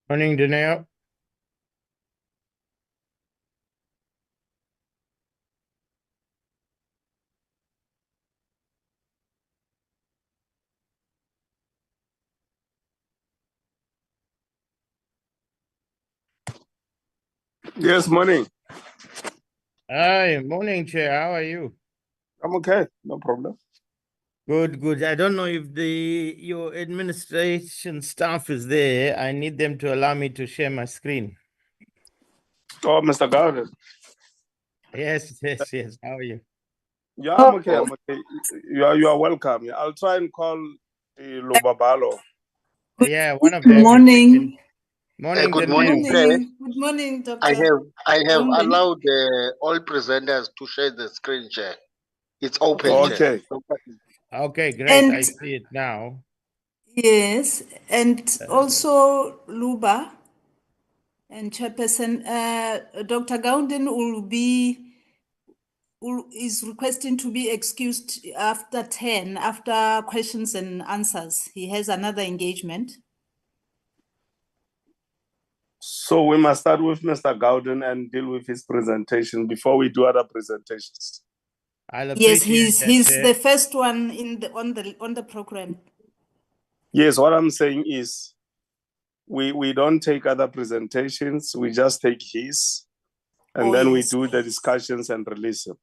Morning, Danielle. Yes, morning. Hi, morning, Chair. How are you? I'm okay, no problem. Good, good. I don't know if your administration staff is there. I need them to allow me to share my screen. Oh, Mr. Gowden. Yes, yes, yes. How are you? Yeah, I'm okay. I'm okay. You are welcome. Yeah, I'll try and call the Lobabalo. Yeah, one of Good them. morning. Morning, Good Danielle. morning, Chair. Good morning, I Dr. have Gowden. allowed all presenters to share the screen, Chair. It's open, Chair. Okay. Okay, great. And I see it now. yes, and also Luba and Chairperson, Dr. Gowden is requesting to be excused after 10, after questions and answers. He has another engagement. So we must start with Mr. Gowden and deal with his presentation before we do other presentations. I'll Yes, appreciate that, he's Chair. the first one on the program. Yes, what I'm saying is we don't take other presentations, we just take his, and then we yes. do the discussions and release him.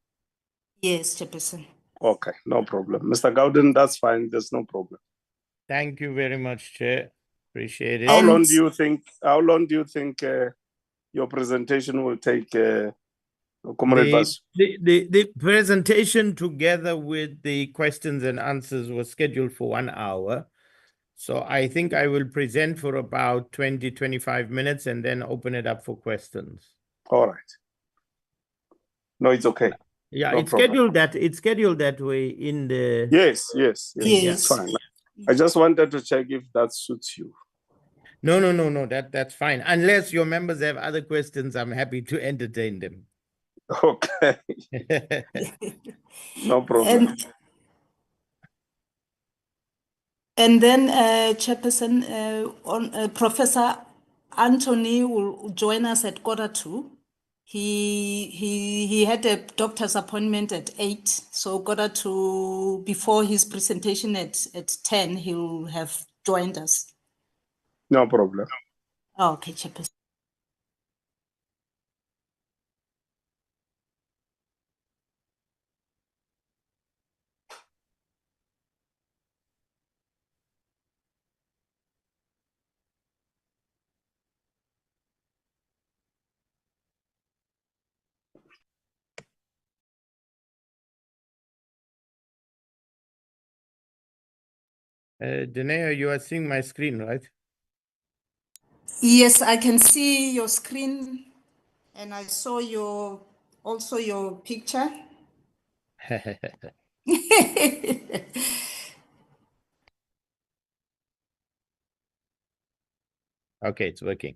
Yes, Chairperson. Okay, no problem. Mr. Gowden, that's fine. There's no problem. Thank you very much, Chair. Appreciate it. How long do you think your presentation will take, Comrade Basu? The presentation together with the questions and answers was scheduled for 1 hour. So I think I will present for about 20, 25 minutes and then open it up for questions. All right. No, it's okay. Yeah, No it's problem. scheduled that way in the Yes. Yes. It's fine. I just wanted to check if that suits you. No, that's fine. Unless your members have other questions, I'm happy to entertain them. Okay, no problem. And then, Chairperson, Professor Anthony will join us at 1:45. He had a doctor's appointment at 8, so 1:45 before his presentation at 10, he'll have joined us. No problem. Okay, Chairperson. Danae, you are seeing my screen, right? Yes, I can see your screen, and I saw also your picture. Okay, it's working.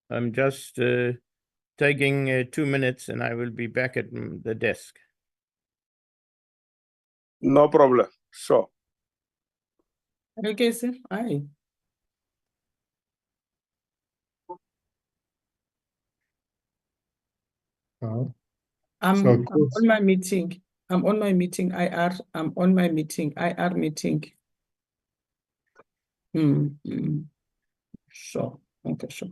I'm just taking 2 minutes and I will be back at the desk. No problem. Sure. Okay, sir. Hi. Oh, I'm so cool. on my meeting. I'm on my meeting IR. I'm on my meeting IR meeting. Sure. Okay, sure.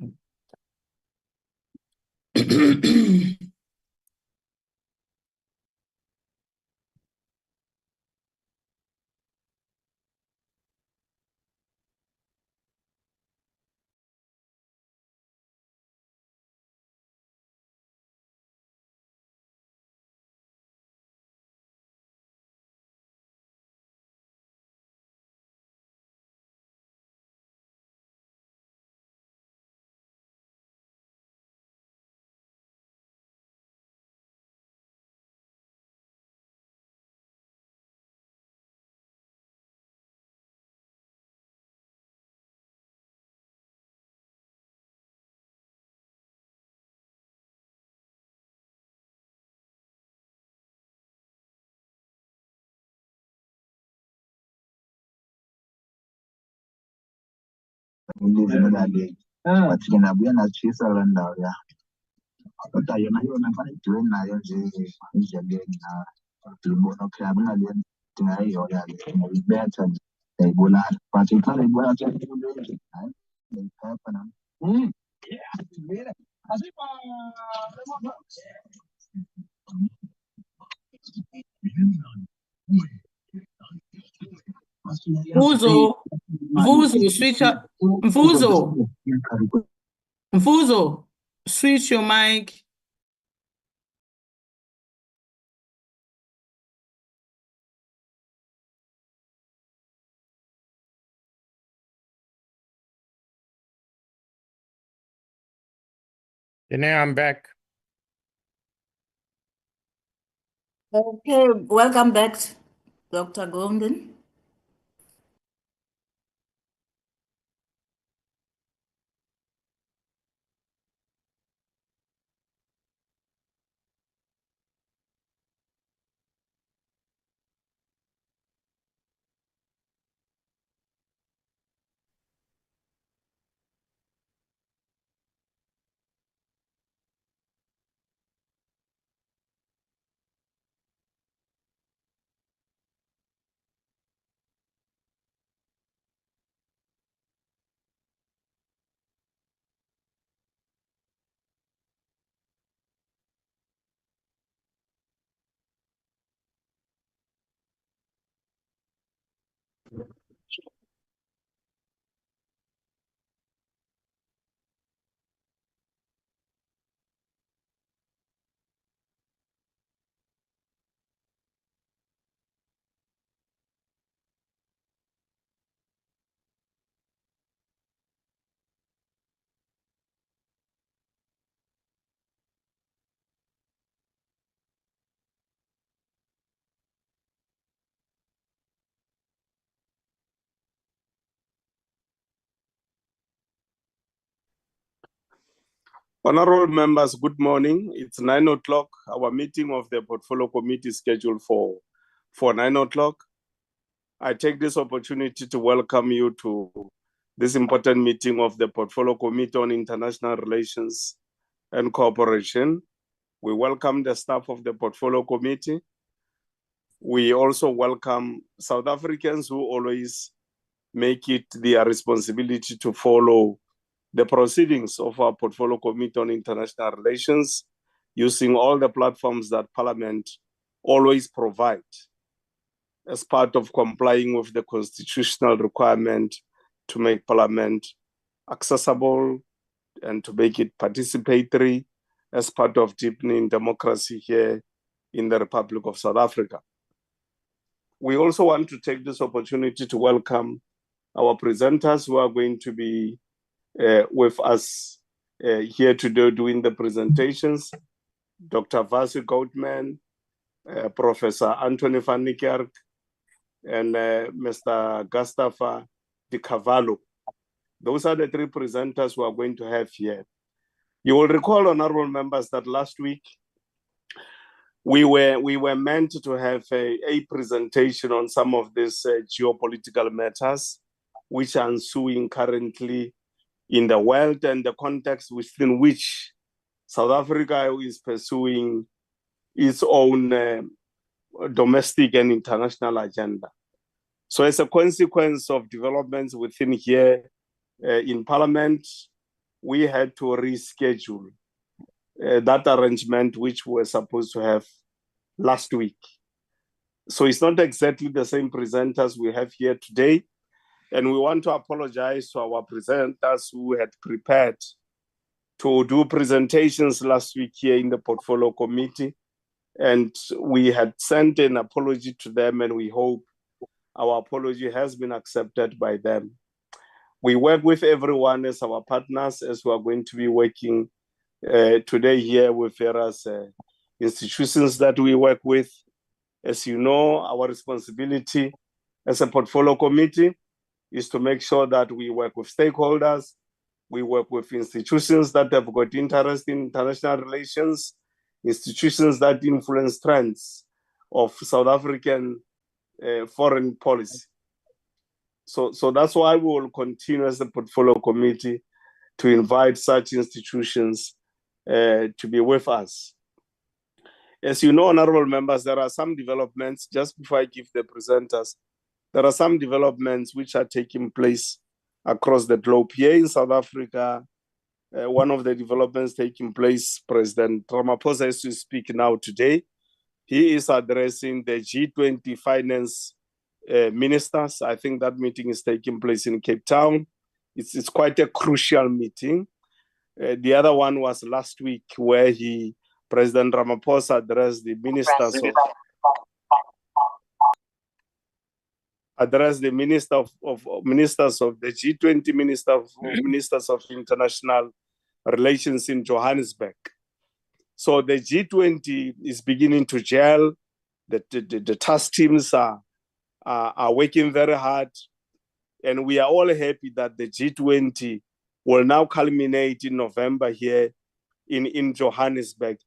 live in that day. But then I'll be on a chase around there. But I know you're not going to do it now. Libono club na le tinga yo ya mo better e bola pa ti ka le bola cha ti le ai ka pa na Vuzo, switch up. Vuzo, switch your mic. Now I'm back. Okay, welcome back, Dr. Golden. Honorable members, good morning. It's 9 o'clock. Our meeting of the Portfolio Committee is scheduled for 9 o'clock. I take this opportunity to welcome you to this important meeting of the Portfolio Committee on International Relations and Cooperation. We welcome the staff of the Portfolio Committee. We also welcome South Africans who always make it their responsibility to follow the proceedings of our Portfolio Committee on International Relations, using all the platforms that Parliament always provide as part of complying with the constitutional requirement to make Parliament accessible and to make it participatory as part of deepening democracy here in the Republic of South Africa. We also want to take this opportunity to welcome our presenters who are going to be with us here today doing the presentations. Dr. Vasi Goutman, Professor Anthony van Niekerk, and Mr. Gustafa Di Cavallo. Those are the three presenters we are going to have here. You will recall, honorable members, that last week we were meant to have a presentation on some of these geopolitical matters which are ensuing currently in the world and the context within which South Africa is pursuing its own domestic and international agenda. So as a consequence of developments within here in Parliament, we had to reschedule that arrangement which we were supposed to have last week. So it's not exactly the same presenters we have here today. And we want to apologize to our presenters who had prepared to do presentations last week here in the Portfolio Committee. And we had sent an apology to them, and we hope our apology has been accepted by them. We work with everyone as our partners, as we are going to be working today here with various institutions that we work with. As you know, our responsibility as a Portfolio Committee is to make sure that we work with stakeholders, we work with institutions that have got interest in international relations, institutions that influence trends of South African foreign policy. So that's why we will continue as the portfolio committee to invite such institutions to be with us. As you know, honorable members, there are some developments, just before I give the presenters, there are some developments which are taking place across the globe. Here in South Africa, one of the developments taking place, President Ramaphosa, as we speak now today, he is addressing the G20 finance ministers. I think that meeting is taking place in Cape Town. It's quite a crucial meeting. The other one was last week, where President Ramaphosa addressed the ministers of the G20 ministers of international relations in Johannesburg. So the G20 is beginning to gel. The task teams are working very hard, and we are all happy that the G20 will now culminate in November here in Johannesburg,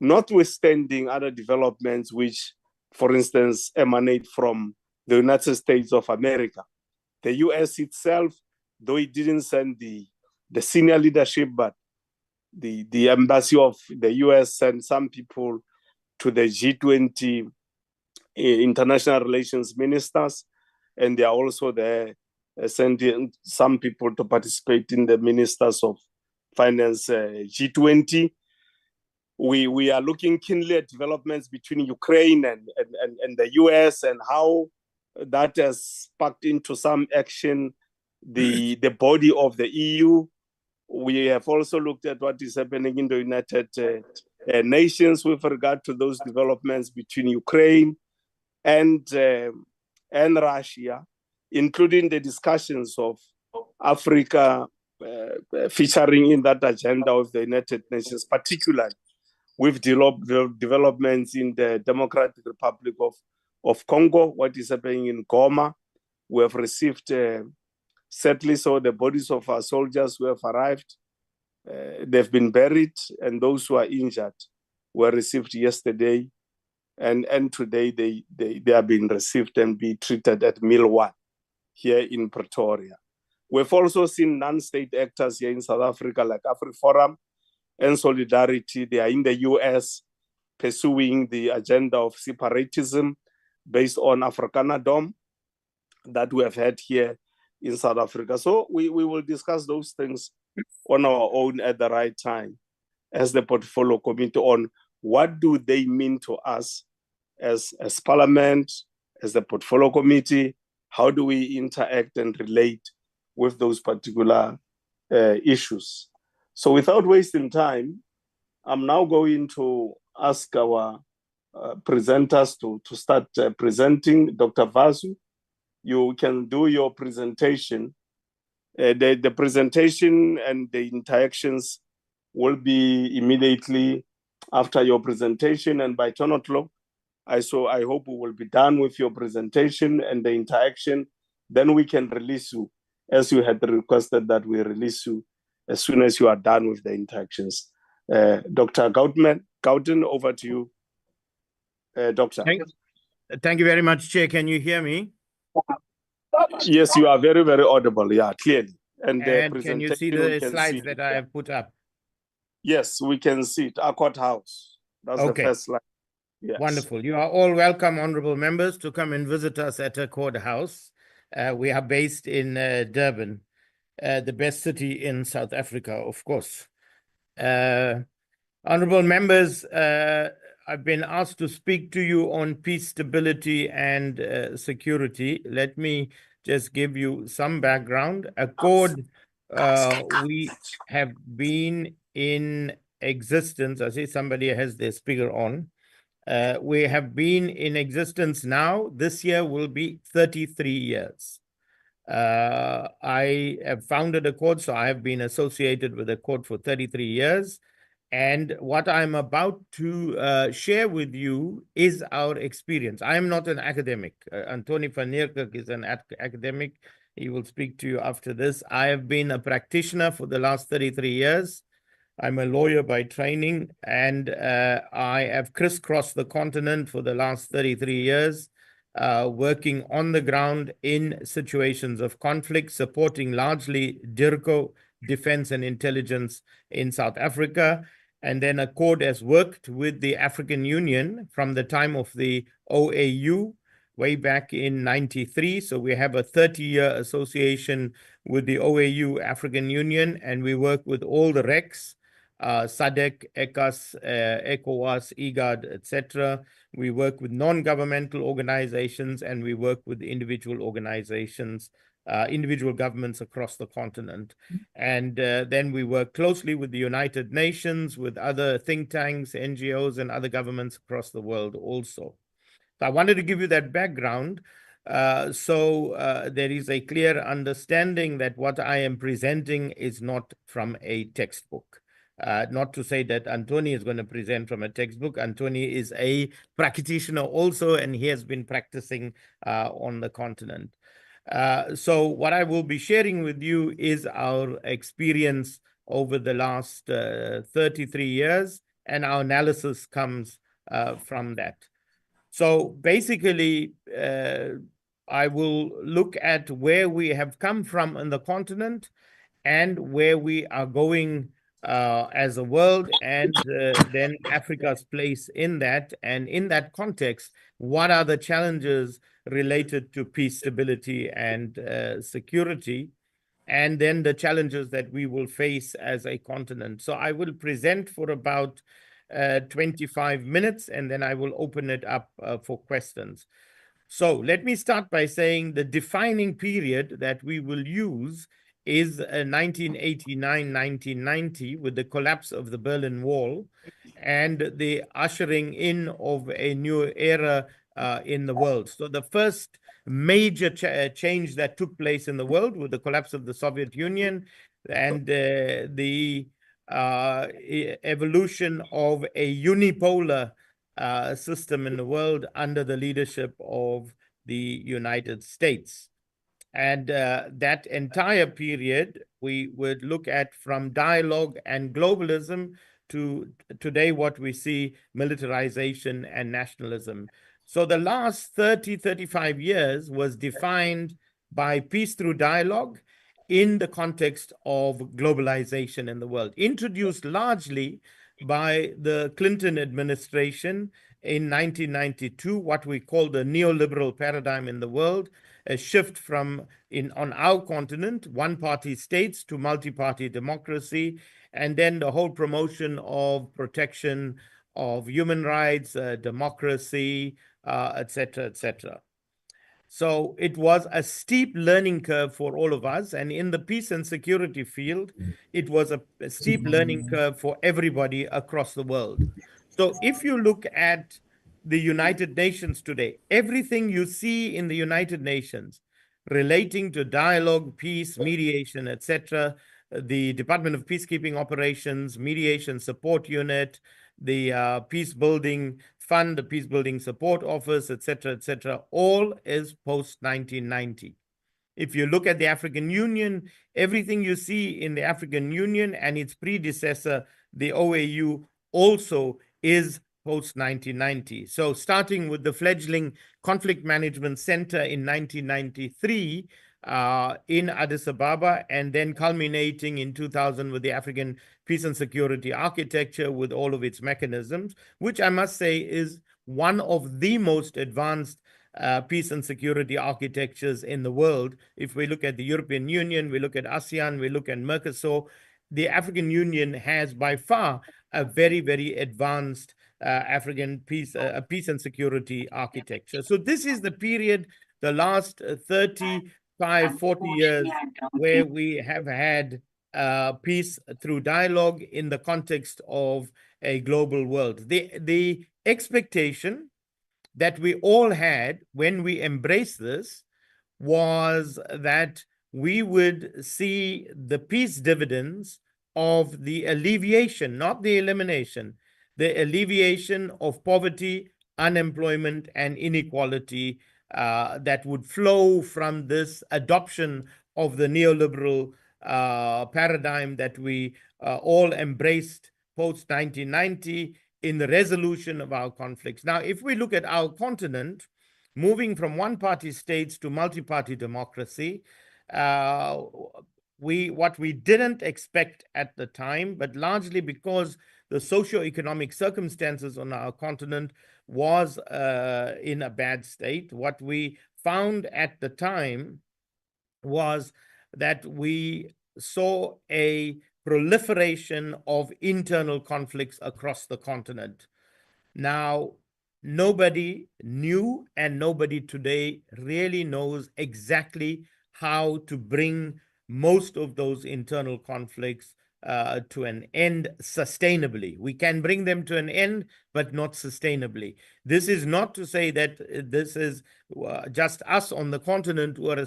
notwithstanding other developments which, for instance, emanate from the United States of America. The US itself, though it didn't send the senior leadership, but the embassy of the US sent some people to the G20 international relations ministers, and they are also there sending some people to participate in the ministers of finance G20. We are looking keenly at developments between Ukraine and the US, and how that has sparked into some action the body of the EU. We have also looked at what is happening in the United Nations with regard to those developments between Ukraine and Russia, including the discussions of Africa featuring in that agenda of the United Nations, particularly with developments in the Democratic Republic of Congo, what is happening in Goma. We have received, sadly so, the bodies of our soldiers who have arrived. They've been buried, and those who are injured were received yesterday. And today they are being received and be treated at Mill 1 here in Pretoria. We've also seen non-state actors here in South Africa, like AfriForum and Solidarity. They are in the US pursuing the agenda of separatism based on Afrikanerdom that we have had here in South Africa. So we will discuss those things on our own at the right time as the portfolio committee on what do they mean to us as Parliament, as the portfolio committee. How do we interact and relate with those particular issues? So without wasting time, I'm now going to ask our presenters to start presenting. Dr. Vasu, you can do your presentation. The presentation and the interactions will be immediately after your presentation, and by 10 o'clock, I hope we will be done with your presentation and the interaction. Then we can release you, as you had requested that we release you as soon as you are done with the interactions. Dr. Gouten, over to you. Doctor. Thank you very much, Chair. Can you hear me? Yes, you are very, very audible. Yeah, clearly. And can you see the slides that I have put up? Yes, we can see it. Our courthouse. That's the first slide. Yes. Wonderful. You are all welcome, honorable members, to come and visit us at a courthouse. We are based in Durban, the best city in South Africa, of course. Honorable members, I've been asked to speak to you on peace, stability, and security. Let me just give you some background. Accord, we have been in existence. I see somebody has their speaker on. We have been in existence now. This year will be 33 years. I have founded Accord, so I have been associated with Accord for 33 years. And what I'm about to share with you is our experience. I am not an academic. Antony van Niekerk is an academic. He will speak to you after this. I have been a practitioner for the last 33 years. I'm a lawyer by training, and I have crisscrossed the continent for the last 33 years. working on the ground in situations of conflict, supporting largely DIRCO, Defense and Intelligence in South Africa. And then Accord has worked with the African Union from the time of the OAU way back in 93. So we have a 30-year association with the OAU African Union, and we work with all the RECs, SADC, ECAS, ECOWAS, IGAD, etc. We work with non-governmental organizations, and we work with individual organizations, individual governments across the continent. And then we work closely with the United Nations, with other think tanks, NGOs, and other governments across the world also. So I wanted to give you that background. So there is a clear understanding that what I am presenting is not from a textbook. Not to say that Antoni is going to present from a textbook. Antoni is a practitioner also, and he has been practicing on the continent. So what I will be sharing with you is our experience over the last 33 years, and our analysis comes from that. So basically, I will look at where we have come from on the continent and where we are going as a world, and then Africa's place in that. And in that context, what are the challenges related to peace, stability, and security, and then the challenges that we will face as a continent. So I will present for about 25 minutes, and then I will open it up for questions. So let me start by saying the defining period that we will use is 1989-1990, with the collapse of the Berlin Wall and the ushering in of a new era in the world. So the first major change that took place in the world with the collapse of the Soviet Union and the evolution of a unipolar system in the world under the leadership of the United States. And that entire period, we would look at from dialogue and globalism to today what we see, militarization and nationalism. So the last 30, 35 years was defined by peace through dialogue in the context of globalization in the world, introduced largely by the Clinton administration in 1992, what we call the neoliberal paradigm in the world, a shift from on our continent, one-party states to multi-party democracy, and then the whole promotion of protection of human rights, democracy, etc., etc. So it was a steep learning curve for all of us. And in the peace and security field, it was a steep learning curve for everybody across the world. So if you look at the United Nations today, everything you see in the United Nations relating to dialogue, peace, mediation, etc., the Department of Peacekeeping Operations, Mediation Support Unit, the Peace Building Fund, the Peace Building Support Office, etc., all is post-1990. If you look at the African Union, everything you see in the African Union and its predecessor, the OAU, also is post-1990. So starting with the fledgling Conflict Management Center in 1993 in Addis Ababa, and then culminating in 2000 with the African Peace and Security Architecture with all of its mechanisms, which I must say is one of the most advanced peace and security architectures in the world. If we look at the European Union, we look at ASEAN, we look at Mercosur, the African Union has by far a very, very advanced African peace and security architecture. So this is the period, the last 35, 40 years, where we have had peace through dialogue in the context of a global world. The expectation that we all had when we embraced this was that we would see the peace dividends of the alleviation, not the elimination, the alleviation of poverty, unemployment, and inequality that would flow from this adoption of the neoliberal paradigm that we all embraced post-1990 in the resolution of our conflicts. Now, if we look at our continent, moving from one-party states to multi-party democracy. What we didn't expect at the time, but largely because the socio-economic circumstances on our continent was in a bad state. What we found at the time was that we saw a proliferation of internal conflicts across the continent. Now, nobody knew and nobody today really knows exactly how to bring most of those internal conflicts to an end sustainably. We can bring them to an end, but not sustainably. This is not to say that this is just us on the continent who are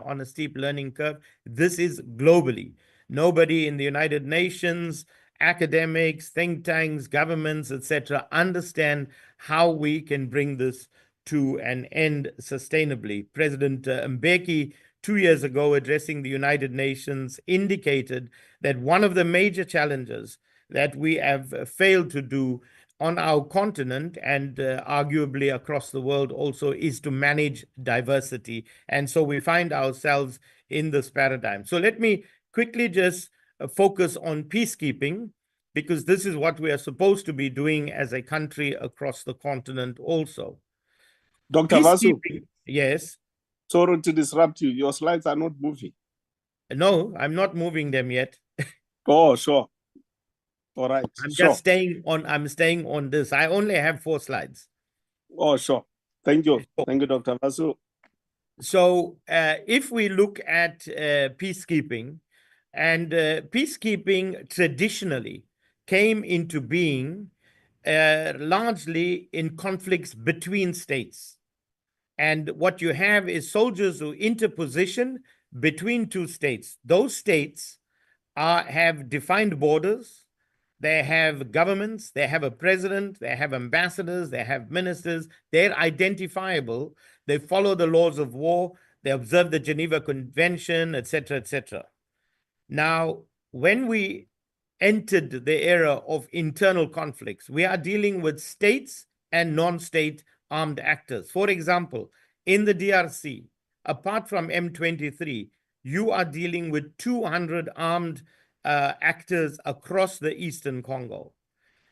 on a steep learning curve. This is globally. Nobody in the United Nations, academics, think tanks, governments, etc., understand how we can bring this to an end sustainably. President Mbeki, 2 years ago, addressing the United Nations, indicated that one of the major challenges that we have failed to do on our continent and arguably across the world also is to manage diversity. And so we find ourselves in this paradigm. So let me quickly just focus on peacekeeping, because this is what we are supposed to be doing as a country across the continent also. Dr. Vasu, yes. Sorry to disrupt you. Your slides are not moving. No, I'm not moving them yet. Oh, sure. All right. I'm sure. just staying on this. I only have 4 slides. Oh, sure. Thank you. Thank you, Dr. Vasu. So if we look at peacekeeping, and peacekeeping traditionally came into being largely in conflicts between states. And what you have is soldiers who interposition between 2 states. Those states have defined borders. They have governments, they have a president, they have ambassadors, they have ministers. They're identifiable. They follow the laws of war. They observe the Geneva Convention, etc., etc. Now, when we entered the era of internal conflicts, we are dealing with states and non-state armed actors. For example, in the DRC, apart from M23, you are dealing with 200 armed actors across the Eastern Congo.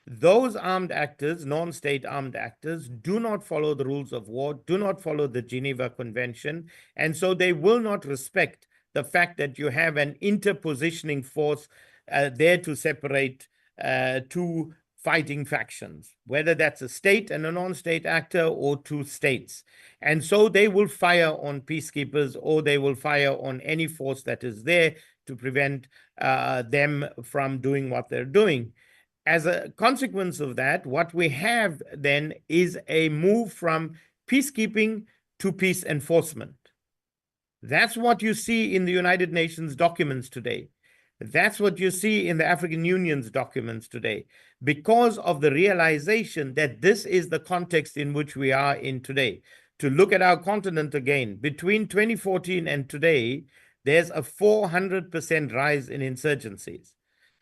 Those armed actors, non-state armed actors, do not follow the rules of war, do not follow the Geneva Convention, and so they will not respect the fact that you have an interpositioning force there to separate 2 fighting factions, whether that's a state and a non-state actor or 2 states. And so they will fire on peacekeepers, or they will fire on any force that is there to prevent them from doing what they're doing. As a consequence of that, what we have then is a move from peacekeeping to peace enforcement. That's what you see in the United Nations documents today. That's what you see in the African Union's documents today, because of the realization that this is the context in which we are in today. To look at our continent again, between 2014 and today, there's a 400% rise in insurgencies.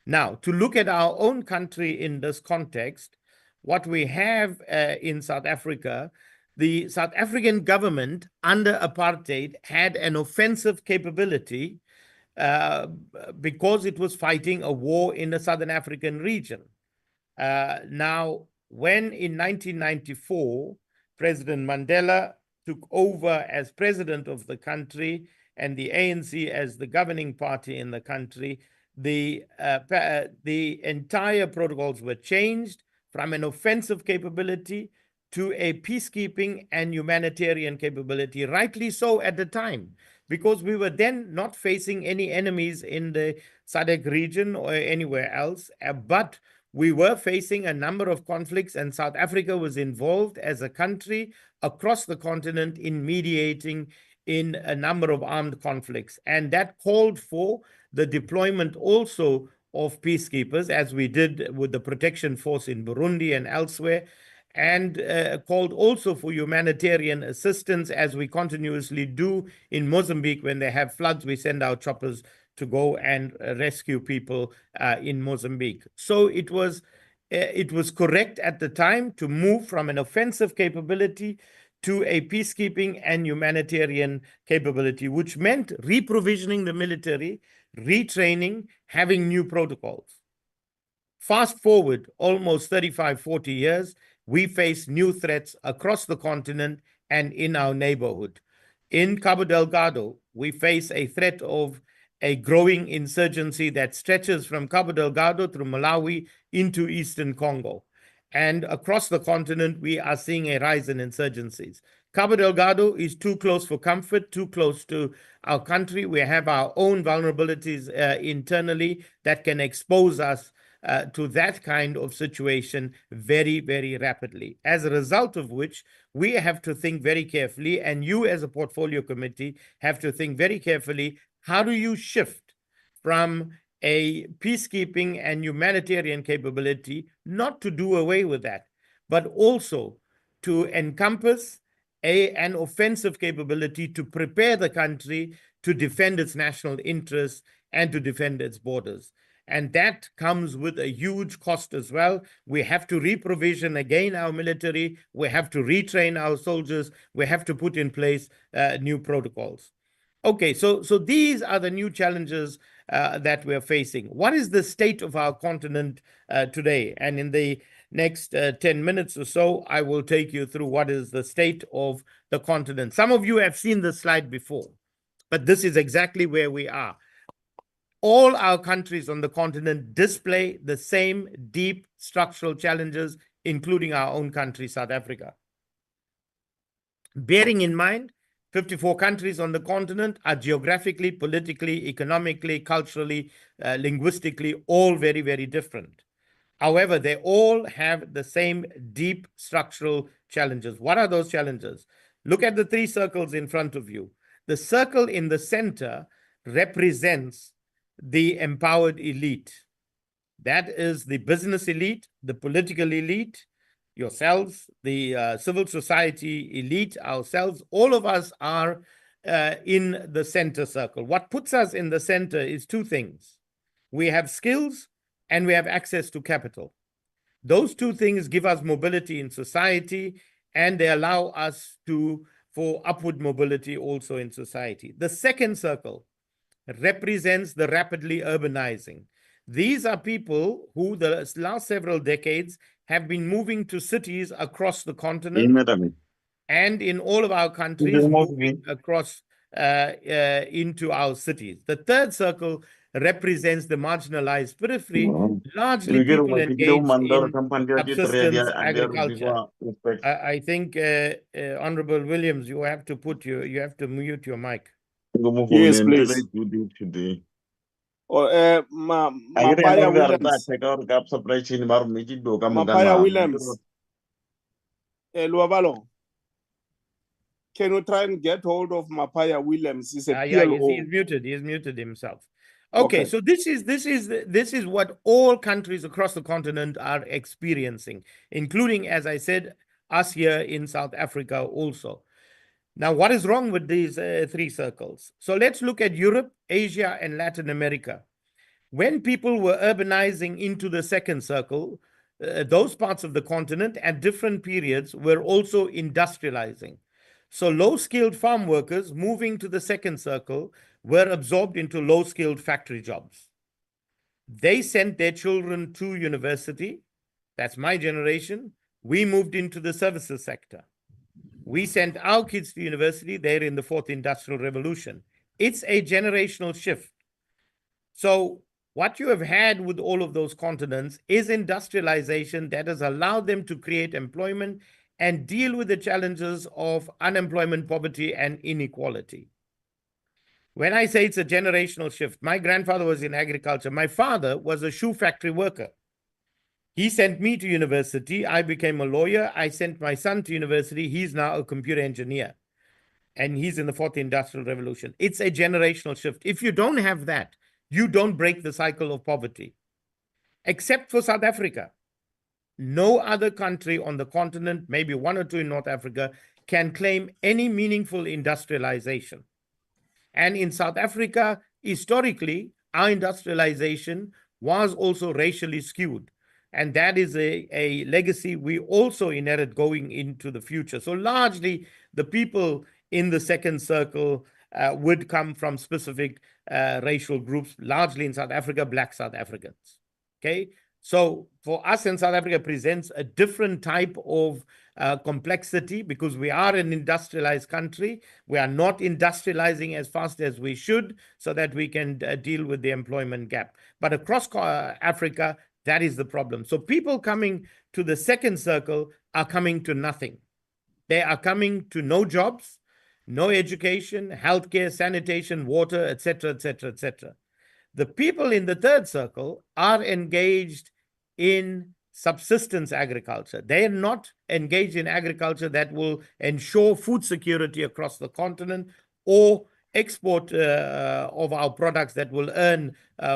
Now, to look at our own country in this context, what we have in South Africa, the South African government under apartheid had an offensive capability because it was fighting a war in the Southern African region. Now, when in 1994, President Mandela took over as president of the country and the ANC as the governing party in the country, the entire protocols were changed from an offensive capability to a peacekeeping and humanitarian capability, rightly so at the time, because we were then not facing any enemies in the SADC region or anywhere else, but we were facing a number of conflicts, and South Africa was involved as a country across the continent in mediating in a number of armed conflicts. And that called for the deployment also of peacekeepers, as we did with the protection force in Burundi and elsewhere, and called also for humanitarian assistance, as we continuously do in Mozambique. When they have floods, we send our choppers to go and rescue people in Mozambique. So it was correct at the time to move from an offensive capability to a peacekeeping and humanitarian capability, which meant reprovisioning the military, retraining, having new protocols. Fast forward almost 35, 40 years, we face new threats across the continent and in our neighborhood. In Cabo Delgado, we face a threat of a growing insurgency that stretches from Cabo Delgado through Malawi into Eastern Congo. And across the continent, we are seeing a rise in insurgencies. Cabo Delgado is too close for comfort, too close to our country. We have our own vulnerabilities internally that can expose us to that kind of situation very, very rapidly. As a result of which, we have to think very carefully, and you as a portfolio committee have to think very carefully, how do you shift from a peacekeeping and humanitarian capability, not to do away with that, but also to encompass an offensive capability to prepare the country to defend its national interests and to defend its borders. And that comes with a huge cost as well. We have to reprovision again our military. We have to retrain our soldiers. We have to put in place new protocols. Okay, so these are the new challenges that we're facing. What is the state of our continent today? And in the next 10 minutes or so, I will take you through what is the state of the continent. Some of you have seen this slide before, but this is exactly where we are. All our countries on the continent display the same deep structural challenges, including our own country, South Africa. Bearing in mind, 54 countries on the continent are geographically, politically, economically, culturally, linguistically, all very, very different. However, they all have the same deep structural challenges. What are those challenges? Look at the three circles in front of you. The circle in the center represents the empowered elite. That is the business elite, the political elite, yourselves, the civil society elite, ourselves. All of us are in the center circle. What puts us in the center is two things. We have skills and we have access to capital. Those two things give us mobility in society, and they allow us for upward mobility also in society. The second circle represents the rapidly urbanizing. These are people who the last several decades have been moving to cities across the continent and in all of our countries, moving across into our cities. The third circle represents the marginalized periphery, largely people engaged in subsistence agriculture. I think, Honorable Williams, you have to mute your mic. Yes, please. Or Mapaya Williams. Mapaya Williams. Luabalo. Can you try and get hold of Mapaya Williams? He's a PLO. Yeah, he's muted. He's muted himself. Okay, so this is what all countries across the continent are experiencing, including, as I said, us here in South Africa also. Now, what is wrong with these three circles? So let's look at Europe, Asia, and Latin America. When people were urbanizing into the second circle, those parts of the continent at different periods were also industrializing. So low-skilled farm workers moving to the second circle were absorbed into low-skilled factory jobs. They sent their children to university. That's my generation. We moved into the services sector. We sent our kids to university. They're in the fourth industrial revolution. It's a generational shift. So what you have had with all of those continents is industrialization that has allowed them to create employment and deal with the challenges of unemployment, poverty, and inequality. When I say it's a generational shift, my grandfather was in agriculture. My father was a shoe factory worker. He sent me to university. I became a lawyer. I sent my son to university. He's now a computer engineer, and he's in the fourth industrial revolution. It's a generational shift. If you don't have that, you don't break the cycle of poverty, except for South Africa. No other country on the continent, maybe one or two in North Africa, can claim any meaningful industrialization. And in South Africa, historically, our industrialization was also racially skewed. And that is a legacy we also inherit going into the future. So largely, the people in the second circle would come from specific racial groups, largely in South Africa, Black South Africans. Okay, so for us in South Africa presents a different type of complexity because we are an industrialized country. We are not industrializing as fast as we should so that we can deal with the employment gap. But across Africa, that is the problem. So people coming to the second circle are coming to nothing. They are coming to no jobs, no education, healthcare, sanitation, water, etc., etc., etc. The people in the third circle are engaged in subsistence agriculture. They are not engaged in agriculture that will ensure food security across the continent or export of our products that will earn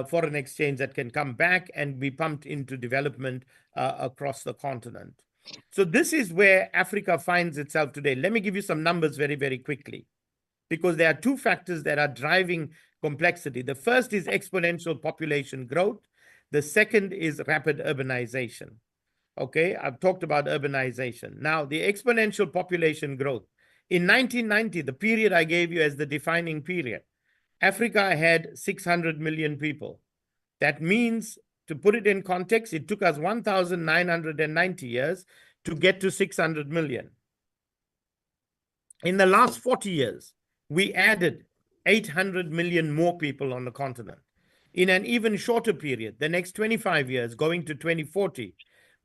foreign exchange that can come back and be pumped into development across the continent. So this is where Africa finds itself today. Let me give you some numbers very, very quickly, because there are two factors that are driving complexity. The first is exponential population growth. The second is rapid urbanization. Okay, I've talked about urbanization. Now, the exponential population growth. In 1990, the period I gave you as the defining period, Africa had 600 million people. That means, to put it in context, it took us 1,990 years to get to 600 million. In the last 40 years, we added 800 million more people on the continent. In an even shorter period, the next 25 years, going to 2040,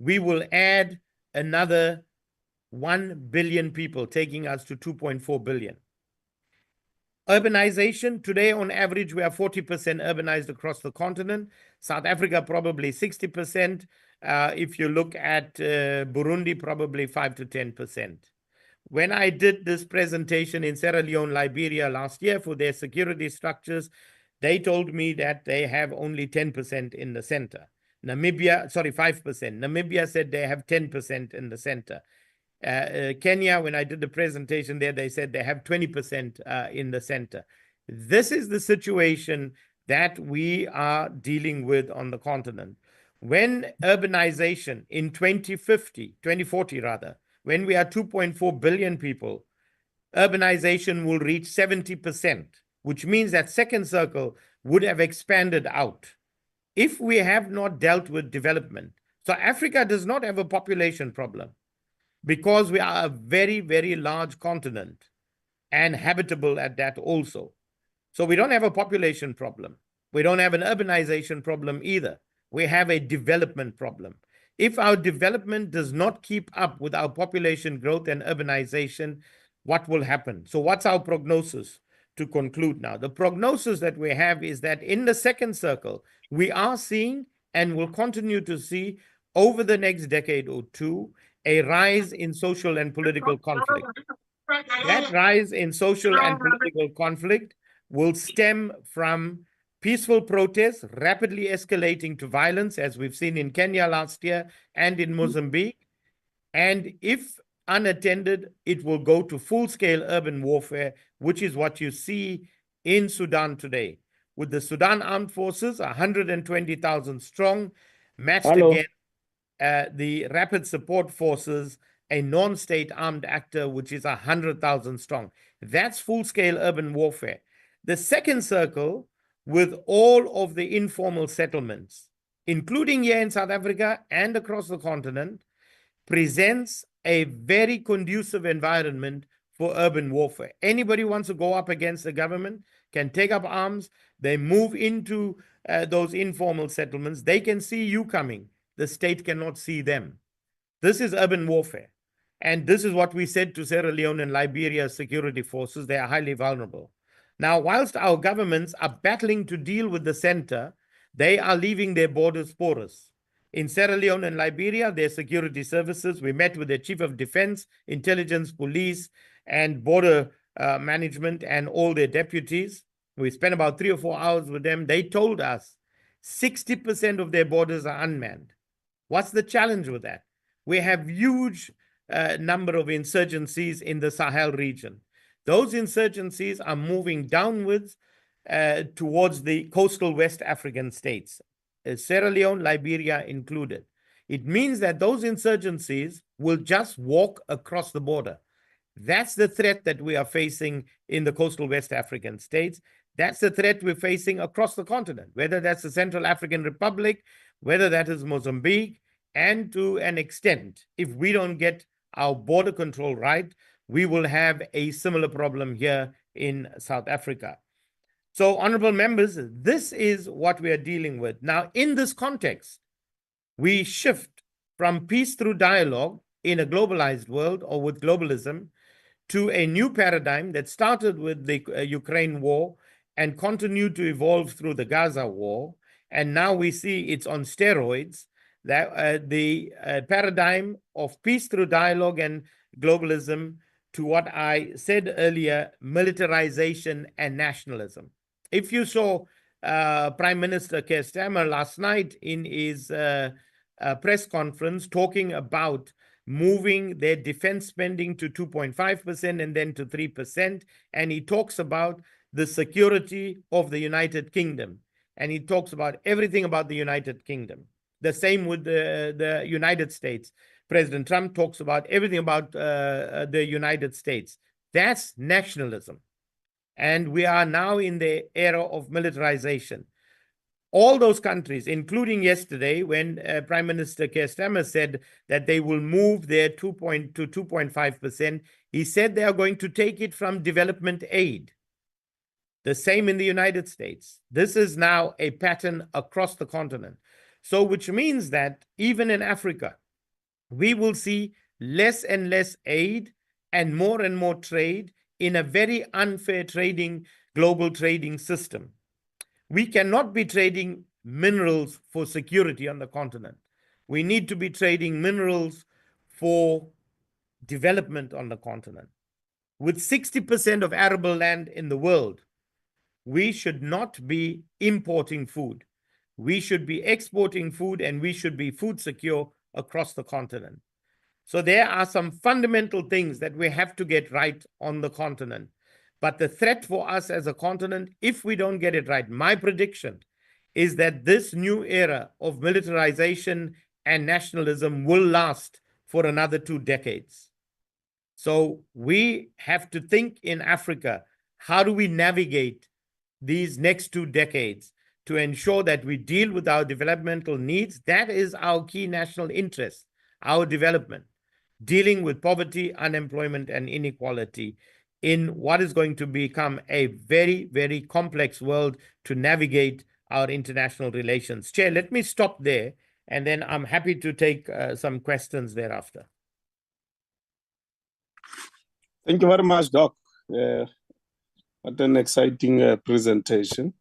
we will add another 1 billion people, taking us to 2.4 billion. Urbanization, today on average, we are 40% urbanized across the continent. South Africa, probably 60%. If you look at Burundi, probably 5 to 10%. When I did this presentation in Sierra Leone, Liberia last year for their security structures, they told me that they have only 10% in the center. Namibia, sorry, 5%. Namibia said they have 10% in the center. Kenya, when I did the presentation there, they said they have 20% in the center. This is the situation that we are dealing with on the continent. When urbanization in 2040 rather, when we are 2.4 billion people, urbanization will reach 70%, which means that second circle would have expanded out. If we have not dealt with development, so Africa does not have a population problem because we are a very, very large continent and habitable at that also. So we don't have a population problem. We don't have an urbanization problem either. We have a development problem. If our development does not keep up with our population growth and urbanization, what will happen? So what's our prognosis to conclude now? The prognosis that we have is that in the second circle, we are seeing and will continue to see over the next decade or two, a rise in social and political conflict. That rise in social and political conflict will stem from peaceful protests rapidly escalating to violence, as we've seen in Kenya last year and in Mozambique. And if unattended, it will go to full-scale urban warfare, which is what you see in Sudan today, with the Sudan Armed Forces 120,000 strong, matched against the Rapid Support Forces, a non-state armed actor, which is 100,000 strong. That's full-scale urban warfare. The second circle, with all of the informal settlements, including here in South Africa and across the continent, presents a very conducive environment for urban warfare. Anybody who wants to go up against the government can take up arms. They move into those informal settlements. They can see you coming. The state cannot see them. This is urban warfare. And this is what we said to Sierra Leone and Liberia's security forces. They are highly vulnerable. Now, whilst our governments are battling to deal with the center, they are leaving their borders porous. In Sierra Leone and Liberia, their security services, we met with the chief of defense, intelligence, police, and border management and all their deputies. We spent about 3 or 4 hours with them. They told us 60% of their borders are unmanned. What's the challenge with that? We have huge number of insurgencies in the Sahel region. Those insurgencies are moving downwards towards the coastal West African states, Sierra Leone, Liberia included. It means that those insurgencies will just walk across the border. That's the threat that we are facing in the coastal West African states. That's the threat we're facing across the continent, whether that's the Central African Republic, whether that is Mozambique, and to an extent, if we don't get our border control right, we will have a similar problem here in South Africa. So, honorable members, this is what we are dealing with. Now, in this context, we shift from peace through dialogue in a globalized world or with globalism to a new paradigm that started with the Ukraine war and continued to evolve through the Gaza war. And now we see it's on steroids, that the paradigm of peace through dialogue and globalism to what I said earlier, militarization and nationalism. If you saw Prime Minister Keir Starmer last night in his press conference talking about moving their defense spending to 2.5% and then to 3%. And he talks about the security of the United Kingdom. And he talks about everything about the United Kingdom. The same with the United States. President Trump talks about everything about the United States. That's nationalism. And we are now in the era of militarization. All those countries, including yesterday when Prime Minister Keir Starmer said that they will move their 2% to 2.5%, he said they are going to take it from development aid. The same in the United States. This is now a pattern across the continent. So, which means that even in Africa, we will see less and less aid and more trade in a very unfair global trading system. We cannot be trading minerals for security on the continent. We need to be trading minerals for development on the continent. With 60% of arable land in the world, we should not be importing food. We should be exporting food, and we should be food secure across the continent. So there are some fundamental things that we have to get right on the continent. But the threat for us as a continent, if we don't get it right, my prediction is that this new era of militarization and nationalism will last for another 2 decades. So we have to think in Africa, how do we navigate these next 2 decades to ensure that we deal with our developmental needs? That is our key national interest, our development, dealing with poverty, unemployment, and inequality in what is going to become a very, very complex world to navigate our international relations. Chair, let me stop there, and then I'm happy to take some questions thereafter. Thank you very much, Doc. What an exciting presentation.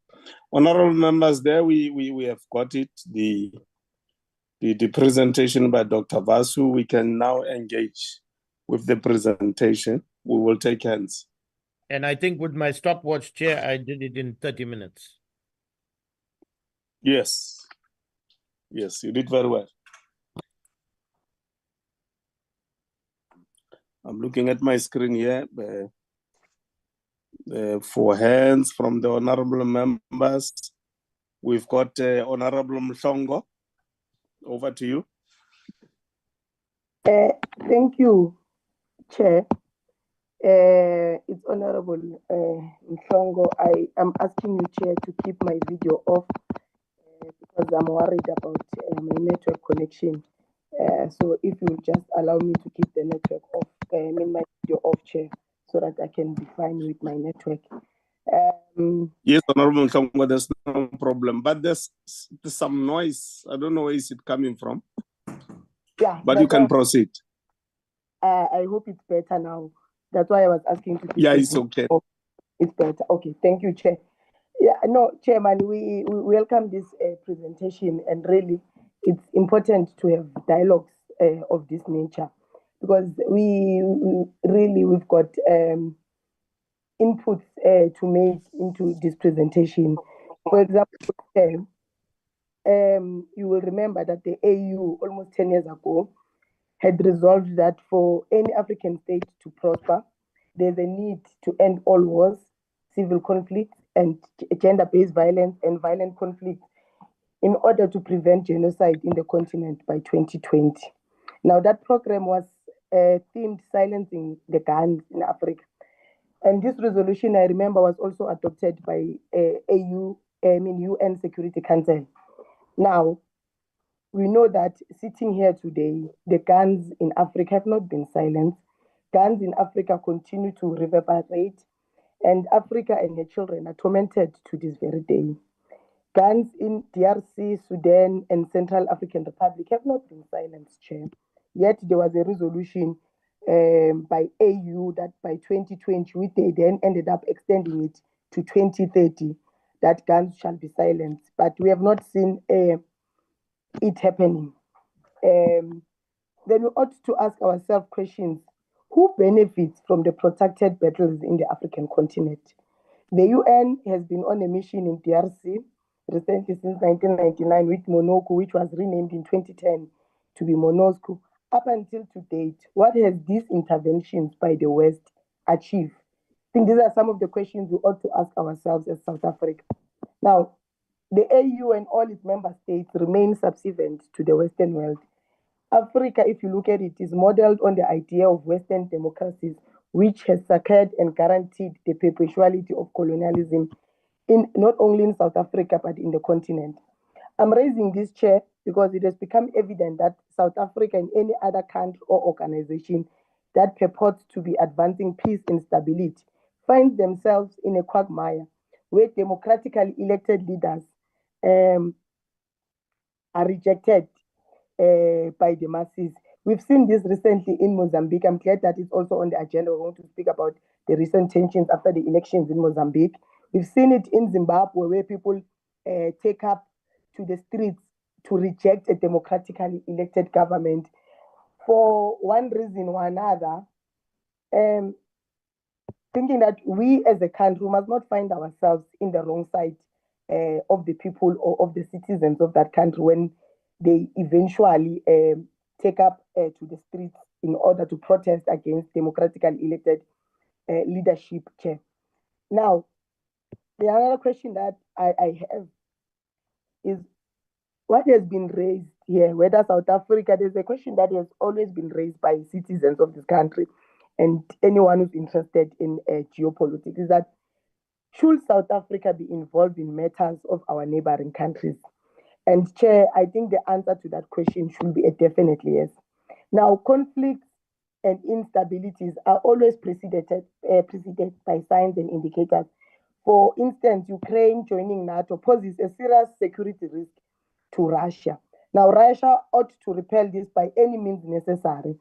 Honorable members, there we have got it, the presentation by Dr. Vasu. We can now engage with the presentation. We will take hands. And I think with my stopwatch, Chair, I did it in 30 minutes. Yes. Yes, you did very well. I'm looking at my screen here for hands from the honorable members. We've got Honorable Mhlongo. Over to you. Thank you, Chair. It's Honorable Mhlongo. I am asking you, Chair, to keep my video off because I'm worried about my network connection. So if you just allow me to keep the network off, my video off, Chair, so that I can be fine with my network. Yes, Honorable Mhlongo, there's no problem. But there's some noise. I don't know where is it coming from. Yeah. But you can proceed. I hope it's better now. That's why I was asking to keep it's okay. Off. It's better. Okay, thank you, Chair. Yeah, no, Chairman, we welcome this presentation, and really it's important to have dialogues of this nature because we've got inputs to make into this presentation. For example, you will remember that the AU almost 10 years ago had resolved that for any African state to prosper, there's a need to end all wars, civil conflict, and gender-based violence and violent conflict in order to prevent genocide in the continent by 2020. Now, that program was themed Silencing the Guns in Africa. And this resolution, I remember, was also adopted by UN Security Council. Now, we know that sitting here today, the guns in Africa have not been silenced. Guns in Africa continue to reverberate, and Africa and her children are tormented to this very day. Guns in DRC, Sudan, and Central African Republic have not been silenced, Chair. Yet there was a resolution by AU that by 2020, which they then ended up extending it to 2030, that guns shall be silenced. But we have not seen it happening. Then we ought to ask ourselves questions. Who benefits from the protracted battles in the African continent? The UN has been on a mission in DRC recently since 1999 with MONUSCO, which was renamed in 2010 to be MONUSCO. Up until to date, what has these interventions by the West achieved? I think these are some of the questions we ought to ask ourselves as South Africa. Now, the AU and all its member states remain subservient to the Western world. Africa, if you look at it, is modeled on the idea of Western democracies, which has secured and guaranteed the perpetuality of colonialism in not only in South Africa, but in the continent. I'm raising this, Chair, because it has become evident that South Africa and any other country or organization that purports to be advancing peace and stability finds themselves in a quagmire where democratically elected leaders are rejected by the masses. We've seen this recently in Mozambique. I'm glad that it's also on the agenda. We're going to speak about the recent tensions after the elections in Mozambique. We've seen it in Zimbabwe, where people take up to the streets to reject a democratically elected government for one reason or another, thinking that we as a country must not find ourselves in the wrong side of the people or of the citizens of that country when they eventually take up to the streets in order to protest against democratically elected leadership. Chair. Now, the other question that I have is what has been raised here, whether South Africa, there's a question that has always been raised by citizens of this country and anyone who's interested in geopolitics, is that should South Africa be involved in matters of our neighboring countries? And Chair, I think the answer to that question should be a definitely yes. Now, conflicts and instabilities are always preceded by signs and indicators. For instance, Ukraine joining NATO poses a serious security risk to Russia. Now, Russia ought to repel this by any means necessary.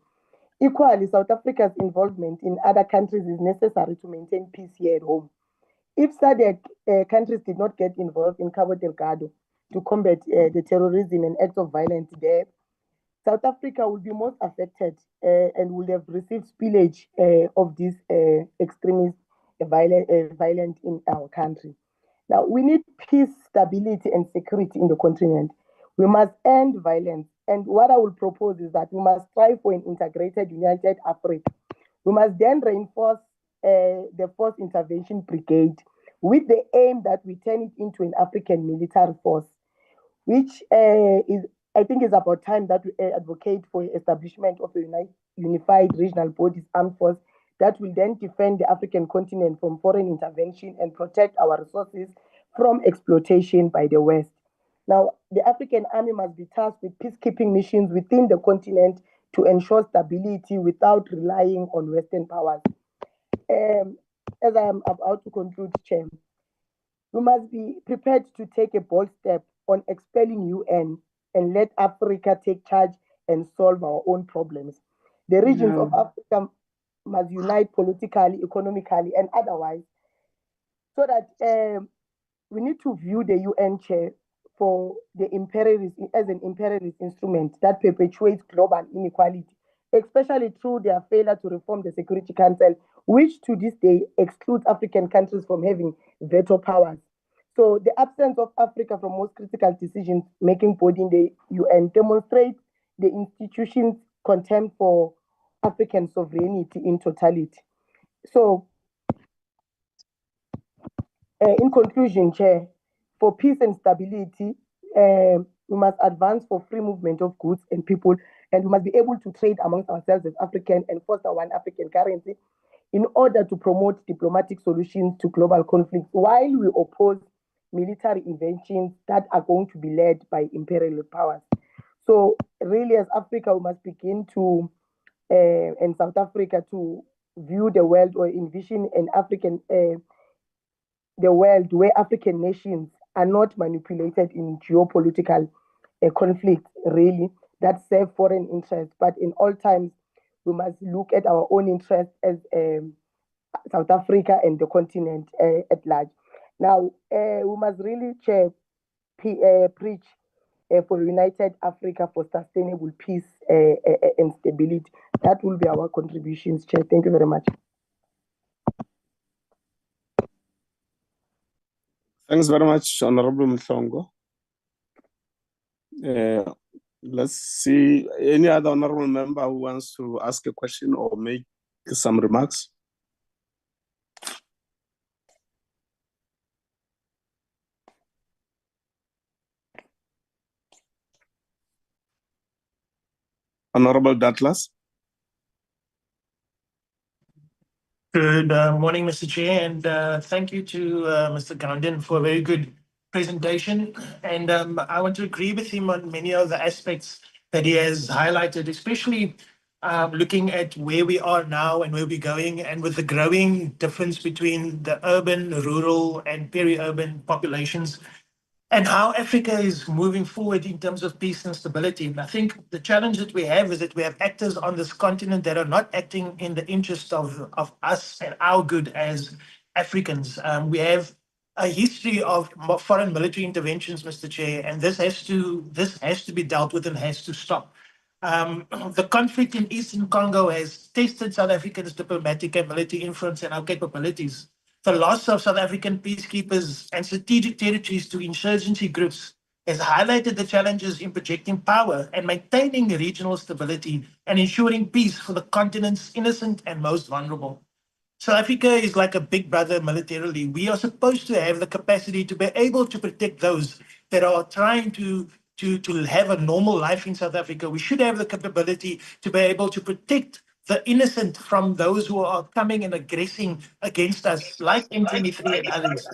Equally, South Africa's involvement in other countries is necessary to maintain peace here at home. If SADC countries did not get involved in Cabo Delgado to combat the terrorism and acts of violence there, South Africa will be most affected and will have received spillage of this extremist violence in our country. Now, we need peace, stability, and security in the continent. We must end violence. And what I will propose is that we must strive for an integrated, united Africa. We must then reinforce the Force Intervention Brigade with the aim that we turn it into an African military force, which I think is about time that we advocate for the establishment of a unified regional bodies armed force that will then defend the African continent from foreign intervention and protect our resources from exploitation by the West. Now, the African Army must be tasked with peacekeeping missions within the continent to ensure stability without relying on Western powers. As I am about to conclude, Chair, we must be prepared to take a bold step on expelling UN and let Africa take charge and solve our own problems. The regions of Africa must unite politically, economically, and otherwise, so that we need to view the UN, Chair, for the as an imperialist instrument that perpetuates global inequality, especially through their failure to reform the Security Council, which to this day excludes African countries from having veto powers. So the absence of Africa from most critical decision-making body in the UN demonstrates the institution's contempt for African sovereignty in totality. So, in conclusion, Chair, for peace and stability, we must advance for free movement of goods and people, and we must be able to trade amongst ourselves as African and foster one African currency in order to promote diplomatic solutions to global conflicts while we oppose military inventions that are going to be led by imperial powers. So really, as Africa, we must begin to, and South Africa, to view the world or envision an African, the world where African nations are not manipulated in geopolitical conflicts, really, that serve foreign interests. But in all times, we must look at our own interests as South Africa and the continent at large. Now, we must really preach for united Africa for sustainable peace and stability. That will be our contributions, Chair. Thank you very much. Thanks very much, Honorable Mhlongo. Let's see, any other honorable member who wants to ask a question or make some remarks? Honorable Douglas. Good morning, Mr. Chair, and thank you to Mr. Gandin for a very good presentation. And I want to agree with him on many of the aspects that he has highlighted, especially looking at where we are now and where we're going, and with the growing difference between the urban, rural, and peri-urban populations, and how Africa is moving forward in terms of peace and stability. And I think the challenge that we have is that we have actors on this continent that are not acting in the interest of us and our good as Africans. We have a history of foreign military interventions, Mr. Chair, and this has to be dealt with and has to stop. The conflict in Eastern Congo has tested South Africa's diplomatic and military influence and our capabilities. The loss of South African peacekeepers and strategic territories to insurgency groups has highlighted the challenges in projecting power and maintaining regional stability and ensuring peace for the continent's innocent and most vulnerable. South Africa is like a big brother militarily. We are supposed to have the capacity to be able to protect those that are trying to have a normal life in South Africa. We should have the capability to be able to protect the innocent from those who are coming and aggressing against us, like M23 and others.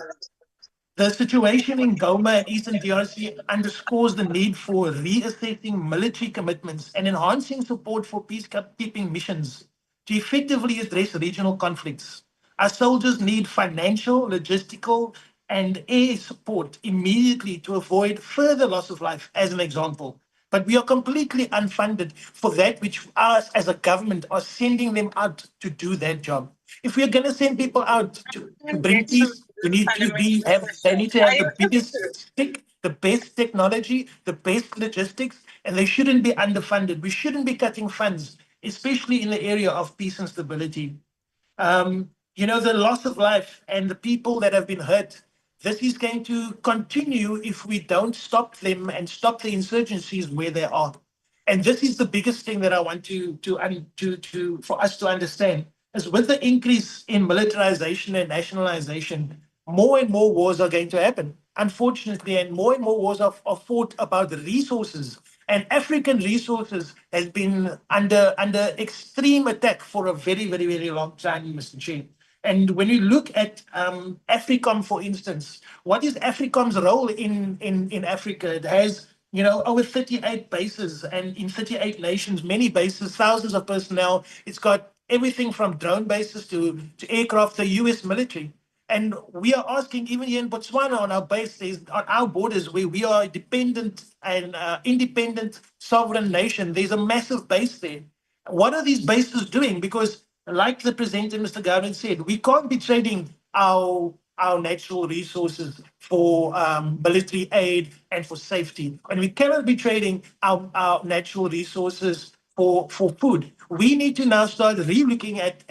The situation in Goma and Eastern DRC underscores the need for reassessing military commitments and enhancing support for peacekeeping missions to effectively address regional conflicts. Our soldiers need financial, logistical, and air support immediately to avoid further loss of life, as an example. But we are completely unfunded for that which us as a government are sending them out to do that job. If we are going to send people out to bring peace, they need to have the biggest stick, the best technology, the best logistics, and they shouldn't be underfunded. We shouldn't be cutting funds, especially in the area of peace and stability. The loss of life and the people that have been hurt, this is going to continue if we don't stop them and stop the insurgencies where they are. And this is the biggest thing that I want for us to understand, is with the increase in militarization and nationalization, more and more wars are going to happen, unfortunately, and more wars are fought about resources. And African resources has been under extreme attack for a very, very, very long time, Mr. Chair. And when you look at AFRICOM, for instance, what is AFRICOM's role in Africa? It has over 38 bases and in 38 nations, many bases, thousands of personnel. It's got everything from drone bases to aircraft, the US military. And we are asking, even here in Botswana, on our bases, on our borders, where we are a dependent and independent sovereign nation, there's a massive base there. What are these bases doing? Because like the presenter, Mr. Gavin said, we can't be trading our natural resources for military aid and for safety. And we cannot be trading our natural resources for food. We need to now start re-looking at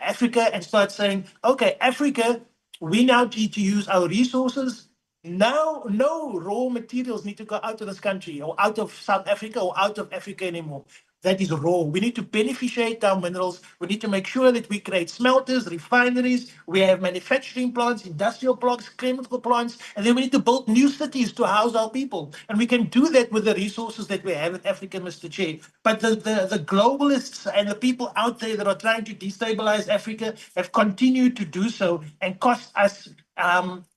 Africa and start saying, okay, Africa, we now need to use our resources. Now, no raw materials need to go out of this country or out of South Africa or out of Africa anymore. that is raw. We need to beneficiate our minerals. We need to make sure that we create smelters, refineries, we have manufacturing plants, industrial plants, chemical plants, and then we need to build new cities to house our people. And we can do that with the resources that we have in Africa, Mr. Chair. But the globalists and the people out there that are trying to destabilize Africa have continued to do so and cost us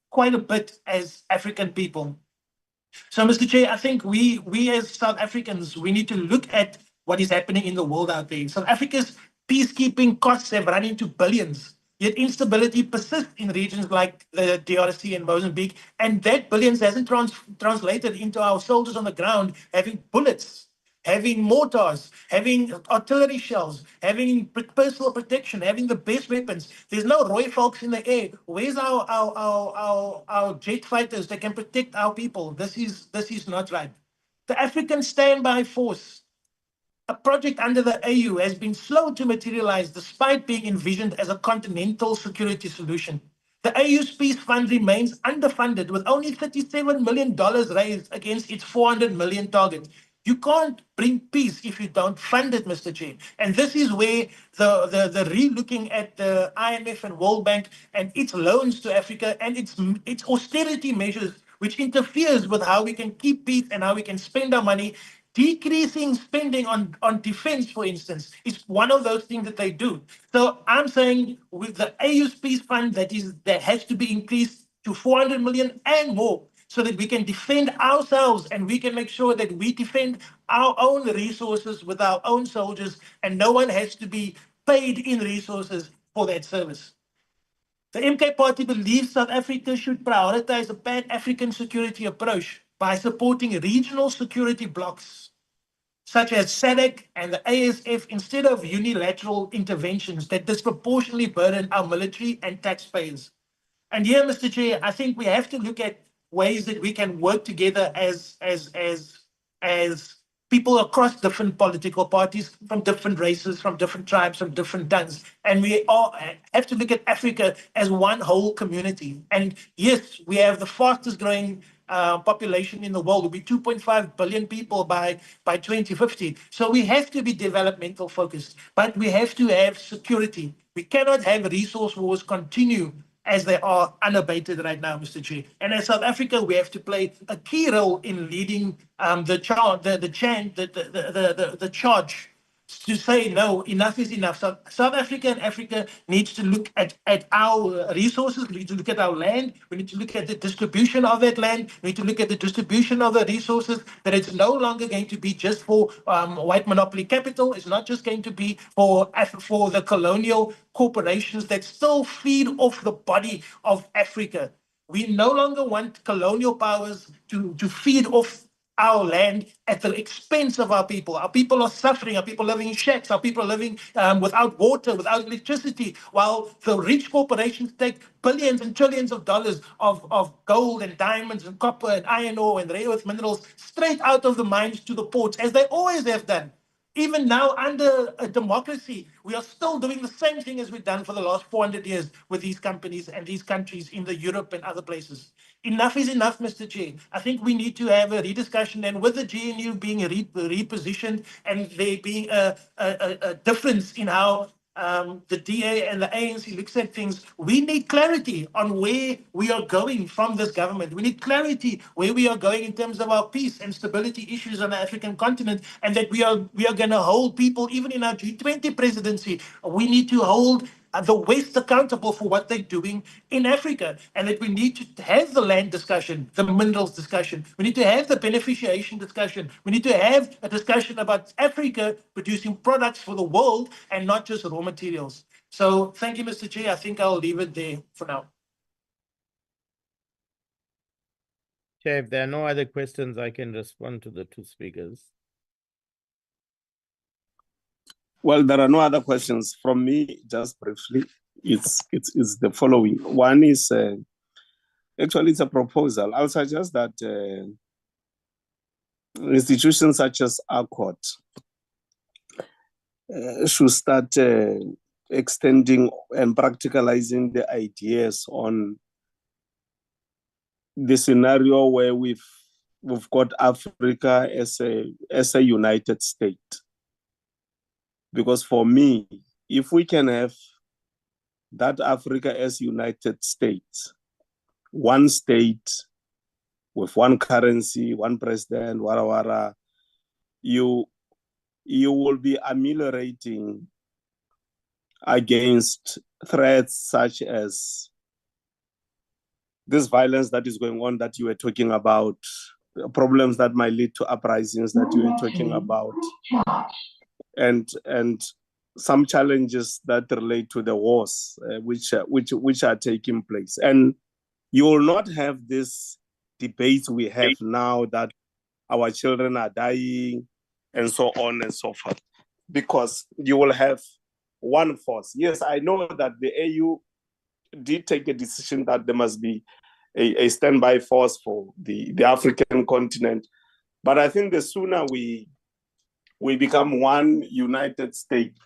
quite a bit as African people. So, Mr. Chair, I think we as South Africans, we need to look at what is happening in the world out there. South Africa's peacekeeping costs have run into billions, yet instability persists in regions like the DRC and Mozambique, and that billions hasn't translated into our soldiers on the ground having bullets, having mortars, having artillery shells, having personal protection, having the best weapons. There's no Roy Falks in the air. Where's our jet fighters that can protect our people? This is not right. The African Standby Force, a project under the AU, has been slow to materialize despite being envisioned as a continental security solution. The AU's peace fund remains underfunded with only $37 million raised against its $400 million target. You can't bring peace if you don't fund it, Mr. Chair. And this is where the re-looking at the IMF and World Bank and its loans to Africa and its austerity measures, which interferes with how we can keep peace and how we can spend our money. Decreasing spending on defense, for instance, is one of those things that they do. So I'm saying with the AU's peace fund that has to be increased to 400 million and more, so that we can defend ourselves and we can make sure that we defend our own resources with our own soldiers, and no one has to be paid in resources for that service. The MK Party believes South Africa should prioritize a pan-African security approach by supporting regional security blocs such as SADC and the ASF instead of unilateral interventions that disproportionately burden our military and taxpayers. And here, Mr. Chair, I think we have to look at ways that we can work together as people across different political parties, from different races, from different tribes, from different tongues. And we all have to look at Africa as one whole community. And yes, we have the fastest growing population in the world. Will be 2.5 billion people by 2050. So we have to be developmental focused, but we have to have security. We cannot have resource wars continue as they are unabated right now, Mr. Chair. And as South Africa, we have to play a key role in leading the charge to say, no, enough is enough. So South Africa and Africa needs to look at our resources. We need to look at our land. We need to look at the distribution of that land. We need to look at the distribution of the resources, that it's no longer going to be just for white monopoly capital. It's not just going to be for the colonial corporations that still feed off the body of Africa. We no longer want colonial powers to feed off our land at the expense of our people. Our people are suffering. Our people are living in shacks. Our people are living without water, without electricity, while the rich corporations take billions and trillions of dollars of gold and diamonds and copper and iron ore and rare earth minerals straight out of the mines to the ports, as they always have done. Even now, under a democracy, we are still doing the same thing as we've done for the last 400 years with these companies and these countries in the Europe and other places. Enough is enough, Mr. Chair. I think we need to have a rediscussion, and with the GNU being repositioned and there being a difference in how the DA and the ANC looks at things, we need clarity on where we are going from this government. We need clarity where we are going in terms of our peace and stability issues on the African continent, and that we are going to hold people, even in our G20 presidency, we need to hold the West accountable for what they're doing in Africa, and that we need to have the land discussion, the minerals discussion. We need to have the beneficiation discussion. We need to have a discussion about Africa producing products for the world and not just raw materials. So thank you, Mr. Chair. I think I'll leave it there for now. Chair, if there are no other questions, I can respond to the two speakers. Well, there are no other questions from me. Just briefly, it's the following. One is actually it's a proposal. I'll suggest that institutions such as ACOT should start extending and practicalizing the ideas on the scenario where we've got Africa as a united state. Because for me, if we can have that Africa as United States, one state with one currency, one president, wara, you will be ameliorating against threats such as this violence that is going on that you were talking about, problems that might lead to uprisings that you were talking about, and some challenges that relate to the wars which are taking place. And you will not have this debates we have now that our children are dying and so on and so forth, because you will have one force. Yes, I know that the AU did take a decision that there must be a standby force for the African continent. But I think the sooner we become one United States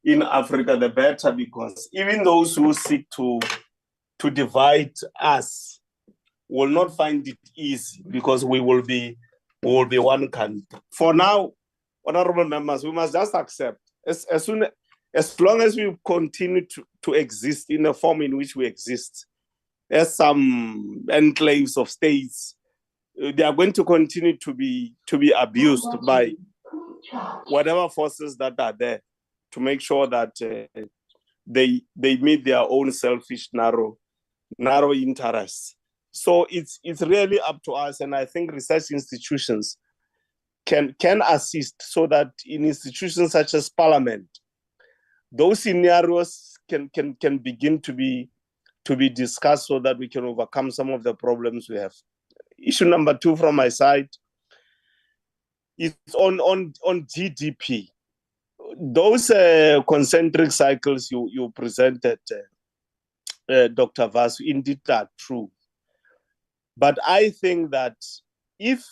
in Africa, the better, because even those who seek to divide us will not find it easy, because we will be one country. For now, honorable members, we must just accept, as long as we continue to exist in the form in which we exist, as some enclaves of states, they are going to continue to be abused by whatever forces that are there to make sure that they meet their own selfish narrow interests. So it's really up to us, and I think research institutions can assist, so that in institutions such as Parliament, those scenarios can begin to be discussed, so that we can overcome some of the problems we have. Issue number 2 from my side is on GDP. Those concentric cycles you presented, Dr. Vasu, indeed are true. But I think that if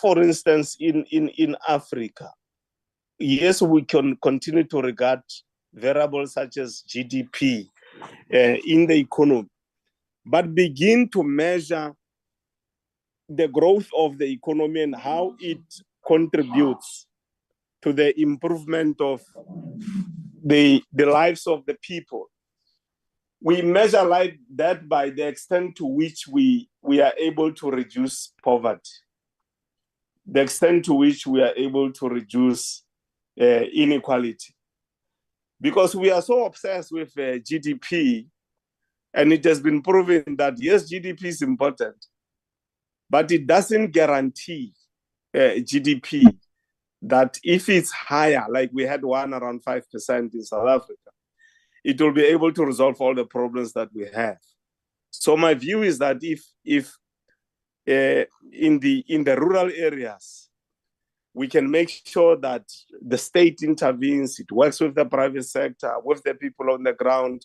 for instance, in Africa, yes, we can continue to regard variables such as GDP in the economy, but begin to measure the growth of the economy and how it contributes to the improvement of the lives of the people. We measure like that by the extent to which we are able to reduce poverty, the extent to which we are able to reduce inequality. Because we are so obsessed with GDP, and it has been proven that yes, GDP is important, but it doesn't guarantee GDP that if it's higher, like we had one around 5% in South Africa, it will be able to resolve all the problems that we have. So my view is that if in the rural areas, we can make sure that the state intervenes, it works with the private sector, with the people on the ground,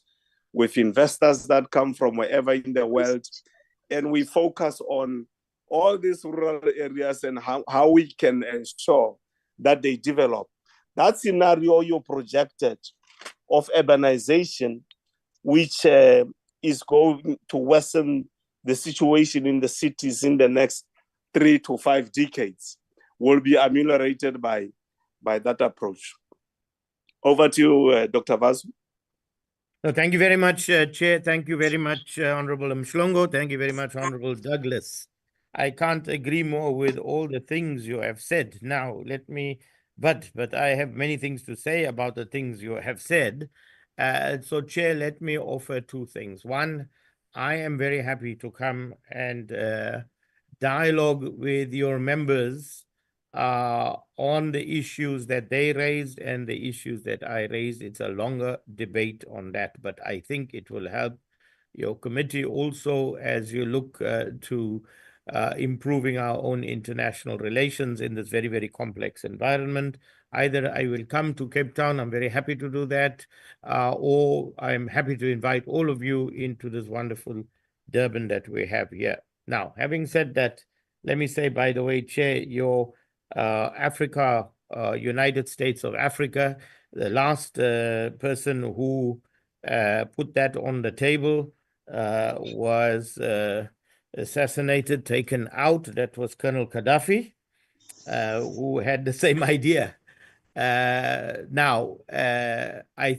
with investors that come from wherever in the world, and we focus on all these rural areas and how we can ensure that they develop. That scenario you projected of urbanization, which is going to worsen the situation in the cities in the next 3 to 5 decades, will be ameliorated by that approach. Over to you, Dr. Vasu. No, thank you very much, Chair. Thank you very much, Honorable Mshlongo. Thank you very much, Honorable Douglas. I can't agree more with all the things you have said. Now, but I have many things to say about the things you have said. So, Chair, let me offer 2 things. One, I am very happy to come and dialogue with your members on the issues that they raised and the issues that I raised. It's a longer debate on that, but I think it will help your committee also as you look to improving our own international relations in this very, very complex environment. Either I will come to Cape Town, I'm very happy to do that, or I'm happy to invite all of you into this wonderful Durban that we have here. Now, having said that, let me say, by the way, Chair, your Africa, United States of Africa, the last person who put that on the table was assassinated, taken out. That was Colonel Gaddafi, who had the same idea. I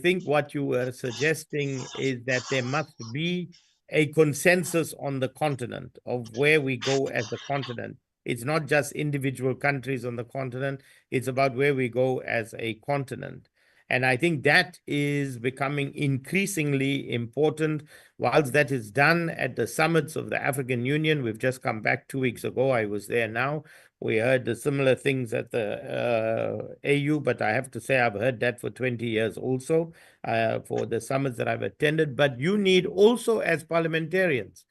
think what you were suggesting is that there must be a consensus on the continent of where we go as a continent. It's not just individual countries on the continent, it's about where we go as a continent. And I think that is becoming increasingly important. Whilst that is done at the summits of the African Union, we've just come back 2 weeks ago, I was there now. We heard the similar things at the AU, but I have to say I've heard that for 20 years also for the summits that I've attended. But you need also, as parliamentarians,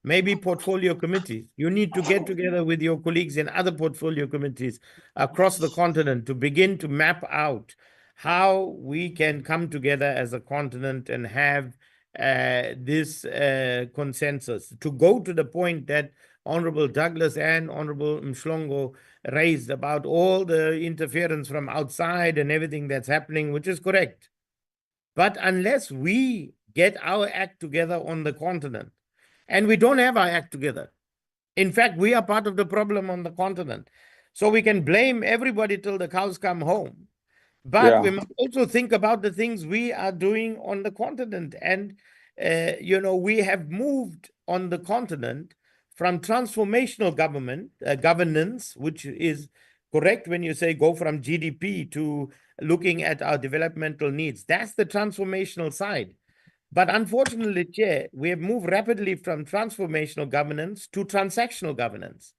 maybe portfolio committees. You need to get together with your colleagues in other portfolio committees across the continent to begin to map out how we can come together as a continent and have this consensus, to go to the point that Honorable Douglas and Honorable Mhlongo raised about all the interference from outside and everything that's happening, which is correct. But unless we get our act together on the continent, and we don't have our act together, in fact, we are part of the problem on the continent. So we can blame everybody till the cows come home. But we must also think about the things we are doing on the continent. And, we have moved on the continent from transformational governance, which is correct when you say go from GDP to looking at our developmental needs. That's the transformational side. But unfortunately, Chair, we have moved rapidly from transformational governance to transactional governance.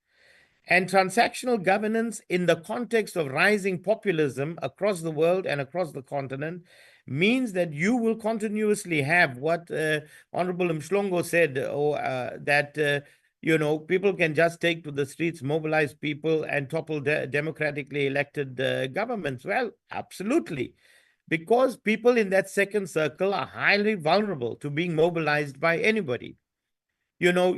And transactional governance in the context of rising populism across the world and across the continent means that you will continuously have what Honorable Mhlongo said, that people can just take to the streets, mobilize people, and topple democratically elected governments. Well, absolutely. Because people in that second circle are highly vulnerable to being mobilized by anybody. You know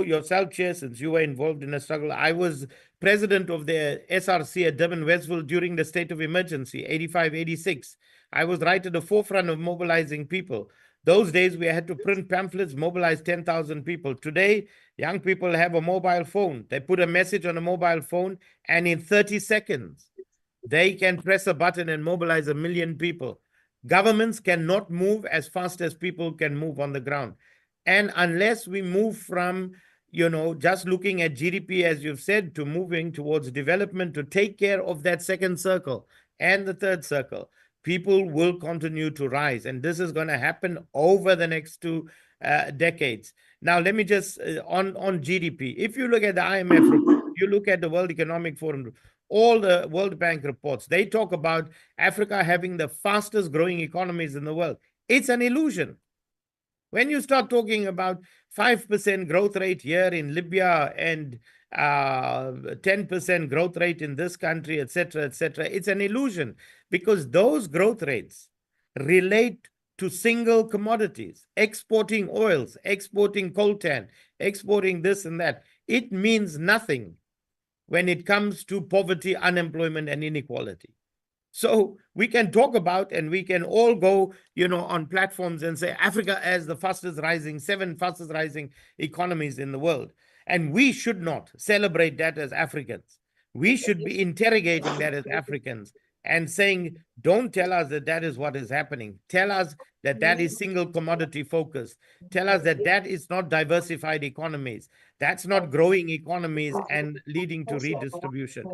yourself, Chair, since you were involved in a struggle. I was president of the SRC at Durban Westville during the state of emergency, 85, 86. I was right at the forefront of mobilizing people. Those days, we had to print pamphlets, mobilize 10,000 people. Today, young people have a mobile phone. They put a message on a mobile phone, and in 30 seconds, they can press a button and mobilize 1 million people. Governments cannot move as fast as people can move on the ground. And unless we move from, just looking at GDP, as you've said, to moving towards development to take care of that second circle and the third circle, people will continue to rise. And this is going to happen over the next 2 decades. Now, let me just, on GDP, if you look at the IMF report, you look at the World Economic Forum, all the World Bank reports, they talk about Africa having the fastest growing economies in the world. It's an illusion. When you start talking about 5% growth rate here in Libya and 10% growth rate in this country, etc., it's an illusion, because those growth rates relate to single commodities, exporting oils, exporting coltan, exporting this and that. It means nothing when it comes to poverty, unemployment, and inequality. So we can talk about, and we can all go, on platforms and say Africa as the seven fastest rising economies in the world. And we should not celebrate that as Africans. We should be interrogating that as Africans and saying, don't tell us that that is what is happening. Tell us that that is single commodity focus. Tell us that that is not diversified economies. That's not growing economies and leading to redistribution.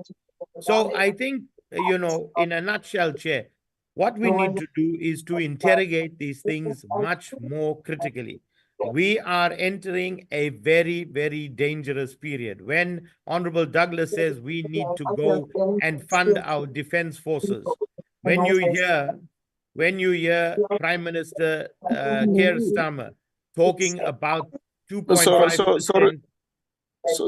So I think, in a nutshell, Chair, what we need to do is to interrogate these things much more critically. We are entering a very, very dangerous period. When Honorable Douglas says we need to go and fund our defense forces, when you hear Prime Minister Keir Starmer talking about 2.5%.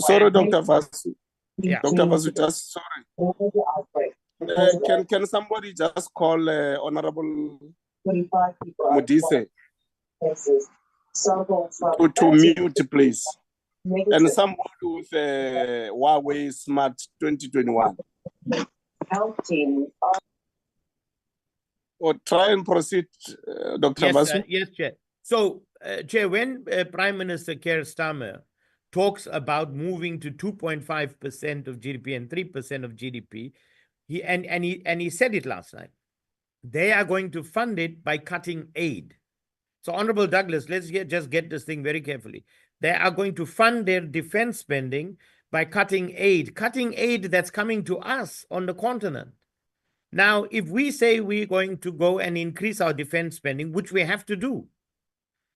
Sorry, Dr. Vasu. Yeah. Dr. Vasu, just sorry. Can somebody just call Honorable Modise to mute, please? And somebody with Huawei Smart 2021. Or try and proceed, Dr. Vasu. Yes, Chair. So, Chair, when Prime Minister Keir Starmer talks about moving to 2.5% of GDP and 3% of GDP, He said it last night. They are going to fund it by cutting aid. So, Honorable Douglas, let's just get this thing very carefully. They are going to fund their defense spending by cutting aid that's coming to us on the continent. Now, if we say we're going to go and increase our defense spending, which we have to do,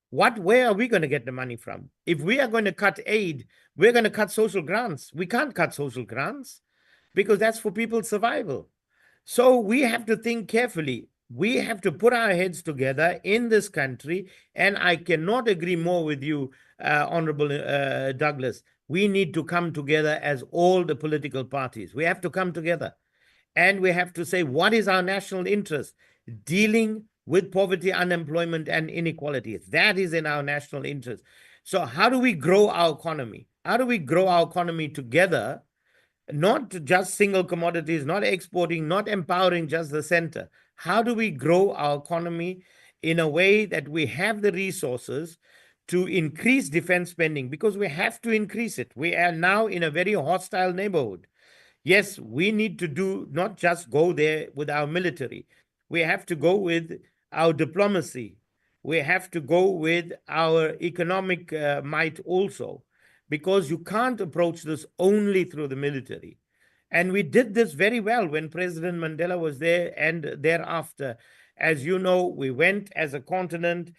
where are we going to get the money from? If we are going to cut aid, we're going to cut social grants. We can't cut social grants because that's for people's survival. So we have to think carefully. We have to put our heads together in this country. And I cannot agree more with you, Honorable Douglas. We need to come together as all the political parties. We have to come together. And we have to say, what is our national interest? Dealing with poverty, unemployment, and inequality. That is in our national interest. So how do we grow our economy? How do we grow our economy together? Not just single commodities, not exporting, not empowering just the center. How do we grow our economy in a way that we have the resources to increase defense spending? Because we have to increase it. We are now in a very hostile neighborhood. Yes, we need to do not just go there with our military. We have to go with our diplomacy. We have to go with our economic might also, because you can't approach this only through the military. And we did this very well when President Mandela was there and thereafter. As you know, we went as a continent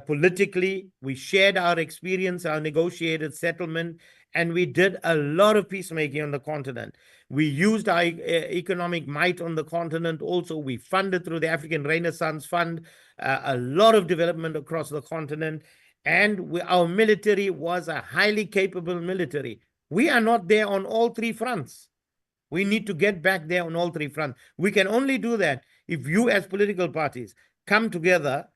politically. We shared our experience, our negotiated settlement, and we did a lot of peacemaking on the continent. We used our economic might on the continent also. We funded through the African Renaissance Fund a lot of development across the continent. And our military was a highly capable military. We are not there on all three fronts. We need to get back there on all three fronts. We can only do that if you as political parties come together,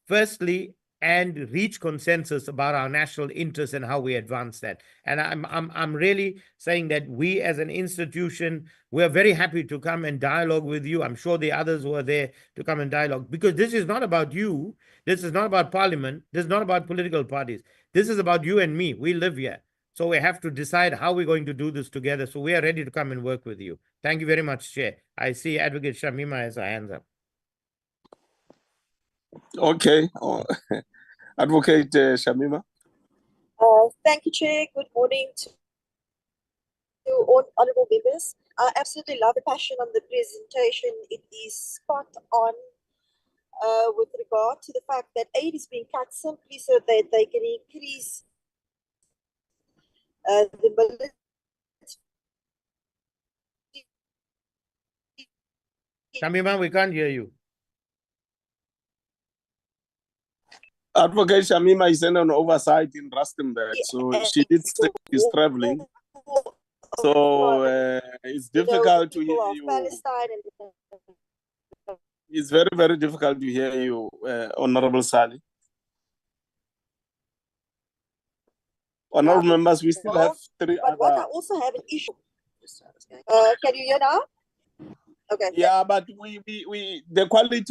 firstly, and reach consensus about our national interests and how we advance that. And I'm really saying that we as an institution, we're very happy to come and dialogue with you. I'm sure the others were there to come and dialogue, because this is not about you. This is not about parliament. This is not about political parties. This is about you and me. We live here. So we have to decide how we're going to do this together. So we are ready to come and work with you. Thank you very much, Chair. I see Advocate Shamima has her hands up. Okay. Advocate Shamima. Thank you, Chair. Good morning to all honourable members. I absolutely love the passion on the presentation. It is spot on with regard to the fact that aid is being cut simply so that they can increase the military. Shamima, we can't hear you. Advocate Shamima is in an oversight in Rustenburg, so she did say she's traveling. So it's difficult to hear you. It's very, very difficult to hear you, Honorable Sally. Honorable members, we still have three but other. What I also have an issue. Can you hear now? Okay. Yeah, but we the quality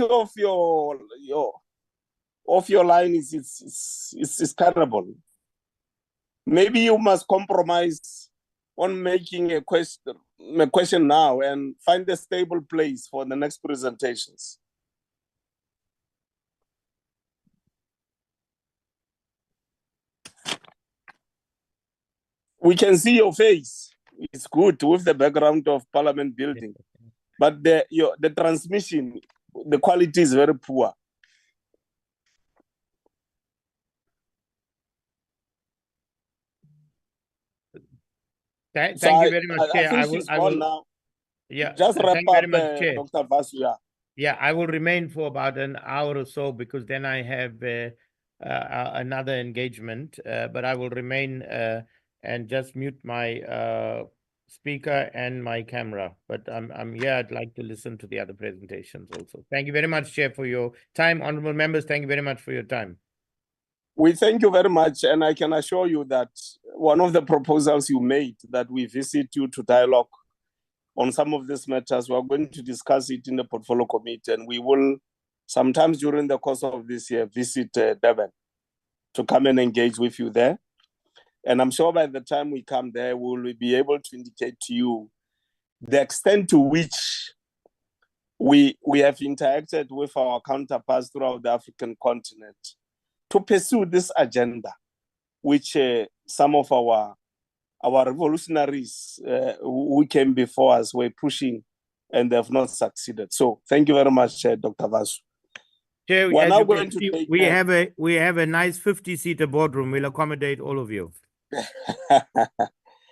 of your line is terrible. Maybe you must compromise on making a question now and find a stable place for the next presentations. We can see your face. It's good with the background of Parliament building, but the transmission, the quality is very poor. Thank you very much, Chair. I will now. Yeah, just wrap thank you very up, much, Chair. Dr. Vasu. Yeah, I will remain for about an hour or so, because then I have another engagement. But I will remain and just mute my speaker and my camera. But I'm here. I'd like to listen to the other presentations also. Thank you very much, Chair, for your time. Honorable members, thank you very much for your time. We thank you very much, and I can assure you that one of the proposals you made, that we visit you to dialogue on some of these matters, we are going to discuss it in the portfolio committee, and we will sometimes during the course of this year visit Durban to come and engage with you there. And I'm sure by the time we come there, we will be able to indicate to you the extent to which we have interacted with our counterparts throughout the African continent to pursue this agenda, which some of our revolutionaries who came before us were pushing, and they have not succeeded. So thank you very much, Dr. Vasu. Chair, We're as now you going can to see, take we have a nice 50-seater boardroom. We'll accommodate all of you.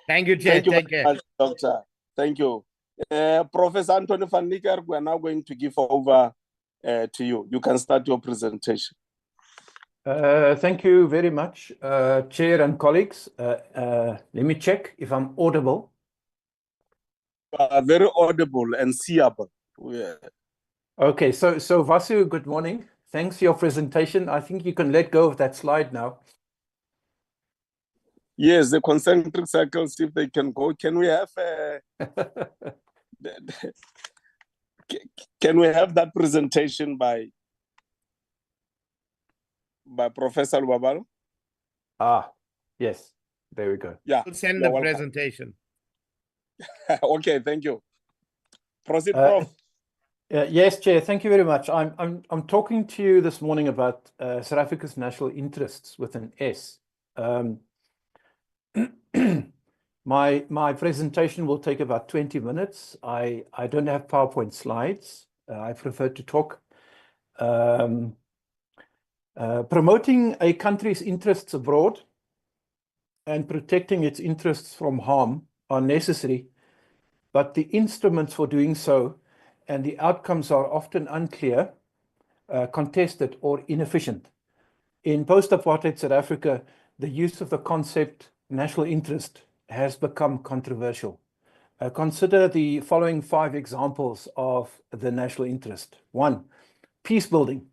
Thank you, Chair. Thank you Take very care. much, Doctor. Thank you. Professor Anthony van Niekerk, we're now going to give over to you. You can start your presentation. Thank you very much, Chair and colleagues. Let me check if I'm audible. Very audible and seeable. Yeah. Okay, so Vasu, good morning. Thanks for your presentation. I think you can let go of that slide now. Yes, the concentric circles, if they can go. Can we have can we have that presentation by Professor Wabalo? Yes, there we go. Yeah, We'll send you're the welcome. presentation. Okay, thank you. Proceed, Prof. Yes, Chair, thank you very much. I'm talking to you this morning about South Africa's national interests with an S. My presentation will take about 20 minutes. I don't have PowerPoint slides. I prefer to talk. Promoting a country's interests abroad and protecting its interests from harm are necessary, but the instruments for doing so and the outcomes are often unclear, contested, or inefficient. In post-apartheid South Africa, the use of the concept national interest has become controversial. Consider the following 5 examples of the national interest. 1, peace building.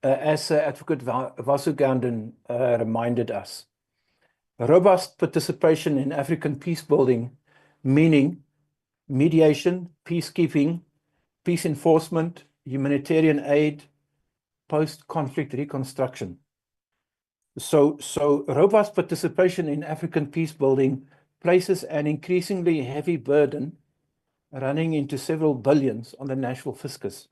As Advocate Vasu Gandin reminded us, robust participation in African peace building, meaning mediation, peacekeeping, peace enforcement, humanitarian aid, post-conflict reconstruction. So robust participation in African peace building places an increasingly heavy burden running into several billions on the national fiscus.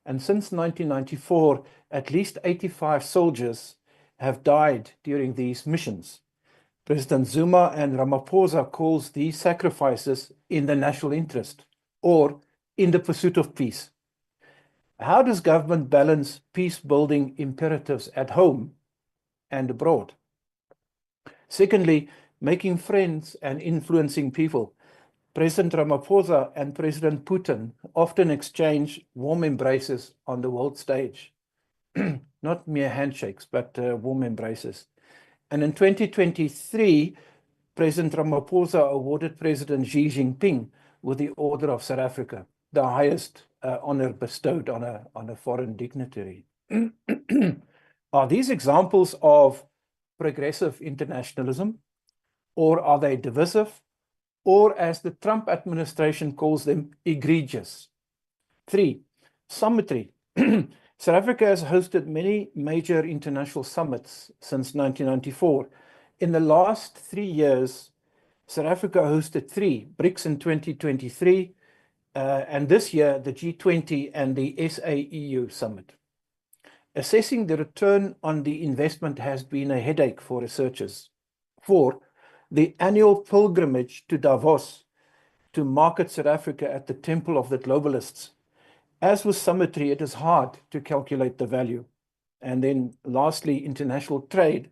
And since 1994, at least 85 soldiers have died during these missions. President Zuma and Ramaphosa calls these sacrifices in the national interest or in the pursuit of peace. How does government balance peace-building imperatives at home and abroad? Secondly, making friends and influencing people. President Ramaphosa and President Putin often exchange warm embraces on the world stage. Not mere handshakes, but warm embraces. And in 2023, President Ramaphosa awarded President Xi Jinping with the Order of South Africa, the highest honor bestowed on a foreign dignitary. Are these examples of progressive internationalism, or are they divisive, or as the Trump administration calls them, egregious? 3, summitry. South Africa has hosted many major international summits since 1994. In the last 3 years, South Africa hosted 3, BRICS in 2023, and this year, the G20 and the SA-EU summit. Assessing the return on the investment has been a headache for researchers. 4, the annual pilgrimage to Davos to market South Africa at the temple of the globalists. As with summitry, it is hard to calculate the value. And then lastly, international trade.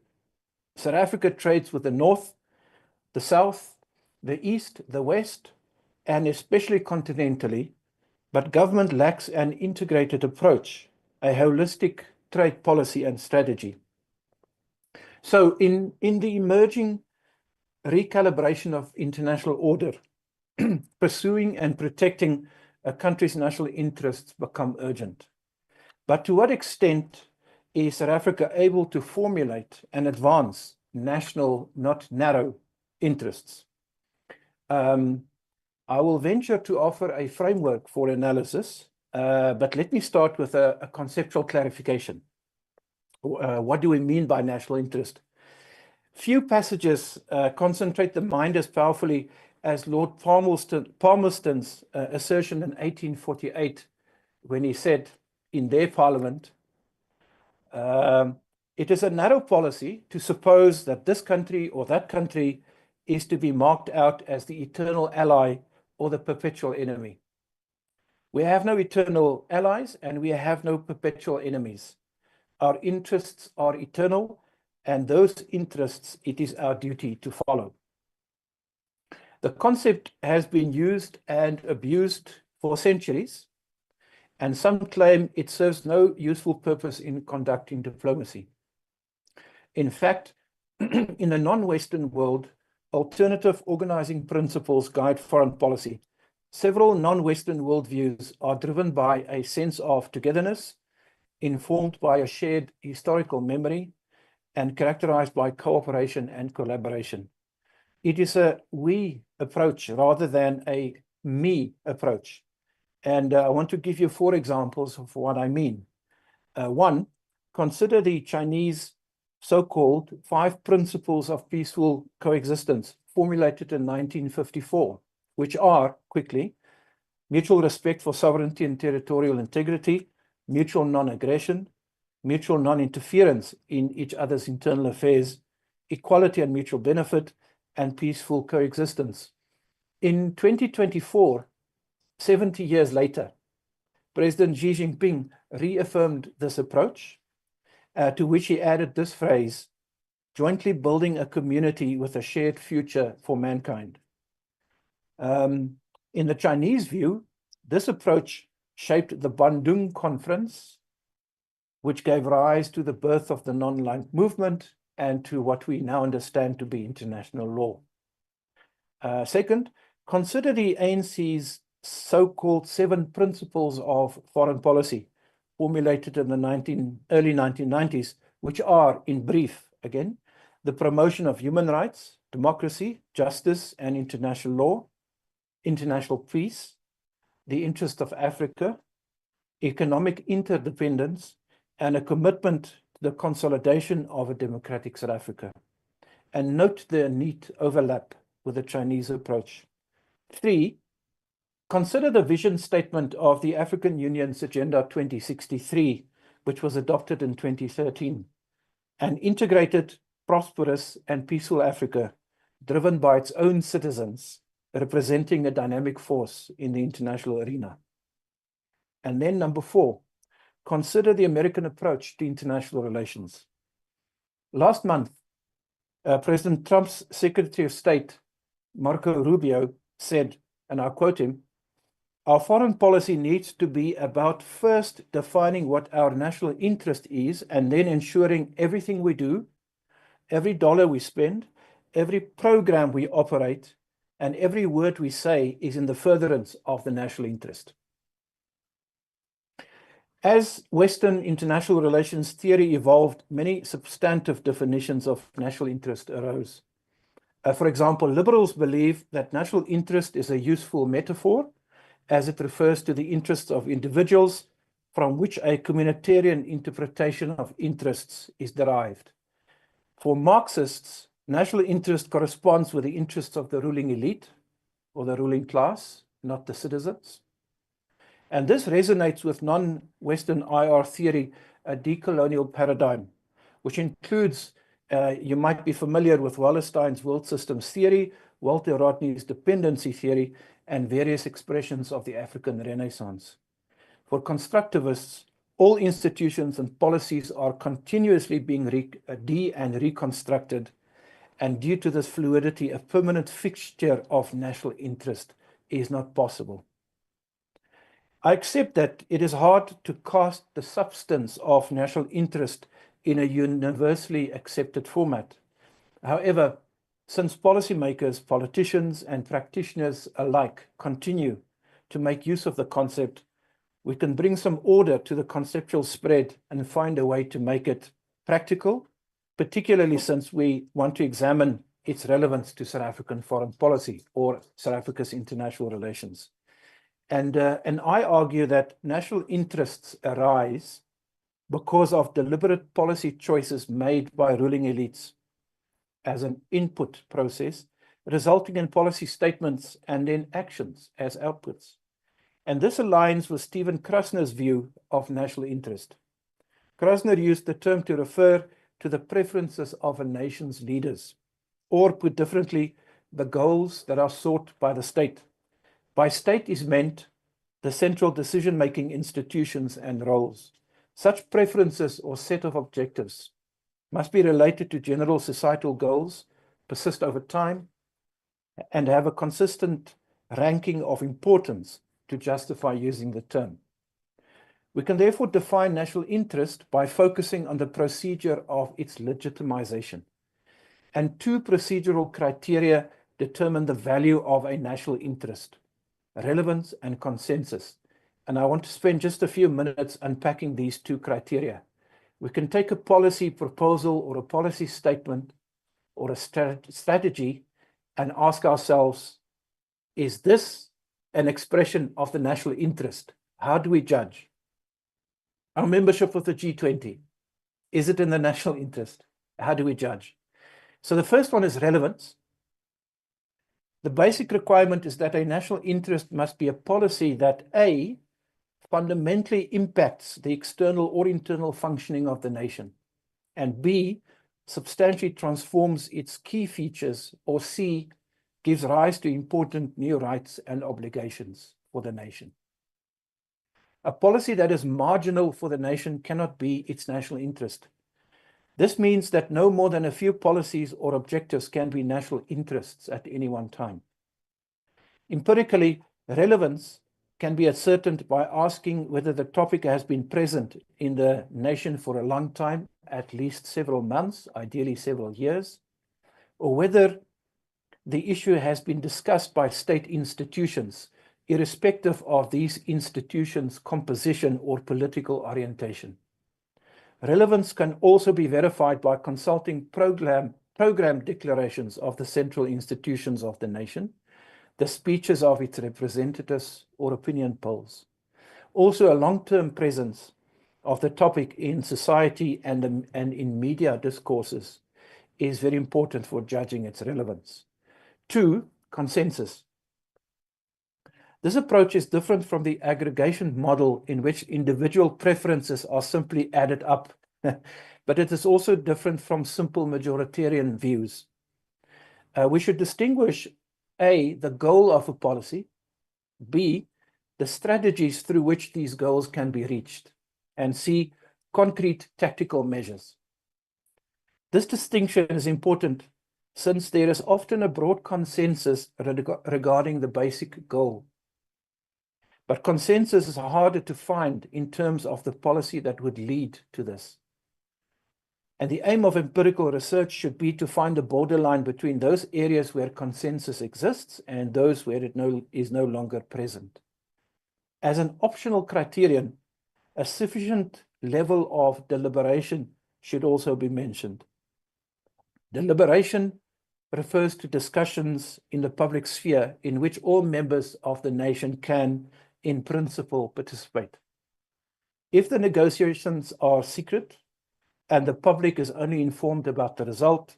South Africa trades with the North, the South, the East, the West, and especially continentally, but government lacks an integrated approach, a holistic trade policy and strategy. So in the emerging recalibration of international order, pursuing and protecting a country's national interests become urgent. But to what extent is South Africa able to formulate and advance national, not narrow, interests? I will venture to offer a framework for analysis, but let me start with a conceptual clarification. What do we mean by national interest? Few passages concentrate the mind as powerfully as Lord Palmerston's assertion in 1848, when he said in their parliament, it is a narrow policy to suppose that this country or that country is to be marked out as the eternal ally or the perpetual enemy. We have no eternal allies and we have no perpetual enemies. Our interests are eternal, and those interests it is our duty to follow. The concept has been used and abused for centuries, and some claim it serves no useful purpose in conducting diplomacy. In fact, in the non-Western world, alternative organizing principles guide foreign policy. Several non-Western worldviews are driven by a sense of togetherness, informed by a shared historical memory, and characterized by cooperation and collaboration. It is a we approach rather than a me approach. And I want to give you 4 examples of what I mean. 1, consider the Chinese so-called 5 principles of peaceful coexistence formulated in 1954, which are, quickly, mutual respect for sovereignty and territorial integrity, mutual non-aggression, mutual non-interference in each other's internal affairs, equality and mutual benefit, and peaceful coexistence. In 2024, 70 years later, President Xi Jinping reaffirmed this approach, to which he added this phrase, jointly building a community with a shared future for mankind. In the Chinese view, this approach shaped the Bandung Conference, which gave rise to the birth of the non-aligned movement and to what we now understand to be international law. Second, consider the ANC's so-called 7 principles of foreign policy formulated in the early 1990s, which are, in brief, again, the promotion of human rights, democracy, justice, and international law, international peace, the interest of Africa, economic interdependence, and a commitment to the consolidation of a democratic South Africa. And note the neat overlap with the Chinese approach. 3, consider the vision statement of the African Union's Agenda 2063, which was adopted in 2013, an integrated, prosperous, and peaceful Africa driven by its own citizens, representing a dynamic force in the international arena. And then number 4, consider the American approach to international relations. Last month, President Trump's Secretary of State, Marco Rubio, said, and I quote him, "Our foreign policy needs to be about first defining what our national interest is and then ensuring everything we do, every dollar we spend, every program we operate, and every word we say is in the furtherance of the national interest." As Western international relations theory evolved, many substantive definitions of national interest arose. For example, liberals believe that national interest is a useful metaphor as it refers to the interests of individuals from which a communitarian interpretation of interests is derived. For Marxists, national interest corresponds with the interests of the ruling elite or the ruling class, not the citizens. And this resonates with non-Western IR theory, a decolonial paradigm, which includes, you might be familiar with Wallerstein's world systems theory, Walter Rodney's dependency theory, and various expressions of the African Renaissance. For constructivists, all institutions and policies are continuously being and reconstructed, and due to this fluidity, a permanent fixture of national interest is not possible. I accept that it is hard to cast the substance of national interest in a universally accepted format. However, since policymakers, politicians, and practitioners alike continue to make use of the concept, we can bring some order to the conceptual spread and find a way to make it practical, particularly since we want to examine its relevance to South African foreign policy or South Africa's international relations. And I argue that national interests arise because of deliberate policy choices made by ruling elites as an input process resulting in policy statements and then actions as outputs. And this aligns with Stephen Krasner's view of national interest. Krasner used the term to refer to the preferences of a nation's leaders, or put differently, the goals that are sought by the state. By state is meant the central decision-making institutions and roles. Such preferences or set of objectives must be related to general societal goals, persist over time, and have a consistent ranking of importance to justify using the term. We can therefore define national interest by focusing on the procedure of its legitimization. And two procedural criteria determine the value of a national interest: relevance and consensus. And I want to spend just a few minutes unpacking these two criteria. We can take a policy proposal or a policy statement or a strategy and ask ourselves, is this an expression of the national interest? How do we judge? Our membership of the G20, is it in the national interest? How do we judge? So the first one is relevance. The basic requirement is that a national interest must be a policy that A, fundamentally impacts the external or internal functioning of the nation, and B, substantially transforms its key features, or C, gives rise to important new rights and obligations for the nation. A policy that is marginal for the nation cannot be its national interest. This means that no more than a few policies or objectives can be national interests at any one time. Empirically, relevance can be ascertained by asking whether the topic has been present in the nation for a long time, at least several months, ideally several years, or whether the issue has been discussed by state institutions, irrespective of these institutions' composition or political orientation. Relevance can also be verified by consulting program declarations of the central institutions of the nation, the speeches of its representatives, or opinion polls. Also, a long-term presence of the topic in society and in media discourses is very important for judging its relevance. 2, consensus. This approach is different from the aggregation model in which individual preferences are simply added up, but it is also different from simple majoritarian views. We should distinguish A, the goal of a policy, B, the strategies through which these goals can be reached, and C, concrete tactical measures. This distinction is important since there is often a broad consensus regarding the basic goal. But consensus is harder to find in terms of the policy that would lead to this. And the aim of empirical research should be to find a borderline between those areas where consensus exists and those where it is no longer present. As an optional criterion, a sufficient level of deliberation should also be mentioned. Deliberation refers to discussions in the public sphere in which all members of the nation can, in principle, participate. If the negotiations are secret and the public is only informed about the result,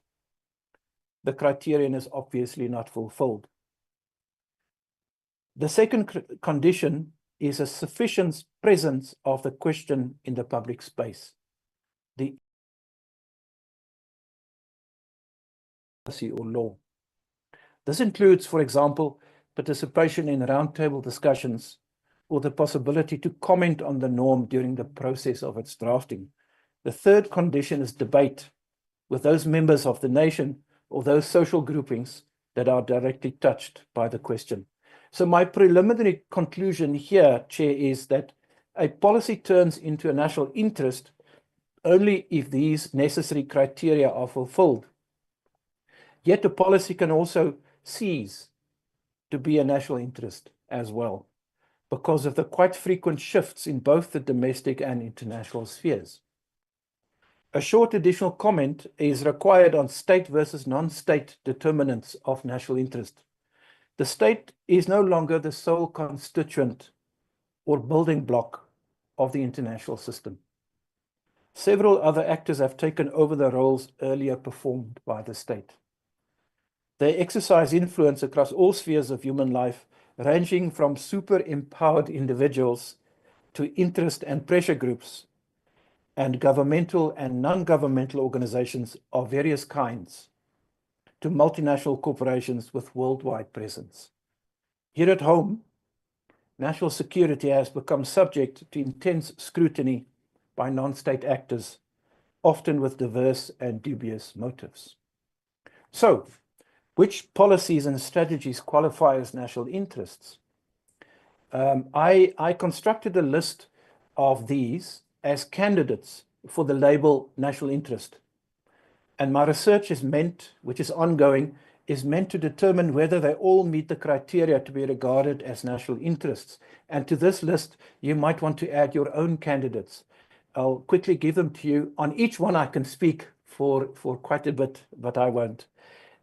the criterion is obviously not fulfilled. The second condition is a sufficient presence of the question in the public space. The policy or law. This includes, for example, participation in roundtable discussions or the possibility to comment on the norm during the process of its drafting. The third condition is debate with those members of the nation or those social groupings that are directly touched by the question. So my preliminary conclusion here, Chair, is that a policy turns into a national interest only if these necessary criteria are fulfilled. Yet a policy can also cease to be a national interest as well, because of the quite frequent shifts in both the domestic and international spheres. A short additional comment is required on state versus non-state determinants of national interest. The state is no longer the sole constituent or building block of the international system. Several other actors have taken over the roles earlier performed by the state. They exercise influence across all spheres of human life, ranging from super empowered individuals to interest and pressure groups and governmental and non-governmental organizations of various kinds, to multinational corporations with worldwide presence. Here at home, national security has become subject to intense scrutiny by non-state actors, often with diverse and dubious motives. So, which policies and strategies qualify as national interests? I constructed a list of these as candidates for the label national interest. And my research is meant, which is ongoing, is meant to determine whether they all meet the criteria to be regarded as national interests. And to this list, you might want to add your own candidates. I'll quickly give them to you. On each one, I can speak for quite a bit, but I won't.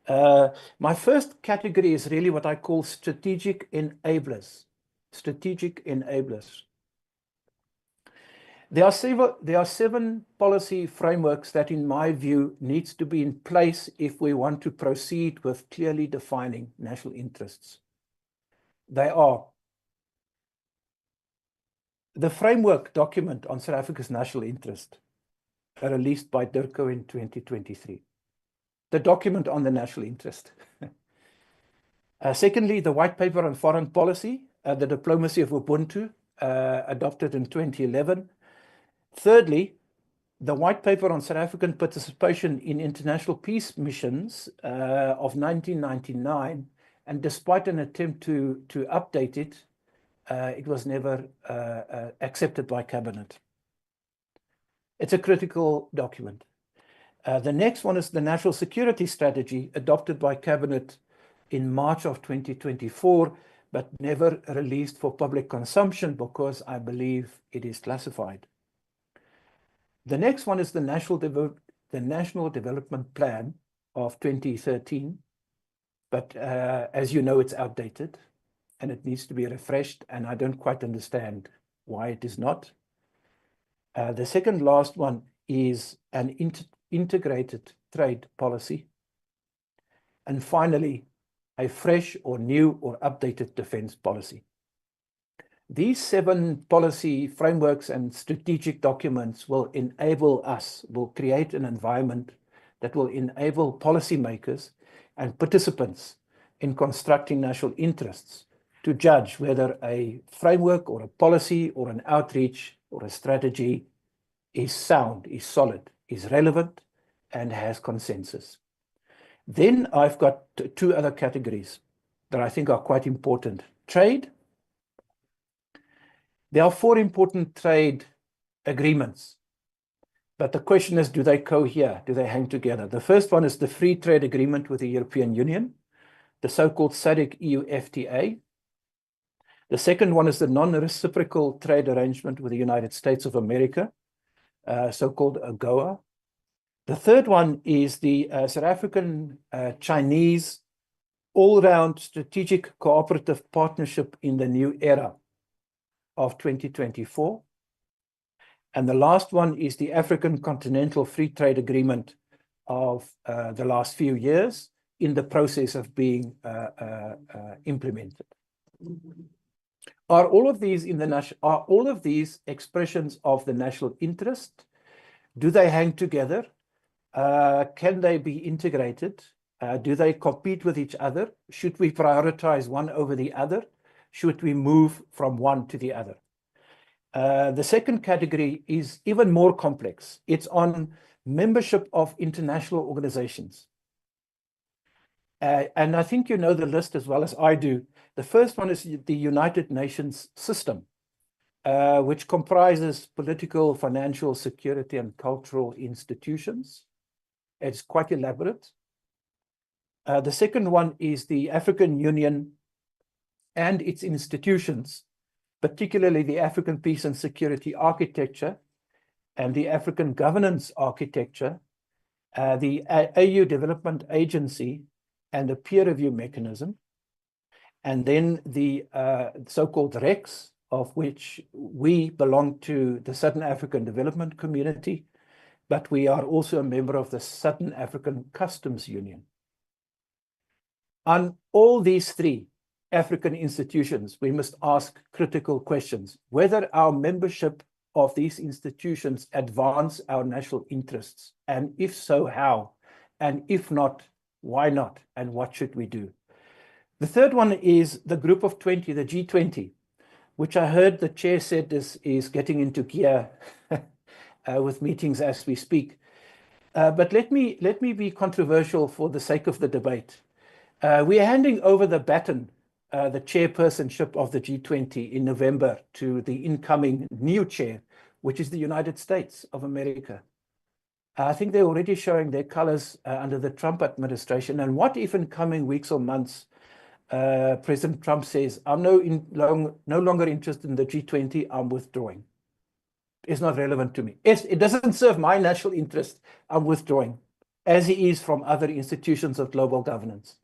My first category is really what I call strategic enablers. Strategic enablers. There are seven policy frameworks that, in my view, needs to be in place if we want to proceed with clearly defining national interests. They are the framework document on South Africa's national interest, released by DIRCO in 2023. The document on the national interest. Secondly, the white paper on foreign policy, the diplomacy of Ubuntu, adopted in 2011. Thirdly, the white paper on South African participation in international peace missions of 1999, and despite an attempt to update it, it was never accepted by Cabinet. It's a critical document. The next one is the National Security Strategy, adopted by Cabinet in March of 2024, but never released for public consumption because I believe it is classified. The next one is the National Development Plan of 2013, but as you know, it's outdated and it needs to be refreshed, and I don't quite understand why it is not. The second last one is an integrated trade policy. And finally, a fresh or new or updated defense policy. These seven policy frameworks and strategic documents will enable us, will create an environment that will enable policymakers and participants in constructing national interests to judge whether a framework or a policy or an outreach or a strategy is sound, is solid, is relevant, and has consensus. Then I've got two other categories that I think are quite important. Trade. There are 4 important trade agreements, but the question is, do they cohere? Do they hang together? The first one is the free trade agreement with the European Union, the so-called SADC-EU FTA. The second one is the non-reciprocal trade arrangement with the United States of America, so-called AGOA. The third one is the South African-Chinese all-round strategic cooperative partnership in the new era of 2024. And the last one is the African Continental Free Trade Agreement of the last few years in the process of being implemented. Are all of these expressions of the national interest? Do they hang together? Can they be integrated? Do they compete with each other? Should we prioritize one over the other? Should we move from one to the other? The second category is even more complex. It's on membership of international organizations. And I think you know the list as well as I do. The first one is the United Nations system, which comprises political, financial, security, and cultural institutions. It's quite elaborate. The second one is the African Union and its institutions, particularly the African Peace and Security Architecture and the African Governance Architecture, the AU Development Agency, and the peer review mechanism, and then the so-called REX, of which we belong to the Southern African Development Community, but we are also a member of the Southern African Customs Union. On all these three African institutions, we must ask critical questions. Whether our membership of these institutions advance our national interests, and if so, how? And if not, why not? And what should we do? The third one is the group of 20, the G20, which I heard the chair said is getting into gear with meetings as we speak. But let me be controversial for the sake of the debate. We are handing over the baton, the chairpersonship of the G20 in November to the incoming new chair, which is the United States of America. I think they're already showing their colors under the Trump administration. And what if in coming weeks or months, President Trump says, I'm no longer interested in the G20, I'm withdrawing. It's not relevant to me. It doesn't serve my national interest, I'm withdrawing, as he is from other institutions of global governance.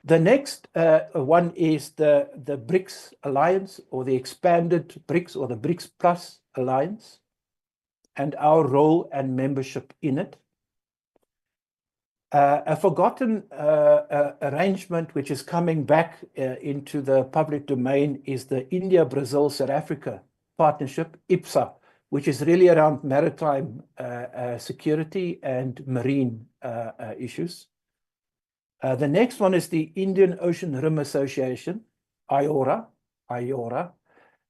The next one is the BRICS alliance, or the expanded BRICS, or the BRICS Plus alliance, and our role and membership in it. A forgotten arrangement which is coming back into the public domain is the India-Brazil-South Africa partnership, IPSA, which is really around maritime security and marine issues. The next one is the Indian Ocean Rim Association, IORA,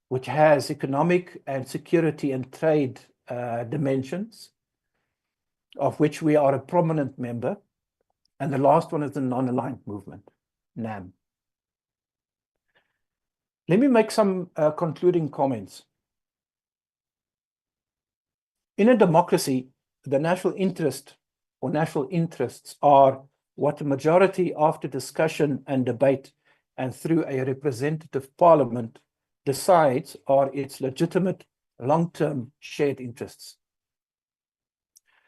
which has economic and security and trade dimensions, of which we are a prominent member. And the last one is the non-aligned movement, NAM. Let me make some concluding comments. In a democracy, the national interest or national interests are what the majority, after discussion and debate and through a representative parliament, decides are its legitimate long-term shared interests.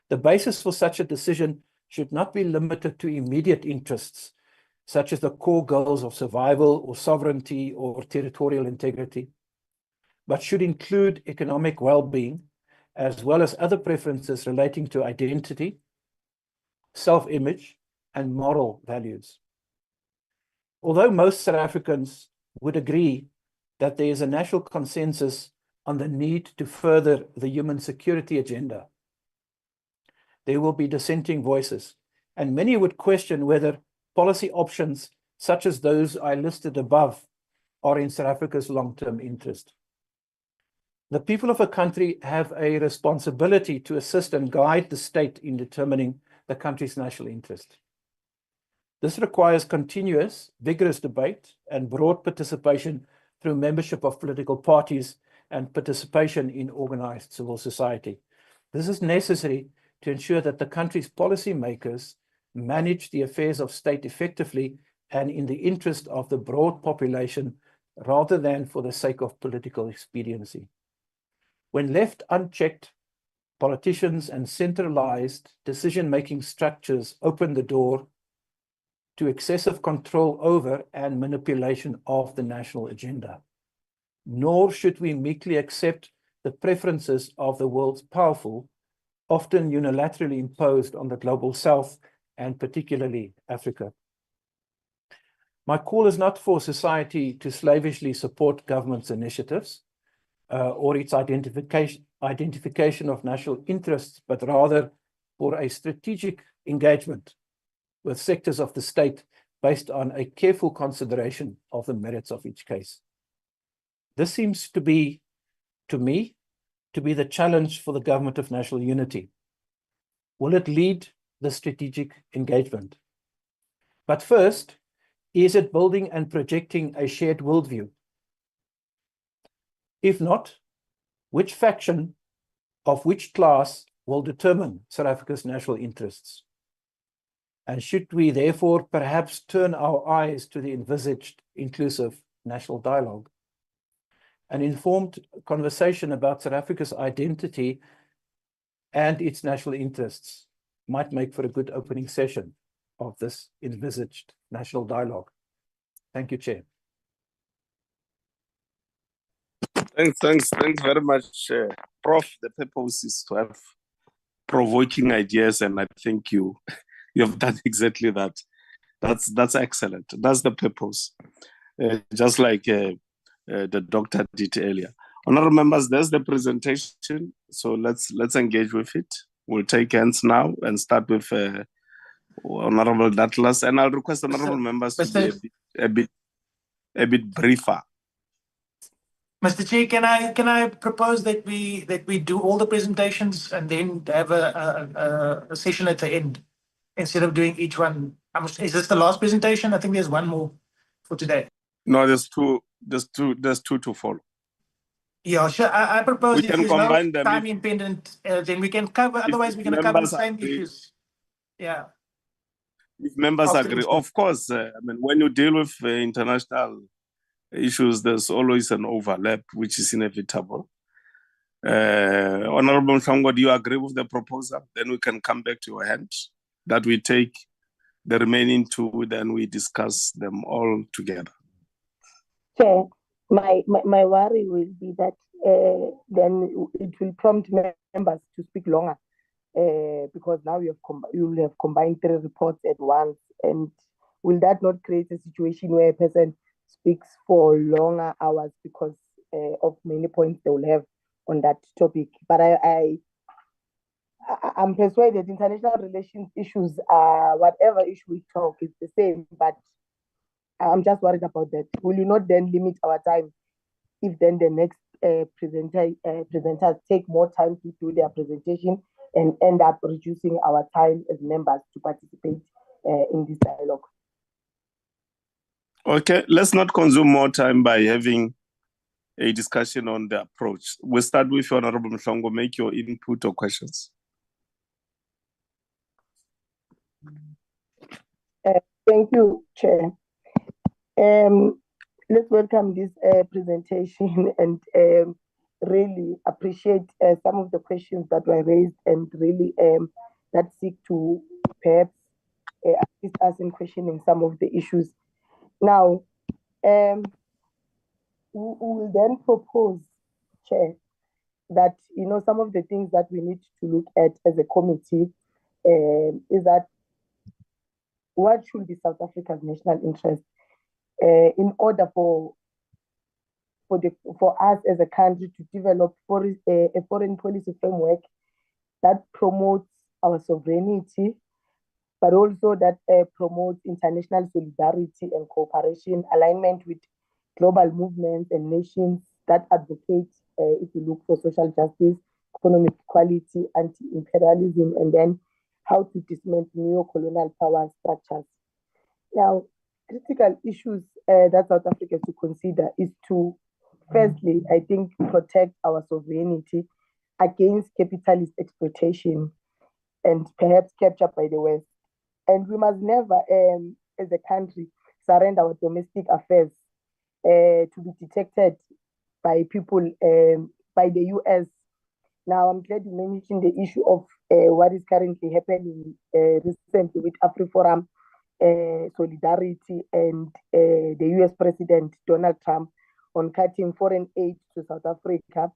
The basis for such a decision should not be limited to immediate interests, such as the core goals of survival or sovereignty or territorial integrity, but should include economic well-being, as well as other preferences relating to identity, self-image, and moral values. Although most South Africans would agree that there is a national consensus on the need to further the human security agenda, there will be dissenting voices, and many would question whether policy options such as those I listed above are in South Africa's long-term interest. The people of a country have a responsibility to assist and guide the state in determining the country's national interest. This requires continuous, vigorous debate and broad participation through membership of political parties and participation in organized civil society. This is necessary to ensure that the country's policymakers manage the affairs of state effectively and in the interest of the broad population rather than for the sake of political expediency. When left unchecked, politicians and centralized decision-making structures open the door to excessive control over and manipulation of the national agenda. Nor should we meekly accept the preferences of the world's powerful, often unilaterally imposed on the global south and particularly Africa. My call is not for society to slavishly support government's initiatives or its identification of national interests, but rather for a strategic engagement with sectors of the state based on a careful consideration of the merits of each case. This seems to be, to me, to be the challenge for the government of national unity. Will it lead the strategic engagement? But first, is it building and projecting a shared worldview? If not, which faction of which class will determine South Africa's national interests? And should we therefore perhaps turn our eyes to the envisaged inclusive national dialogue? An informed conversation about South Africa's identity and its national interests might make for a good opening session of this envisaged national dialogue. Thank you, Chair. Thanks very much, Prof. The purpose is to have provoking ideas, and I think you have done exactly that. That's excellent. That's the purpose. Just like the doctor did earlier. Honorable members, there's the presentation. So let's engage with it. We'll take hands now and start with Honorable Douglas. And I'll request honorable members to be a bit briefer. Mr. Chair, can I propose that we do all the presentations and then have a session at the end instead of doing each one? Is this the last presentation? I think there's one more for today. No, there's two to follow. Yeah, sure. I propose We if can there's no combine them time impediment, then we can cover. Otherwise, we're going to cover the members same agree. issues. Yeah. If members After agree, each one. of course. I mean, when you deal with international issues, there's always an overlap, which is inevitable. Honorable Mhlongo, do you agree with the proposal? Then we can come back to your hand. That we take the remaining two, then we discuss them all together. Chair, my worry will be that then it will prompt members to speak longer because now you will have combined 3 reports at once, and will that not create a situation where a person speaks for longer hours because of many points they will have on that topic? But I'm persuaded international relations issues are whatever issue we talk, it's the same, but I'm just worried about that. Will you not then limit our time if then the next presenters take more time to do their presentation and end up reducing our time as members to participate in this dialogue? Okay, let's not consume more time by having a discussion on the approach. We'll start with you, Honorable Mhlongo. Make your input or questions. Thank you, Chair. Let's welcome this presentation and really appreciate some of the questions that were raised and really that seek to perhaps assist us in questioning some of the issues. Now, we will then propose, Chair, that some of the things that we need to look at as a committee is that what should be South Africa's national interest in order for us as a country to develop a foreign policy framework that promotes our sovereignty, but also that promotes international solidarity and cooperation, alignment with global movements and nations that advocate, if you look for social justice, economic equality, anti-imperialism, and then how to dismantle neo-colonial power structures. Now, critical issues that South Africa has to consider is to, firstly, I think, protect our sovereignty against capitalist exploitation and perhaps capture by the West. And we must never, as a country, surrender our domestic affairs to be detected by people, by the US. Now, I'm glad you mentioned the issue of what is currently happening recently with AfriForum, Solidarity, and the US President Donald Trump on cutting foreign aid to South Africa.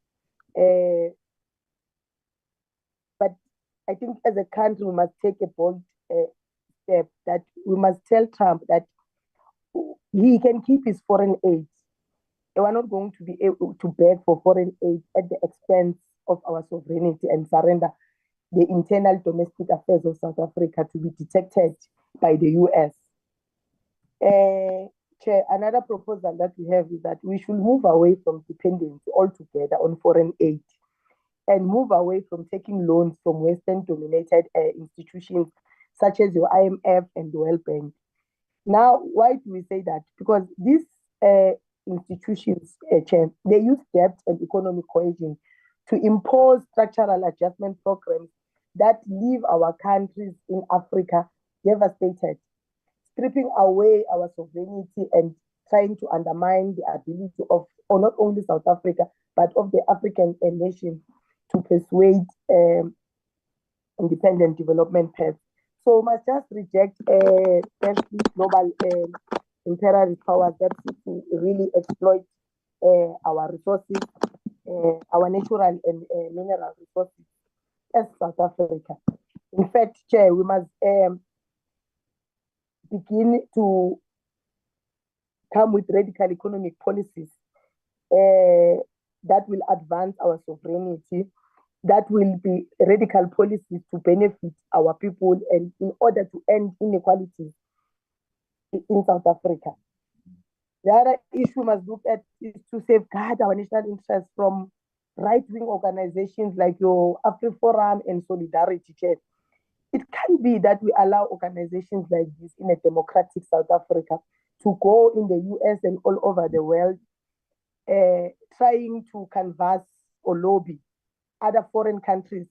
But I think as a country, we must take a bold step that we must tell Trump that he can keep his foreign aid. We're not going to be able to beg for foreign aid at the expense of our sovereignty and surrender the internal domestic affairs of South Africa to be detected by the US. Chair, another proposal that we have is that we should move away from dependency altogether on foreign aid and move away from taking loans from Western-dominated institutions such as your IMF and the World Bank. Now, why do we say that? Because these institutions, Chair, they use debt and economic cohesion to impose structural adjustment programs that leave our countries in Africa devastated, stripping away our sovereignty and trying to undermine the ability of not only South Africa, but of the African nation to persuade independent development paths. So we must just reject firstly global imperialist powers that seek to really exploit our resources, our natural and mineral resources as South Africa. In fact, Chair, we must begin to come with radical economic policies that will advance our sovereignty, that will be radical policies to benefit our people and in order to end inequalities in South Africa. The other issue we must look at is to safeguard our national interests from right-wing organizations like your AfriForum and Solidarity Chair. It can't be that we allow organizations like this in a democratic South Africa to go in the US and all over the world trying to canvass or lobby other foreign countries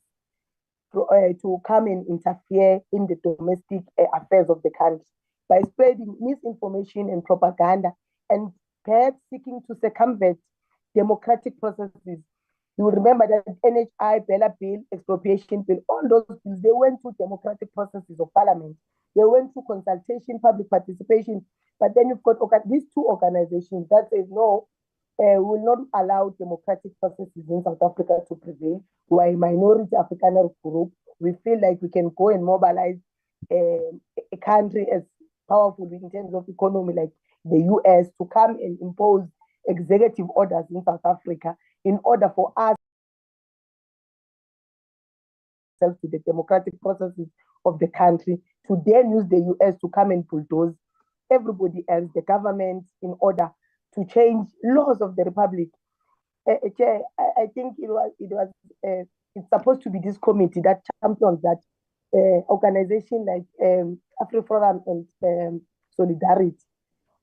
to come and interfere in the domestic affairs of the country by spreading misinformation and propaganda and perhaps seeking to circumvent democratic processes. You will remember that NHI, Bella Bill, Expropriation Bill, all those bills, they went through democratic processes of parliament. They went through consultation, public participation. But then you've got these two organizations that says, no, will not allow democratic processes in South Africa to prevail. We are a minority Afrikaner group. We feel like we can go and mobilize a country as powerful in terms of economy like the US to come and impose executive orders in South Africa in order for us to the democratic processes of the country, to then use the US to come and bulldoze everybody else, the government, in order to change laws of the republic. Chair, I think it's supposed to be this committee that champions that organization like AfriForum and Solidarity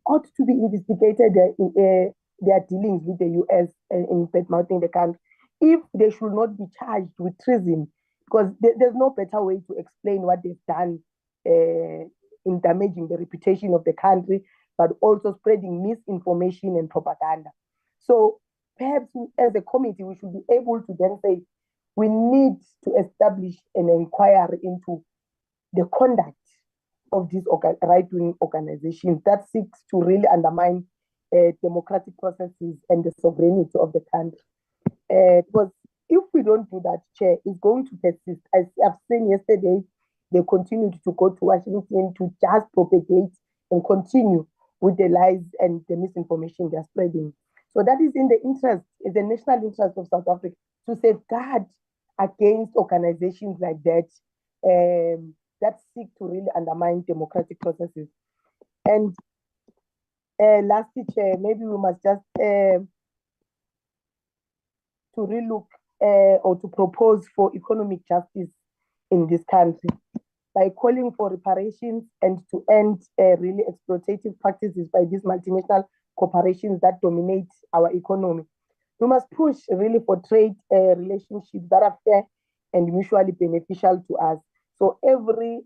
ought to be investigated in their dealings with the US in bad-mouthing the country. If they should not be charged with treason, because there's no better way to explain what they've done in damaging the reputation of the country, but also spreading misinformation and propaganda. So perhaps as a committee, we should be able to then say, we need to establish an inquiry into the conduct of these right-wing organizations that seeks to really undermine democratic processes and the sovereignty of the country. Because if we don't do that, Chair, it's going to persist. As I've seen yesterday, they continued to go to Washington to just propagate and continue with the lies and the misinformation they're spreading. So that is in the interest, is the national interest of South Africa to safeguard against organizations like that that seek to really undermine democratic processes. And lastly, Chair, maybe we must just to relook or to propose for economic justice in this country by calling for reparations and to end really exploitative practices by these multinational corporations that dominate our economy. We must push really for trade relationships that are fair and mutually beneficial to us. So every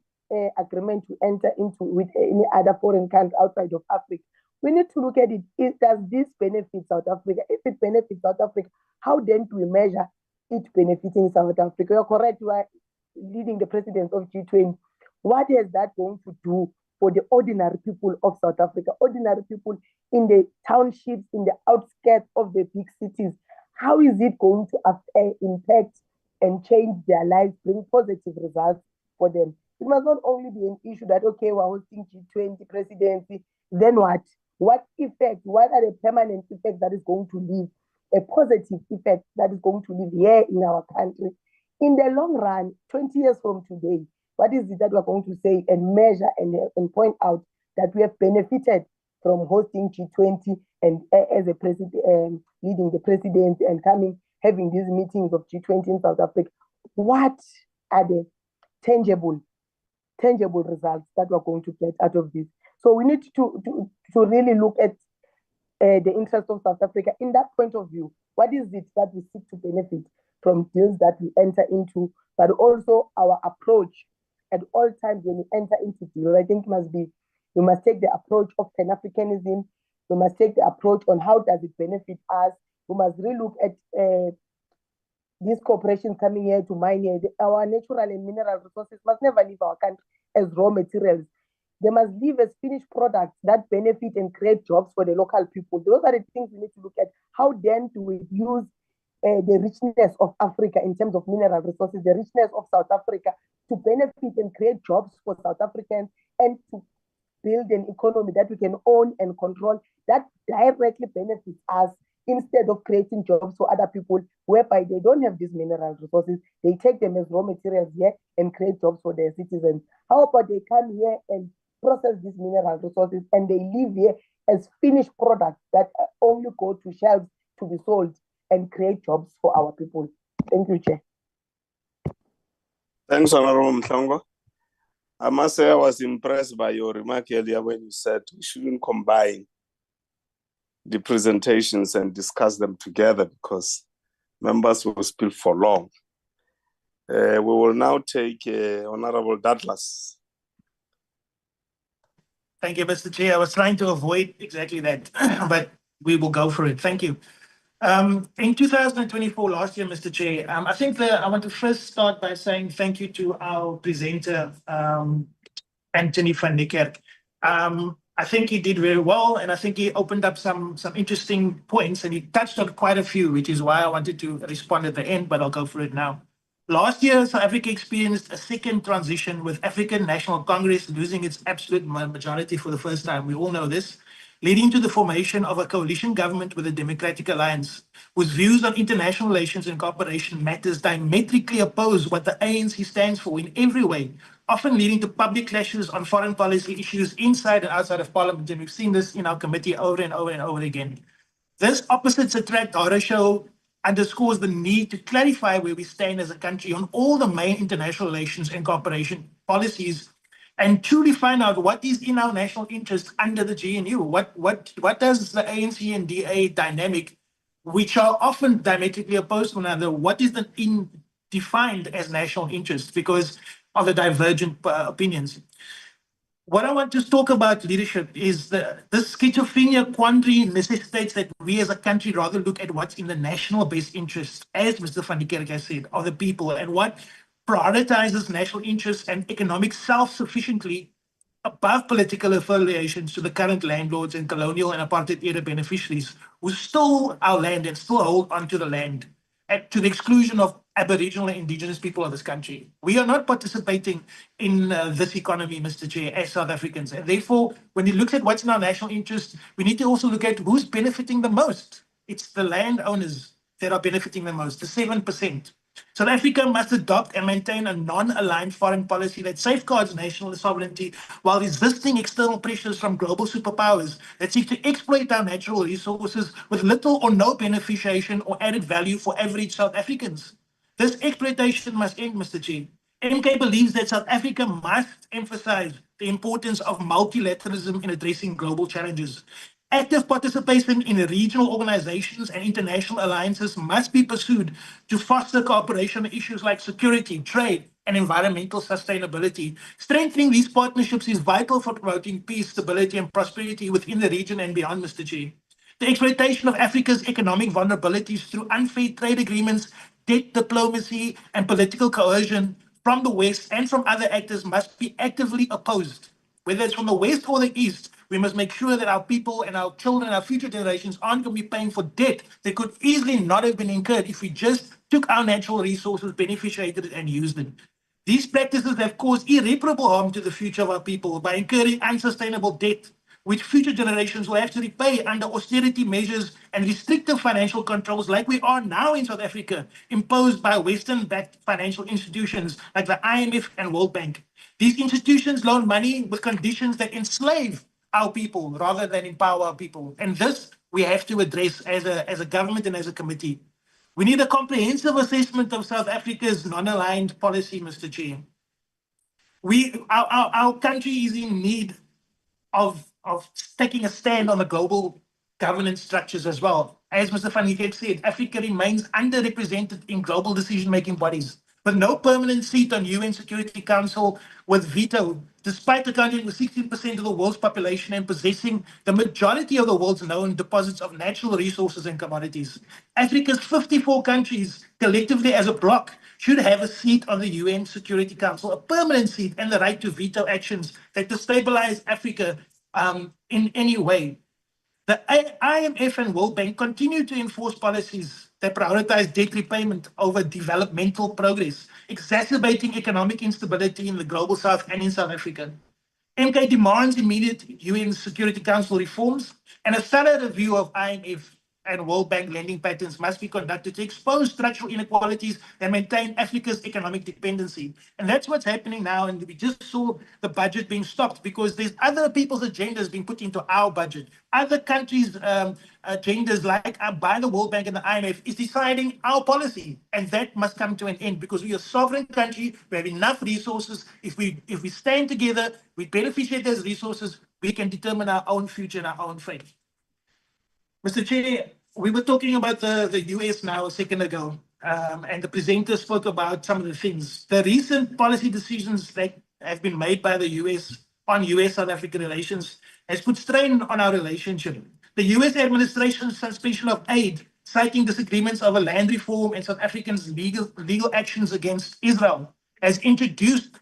agreement we enter into with any other foreign country outside of Africa, we need to look at it. Does this benefit South Africa? If it benefits South Africa, how then do we measure it benefiting South Africa? You're correct, you are leading the president of G20. What is that going to do for the ordinary people of South Africa, ordinary people in the townships, in the outskirts of the big cities? How is it going to impact and change their lives, bring positive results for them? It must not only be an issue that, okay, we're hosting G20 presidency, then what? What effect, what are the permanent effects that is going to leave, a positive effect that is going to live here in our country? In the long run, 20 years from today, what is it that we're going to say and measure and point out that we have benefited from hosting G20 and as a president, leading the presidency and having these meetings of G20 in South Africa? What are the tangible results that we're going to get out of this? So we need to really look at the interest of South Africa in that point of view. What is it that we seek to benefit from deals that we enter into, but also our approach at all times when we enter into deals? I think we must take the approach of Pan-Africanism. We must take the approach on how does it benefit us. We must relook at these corporations coming here to mine here. Our natural and mineral resources must never leave our country as raw materials. They must leave as finished products that benefit and create jobs for the local people. Those are the things we need to look at. How then do we use the richness of Africa in terms of mineral resources, the richness of South Africa to benefit and create jobs for South Africans and to build an economy that we can own and control, that directly benefits us, instead of creating jobs for other people whereby they don't have these mineral resources. They take them as raw materials here and create jobs for their citizens. How about they come here and process these mineral resources and they live here as finished products that only go to shelves to be sold and create jobs for our people. Thank you, Chair. Thanks, Honorable Mhlongo. I must say I was impressed by your remark earlier when you said we shouldn't combine the presentations and discuss them together because members will speak for long. We will now take Honorable Douglas. Thank you, Mr. Chair. I was trying to avoid exactly that, but we will go for it. Thank you. In 2024, last year, Mr. Chair, I think I want to first start by saying thank you to our presenter, Anthony van Niekerk. I think he did very well, and I think he opened up some interesting points, and he touched on quite a few, which is why I wanted to respond at the end, but I'll go for it now. Last year, South Africa experienced a second transition with African National Congress losing its absolute majority for the first time. We all know this, leading to the formation of a coalition government with a Democratic Alliance, whose views on international relations and cooperation matters diametrically oppose what the ANC stands for in every way, often leading to public clashes on foreign policy issues inside and outside of Parliament. And we've seen this in our committee over and over and over again. This opposites attract horror show underscores the need to clarify where we stand as a country on all the main international relations and cooperation policies, and truly find out what is in our national interest under the GNU. What does the ANC and DA dynamic, which are often diametrically opposed to one another, what is defined as national interest because of the divergent opinions? What I want to talk about leadership is this schizophrenia quandary necessitates that we as a country rather look at what's in the national best interest, as Mr. van Niekerk has said, of the people, and what prioritizes national interests and economic self-sufficiently above political affiliations to the current landlords and colonial and apartheid era beneficiaries who stole our land and still hold onto the land, to the exclusion of Aboriginal and Indigenous people of this country. We are not participating in this economy, Mr. Chair, as South Africans. And therefore, when you look at what's in our national interest, we need to also look at who's benefiting the most. It's the landowners that are benefiting the most, the 7%. South Africa must adopt and maintain a non-aligned foreign policy that safeguards national sovereignty while resisting external pressures from global superpowers that seek to exploit our natural resources with little or no beneficiation or added value for average South Africans. This exploitation must end, Mr. Chair. MK believes that South Africa must emphasize the importance of multilateralism in addressing global challenges. Active participation in regional organizations and international alliances must be pursued to foster cooperation on issues like security, trade, and environmental sustainability. Strengthening these partnerships is vital for promoting peace, stability, and prosperity within the region and beyond, Mr. Chair. The exploitation of Africa's economic vulnerabilities through unfair trade agreements, debt diplomacy, and political coercion from the West and from other actors must be actively opposed. Whether it's from the West or the East, we must make sure that our people and our children and our future generations aren't going to be paying for debt that could easily not have been incurred if we just took our natural resources, beneficiated it, and used them. These practices have caused irreparable harm to the future of our people by incurring unsustainable debt, which future generations will have to repay under austerity measures and restrictive financial controls like we are now in South Africa, imposed by Western-backed financial institutions like the IMF and World Bank. These institutions loan money with conditions that enslave our people rather than empower our people. And this we have to address as a government and as a committee. We need a comprehensive assessment of South Africa's non-aligned policy, Mr. Chair. Our country is in need of taking a stand on the global governance structures as well. As Mr. van Niekerk said, Africa remains underrepresented in global decision-making bodies, with no permanent seat on UN Security Council with veto, despite accounting for 16% of the world's population and possessing the majority of the world's known deposits of natural resources and commodities. Africa's 54 countries, collectively as a bloc, should have a seat on the UN Security Council, a permanent seat, and the right to veto actions that destabilize Africa in any way. The IMF and World Bank continue to enforce policies that prioritize debt repayment over developmental progress, exacerbating economic instability in the global south and in South Africa. MK demands immediate UN Security Council reforms, and a thorough review of IMF and World Bank lending patterns must be conducted to expose structural inequalities and maintain Africa's economic dependency. And that's what's happening now. And we just saw the budget being stopped because there's other people's agendas being put into our budget. Other countries' agendas, like by the World Bank and the IMF, is deciding our policy. And that must come to an end because we are a sovereign country. We have enough resources. If we stand together, we beneficiate those resources, we can determine our own future and our own fate. Mr. Chair, we were talking about the US now a second ago, and the presenter spoke about some of the things. The recent policy decisions that have been made by the US on US-South African relations has put strain on our relationship. The US administration's suspension of aid, citing disagreements over land reform and South Africans' legal actions against Israel, has introduced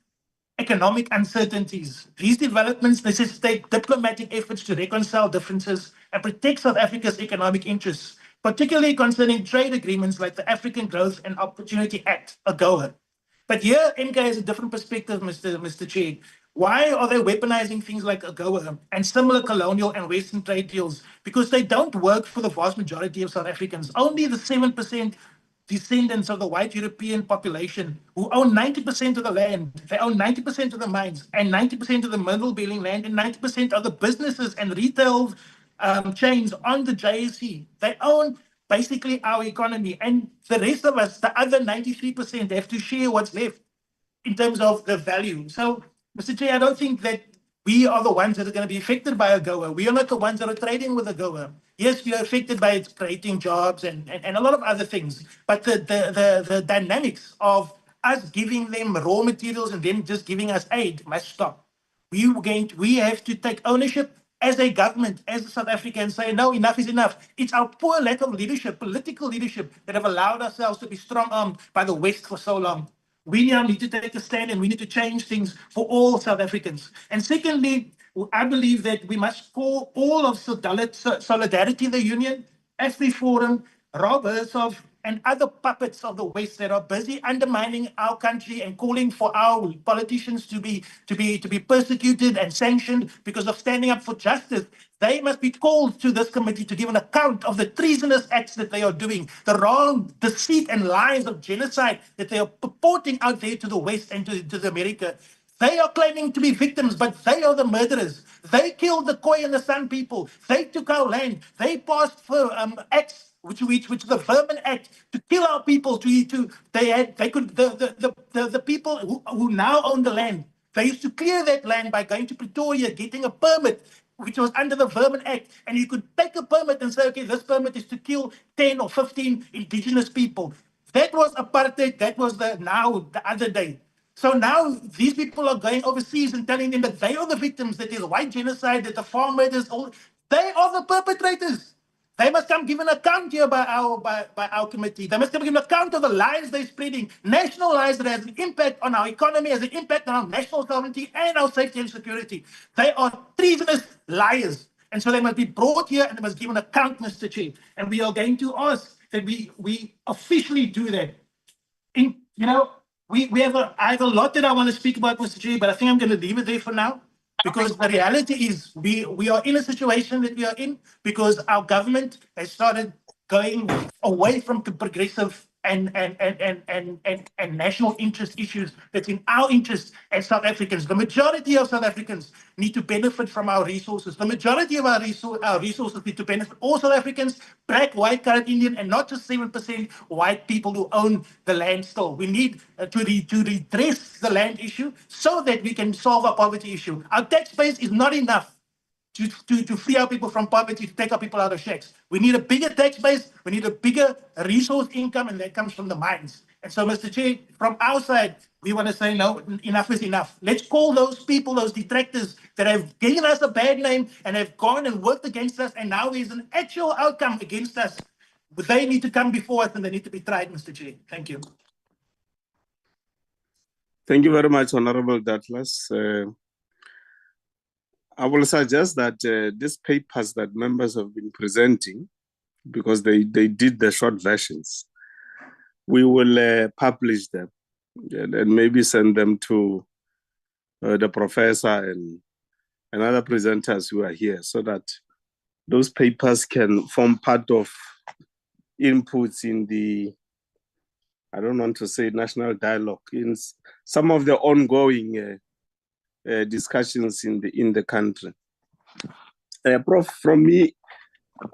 economic uncertainties. These developments necessitate diplomatic efforts to reconcile differences and protect South Africa's economic interests, particularly concerning trade agreements like the African Growth and Opportunity Act, AGOA. But here, MK has a different perspective, Mr. Chair. Why are they weaponizing things like AGOA and similar colonial and Western trade deals? Because they don't work for the vast majority of South Africans. Only the 7% descendants of the white European population who own 90% of the land, they own 90% of the mines and 90% of the mineral building land and 90% of the businesses and retail chains on the JSE. They own basically our economy, and the rest of us, the other 93%, have to share what's left in terms of the value. So, Mr. Chair, I don't think that we are the ones that are going to be affected by AGOA. We are not the ones that are trading with AGOA. Yes, we are affected by it creating jobs and a lot of other things. But the dynamics of us giving them raw materials and them just giving us aid must stop. We have to take ownership as a government, as South Africa, and say, no, enough is enough. It's our poor lack of leadership, political leadership, that have allowed ourselves to be strong-armed by the West for so long. We now need to take a stand and we need to change things for all South Africans. And secondly, I believe that we must call all of Solidarity in the Union, AfriForum, Rob Herzog, and other puppets of the West that are busy undermining our country and calling for our politicians to be persecuted and sanctioned because of standing up for justice. They must be called to this committee to give an account of the treasonous acts that they are doing, the wrong deceit and lies of genocide that they are purporting out there to the West and to America. They are claiming to be victims, but they are the murderers. They killed the Khoi and the San people. They took our land. They passed for acts, which is the Vermin Act, to kill our people. The people who now own the land, they used to clear that land by going to Pretoria, getting a permit, which was under the Vermin Act. And you could take a permit and say, okay, this permit is to kill 10 or 15 indigenous people. That was apartheid. That was the other day. So now these people are going overseas and telling them that they are the victims, that there's white genocide, that the farm murders, they are the perpetrators. They must come give an account here by our committee. They must come give an account of the lies they're spreading, national lies that has an impact on our economy, has an impact on our national sovereignty and our safety and security. They are treasonous liars. And so they must be brought here and they must give an account, Mr. Chair. And we are going to ask that we officially do that. I have a lot that I want to speak about, Mr. Chair, but I think I'm going to leave it there for now. Because the reality is we are in a situation that we are in because our government has started going away from progressive and national interest issues that's in our interest as South Africans. The majority of South Africans need to benefit from our resources. The majority of our resources need to benefit all South Africans, black, white, colored, Indian, and not just 7% white people who own the land still. We need to redress the land issue so that we can solve our poverty issue. Our tax base is not enough to free our people from poverty, to take our people out of shacks. We need a bigger tax base, we need a bigger resource income, and that comes from the mines. And so, Mr. Chair, from our side, we want to say, no, enough is enough. Let's call those people, those detractors that have given us a bad name and have gone and worked against us, and now there's an actual outcome against us. But they need to come before us and they need to be tried, Mr. Chair. Thank you. Thank you very much, Honorable Douglas. I will suggest that these papers that members have been presenting, because they did the short versions, we will publish them and maybe send them to the professor and and other presenters who are here, so that those papers can form part of inputs in the, I don't want to say national dialogue, in some of the ongoing discussions in the country. Prof, from me,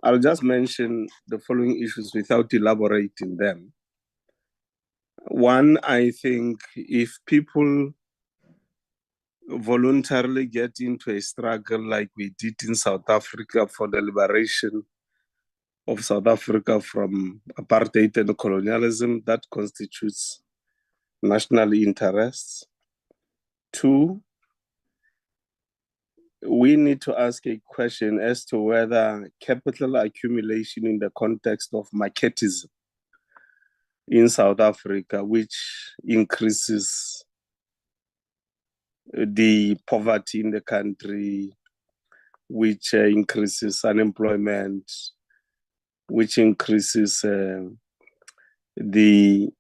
I'll just mention the following issues without elaborating them. One, I think if people voluntarily get into a struggle like we did in South Africa for the liberation of South Africa from apartheid and colonialism, that constitutes national interests. Two, we need to ask a question as to whether capital accumulation in the context of marketism in South Africa, which increases the poverty in the country, which increases unemployment, which increases the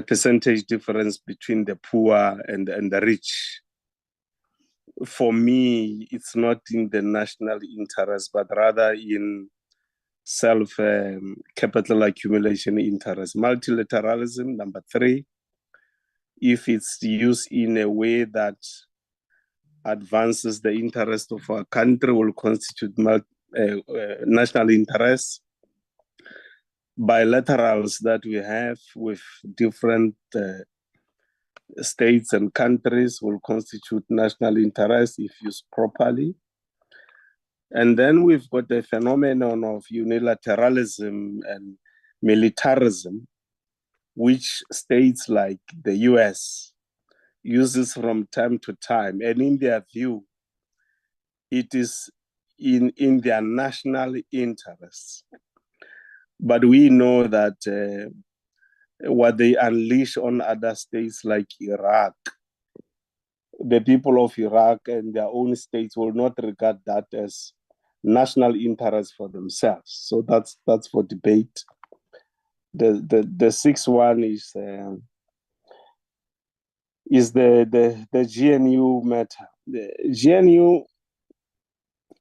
percentage difference between the poor and the rich. For me, it's not in the national interest, but rather in capital accumulation interest. Multilateralism, number three, if it's used in a way that advances the interest of our country, will constitute national interests. Bilaterals that we have with different states and countries will constitute national interest if used properly. And then we've got the phenomenon of unilateralism and militarism, which states like the US uses from time to time. And in their view, it is in their national interests. But we know that what they unleash on other states like Iraq, the people of Iraq and their own states will not regard that as national interest for themselves. So that's for debate. The sixth one is the GNU matter. The GNU,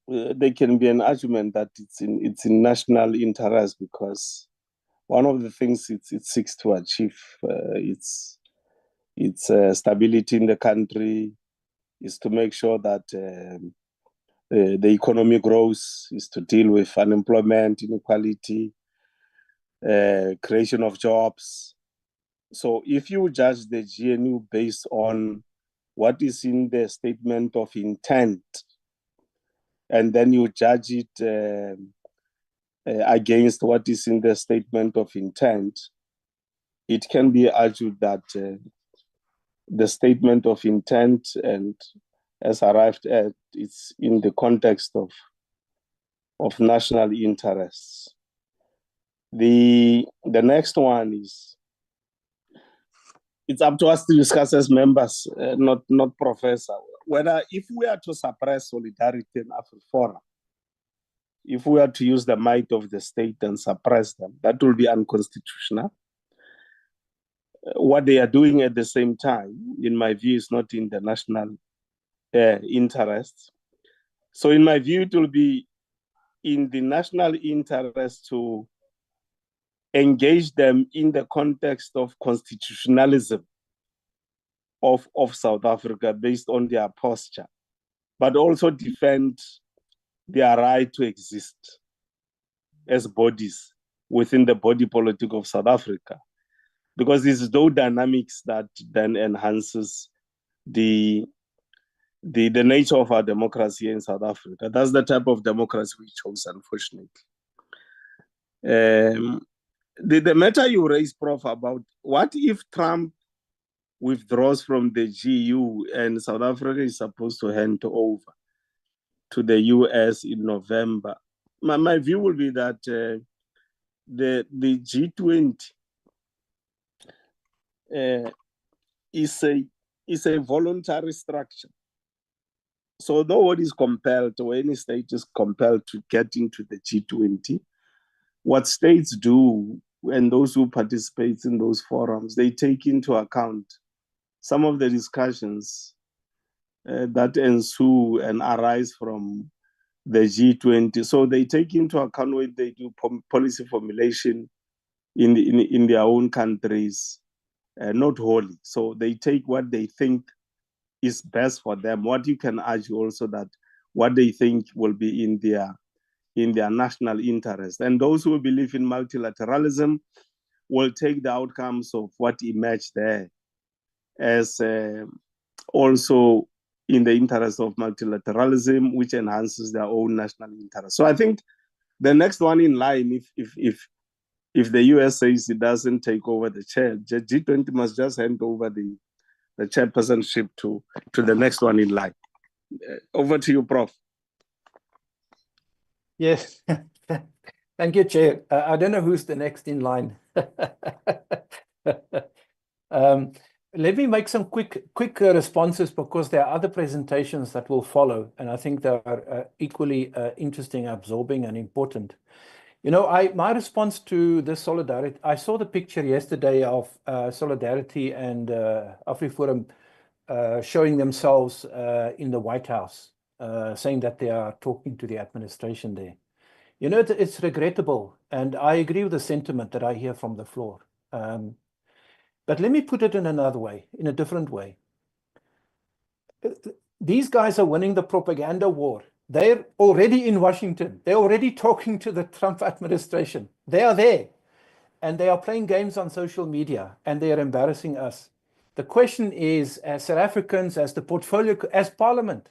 there can be an argument that it's in national interest, because one of the things it seeks to achieve, its stability in the country, is to make sure that the economy grows, is to deal with unemployment, inequality, creation of jobs. So if you judge the GNU based on what is in the statement of intent, and then you judge it against what is in the statement of intent, it can be argued that the statement of intent and as arrived at, it's in the context of national interests. The next one is, it's up to us to discuss as members, not professor, whether if we are to suppress solidarity in AfriForum, if we are to use the might of the state and suppress them, that will be unconstitutional. What they are doing at the same time, in my view, is not in the national interests. So in my view, it will be in the national interest to engage them in the context of constitutionalism of South Africa based on their posture, but also defend their right to exist as bodies within the body politic of South Africa. Because this is those dynamics that then enhances the nature of our democracy in South Africa. That's the type of democracy we chose, unfortunately. The matter you raised, Prof, about what if Trump withdraws from the GU and South Africa is supposed to hand over to the US in November? My view will be that the G20 is a voluntary structure. So nobody is compelled, or any state is compelled to get into the G20. What states do, and those who participate in those forums, they take into account some of the discussions that ensue and arise from the G20. So they take into account when they do policy formulation in their own countries, not wholly. So they take what they think is best for them. What you can argue also that what they think will be in their national interest. And those who believe in multilateralism will take the outcomes of what emerged there as also in the interest of multilateralism, which enhances their own national interest. So I think the next one in line, if the US says it doesn't take over the chair, G20 must just hand over the chairpersonship to the next one in line. Over to you, Prof. Yes. Thank you, Chair. I don't know who's the next in line. Let me make some quick responses because there are other presentations that will follow, and I think they are equally interesting, absorbing, and important. You know, my response to this solidarity, I saw the picture yesterday of Solidarity and AfriForum showing themselves in the White House, saying that they are talking to the administration there. You know, it's regrettable, and I agree with the sentiment that I hear from the floor. But let me put it in another way, in a different way. These guys are winning the propaganda war. They're already in Washington. They're already talking to the Trump administration. They are there, and they are playing games on social media, and they are embarrassing us. The question is, as South Africans, as the portfolio, as Parliament,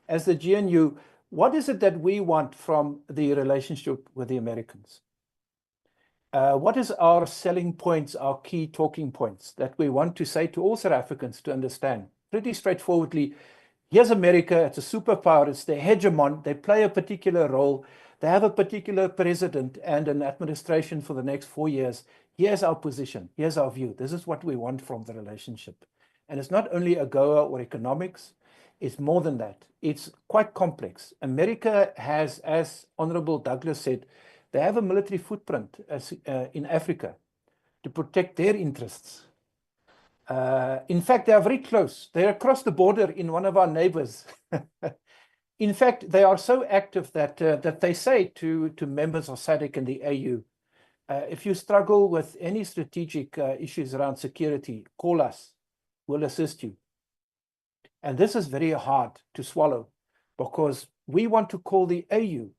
as the GNU, what is it that we want from the relationship with the Americans? What is our selling points, our key talking points that we want to say to all South Africans to understand? Pretty straightforwardly, here's America, it's a superpower, it's the hegemon, they play a particular role, they have a particular president and an administration for the next 4 years. Here's our position, here's our view, this is what we want from the relationship. And it's not only AGOA or economics, it's more than that. It's quite complex. America has, as Honorable Douglas said, they have a military footprint in Africa to protect their interests. In fact, they are very close. They're across the border in one of our neighbors. In fact, they are so active that they say to members of SADC and the AU, if you struggle with any strategic issues around security, call us. We'll assist you. And this is very hard to swallow because we want to call the AU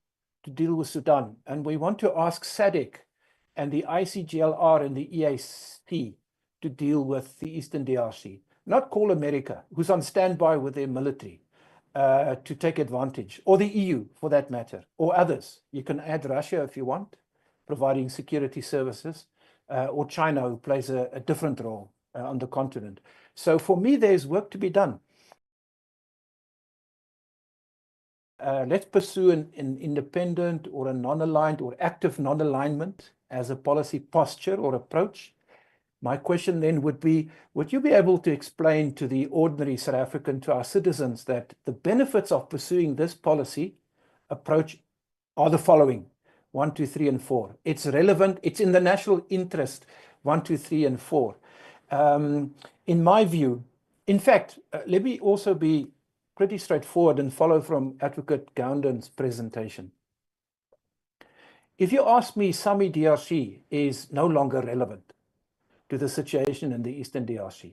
to deal with Sudan, and we want to ask SADC and the ICGLR and the EAC to deal with the Eastern DRC, not call America, who's on standby with their military, to take advantage, or the EU for that matter, or others. You can add Russia if you want, providing security services, or China, who plays a different role on the continent. So for me, there's work to be done. Let's pursue an independent or a non-aligned or active non-alignment as a policy posture or approach. My question then would be, would you be able to explain to the ordinary South African, to our citizens, that the benefits of pursuing this policy approach are the following: 1, 2, 3, and 4. It's relevant, it's in the national interest, 1, 2, 3, and 4. In my view, in fact, let me also be pretty straightforward and follow from Advocate Gounden's presentation. If you ask me, SAMI DRC is no longer relevant to the situation in the Eastern DRC.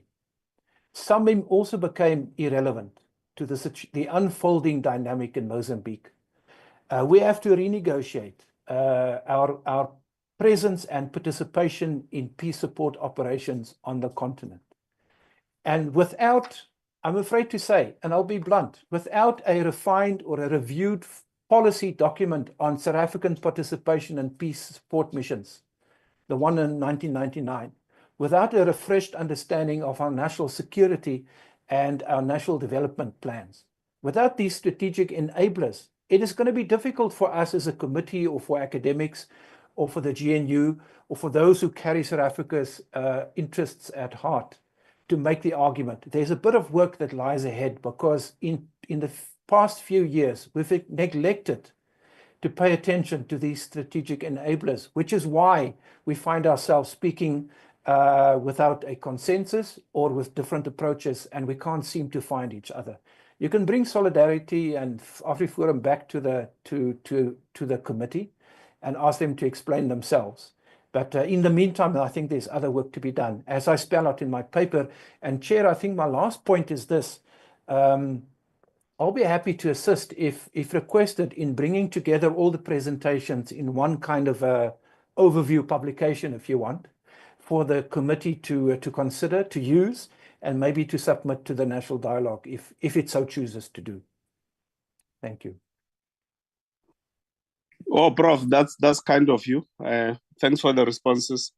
SAMI also became irrelevant to the unfolding dynamic in Mozambique. We have to renegotiate our presence and participation in peace support operations on the continent. And without, I'm afraid to say, and I'll be blunt, without a refined or a reviewed policy document on South African participation in peace support missions, the one in 1999, without a refreshed understanding of our national security and our national development plans, without these strategic enablers, it is going to be difficult for us as a committee or for academics or for the GNU or for those who carry South Africa's interests at heart to make the argument. There's a bit of work that lies ahead because in the past few years, we've neglected to pay attention to these strategic enablers, which is why we find ourselves speaking without a consensus or with different approaches, and we can't seem to find each other. You can bring solidarity and AfriForum back to the committee and ask them to explain themselves. But in the meantime, I think there's other work to be done. As I spell out in my paper, and Chair, I think my last point is this. I'll be happy to assist if requested in bringing together all the presentations in one kind of a overview publication, if you want, for the committee to consider, to use, and maybe to submit to the National Dialogue if it so chooses to do. Thank you. Oh, Prof, that's kind of you. Thanks for the responses.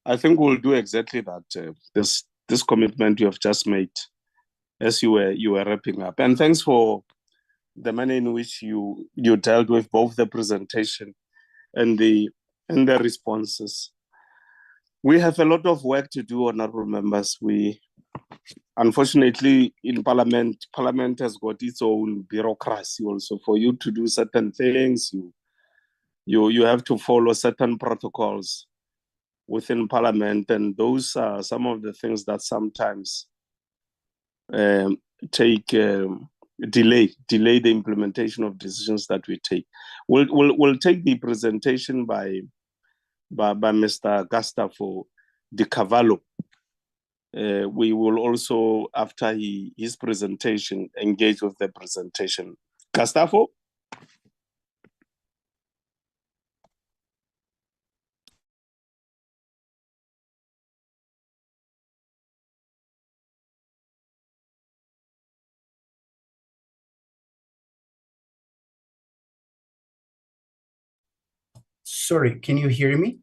I think we'll do exactly that. This commitment you have just made as you were wrapping up, and thanks for the manner in which you dealt with both the presentation and the responses. We have a lot of work to do, honorable members. Unfortunately, in Parliament has got its own bureaucracy also. For you to do certain things, you have to follow certain protocols within Parliament, and those are some of the things that sometimes delay the implementation of decisions that we take. We'll take the presentation by Mr. Gustavo Di Cavallo. We will also, after his presentation, engage with the presentation. Gustavo? Sorry, can you hear me?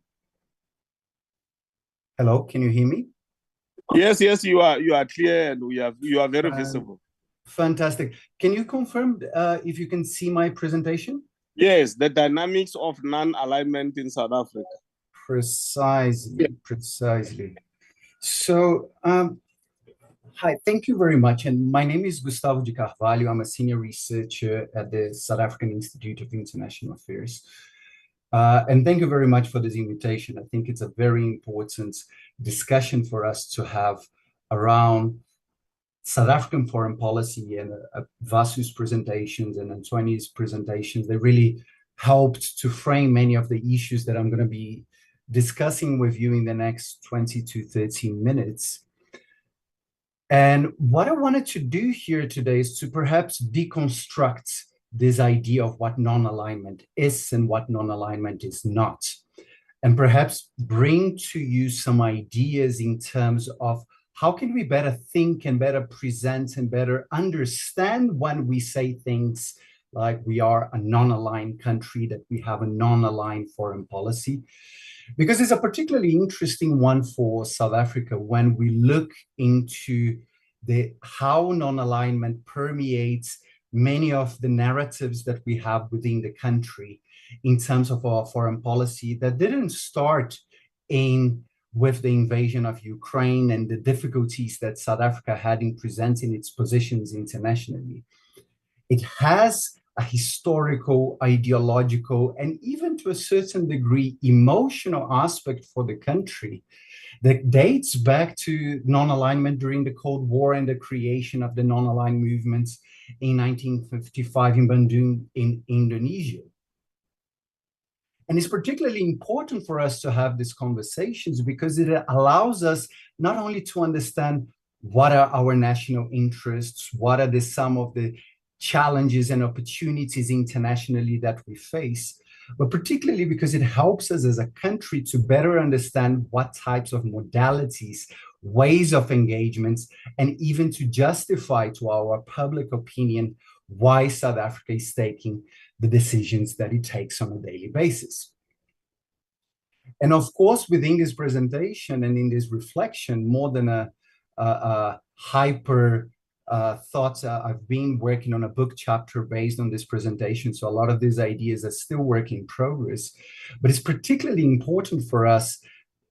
Hello, can you hear me? Yes, you are clear, and you are very visible. Fantastic. Can you confirm if you can see my presentation? Yes, the dynamics of non-alignment in South Africa. Precisely. So, hi, thank you very much. And my name is Gustavo de Carvalho. I'm a senior researcher at the South African Institute of International Affairs. And thank you very much for this invitation. I think it's a very important discussion for us to have around South African foreign policy, and Vasu's presentations and Antoni's presentations. They really helped to frame many of the issues that I'm going to be discussing with you in the next 20 to 30 minutes. And what I wanted to do here today is to perhaps deconstruct this idea of what non-alignment is and what non-alignment is not, and perhaps bring to you some ideas in terms of how can we better think and better present and better understand when we say things like we are a non-aligned country, that we have a non-aligned foreign policy. Because it's a particularly interesting one for South Africa when we look into how non-alignment permeates many of the narratives that we have within the country in terms of our foreign policy that didn't start with the invasion of Ukraine and the difficulties that South Africa had in presenting its positions internationally. It has a historical, ideological, and even to a certain degree, emotional aspect for the country that dates back to non-alignment during the Cold War and the creation of the non-aligned movements in 1955 in Bandung in Indonesia. And it's particularly important for us to have these conversations because it allows us not only to understand what are our national interests, what are some of the challenges and opportunities internationally that we face, but particularly because it helps us as a country to better understand what types of modalities, ways of engagements, and even to justify to our public opinion why South Africa is taking the decisions that it takes on a daily basis. And of course, within this presentation and in this reflection, more than a hyper thoughts, I've been working on a book chapter based on this presentation. So a lot of these ideas are still work in progress, but it's particularly important for us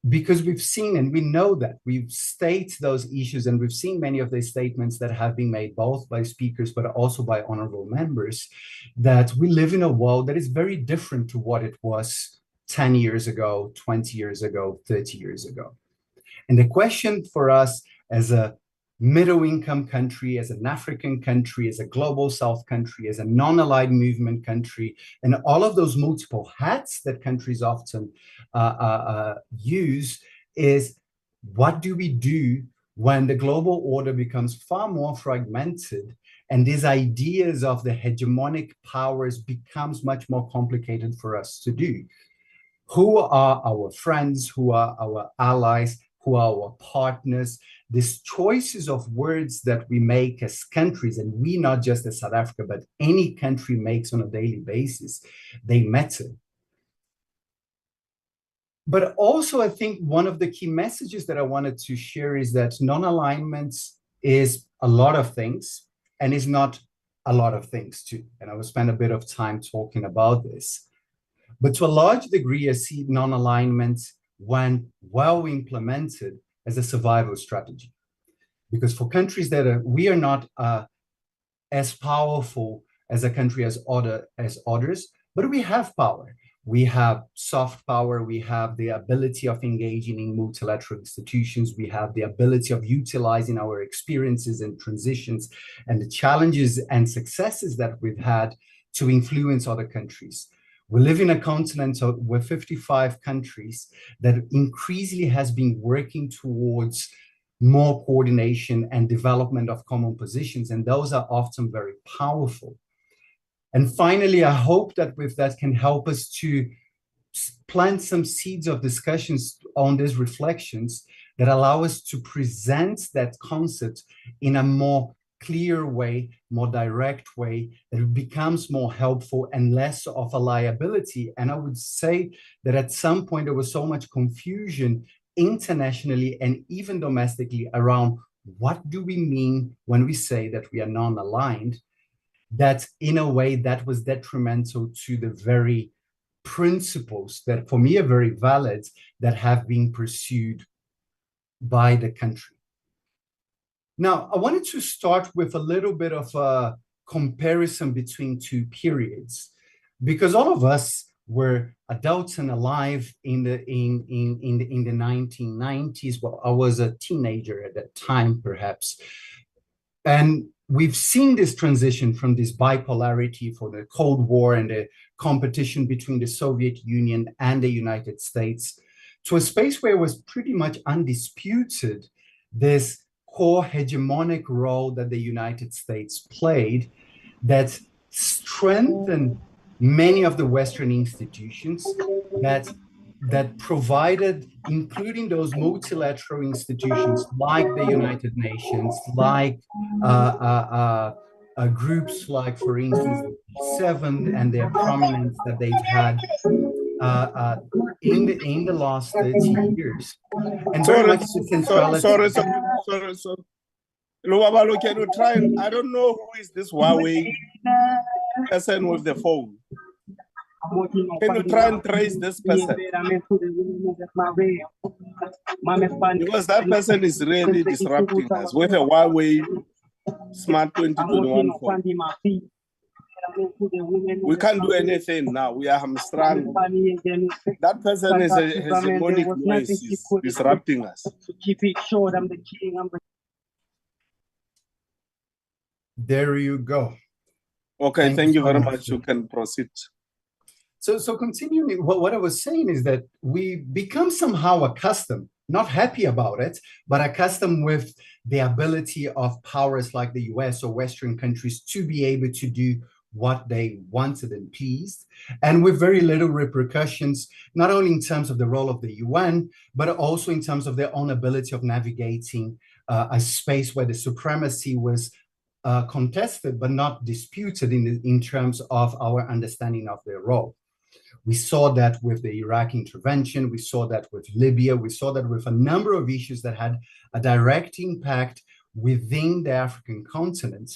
because we've seen and we know that we've stated those issues, and we've seen many of the statements that have been made both by speakers but also by honorable members, that we live in a world that is very different to what it was 10 years ago, 20 years ago, 30 years ago. And the question for us as a middle-income country, as an African country, as a global South country, as a non-aligned movement country, and all of those multiple hats that countries often use is, what do we do when the global order becomes far more fragmented and these ideas of the hegemonic powers becomes much more complicated for us to do? Who are our friends? Who are our allies? Who are our partners? These choices of words that we make as countries, and we not just as South Africa, but any country makes on a daily basis, they matter. But also, I think one of the key messages that I wanted to share is that non-alignment is a lot of things and is not a lot of things too. And I will spend a bit of time talking about this. But to a large degree, I see non-alignment, when well implemented, as a survival strategy. Because for countries that we are not as powerful as a country as others, but we have power. We have soft power. We have the ability of engaging in multilateral institutions. We have the ability of utilizing our experiences and transitions and the challenges and successes that we've had to influence other countries. We live in a continent with 55 countries that increasingly has been working towards more coordination and development of common positions, and those are often very powerful. And finally, I hope that with that can help us to plant some seeds of discussions on these reflections that allow us to present that concept in a more clear way, more direct way, that it becomes more helpful and less of a liability. And I would say that at some point there was so much confusion internationally and even domestically around what do we mean when we say that we are non-aligned, that in a way that was detrimental to the very principles that for me are very valid that have been pursued by the country. Now, I wanted to start with a little bit of a comparison between two periods, because all of us were adults and alive in the 1990s. Well, I was a teenager at that time, perhaps. And we've seen this transition from this bipolarity for the Cold War and the competition between the Soviet Union and the United States to a space where it was pretty much undisputed this core hegemonic role that the United States played that strengthened many of the Western institutions that provided, including those multilateral institutions like the United Nations, like groups like, for instance, the G7 and their prominence that they've had in the last 30 years. And very much the centrality. Sorry. Luabalo, can you try and, I don't know who is this Huawei person with the phone. Can you try and trace this person? Because that person is really disrupting us with a Huawei Smart 2021 phone. We can't do anything now. We are hamstrung. That person is a hegemonic noise. He's disrupting us. There you go. Okay, thank you very much. You can proceed. So continuing, what I was saying is that we become somehow accustomed, not happy about it, but accustomed with the ability of powers like the US or Western countries to be able to do what they wanted and pleased, and with very little repercussions, not only in terms of the role of the UN, but also in terms of their own ability of navigating a space where the supremacy was contested, but not disputed in terms of our understanding of their role. We saw that with the Iraq intervention. We saw that with Libya. We saw that with a number of issues that had a direct impact within the African continent.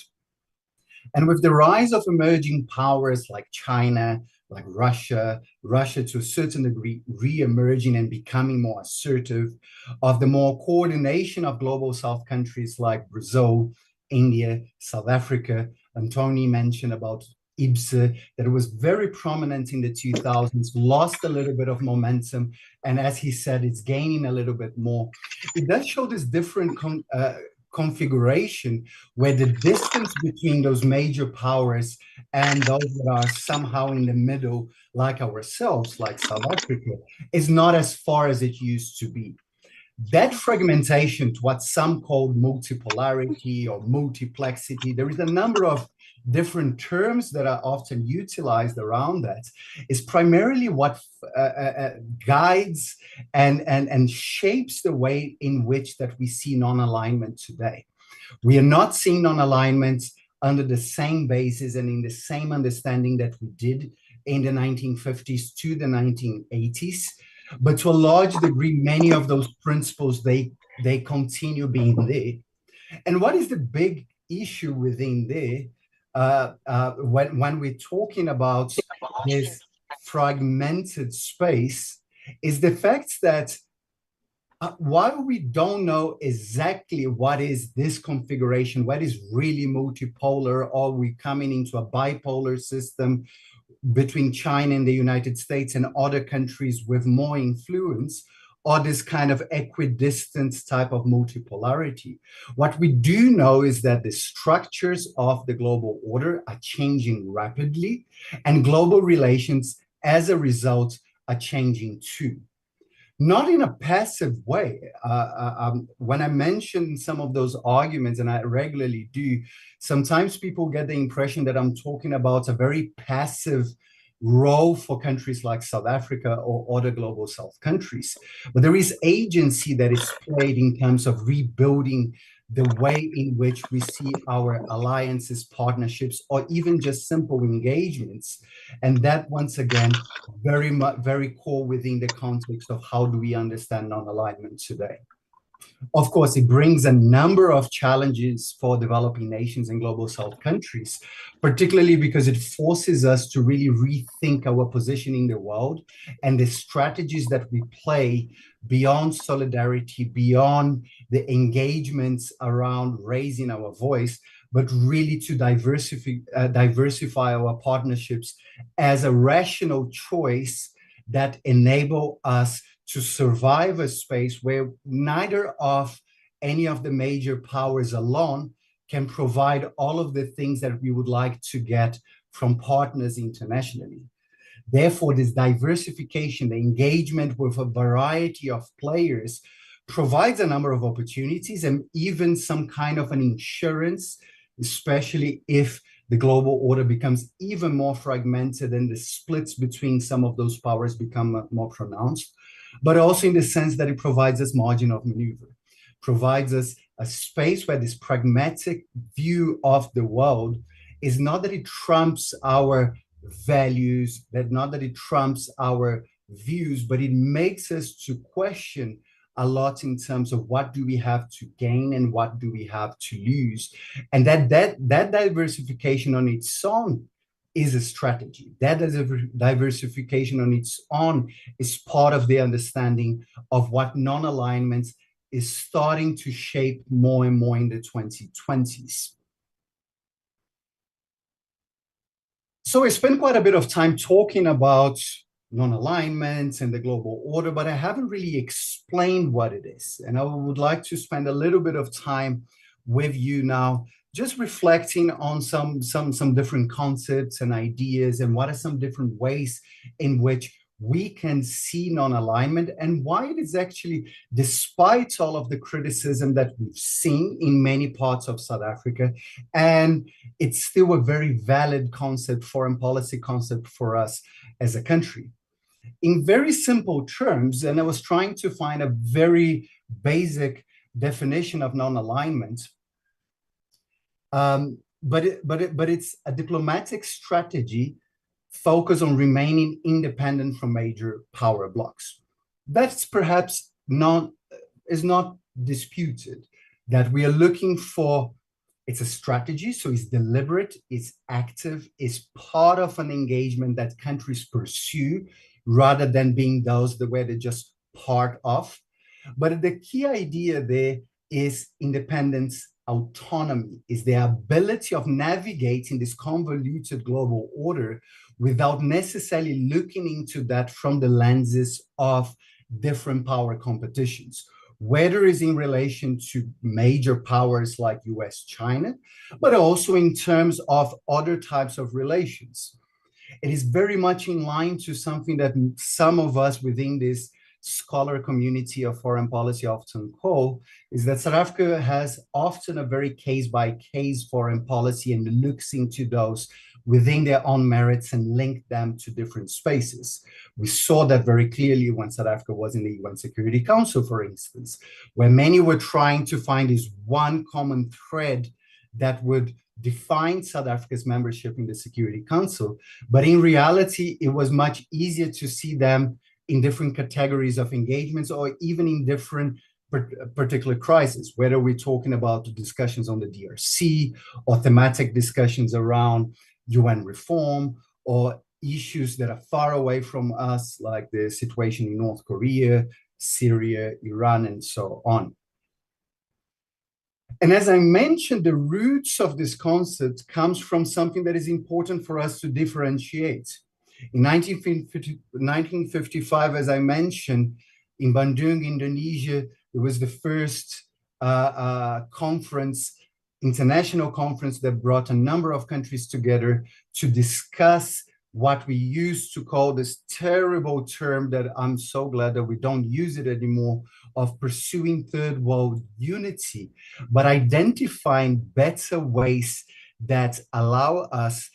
And with the rise of emerging powers like China, like Russia to a certain degree re-emerging and becoming more assertive, of the more coordination of global South countries like Brazil, India, South Africa, and Tony mentioned about IBSE, that was very prominent in the 2000s, lost a little bit of momentum. And as he said, it's gaining a little bit more. It does show this different configuration where the distance between those major powers and those that are somehow in the middle, like ourselves, like South Africa, is not as far as it used to be. That fragmentation, to what some call multipolarity or multiplexity, there is a number of different terms that are often utilized around that, is primarily what guides and shapes the way in which that we see non-alignment today. We are not seeing non-alignment under the same basis and in the same understanding that we did in the 1950s to the 1980s. But to a large degree, many of those principles, they continue being there. And what is the big issue within there when we're talking about this fragmented space is the fact that while we don't know exactly what is this configuration, what is really multipolar, or we coming into a bipolar system between China and the United States and other countries with more influence, or this kind of equidistant type of multipolarity. What we do know is that the structures of the global order are changing rapidly, and global relations, as a result, are changing too. Not in a passive way. When I mention some of those arguments, and I regularly do, sometimes people get the impression that I'm talking about a very passive role for countries like South Africa or other global South countries. But there is agency that is played in terms of rebuilding the way in which we see our alliances, partnerships, or even just simple engagements. And that, once again, very core within the context of how do we understand non-alignment today. Of course, it brings a number of challenges for developing nations and global South countries, particularly because it forces us to really rethink our position in the world and the strategies that we play beyond solidarity, beyond the engagements around raising our voice, but really to diversify our partnerships as a rational choice that enable us to survive a space where neither of any of the major powers alone can provide all of the things that we would like to get from partners internationally. Therefore, this diversification, the engagement with a variety of players provides a number of opportunities and even some kind of an insurance, especially if the global order becomes even more fragmented and the splits between some of those powers become more pronounced, but also in the sense that it provides us margin of maneuver, provides us a space where this pragmatic view of the world is not that it trumps our values, not that it trumps our views, but it makes us to question a lot in terms of what do we have to gain and what do we have to lose. And that diversification on its own is a strategy. That diversification on its own is part of the understanding of what non-alignment is starting to shape more and more in the 2020s. So I spent quite a bit of time talking about non-alignment and the global order, but I haven't really explained what it is. And I would like to spend a little bit of time with you now, just reflecting on some different concepts and ideas and what are some different ways in which we can see non-alignment and why it is actually, despite all of the criticism that we've seen in many parts of South Africa, and it's still a very valid concept, foreign policy concept for us as a country. In very simple terms, and I was trying to find a very basic definition of non-alignment, but it's a diplomatic strategy focused on remaining independent from major power blocks. That's perhaps is not disputed, that we are looking for. It's a strategy, so it's deliberate, it's active, it's part of an engagement that countries pursue rather than being those where they're just part of. But the key idea there is independence autonomy, is the ability of navigating this convoluted global order without necessarily looking into that from the lenses of different power competitions, whether it's in relation to major powers like US, China, but also in terms of other types of relations. It is very much in line to something that some of us within this scholar community of foreign policy often call, is that South Africa has often a very case-by-case foreign policy and looks into those within their own merits and link them to different spaces. We saw that very clearly when South Africa was in the UN Security Council, for instance, where many were trying to find this one common thread that would define South Africa's membership in the Security Council. But in reality, it was much easier to see them in different categories of engagements or even in different particular crises, whether we're talking about the discussions on the DRC or thematic discussions around UN reform or issues that are far away from us, like the situation in North Korea, Syria, Iran, and so on. And as I mentioned, the roots of this concept comes from something that is important for us to differentiate. In 1955, as I mentioned, in Bandung, Indonesia, there was the first conference, international conference that brought a number of countries together to discuss what we used to call this terrible term that I'm so glad that we don't use it anymore, of pursuing third world unity, but identifying better ways that allow us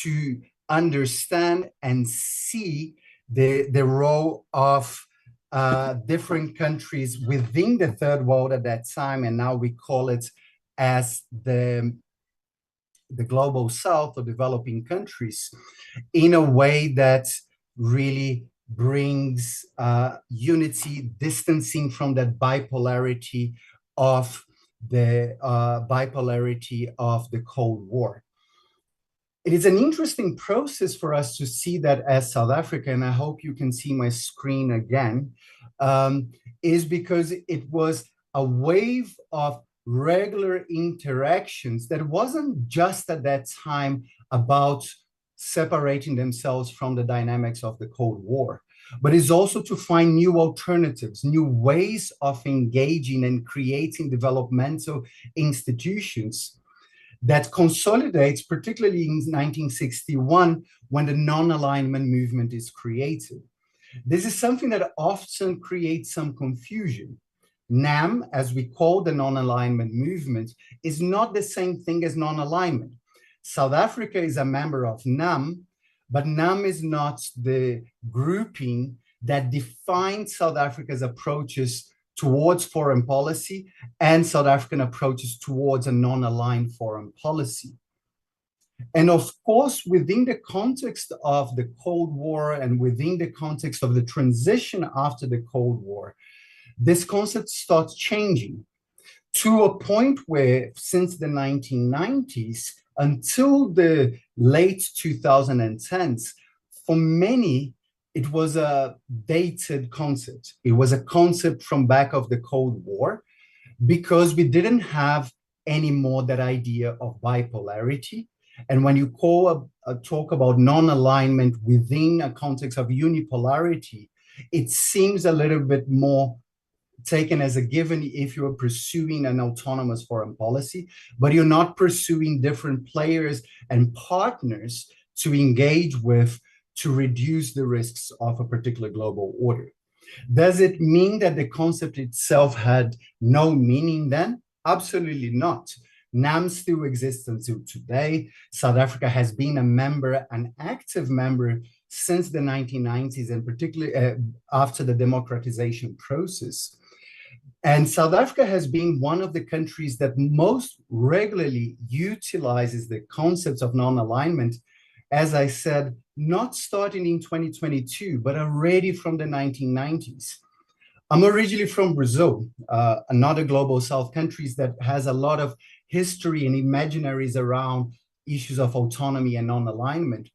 to understand and see the role of different countries within the third world at that time, and now we call it as the global south or developing countries, in a way that really brings unity, distancing from that bipolarity of the Cold War. It is an interesting process for us to see that as South Africa, and I hope you can see my screen again, is because it was a wave of regular interactions that wasn't just at that time about separating themselves from the dynamics of the Cold War, but is also to find new alternatives, new ways of engaging and creating developmental institutions that consolidates, particularly in 1961, when the non-alignment movement is created. This is something that often creates some confusion. NAM, as we call the non-alignment movement, is not the same thing as non-alignment. South Africa is a member of NAM, but NAM is not the grouping that defines South Africa's approaches towards foreign policy and South African approaches towards a non-aligned foreign policy. And of course, within the context of the Cold War and within the context of the transition after the Cold War, this concept starts changing to a point where since the 1990s until the late 2010s, for many, it was a dated concept. It was a concept from back of the Cold War because we didn't have anymore that idea of bipolarity. And when you talk about non-alignment within a context of unipolarity, it seems a little bit more taken as a given if you're pursuing an autonomous foreign policy, but you're not pursuing different players and partners to engage with to reduce the risks of a particular global order. Does it mean that the concept itself had no meaning then? Absolutely not. NAM still exists until today. South Africa has been a member, an active member, since the 1990s, and particularly after the democratization process. And South Africa has been one of the countries that most regularly utilizes the concepts of non-alignment, as I said, not starting in 2022, but already from the 1990s. I'm originally from Brazil, another global south country that has a lot of history and imaginaries around issues of autonomy and non-alignment.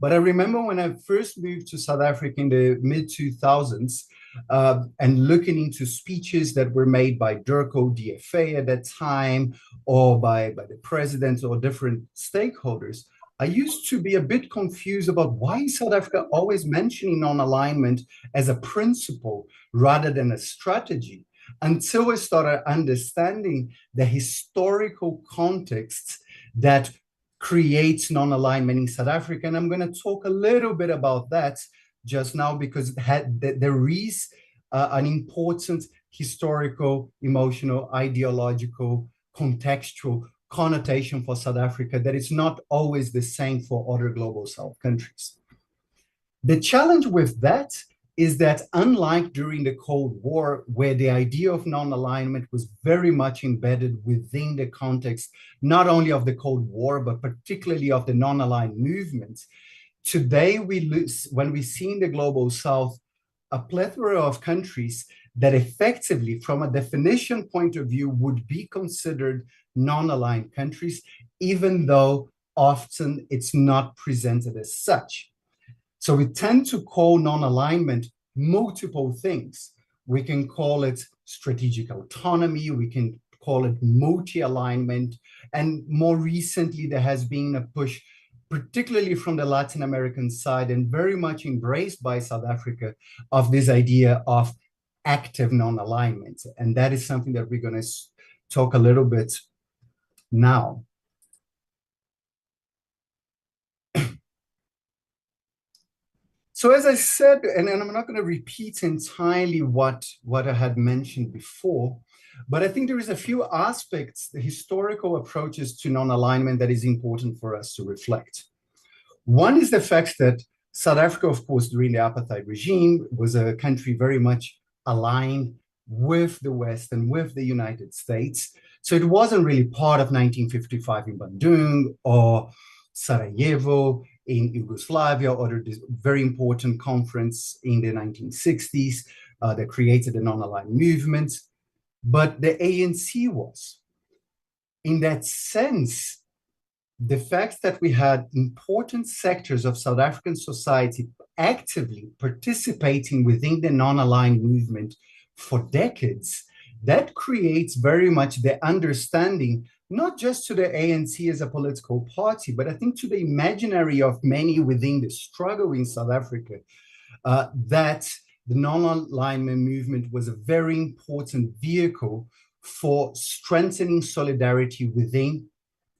But I remember when I first moved to South Africa in the mid-2000s, and looking into speeches that were made by Durko DFA at that time, or by the president or different stakeholders, I used to be a bit confused about why South Africa always mentioning non-alignment as a principle rather than a strategy, until we started understanding the historical context that creates non-alignment in South Africa. And I'm going to talk a little bit about that just now, because there is an important historical, emotional, ideological, contextual connotation for South Africa that is not always the same for other global South countries. The challenge with that is that, unlike during the Cold War, where the idea of non-alignment was very much embedded within the context, not only of the Cold War, but particularly of the non-aligned movement, today when we see in the global South a plethora of countries that effectively, from a definition point of view, would be considered non-aligned countries, even though often it's not presented as such. So we tend to call non-alignment multiple things. We can call it strategic autonomy, we can call it multi-alignment, and more recently there has been a push, particularly from the Latin American side and very much embraced by South Africa, of this idea of active non-alignment. And that is something that we're going to talk a little bit now. So as I said, and I'm not going to repeat entirely what I had mentioned before, but I think there is a few aspects, the historical approaches to non-alignment, that is important for us to reflect. One is the fact that South Africa, of course, during the apartheid regime, was a country very much aligned with the West and with the United States. So it wasn't really part of 1955 in Bandung or Sarajevo in Yugoslavia, or the very important conference in the 1960s that created the non-aligned movement. But the ANC was. In that sense, the fact that we had important sectors of South African society actively participating within the non-aligned movement for decades, that creates very much the understanding, not just to the ANC as a political party, but I think to the imaginary of many within the struggle in South Africa, that the non-alignment movement was a very important vehicle for strengthening solidarity within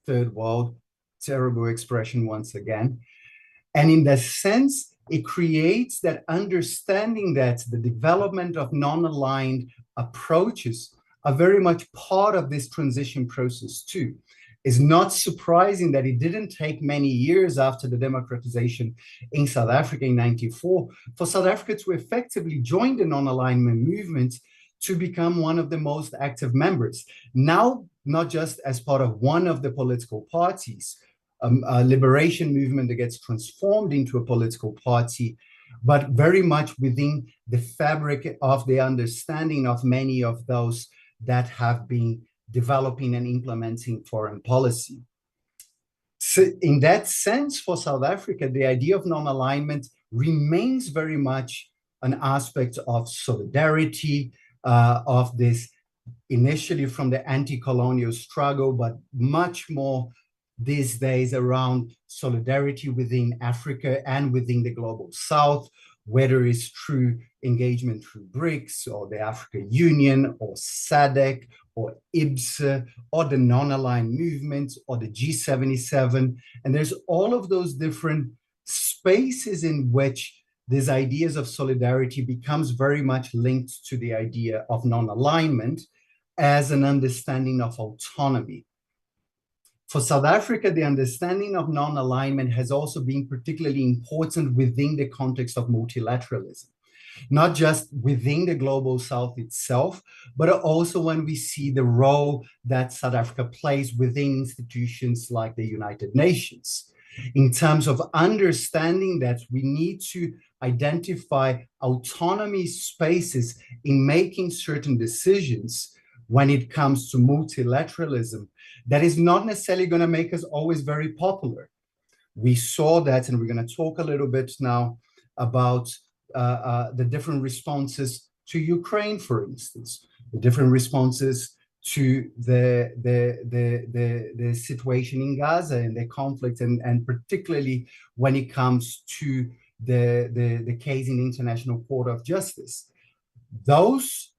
Third World. Terrible expression once again. And in that sense, it creates that understanding that the development of non-aligned approaches are very much part of this transition process too. It's not surprising that it didn't take many years after the democratization in South Africa in 1994 for South Africa to effectively join the non-alignment movement to become one of the most active members. Now, not just as part of one of the political parties, a liberation movement that gets transformed into a political party, but very much within the fabric of the understanding of many of those that have been developing and implementing foreign policy. So in that sense, for South Africa, the idea of non-alignment remains very much an aspect of solidarity, of this initially from the anti-colonial struggle, but much more these days around solidarity within Africa and within the global South, whether it's through engagement through BRICS or the Africa Union or SADC or IBSA or the non-aligned movements or the G77. And there's all of those different spaces in which these ideas of solidarity becomes very much linked to the idea of non-alignment as an understanding of autonomy. For South Africa, the understanding of non-alignment has also been particularly important within the context of multilateralism, not just within the global South itself, but also when we see the role that South Africa plays within institutions like the United Nations, in terms of understanding that we need to identify autonomy spaces in making certain decisions when it comes to multilateralism that is not necessarily going to make us always very popular. We saw that, and we're going to talk a little bit now about the different responses to Ukraine, for instance, the different responses to the situation in Gaza and the conflict, and particularly when it comes to the case in the International Court of Justice. Those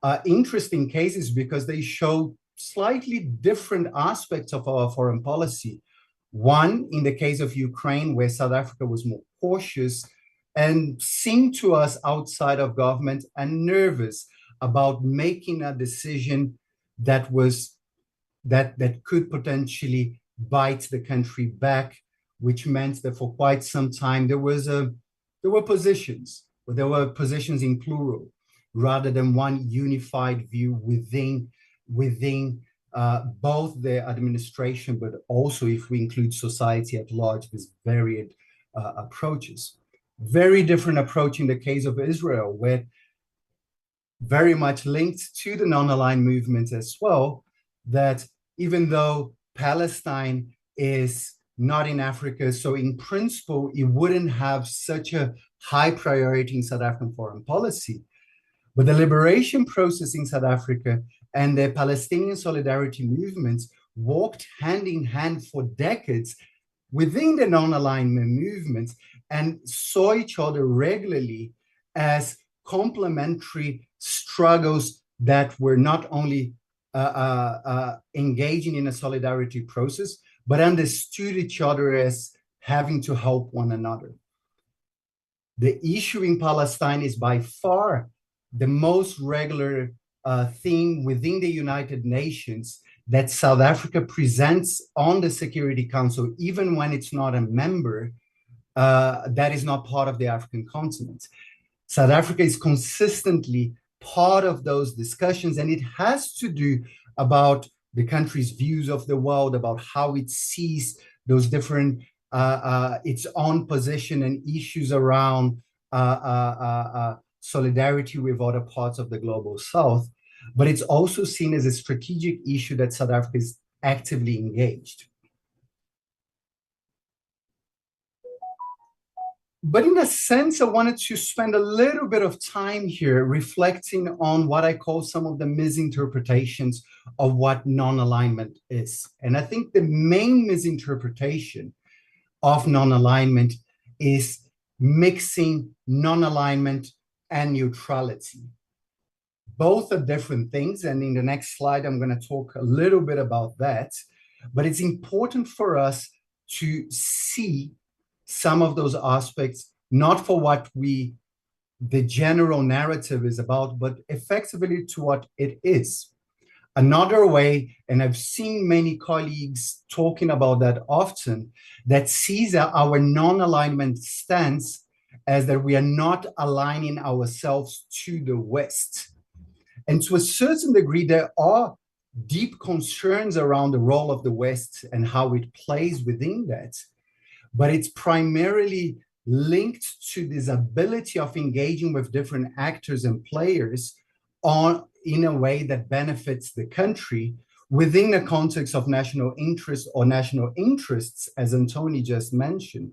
are interesting cases because they show slightly different aspects of our foreign policy. One, in the case of Ukraine, where South Africa was more cautious and seemed to us outside of government and nervous about making a decision that could potentially bite the country back, which meant that for quite some time there were positions, but there were positions in plural rather than one unified view within both the administration, but also, if we include society at large, these varied approaches. Very different approach in the case of Israel, where very much linked to the non-aligned movement as well, that even though Palestine is not in Africa, so in principle, it wouldn't have such a high priority in South African foreign policy. But the liberation process in South Africa and the Palestinian solidarity movements walked hand in hand for decades within the non-alignment movements and saw each other regularly as complementary struggles that were not only engaging in a solidarity process, but understood each other as having to help one another. The issue in Palestine is by far the most regular theme within the United Nations that South Africa presents on the Security Council, even when it's not a member, that is not part of the African continent. South Africa is consistently part of those discussions, and it has to do about the country's views of the world, about how it sees those different, its own position and issues around solidarity with other parts of the global South. But it's also seen as a strategic issue that South Africa is actively engaged. But in a sense, I wanted to spend a little bit of time here reflecting on what I call some of the misinterpretations of what non-alignment is. And I think the main misinterpretation of non-alignment is mixing non-alignment and neutrality. Both are different things, and in the next slide, I'm going to talk a little bit about that. But it's important for us to see some of those aspects, not for what the general narrative is about, but effectively to what it is. Another way, and I've seen many colleagues talking about that often, that sees our non-alignment stance as that we are not aligning ourselves to the West. And to a certain degree, there are deep concerns around the role of the West and how it plays within that. But it's primarily linked to this ability of engaging with different actors and players in a way that benefits the country within the context of national interest or national interests, as Antony just mentioned.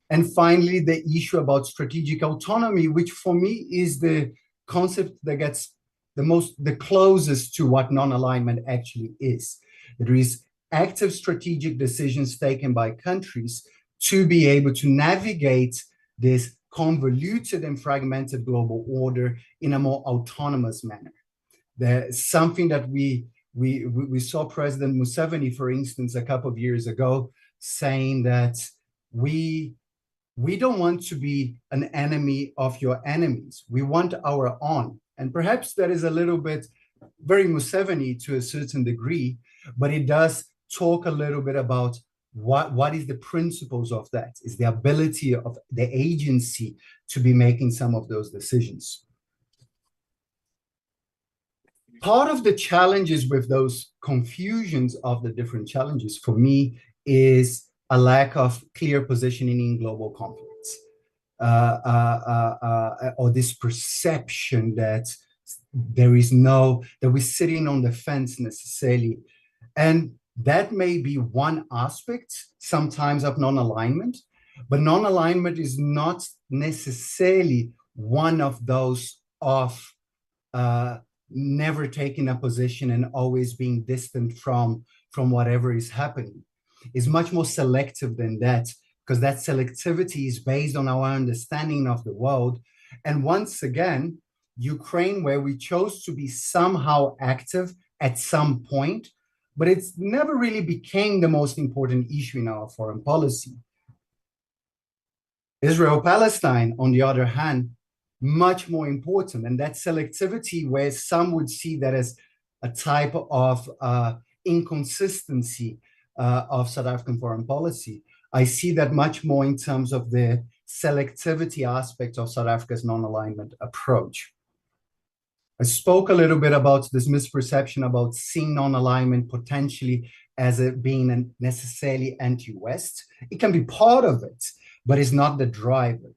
And finally, the issue about strategic autonomy, which for me is the concept that gets the closest to what non-alignment actually is. There is active strategic decisions taken by countries to be able to navigate this convoluted and fragmented global order in a more autonomous manner. There's something that we saw President Museveni, for instance, a couple of years ago, saying that we don't want to be an enemy of your enemies. We want our own. And perhaps that is a little bit very Museveni to a certain degree, but it does talk a little bit about what is the principles of that, is the ability of the agency to be making some of those decisions. Part of the challenges with those confusions of the different challenges for me is a lack of clear positioning in global conflicts, or this perception that that we're sitting on the fence necessarily. And that may be one aspect sometimes of non-alignment, But non-alignment is not necessarily one of those of never taking a position and always being distant from whatever is happening. It's much more selective than that, because that selectivity is based on our understanding of the world. And once again, Ukraine, where we chose to be somehow active at some point, but it's never really became the most important issue in our foreign policy. Israel-Palestine, on the other hand, much more important. And that selectivity, where some would see that as a type of inconsistency of South African foreign policy, I see that much more in terms of the selectivity aspect of South Africa's non-alignment approach. I spoke a little bit about this misperception about seeing non-alignment potentially as it being necessarily anti-West. It can be part of it, but it's not the driver.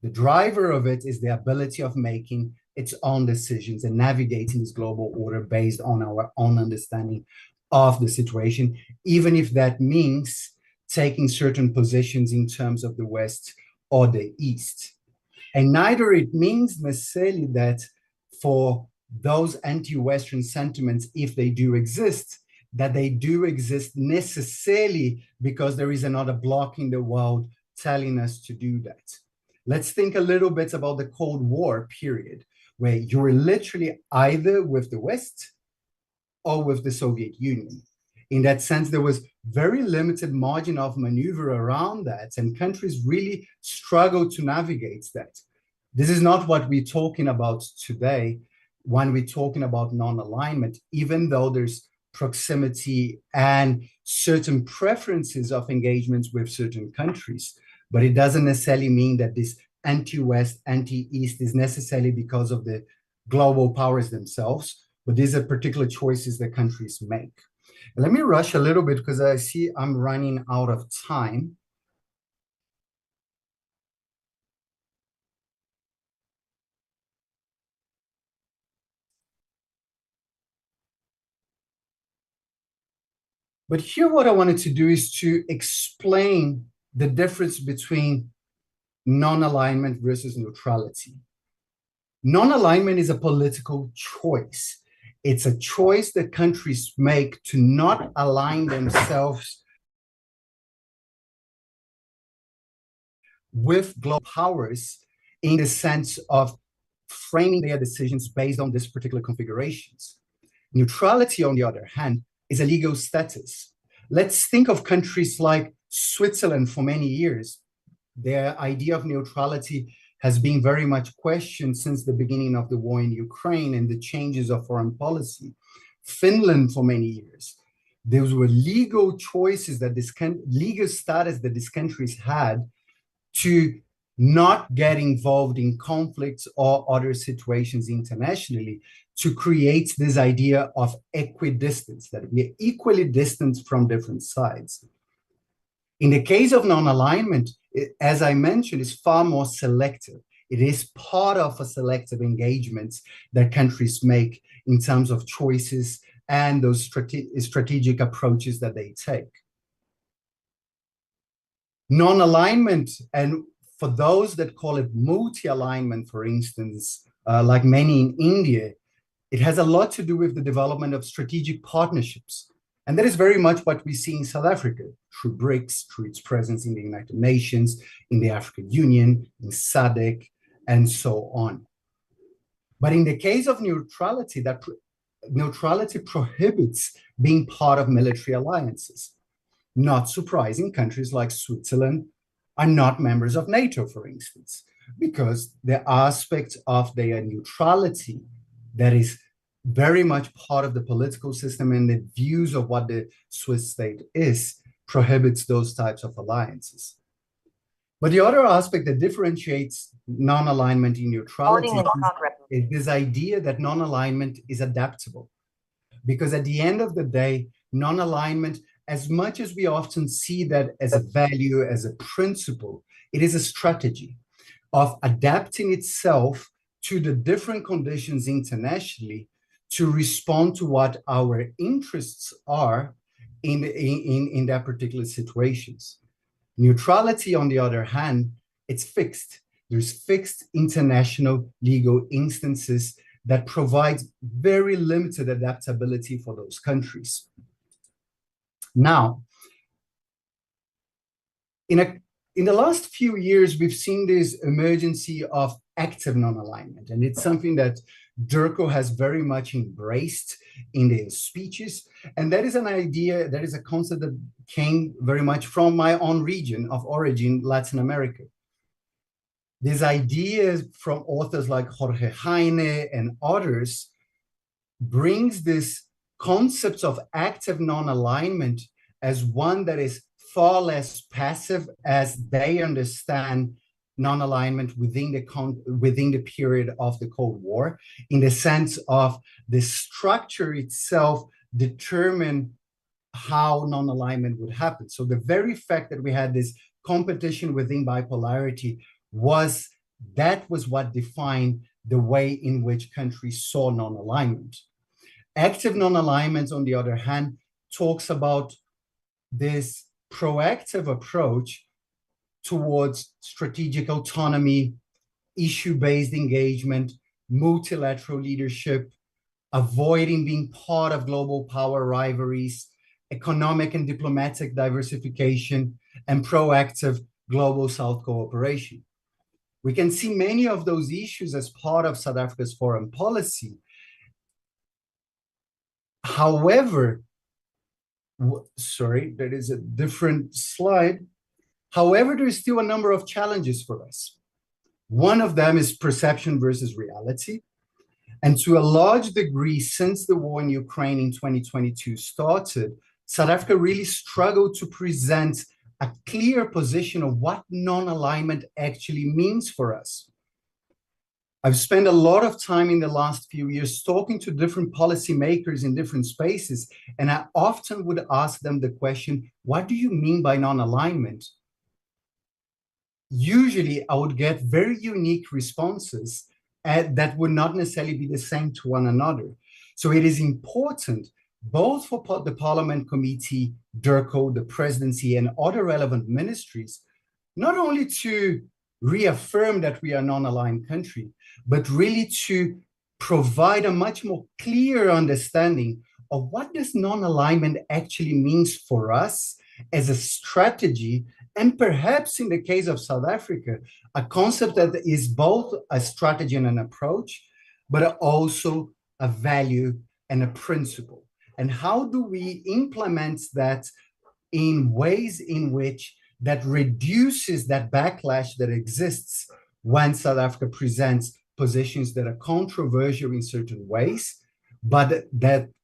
The driver of it is the ability of making its own decisions and navigating this global order based on our own understanding of the situation, even if that means taking certain positions in terms of the West or the East. And neither it means necessarily that for those anti-Western sentiments, if they do exist, that they do exist necessarily because there is another bloc in the world telling us to do that. Let's think a little bit about the Cold War period, where you were literally either with the West or with the Soviet Union. In that sense, there was very limited margin of maneuver around that, and countries really struggled to navigate that. This is not what we're talking about today when we're talking about non-alignment, even though there's proximity and certain preferences of engagements with certain countries. But it doesn't necessarily mean that this anti-West, anti-East is necessarily because of the global powers themselves, but these are particular choices that countries make. And let me rush a little bit because I see I'm running out of time. But here what I wanted to do is to explain the difference between non-alignment versus neutrality. Non-alignment is a political choice. It's a choice that countries make to not align themselves with global powers in the sense of framing their decisions based on these particular configurations. Neutrality, on the other hand, is a legal status. Let's think of countries like Switzerland. For many years, their idea of neutrality has been very much questioned since the beginning of the war in Ukraine and the changes of foreign policy. Finland, for many years, those were legal choices that legal status that these countries had to not get involved in conflicts or other situations internationally, to create this idea of equidistance, that we are equally distant from different sides. In the case of non-alignment, as I mentioned, is far more selective. It is part of a selective engagement that countries make in terms of choices and those strategic approaches that they take. Non-alignment, and for those that call it multi-alignment, for instance, like many in India, it has a lot to do with the development of strategic partnerships. And that is very much what we see in South Africa through BRICS, through its presence in the United Nations, in the African Union, in SADC, and so on. But in the case of neutrality, neutrality prohibits being part of military alliances. Not surprising, countries like Switzerland are not members of NATO, for instance, because the aspect of their neutrality that is very much part of the political system and the views of what the Swiss state is prohibits those types of alliances. But the other aspect that differentiates non-alignment in neutrality is this idea that non-alignment is adaptable. Because at the end of the day, non-alignment, as much as we often see that as a value, as a principle, it is a strategy of adapting itself to the different conditions internationally to respond to what our interests are in that particular situations. Neutrality, on the other hand, it's fixed. There's fixed international legal instances that provide very limited adaptability for those countries. Now, in the last few years, we've seen this emergency of active non-alignment, and it's something that DIRCO has very much embraced in their speeches. And that is an idea, that is a concept that came very much from my own region of origin, Latin America. This idea from authors like Jorge Heine and others brings this concept of active non-alignment as one that is far less passive as they understand non-alignment within the period of the Cold War, in the sense of the structure itself determine how non-alignment would happen. So the very fact that we had this competition within bipolarity was what defined the way in which countries saw non-alignment. Active non-alignment, on the other hand, talks about this proactive approach towards strategic autonomy, issue-based engagement, multilateral leadership, avoiding being part of global power rivalries, economic and diplomatic diversification, and proactive global South cooperation. We can see many of those issues as part of South Africa's foreign policy. However, sorry, that is a different slide. However, there is still a number of challenges for us. One of them is perception versus reality. And to a large degree, since the war in Ukraine in 2022 started, South Africa really struggled to present a clear position of what non-alignment actually means for us. I've spent a lot of time in the last few years talking to different policymakers in different spaces, and I often would ask them the question, what do you mean by non-alignment? Usually, I would get very unique responses that would not necessarily be the same to one another. So it is important, both for the Parliament Committee, DIRCO, the Presidency, and other relevant ministries, not only to reaffirm that we are a non-aligned country, but really to provide a much more clear understanding of what this non-alignment actually means for us as a strategy, and perhaps in the case of South Africa, a concept that is both a strategy and an approach, but also a value and a principle. And how do we implement that in ways in which that reduces that backlash that exists when South Africa presents positions that are controversial in certain ways, but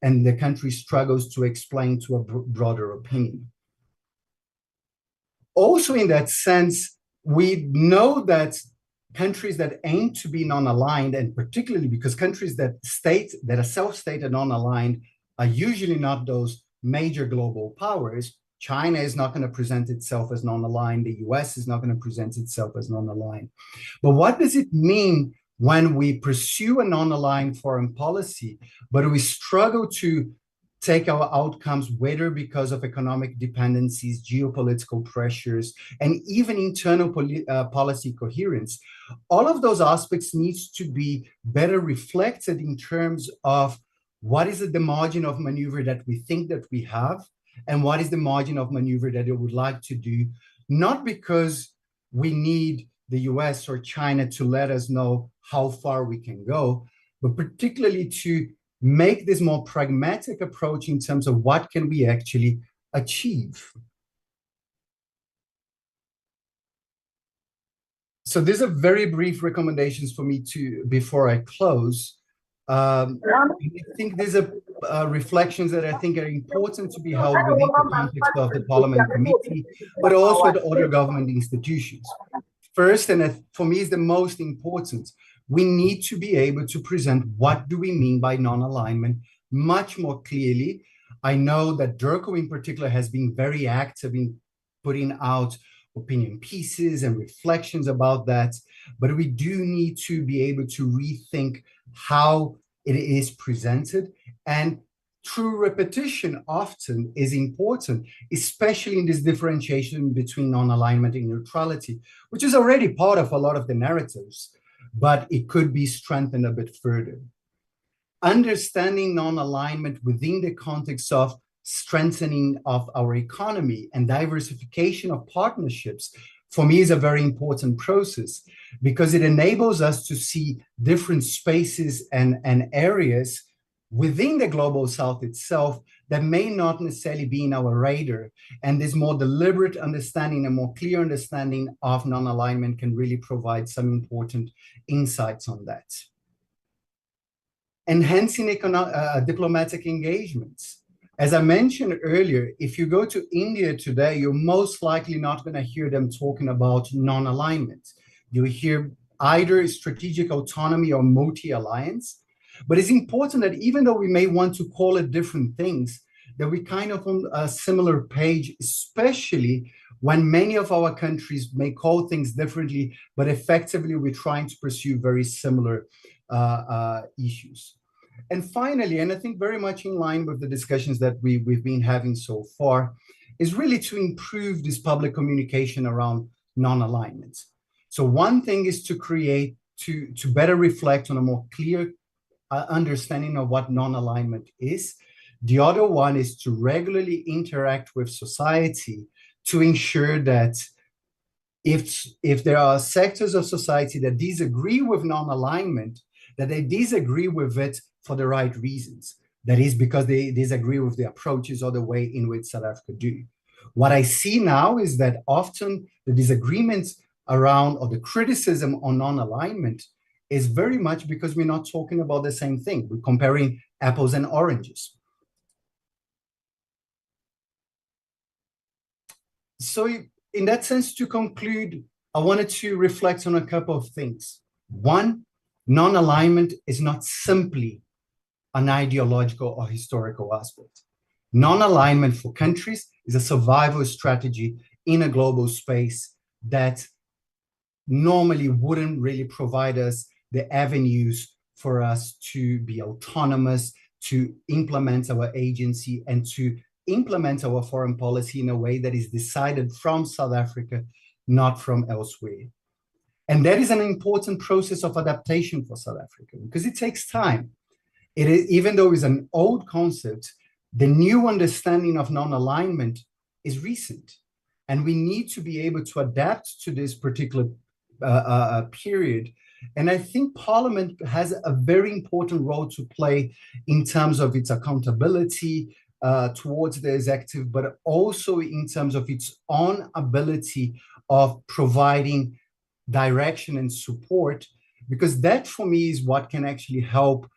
and the country struggles to explain to a broader opinion. Also, in that sense, we know that countries that aim to be non-aligned, and particularly because countries that are self-stated non-aligned are usually not those major global powers. China is not going to present itself as non-aligned. The US is not going to present itself as non-aligned. But what does it mean when we pursue a non-aligned foreign policy, but we struggle to take our outcomes, whether because of economic dependencies, geopolitical pressures, and even internal policy coherence? All of those aspects needs to be better reflected in terms of what is the margin of maneuver that we think that we have, and what is the margin of maneuver that we would like to do, not because we need the US or China to let us know how far we can go, but particularly to make this more pragmatic approach in terms of what can we actually achieve. So these are very brief recommendations for me before I close. I think these are reflections that I think are important to be held within the context of the Parliament Committee, but also the other government institutions. First, and for me is the most important, we need to be able to present what do we mean by non-alignment much more clearly. I know that DIRCO in particular has been very active in putting out opinion pieces and reflections about that, but we do need to be able to rethink how it is presented and true repetition often is important, especially in this differentiation between non-alignment and neutrality, which is already part of a lot of the narratives, but it could be strengthened a bit further. Understanding non-alignment within the context of strengthening of our economy and diversification of partnerships, for me, is a very important process because it enables us to see different spaces and areas within the global south itself that may not necessarily be in our radar. And this more deliberate understanding and more clear understanding of non-alignment can really provide some important insights on that. Enhancing diplomatic engagements. As I mentioned earlier, if you go to India today, you're most likely not going to hear them talking about non-alignment. You hear either strategic autonomy or multi-alliance. But it's important that even though we may want to call it different things, that we kind of on a similar page, especially when many of our countries may call things differently, but effectively we're trying to pursue very similar issues. And finally, and I think very much in line with the discussions that we've been having so far, is really to improve this public communication around non-alignment. So one thing is to create, to better reflect on a more clear understanding of what non-alignment is. The other one is to regularly interact with society to ensure that if there are sectors of society that disagree with non-alignment, that they disagree with it for the right reasons. That is because they disagree with the approaches or the way in which South Africa do. What I see now is that often the disagreements around or the criticism on non-alignment is very much because we're not talking about the same thing. We're comparing apples and oranges. So in that sense, to conclude, I wanted to reflect on a couple of things. One, non-alignment is not simply an ideological or historical aspect. Non-alignment for countries is a survival strategy in a global space that normally wouldn't really provide us the avenues for us to be autonomous, to implement our agency, and to implement our foreign policy in a way that is decided from South Africa, not from elsewhere. And that is an important process of adaptation for South Africa because it takes time. It is, even though it's an old concept, the new understanding of non-alignment is recent. And we need to be able to adapt to this particular period. And I think Parliament has a very important role to play in terms of its accountability towards the executive, but also in terms of its own ability of providing direction and support, because that for me is what can actually help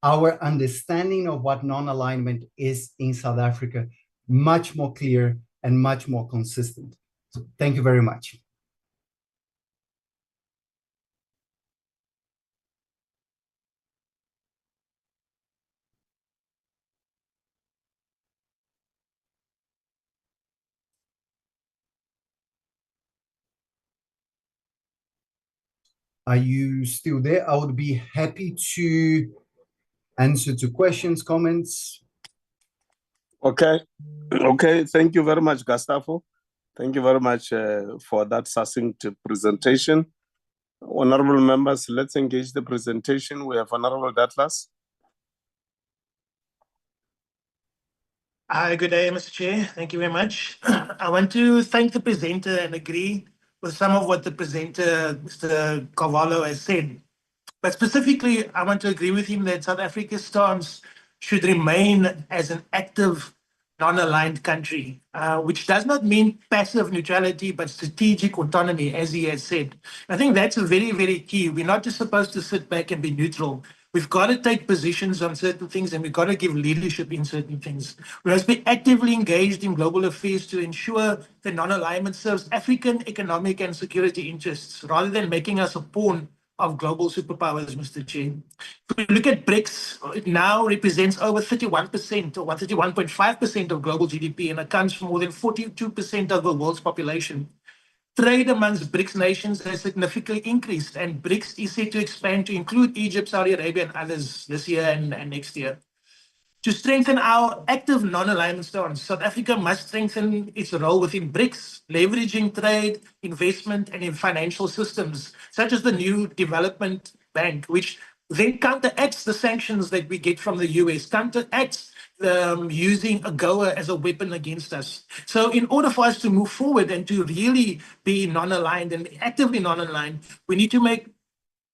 our understanding of what non-alignment is in South Africa much more clear and much more consistent. So thank you very much. Are you still there? I would be happy to answer to questions, comments. Okay. Okay. Thank you very much, Gustavo. Thank you very much for that succinct presentation. Honorable members, let's engage the presentation. We have Honorable Datlas. Hi, good day, Mr. Chair. Thank you very much. I want to thank the presenter and agree with some of what the presenter, Mr. Carvalho, has said. But specifically, I want to agree with him that South Africa's stance should remain as an active, non-aligned country, which does not mean passive neutrality, but strategic autonomy, as he has said. I think that's very, very key. We're not just supposed to sit back and be neutral. We've got to take positions on certain things and we've got to give leadership in certain things. We must be actively engaged in global affairs to ensure that non-alignment serves African economic and security interests rather than making us a pawn of global superpowers, Mr. Chair. If we look at BRICS, it now represents over 31% or 31.5% of global GDP and accounts for more than 42% of the world's population. Trade amongst BRICS nations has significantly increased, and BRICS is set to expand to include Egypt, Saudi Arabia, and others this year and next year. To strengthen our active non-alignment stance, South Africa must strengthen its role within BRICS, leveraging trade, investment, and in financial systems, such as the new development bank, which then counteracts the sanctions that we get from the US, counteracts using AGOA as a weapon against us. So in order for us to move forward and to really be non-aligned and actively non-aligned, we need to make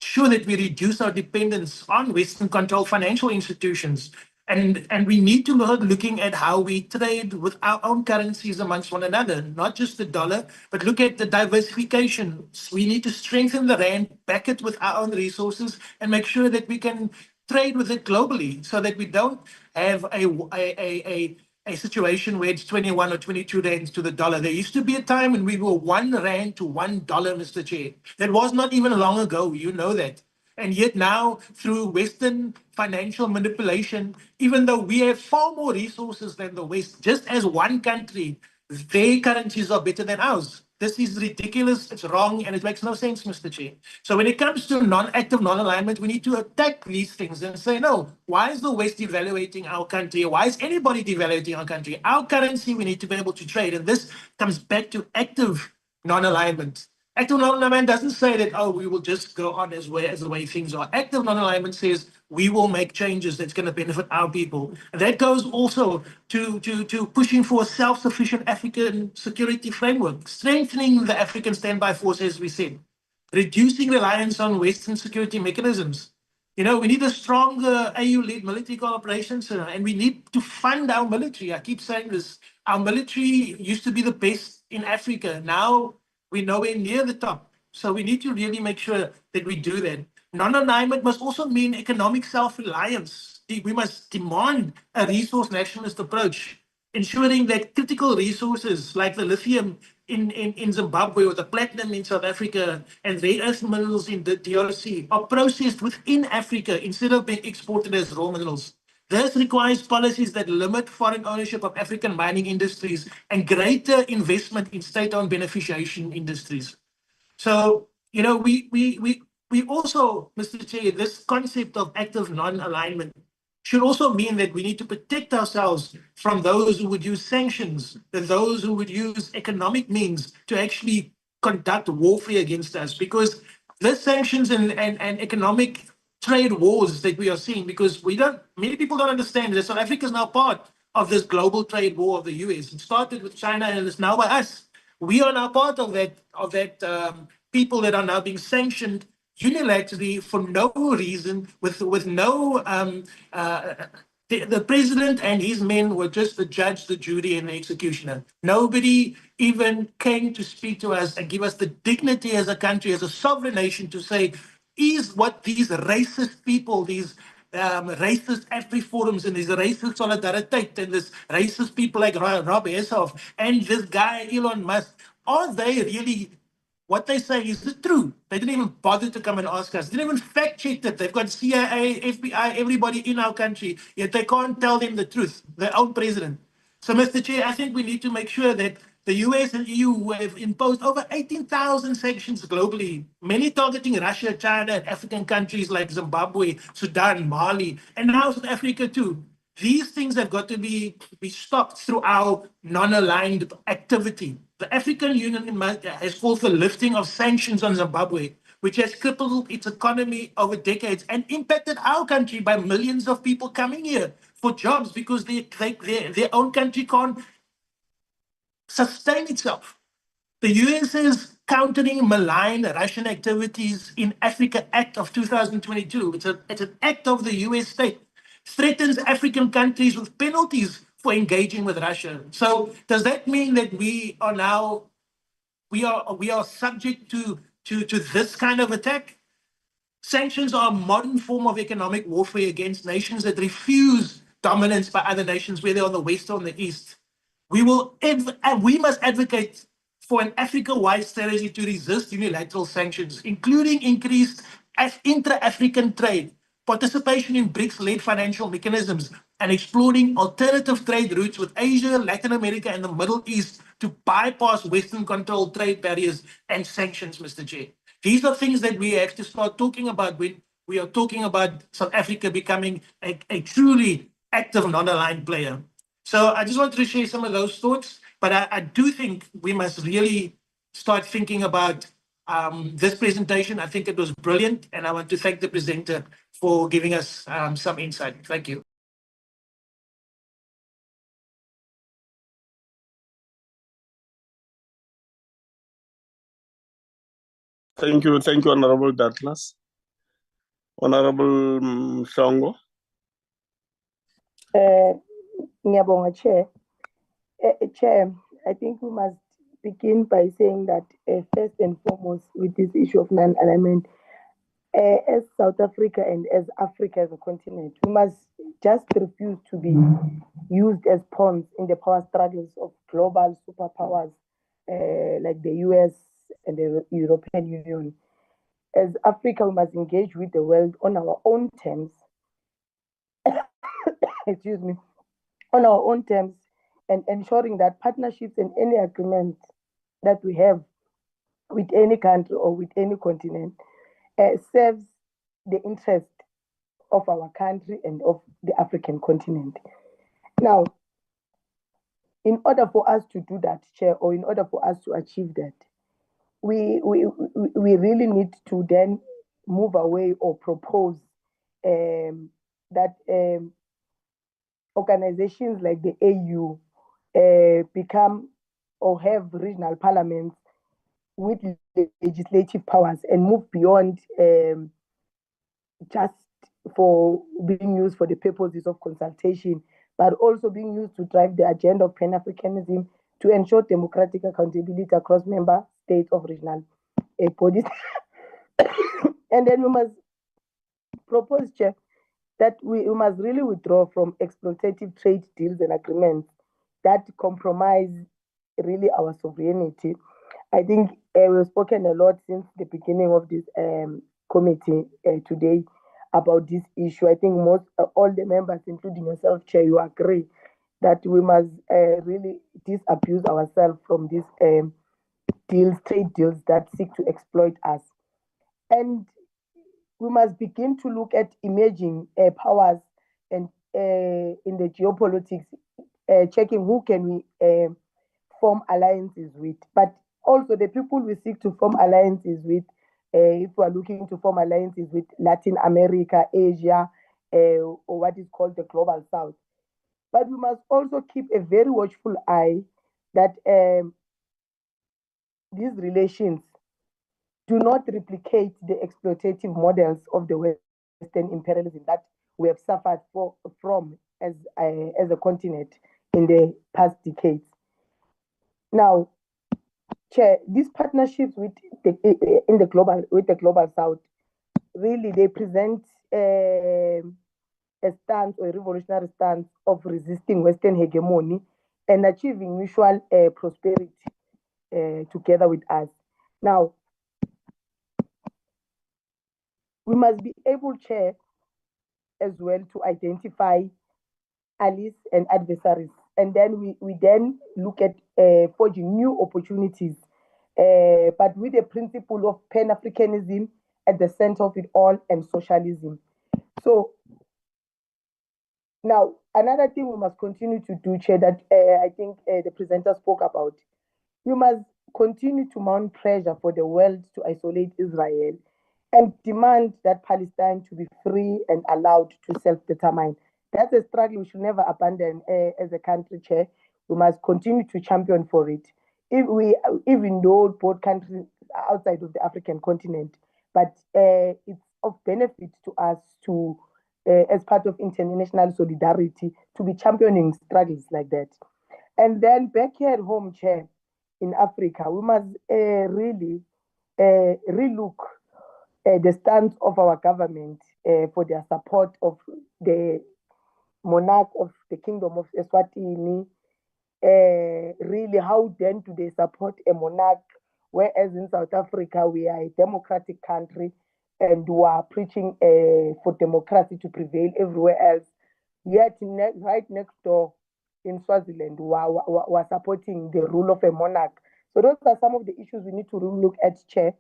sure that we reduce our dependence on Western-controlled financial institutions. And we need to look looking at how we trade with our own currencies amongst one another, not just the dollar, but look at the diversification. We need to strengthen the rand, back it with our own resources, and make sure that we can trade with it globally so that we don't have a situation where it's 21 or 22 rands to the dollar. There used to be a time when we were 1 rand to $1, Mr. Chair. That was not even long ago, you know that. And yet now, through Western financial manipulation, even though we have far more resources than the West, just as one country, their currencies are better than ours. This is ridiculous, it's wrong, and it makes no sense, Mr. Chair. So when it comes to non-active non-alignment, we need to attack these things and say, no, why is the West devaluating our country? Why is anybody devaluating our country? Our currency, we need to be able to trade. And this comes back to active non-alignment. Active non-alignment doesn't say that, oh, we will just go on as the way things are. Active non-alignment says we will make changes that's going to benefit our people. And that goes also to pushing for a self-sufficient African security framework, strengthening the African standby force, as we said, reducing reliance on Western security mechanisms. You know, we need a stronger AU-led military cooperation, sir, and we need to fund our military. I keep saying this. Our military used to be the best in Africa. Now we're nowhere near the top. So we need to really make sure that we do that. Non-alignment must also mean economic self-reliance. We must demand a resource nationalist approach, ensuring that critical resources like the lithium in Zimbabwe or the platinum in South Africa and rare earth minerals in the DRC are processed within Africa instead of being exported as raw minerals. This requires policies that limit foreign ownership of African mining industries and greater investment in state-owned beneficiation industries. So, you know, we also, Mr. Chair, this concept of active non-alignment should also mean that we need to protect ourselves from those who would use sanctions, and those who would use economic means to actually conduct warfare against us, because the sanctions and economic trade wars that we are seeing, because many people don't understand that South Africa is now part of this global trade war of the US. It started with China and it's now by us. We are now part of that people that are now being sanctioned unilaterally for no reason, with no the president and his men were just the judge, the jury, and the executioner. Nobody even came to speak to us and give us the dignity as a country, as a sovereign nation, to say, is what these racist people, these racist AfriForums and these racist Solidariteit and this racist people like Rob Heshoff and this guy Elon Musk, are they really, what they say is the truth? They didn't even bother to come and ask us. They didn't even fact check it. They've got CIA, FBI, everybody in our country, yet they can't tell them the truth, their own president. So, Mr. Chair, I think we need to make sure that the US and EU have imposed over 18,000 sanctions globally, many targeting Russia, China, and African countries like Zimbabwe, Sudan, Mali, and now South Africa too. These things have got to be stopped through our non-aligned activity. The African Union has called for lifting of sanctions on Zimbabwe, which has crippled its economy over decades and impacted our country by millions of people coming here for jobs because their own country can't sustain itself. The US's Countering Malign Russian Activities in Africa Act of 2022, it's an act of the US state, threatens African countries with penalties for engaging with Russia. So does that mean that we are now, we are subject to this kind of attack? Sanctions are a modern form of economic warfare against nations that refuse dominance by other nations, whether on the West or on the East. We must advocate for an Africa-wide strategy to resist unilateral sanctions, including increased intra-African trade, participation in BRICS-led financial mechanisms, and exploring alternative trade routes with Asia, Latin America, and the Middle East to bypass Western-controlled trade barriers and sanctions, Mr. Chair. These are things that we have to start talking about when we are talking about South Africa becoming a truly active non-aligned player. So I just wanted to share some of those thoughts, but I do think we must really start thinking about this presentation. I think it was brilliant, and I want to thank the presenter for giving us some insight. Thank you. Thank you, Honorable Douglas. Honorable Shongo. Ngiyabonga, Chair. Chair, I think we must begin by saying that first and foremost with this issue of non-alignment, as South Africa and as Africa as a continent, we must just refuse to be used as pawns in the power struggles of global superpowers like the US and the European Union. As Africa, we must engage with the world on our own terms. Excuse me, on our own terms, and ensuring that partnerships and any agreement that we have with any country or with any continent serves the interest of our country and of the African continent. Now, in order for us to do that, Chair, or in order for us to achieve that, we really need to then move away or propose that organizations like the AU become or have regional parliaments with legislative powers and move beyond just for being used for the purposes of consultation, but also being used to drive the agenda of Pan-Africanism to ensure democratic accountability across member states of regional bodies. And then we must propose, Chair, that we must really withdraw from exploitative trade deals and agreements that compromise really our sovereignty. I think we've spoken a lot since the beginning of this committee today about this issue. I think most all the members, including yourself, Chair, you agree that we must really disabuse ourselves from these trade deals that seek to exploit us. And we must begin to look at emerging powers and in the geopolitics, checking who can we form alliances with, but also the people we seek to form alliances with. If we are looking to form alliances with Latin America, Asia, or what is called the Global South. But we must also keep a very watchful eye that these relations do not replicate the exploitative models of the Western imperialism that we have suffered from as a continent in the past decades. Now, Chair, these partnerships with the global South, really they present a stance or a revolutionary stance of resisting Western hegemony and achieving mutual prosperity together with us. Now, we must be able, Chair, as well to identify allies and adversaries, and then we then look at forging new opportunities, but with the principle of Pan-Africanism at the center of it all and socialism. So now, another thing we must continue to do, Chair, that I think the presenter spoke about, we must continue to mount pressure for the world to isolate Israel and demand that Palestine to be free and allowed to self-determine. That's a struggle we should never abandon as a country, Chair. We must continue to champion for it. Even though both countries are outside of the African continent, but it's of benefit to us to, as part of international solidarity, to be championing struggles like that. And then back here at home, Chair, in Africa, we must really relook the stance of our government for their support of the monarch of the Kingdom of Eswatini. Really, how then do they support a monarch, whereas in South Africa we are a democratic country and we are preaching for democracy to prevail everywhere else, yet right next door in Swaziland we are supporting the rule of a monarch. So those are some of the issues we need to look at, Chair,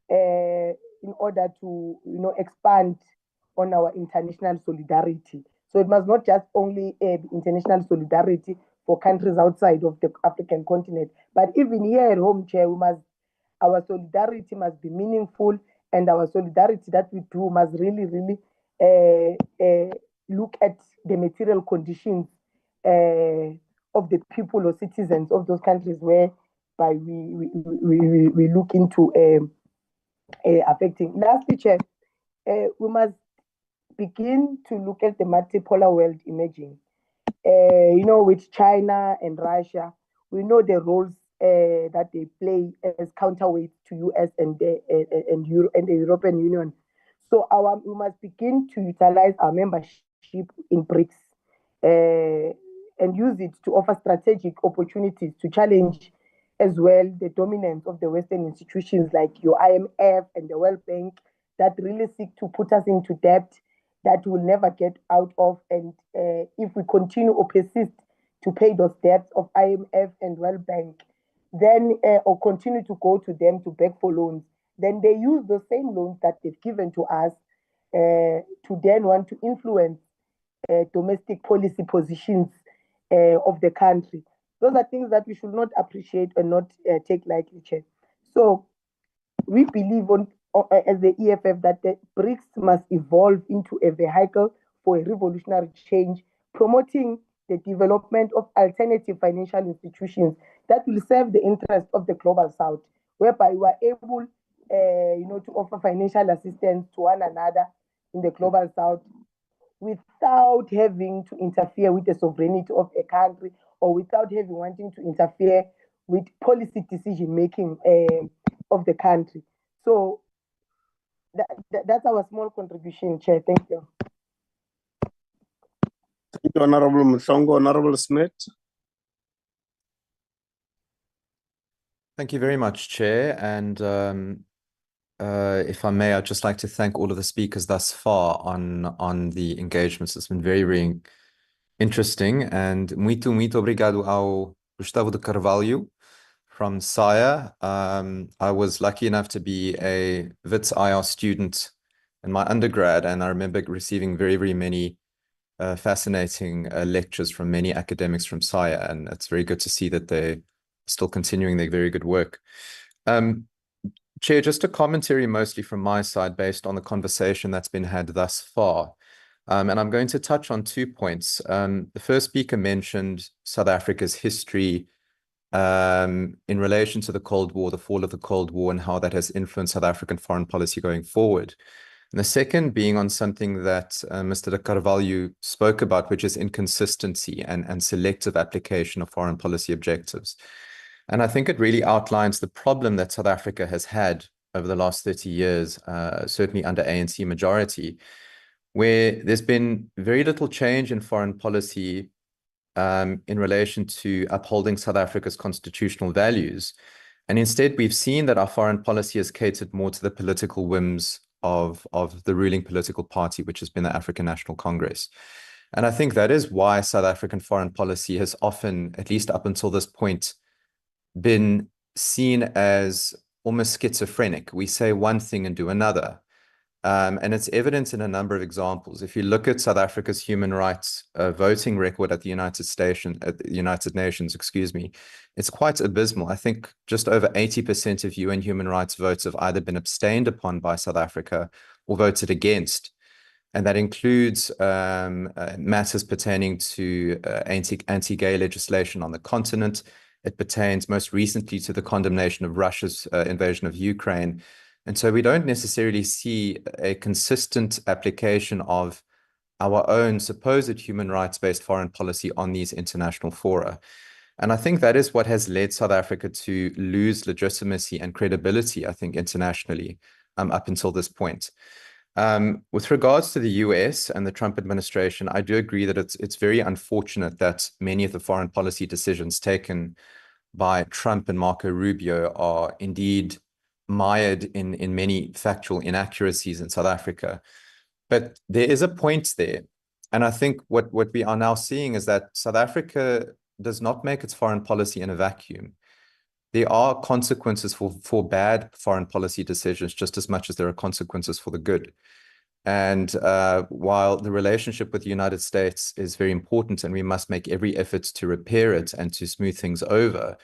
in order to expand on our international solidarity So it must not just only be international solidarity for countries outside of the African continent, but even here at home, Chair, our solidarity must be meaningful, and our solidarity that we do must really, really look at the material conditions of the people or citizens of those countries whereby we look into affecting. Lastly, Chair, we must begin to look at the multipolar world emerging. With China and Russia, we know the roles that they play as counterweights to US and the European Union. So we must begin to utilize our membership in BRICS and use it to offer strategic opportunities to challenge as well the dominance of the Western institutions like your IMF and the World Bank that really seek to put us into debt that we'll never get out of. And if we continue or persist to pay those debts of IMF and World Bank, then or continue to go to them to beg for loans, then they use the same loans that they've given to us to then want to influence domestic policy positions of the country. Those are things that we should not appreciate and not take lightly, Chair. So we believe as the EFF that the BRICS must evolve into a vehicle for a revolutionary change, promoting the development of alternative financial institutions that will serve the interest of the global South, whereby we are able to offer financial assistance to one another in the global South without having to interfere with the sovereignty of a country or without wanting to interfere with policy decision making of the country. So that's our small contribution, Chair. Thank you. Thank you, Honorable Mhlongo. Honorable Smith. Thank you very much, Chair. And if I may, I'd just like to thank all of the speakers thus far on the engagements. It's been very, very interesting. And muito obrigado ao Gustavo de Carvalho from SAIA. I was lucky enough to be a WITS IR student in my undergrad, and I remember receiving very, very many fascinating lectures from many academics from SAIA, and it's very good to see that they're still continuing their very good work. Chair, just a commentary mostly from my side based on the conversation that's been had thus far. And I'm going to touch on 2 points. The first speaker mentioned South Africa's history in relation to the Cold War, the fall of the Cold War, and how that has influenced South African foreign policy going forward. And the second being on something that Mr. de Carvalho spoke about, which is inconsistency and selective application of foreign policy objectives. And I think it really outlines the problem that South Africa has had over the last 30 years, certainly under ANC majority, where there's been very little change in foreign policy in relation to upholding South Africa's constitutional values. And instead, we've seen that our foreign policy has catered more to the political whims of the ruling political party, which has been the African National Congress. And I think that is why South African foreign policy has often, at least up until this point, been seen as almost schizophrenic. We say one thing and do another. And it's evident in a number of examples. If you look at South Africa's human rights voting record at the United Nations, excuse me, it's quite abysmal. I think just over 80% of UN human rights votes have either been abstained upon by South Africa or voted against. And that includes matters pertaining to anti-gay legislation on the continent. It pertains most recently to the condemnation of Russia's invasion of Ukraine. And so we don't necessarily see a consistent application of our own supposed human rights-based foreign policy on these international fora. And I think that is what has led South Africa to lose legitimacy and credibility, I think, internationally up until this point. With regards to the US and the Trump administration, I do agree that it's very unfortunate that many of the foreign policy decisions taken by Trump and Marco Rubio are indeed mired in many factual inaccuracies in South Africa. But there is a point there. And I think what we are now seeing is that South Africa does not make its foreign policy in a vacuum. There are consequences for bad foreign policy decisions just as much as there are consequences for the good. And while the relationship with the United States is very important and we must make every effort to repair it and to smooth things over,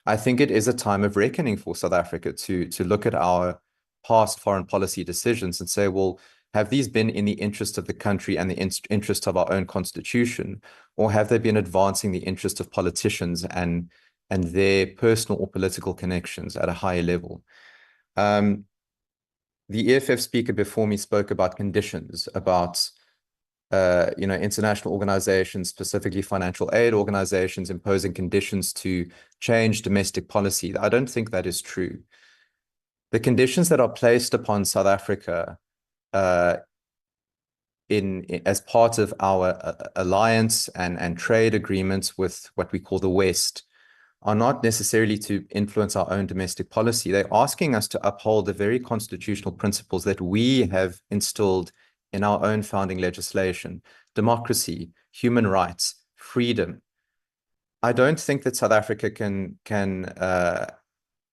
I think it is a time of reckoning for South Africa to look at our past foreign policy decisions and say, well, have these been in the interest of the country and the interest of our own constitution, or have they been advancing the interest of politicians and their personal or political connections at a higher level? The EFF speaker before me spoke about conditions, about international organizations, specifically financial aid organizations, imposing conditions to change domestic policy. I don't think that is true. The conditions that are placed upon South Africa as part of our alliance and trade agreements with what we call the West are not necessarily to influence our own domestic policy. They're asking us to uphold the very constitutional principles that we have instilled in our own founding legislation: democracy, human rights, freedom. I don't think that South Africa can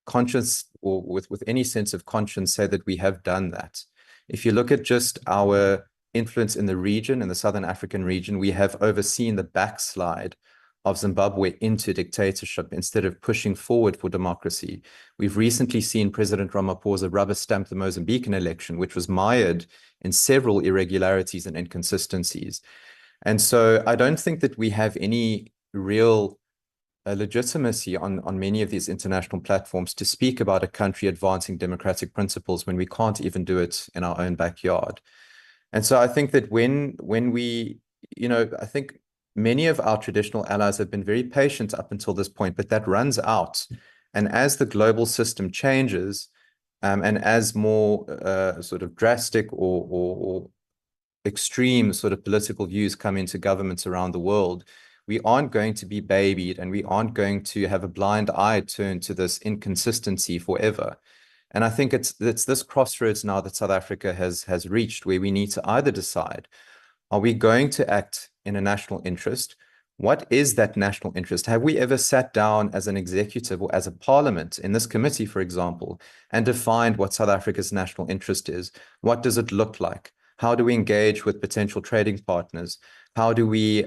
conscience or with any sense of conscience say that we have done that. If you look at just our influence in the region, in the Southern African region, we have overseen the backslide of Zimbabwe into dictatorship instead of pushing forward for democracy. We've recently seen President Ramaphosa rubber stamp the Mozambican election, which was mired in several irregularities and inconsistencies. And so I don't think that we have any real legitimacy on many of these international platforms to speak about a country advancing democratic principles when we can't even do it in our own backyard. And so I think that when we, I think many of our traditional allies have been very patient up until this point, but that runs out. And as the global system changes, and as more sort of drastic or extreme sort of political views come into governments around the world, we aren't going to be babied and we aren't going to have a blind eye turned to this inconsistency forever. And I think it's this crossroads now that South Africa has reached, where we need to either decide, are we going to act in a national interest? What is that national interest? Have we ever sat down as an executive or as a parliament in this committee, for example, and defined what South Africa's national interest is? What does it look like? How do we engage with potential trading partners? How do we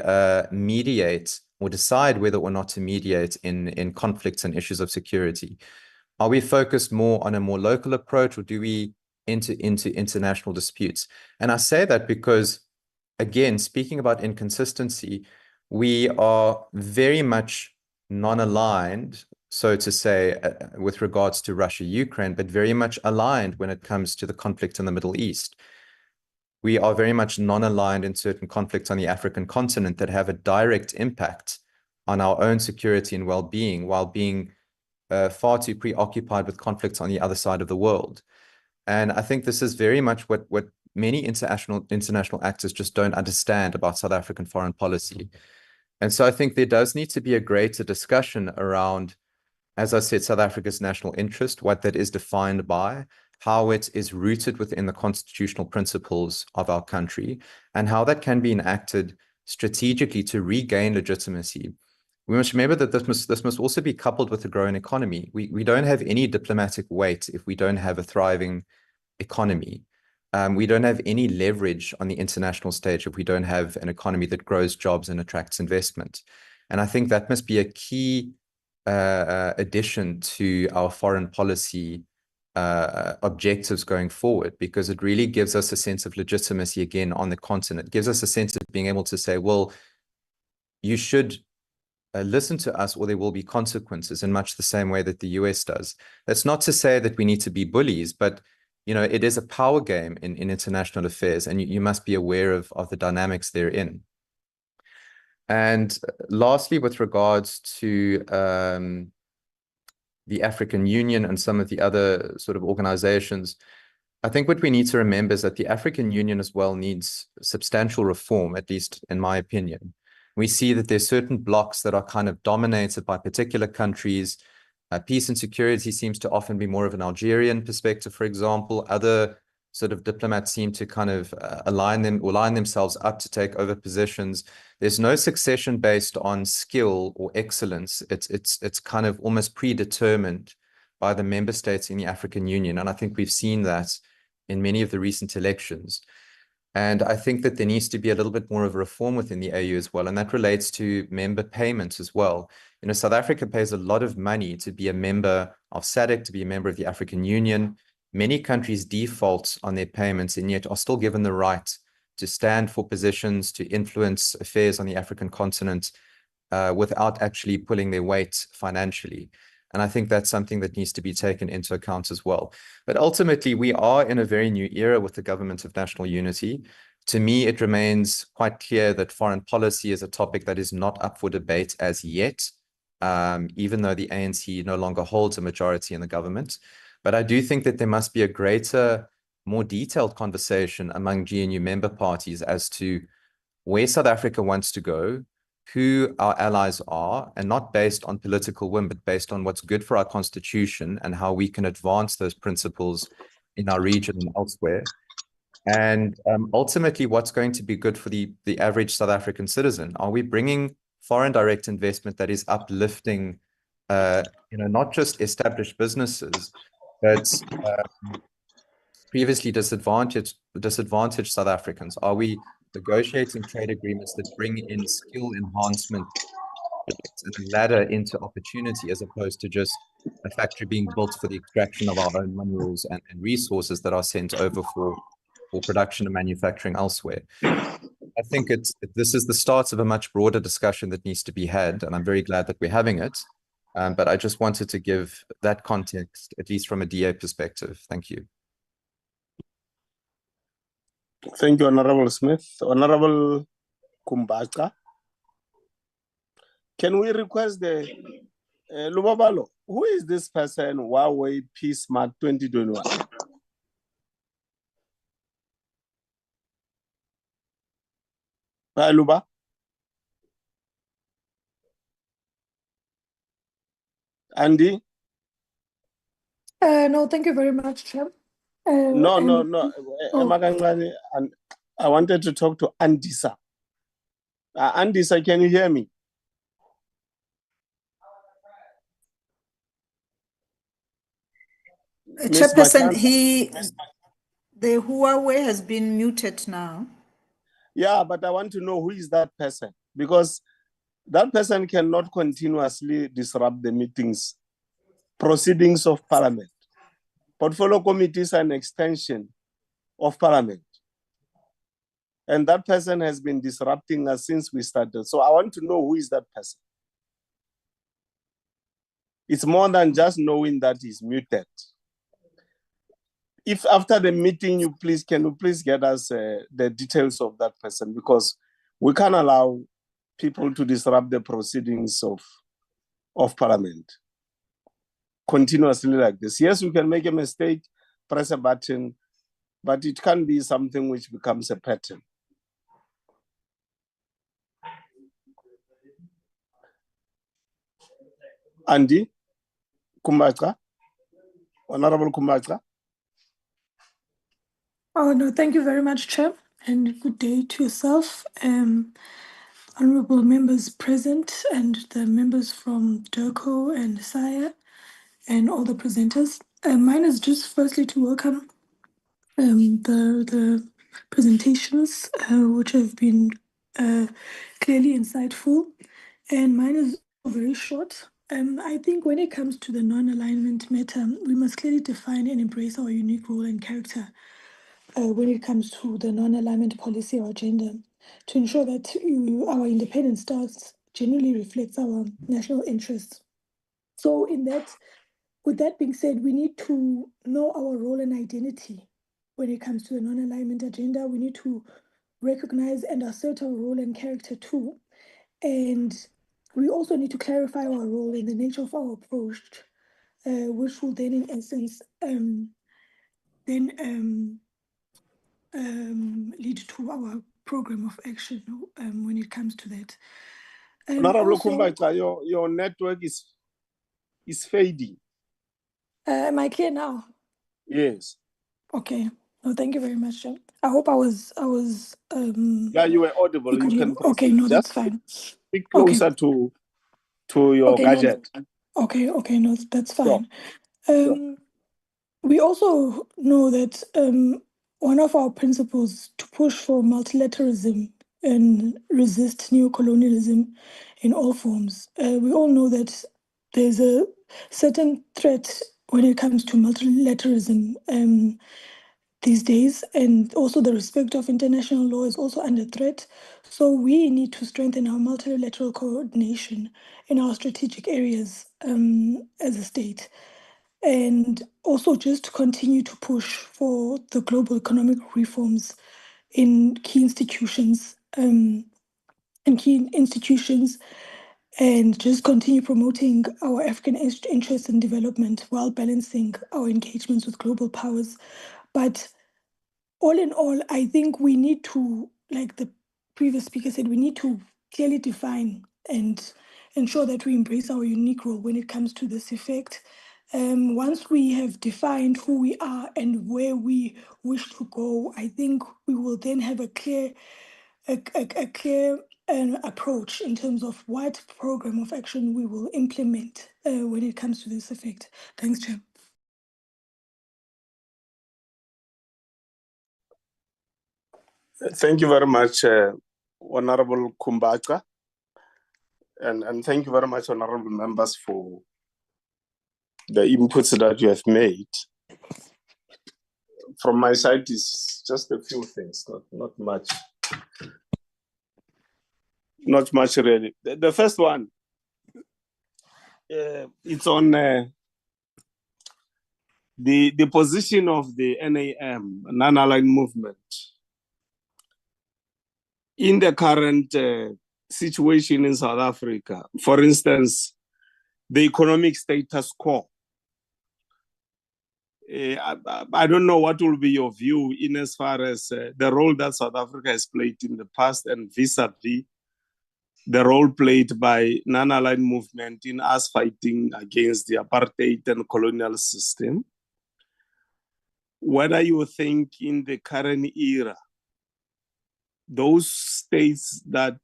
mediate or decide whether or not to mediate in conflicts and issues of security? Are we focused more on a more local approach, or do we enter into international disputes? And I say that because, again, speaking about inconsistency, we are very much non-aligned, so to say, with regards to Russia-Ukraine, but very much aligned when it comes to the conflict in the Middle East. We are very much non-aligned in certain conflicts on the African continent that have a direct impact on our own security and well-being, while being far too preoccupied with conflicts on the other side of the world. And I think this is very much what many international actors just don't understand about South African foreign policy. And so I think there does need to be a greater discussion around, as I said, South Africa's national interest, what that is defined by, how it is rooted within the constitutional principles of our country, and how that can be enacted strategically to regain legitimacy. We must remember that this must also be coupled with a growing economy. We don't have any diplomatic weight if we don't have a thriving economy. We don't have any leverage on the international stage if we don't have an economy that grows jobs and attracts investment. And I think that must be a key addition to our foreign policy objectives going forward, because it really gives us a sense of legitimacy again on the continent. It gives us a sense of being able to say, well, you should listen to us or there will be consequences, in much the same way that the US does. That's not to say that we need to be bullies, but it is a power game in international affairs, and you must be aware of the dynamics therein. And lastly, with regards to the African Union and some of the other sort of organizations, I think what we need to remember is that the African Union as well needs substantial reform, at least in my opinion. We see that there's certain blocks that are kind of dominated by particular countries. Peace and security seems to often be more of an Algerian perspective, for example. Other sort of diplomats seem to kind of line themselves up to take over positions. There's no succession based on skill or excellence. It's kind of almost predetermined by the member states in the African Union. And I think we've seen that in many of the recent elections. And I think that there needs to be a little bit more of a reform within the AU as well. And that relates to member payments as well. You know, South Africa pays a lot of money to be a member of SADC, to be a member of the African Union. Many countries default on their payments and yet are still given the right to stand for positions, to influence affairs on the African continent without actually pulling their weight financially. And I think that's something that needs to be taken into account as well. But ultimately, we are in a very new era with the Government of National Unity. To me, it remains quite clear that foreign policy is a topic that is not up for debate as yet, even though the ANC no longer holds a majority in the government. But I do think that there must be a greater, more detailed conversation among GNU member parties as to where South Africa wants to go, who our allies are, and not based on political whim, but based on what's good for our constitution and how we can advance those principles in our region and elsewhere. And ultimately, what's going to be good for the average South African citizen? Are we bringing foreign direct investment that is uplifting, not just established businesses, but previously disadvantaged South Africans? Are we negotiating trade agreements that bring in skill enhancement and a ladder into opportunity, as opposed to just a factory being built for the extraction of our own minerals and resources that are sent over for production and manufacturing elsewhere? I think this is the start of a much broader discussion that needs to be had, and I'm very glad that we're having it. But I just wanted to give that context, at least from a DA perspective. Thank you. Thank you, Honorable Smith. Honorable Kumbaka. Can we request the Lubabalo? Who is this person? Huawei Peace Smart 2021. Luba. Andy? No, thank you very much, Chair. No. Oh. And I wanted to talk to Andisa. Andisa, can you hear me? Chairperson, the Huawei has been muted now. Yeah, but I want to know who is that person, because that person cannot continuously disrupt the proceedings of Parliament. Portfolio committees are an extension of Parliament. And that person has been disrupting us since we started. So I want to know who is that person. It's more than just knowing that he's muted. If after the meeting, can you please get us the details of that person, because we can't allow people to disrupt the proceedings of Parliament continuously like this. Yes, we can make a mistake, press a button, but it can be something which becomes a pattern. Andy Kumbaka, Honorable Kumbaka. Oh, no, thank you very much, Chair, and good day to yourself, honorable members present, and the members from DIRCO and SAIA, and all the presenters. Mine is just firstly to welcome the presentations, which have been clearly insightful, and mine is very short. I think when it comes to the non-alignment matter, we must clearly define and embrace our unique role and character when it comes to the non-alignment policy or agenda, to ensure that our independent stance genuinely reflects our national interests. So with that being said, we need to know our role and identity when it comes to the non-alignment agenda. We need to recognize and assert our role and character too. And we also need to clarify our role and the nature of our approach, which will then in essence lead to our program of action when it comes to that. Honorable Kumbaka, your network is fading. Am I clear now? Yes. Okay. No, thank you very much, John. I hope I was yeah, you were audible. You can okay, no, that's fine. Speak closer to your gadget. No, no, that's fine. Sure. We also know that one of our principles to push for multilateralism and resist neocolonialism in all forms. We all know that there's a certain threat when it comes to multilateralism these days, and also the respect of international law is also under threat. So we need to strengthen our multilateral coordination in our strategic areas as a state, and also just continue to push for the global economic reforms in key institutions, and just continue promoting our African interests and development while balancing our engagements with global powers. But all in all, I think we need to, like the previous speaker said, we need to clearly define and ensure that we embrace our unique role when it comes to this effect. Once we have defined who we are and where we wish to go, I think we will then have a clear approach in terms of what program of action we will implement when it comes to this effect. Thanks, Chair. Thank you very much, Honorable Kumbacha. And thank you very much, honorable members, for the inputs that you have made. From my side, it's just a few things, not much. Not much, really. The first one, it's on the position of the NAM, non-aligned movement, in the current situation in South Africa. For instance, the economic status quo. I don't know what will be your view in as far as the role that South Africa has played in the past and vis-a-vis the role played by non-aligned movement in us fighting against the apartheid and colonial system. Whether you think in the current era, those states that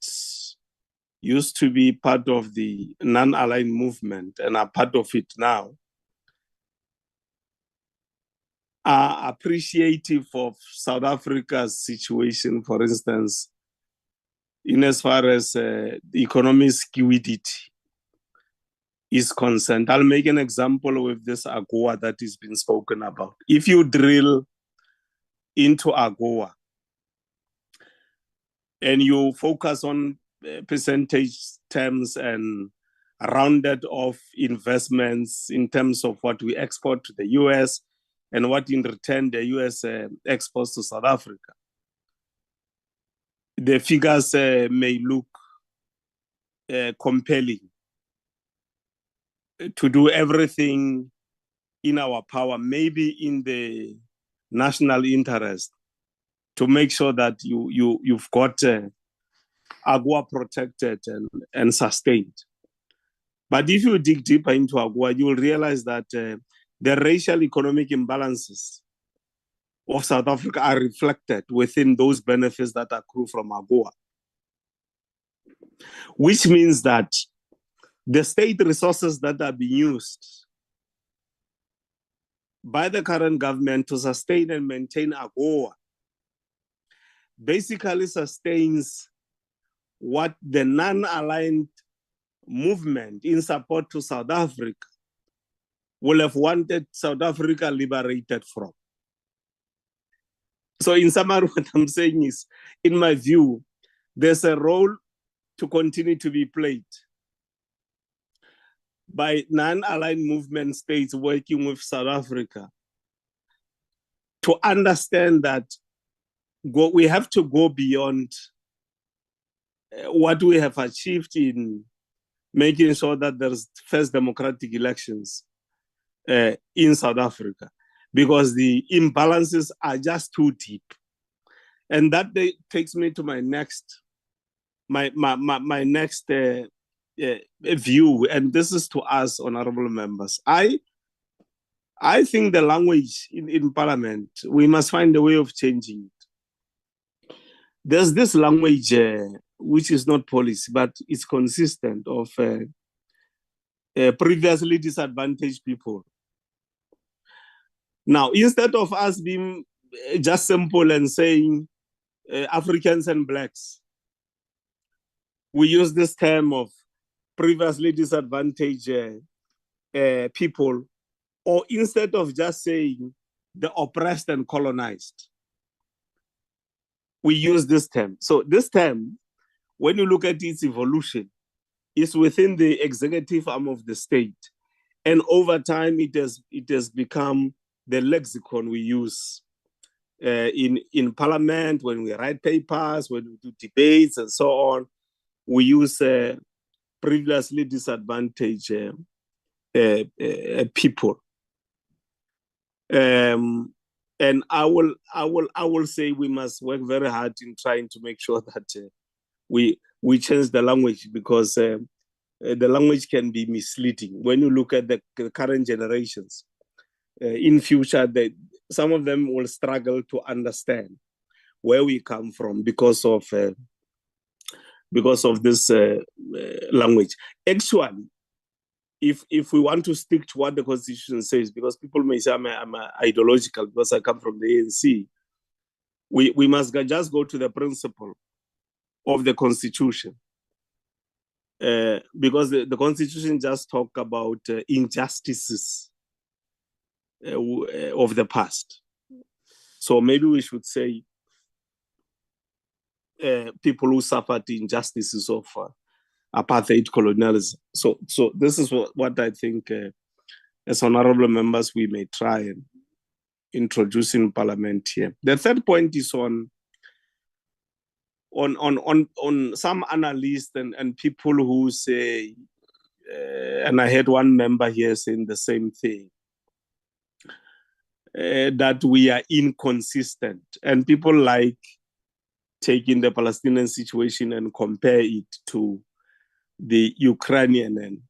used to be part of the non-aligned movement and are part of it now are appreciative of South Africa's situation, for instance, in as far as economic security is concerned. I'll make an example with this AGOA that is being spoken about. If you drill into AGOA and you focus on percentage terms and rounded off investments in terms of what we export to the US and what in return the US exports to South Africa, the figures may look compelling to do everything in our power, maybe in the national interest, to make sure that you've got AGOA protected and sustained. But if you dig deeper into AGOA, you will realize that the racial economic imbalances of South Africa are reflected within those benefits that accrue from AGOA, which means that the state resources that are being used by the current government to sustain and maintain AGOA basically sustains what the non-aligned movement in support to South Africa will have wanted South Africa liberated from. So in summary, what I'm saying is, in my view, there's a role to continue to be played by non-aligned movement states working with South Africa to understand that we have to go beyond what we have achieved in making sure that there's first democratic elections in South Africa, because the imbalances are just too deep. And that takes me to my next view, and this is to us, honorable members. I think the language in Parliament, we must find a way of changing it. There's this language which is not policy, but it's consistent of previously disadvantaged people. Now, instead of us being just simple and saying Africans and blacks. We use this term of previously disadvantaged people, or instead of just saying the oppressed and colonized, we use this term. So this term, when you look at its evolution, is within the executive arm of the state. And over time, it has become the lexicon we use in parliament, when we write papers, when we do debates and so on. We use previously disadvantaged people. And I will say we must work very hard in trying to make sure that we change the language, because the language can be misleading when you look at the current generations. In future, some of them will struggle to understand where we come from because of this language. Actually, if we want to stick to what the Constitution says, because people may say I'm ideological because I come from the ANC, we must just go to the principle of the Constitution. Because the Constitution just talk about injustices of the past. So maybe we should say people who suffered the injustices of apartheid colonialism. So this is what I think as honorable members we may try and introduce in Parliament here. The third point is on some analysts and people who say, and I heard one member here saying the same thing, that we are inconsistent, and people like taking the Palestinian situation and compare it to the Ukrainian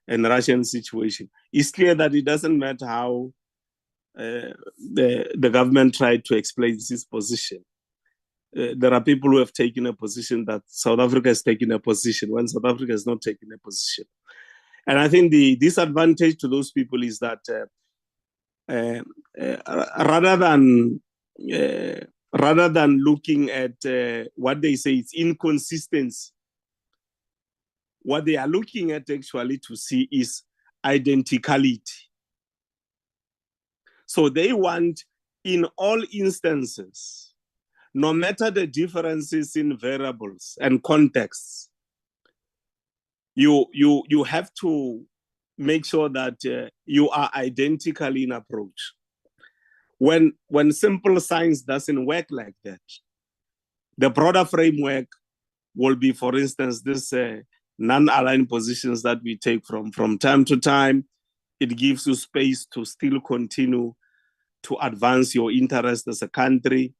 and Russian situation. It's clear that it doesn't matter how the government tried to explain this position. There are people who have taken a position that South Africa has taken a position when South Africa has not taken a position. And I think the disadvantage to those people is that rather than looking at what they say is inconsistency, what they are looking at actually to see is identicality. So they want, in all instances, no matter the differences in variables and contexts, you have to make sure that you are identical in approach. When simple science doesn't work like that, the broader framework will be, for instance, this non-aligned positions that we take from time to time. It gives you space to still continue to advance your interests as a country,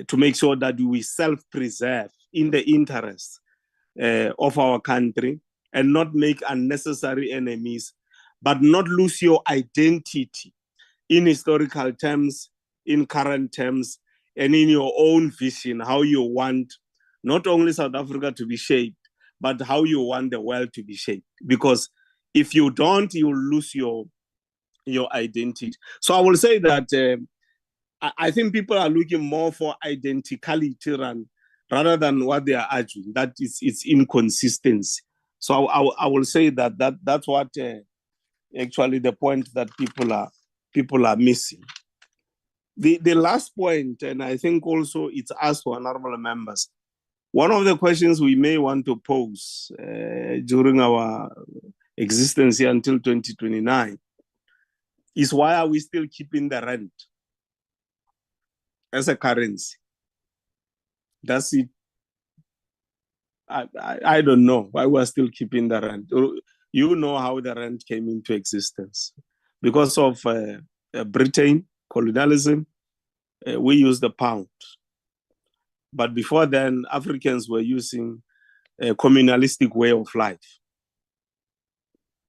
to make sure that we self-preserve in the interests of our country and not make unnecessary enemies, but not lose your identity in historical terms, in current terms, and in your own vision, how you want not only South Africa to be shaped, but how you want the world to be shaped. Because if you don't, you will lose your identity. So I will say that I think people are looking more for identicality rather than what they are arguing, that it's inconsistency. So I will say that's what actually the point that people are missing. The last point, and I think also it's asked for honorable members, one of the questions we may want to pose during our existence here until 2029 is, why are we still keeping the rand as a currency? That's it. I don't know why we're still keeping the rand. You know how the rand came into existence. Because of Britain, colonialism, we used the pound. But before then, Africans were using a communalistic way of life.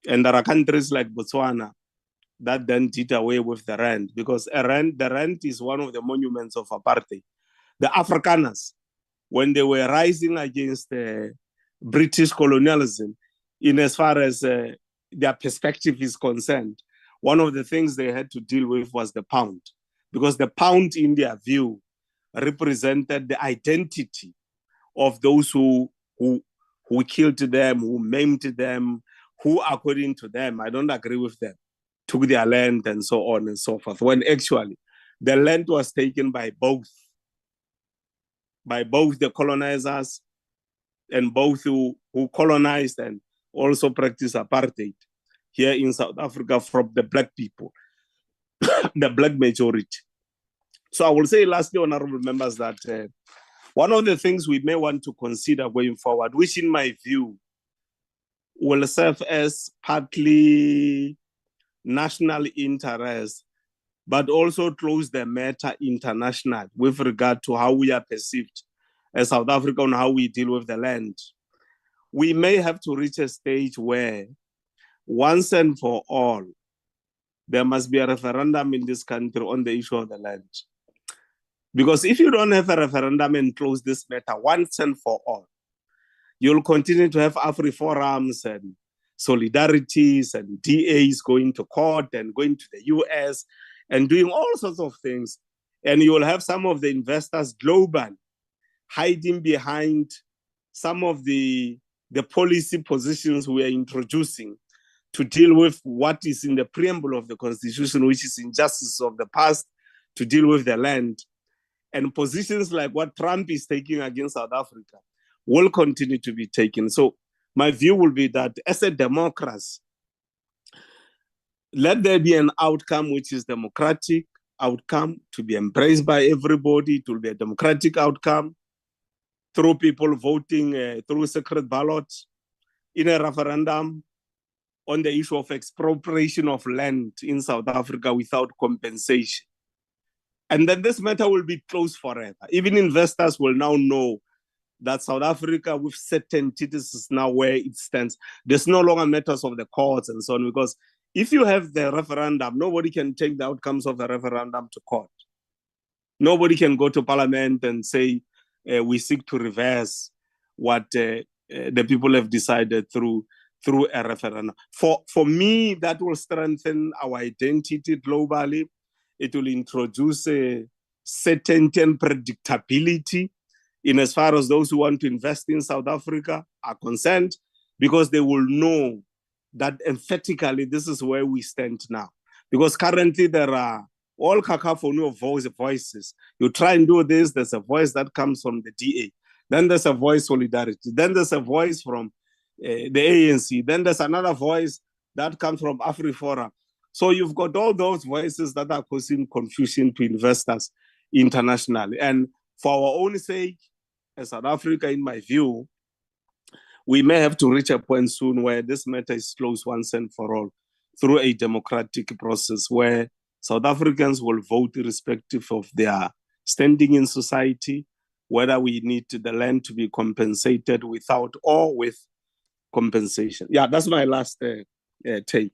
And there are countries like Botswana that then did away with the rand, because the rand is one of the monuments of apartheid. The Afrikaners, when they were rising against British colonialism, in as far as their perspective is concerned, one of the things they had to deal with was the pound. because the pound in their view represented the identity of those who killed them, who maimed them, who, according to them, I don't agree with them, took their land and so on and so forth, when actually the land was taken by both the colonizers and both who colonized and also practiced apartheid here in South Africa from the black people, the black majority. So I will say lastly, honorable members, that one of the things we may want to consider going forward, which in my view will serve as partly national interest, but also close the matter international with regard to how we are perceived as South Africa and how we deal with the land. We may have to reach a stage where once and for all, there must be a referendum in this country on the issue of the land. Because if you don't have a referendum and close this matter once and for all, you'll continue to have AfriForums and solidarities and DAs going to court and going to the US and doing all sorts of things. And you'll have some of the investors global hiding behind some of the policy positions we are introducing to deal with what is in the preamble of the Constitution, which is injustice of the past, to deal with the land. And positions like what Trump is taking against South Africa will continue to be taken. So my view will be that as a democracy, let there be an outcome which is democratic outcome to be embraced by everybody. It will be a democratic outcome through people voting through secret ballots in a referendum on the issue of expropriation of land in South Africa without compensation. And then this matter will be closed forever. Even investors will now know that South Africa with certainty, this is now where it stands. There's no longer matters of the courts and so on, because if you have the referendum, nobody can take the outcomes of the referendum to court. Nobody can go to parliament and say, we seek to reverse what the people have decided through a referendum. For me, that will strengthen our identity globally. It will introduce a certainty and predictability in as far as those who want to invest in South Africa are concerned, because they will know that emphatically this is where we stand now. Because currently there are all cacophony of voices. You try and do this, there's a voice that comes from the DA. Then there's a voice solidarity. Then there's a voice from the ANC. Then there's another voice that comes from AfriForum. So you've got all those voices that are causing confusion to investors internationally. And for our own sake, as South Africa, in my view, we may have to reach a point soon where this matter is closed once and for all through a democratic process where South Africans will vote irrespective of their standing in society, whether we need the land to be compensated without or with compensation. Yeah, that's my last take.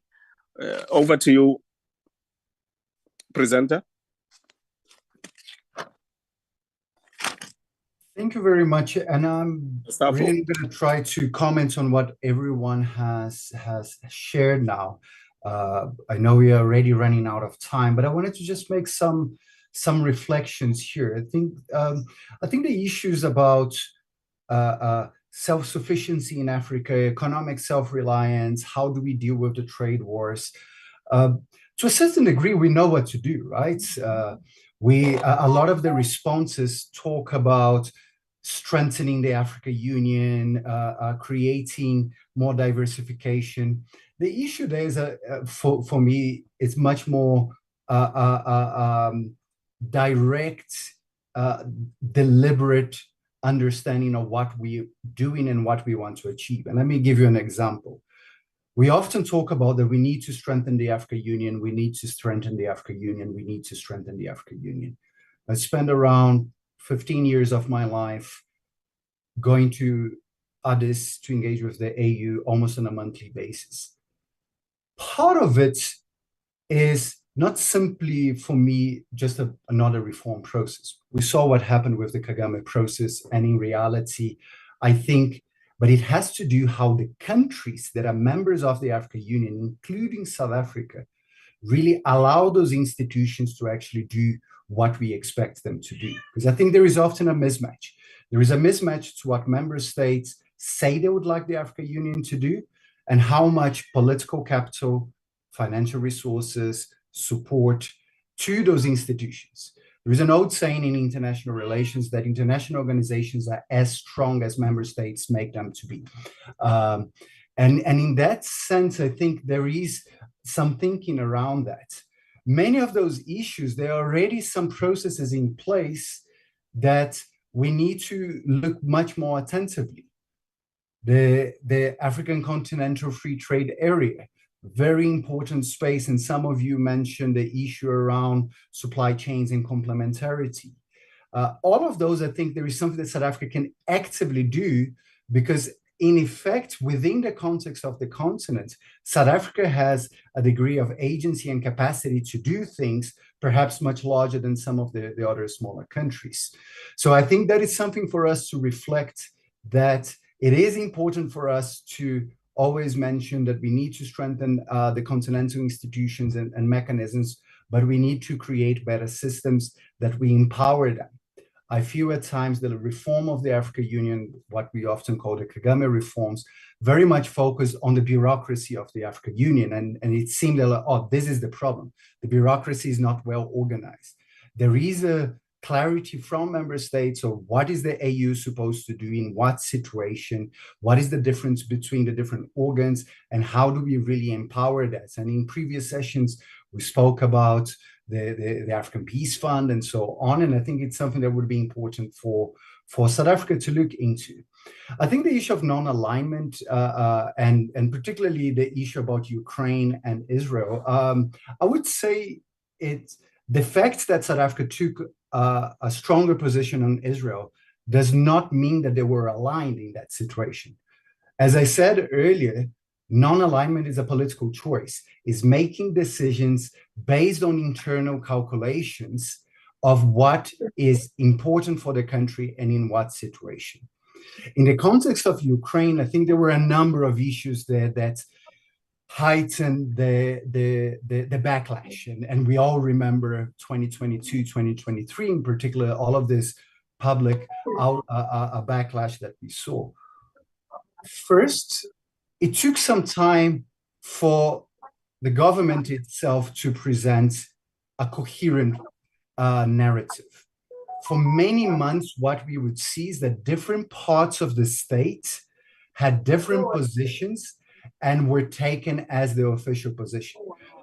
Over to you, presenter. Thank you very much. And I'm really going to try to comment on what everyone has shared now. I know we are already running out of time, but I wanted to just make some reflections here. I think the issues about self-sufficiency in Africa, economic self-reliance, how do we deal with the trade wars? To a certain degree, we know what to do, right? A lot of the responses talk about strengthening the African Union, creating more diversification. The issue there is, for me, it's much more direct, deliberate understanding of what we're doing and what we want to achieve. And let me give you an example. We often talk about that we need to strengthen the African Union, we need to strengthen the African Union, we need to strengthen the African Union. I spent around 15 years of my life going to Addis to engage with the AU almost on a monthly basis. Part of it is not simply, for me, just another reform process. We saw what happened with the Kagame process, and in reality, I think, but it has to do how the countries that are members of the African Union, including South Africa, really allow those institutions to actually do what we expect them to do. Because I think there is often a mismatch. There is a mismatch to what member states say they would like the African Union to do and how much political capital, financial resources, support to those institutions. There is an old saying in international relations that international organizations are as strong as member states make them to be. And in that sense, I think there is some thinking around that. Many of those issues, there are already some processes in place that we need to look much more attentively. The African Continental Free Trade Area, very important space, and some of you mentioned the issue around supply chains and complementarity. All of those, I think there is something that South Africa can actively do because in effect, within the context of the continent, South Africa has a degree of agency and capacity to do things perhaps much larger than some of the other smaller countries. So I think that is something for us to reflect, that it is important for us to always mention that we need to strengthen the continental institutions and mechanisms, but we need to create better systems that we empower them. I feel at times that a reform of the African Union, what we often call the Kagame reforms, very much focus on the bureaucracy of the African Union. And it seemed like, oh, this is the problem. The bureaucracy is not well organized. There is a clarity from member states of what is the AU supposed to do in what situation, what is the difference between the different organs, and how do we really empower that? And in previous sessions, we spoke about the African Peace Fund and so on. And I think it's something that would be important for South Africa to look into. I think the issue of non-alignment and particularly the issue about Ukraine and Israel, I would say the fact that South Africa took a stronger position on Israel does not mean that they were aligned in that situation. As I said earlier, non-alignment is a political choice, is making decisions based on internal calculations of what is important for the country and in what situation. In the context of Ukraine, I think there were a number of issues there that heightened the backlash. And we all remember 2022, 2023, in particular, all of this public backlash that we saw. First, it took some time for the government itself to present a coherent narrative. For many months, what we would see is that different parts of the state had different positions and were taken as the official position.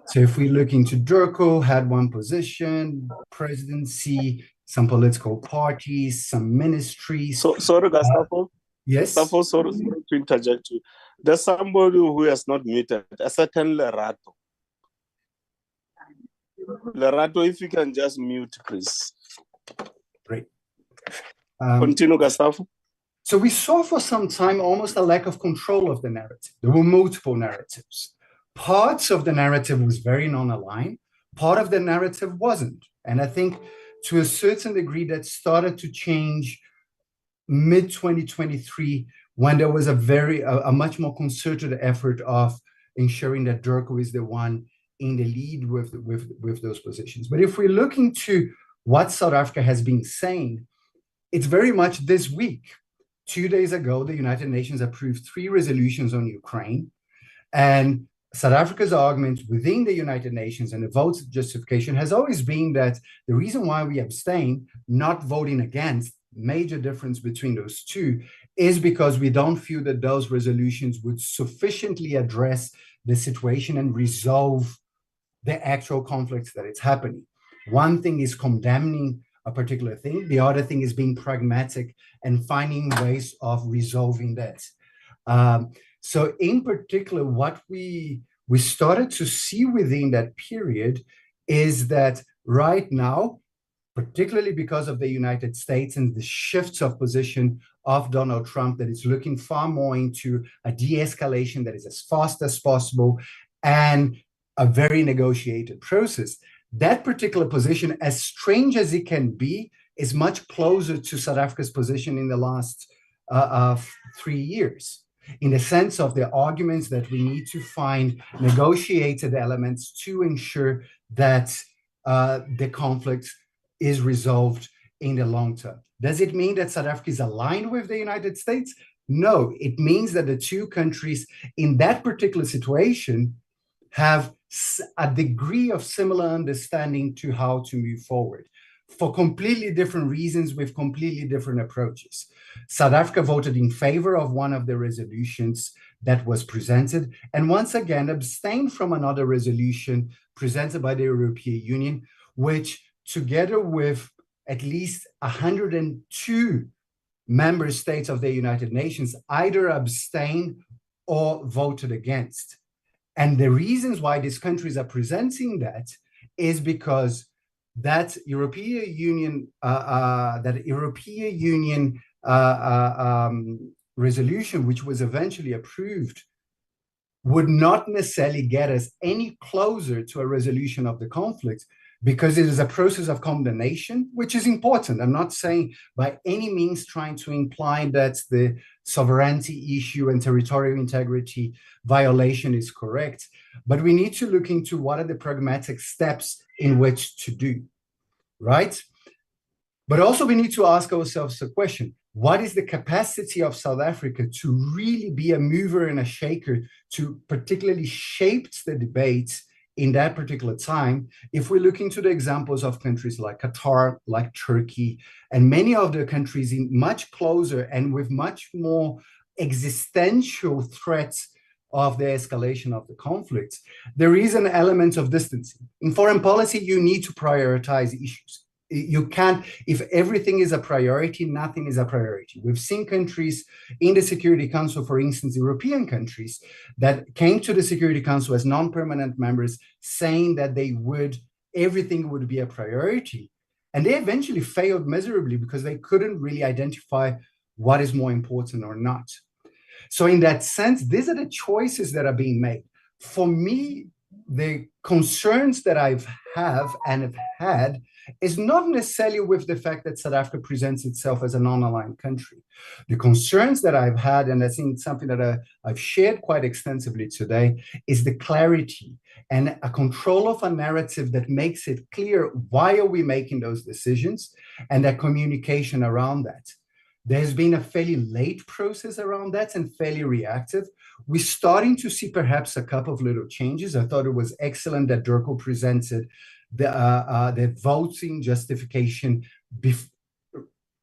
So if we look into DIRCO, had one position, presidency, some political parties, some ministries. Sorry, Gustavo. Yes. Gustavo, sorry to interject you. There's somebody who has not muted, a certain Lerato. Lerato, if you can just mute, please. Great. Continue, Gustavo. So we saw for some time almost a lack of control of the narrative. There were multiple narratives. Parts of the narrative was very non-aligned. Part of the narrative wasn't. And I think to a certain degree that started to change mid-2023 when there was a much more concerted effort of ensuring that DIRCO is the one in the lead with those positions. But if we look into what South Africa has been saying, it's very much this week. 2 days ago, the United Nations approved 3 resolutions on Ukraine. And South Africa's argument within the United Nations and the vote's justification has always been that the reason why we abstain, not voting against, major difference between those two, is because we don't feel that those resolutions would sufficiently address the situation and resolve the actual conflicts that it's happening. One thing is condemning a particular thing. The other thing is being pragmatic and finding ways of resolving that. So in particular, what we started to see within that period is that right now, particularly because of the United States and the shifts of position of Donald Trump, that is looking far more into a de-escalation that is as fast as possible and a very negotiated process. That particular position, as strange as it can be, is much closer to South Africa's position in the last 3 years. in the sense of the arguments that we need to find negotiated elements to ensure that the conflict is resolved in the long term. Does it mean that South Africa is aligned with the United States? No, it means that the two countries in that particular situation have a degree of similar understanding to how to move forward for completely different reasons with completely different approaches. South Africa voted in favor of one of the resolutions that was presented, and once again abstained from another resolution presented by the European Union, which together with at least 102 member states of the United Nations either abstained or voted against. And the reasons why these countries are presenting that is because that European Union resolution, which was eventually approved, would not necessarily get us any closer to a resolution of the conflict, because it is a process of condemnation, which is important. I'm not saying by any means trying to imply that the sovereignty issue and territorial integrity violation is correct, but we need to look into what are the pragmatic steps in which to do, right? But also we need to ask ourselves a question: what is the capacity of South Africa to really be a mover and a shaker to particularly shape the debates in that particular time? If we look into the examples of countries like Qatar, like Turkey, and many of the countries in much closer and with much more existential threats of the escalation of the conflict, there is an element of distancing. In foreign policy, you need to prioritize issues. You can't, if everything is a priority, nothing is a priority. We've seen countries in the Security Council, for instance, European countries that came to the Security Council as non-permanent members saying that everything would be a priority. And they eventually failed miserably because they couldn't really identify what is more important or not. So in that sense, these are the choices that are being made. For me, the concerns that I have had is not necessarily with the fact that South Africa presents itself as a non-aligned country. The concerns that I've had, and I think something that I've shared quite extensively today, is the clarity and a control of a narrative that makes it clear why are we making those decisions, and that communication around that. There's been a fairly late process around that and fairly reactive. We're starting to see perhaps a couple of little changes. I thought it was excellent that Dirko presented the voting justification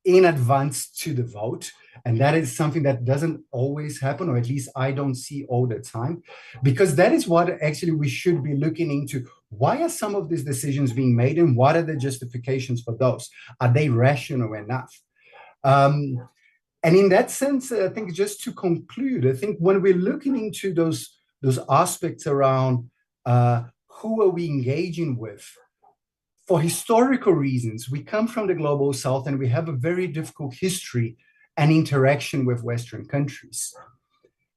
in advance to the vote. And that is something that doesn't always happen, or at least I don't see all the time, because that is what actually we should be looking into. Why are some of these decisions being made, and what are the justifications for those? Are they rational enough? And in that sense, I think just to conclude, I think when we're looking into those aspects around who are we engaging with, for historical reasons, we come from the global South and we have a very difficult history and interaction with Western countries.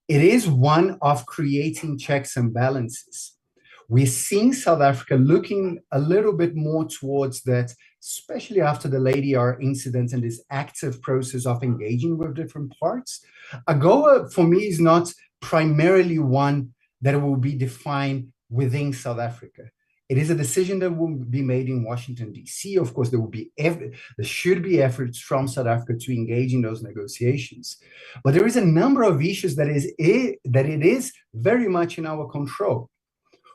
It is one of creating checks and balances. We're seeing South Africa looking a little bit more towards that, especially after the Lady R incident and this active process of engaging with different parts. AGOA, for me, is not primarily one that will be defined within South Africa. It is a decision that will be made in Washington, D.C. Of course, there should be efforts from South Africa to engage in those negotiations. But there is a number of issues that it is very much in our control.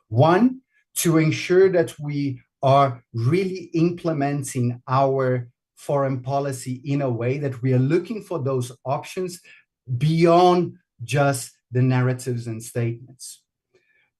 One, to ensure that we are really implementing our foreign policy in a way that we are looking for those options beyond just the narratives and statements.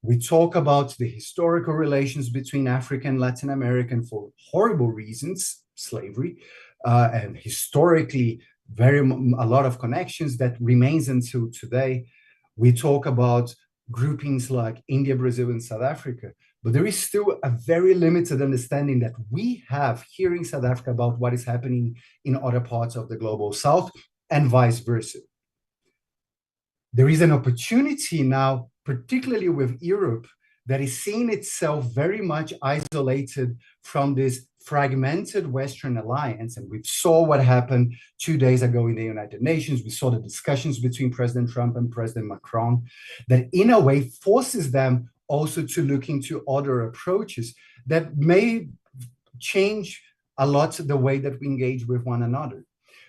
We talk about the historical relations between Africa and Latin America for horrible reasons, slavery, and historically a lot of connections that remains until today. We talk about groupings like India, Brazil, and South Africa, but there is still a very limited understanding that we have here in South Africa about what is happening in other parts of the global South and vice versa. There is an opportunity now, particularly with Europe, that is seeing itself very much isolated from this fragmented Western alliance. And we saw what happened 2 days ago in the United Nations. We saw the discussions between President Trump and President Macron that in a way forces them also to look into other approaches that may change a lot the way that we engage with one another.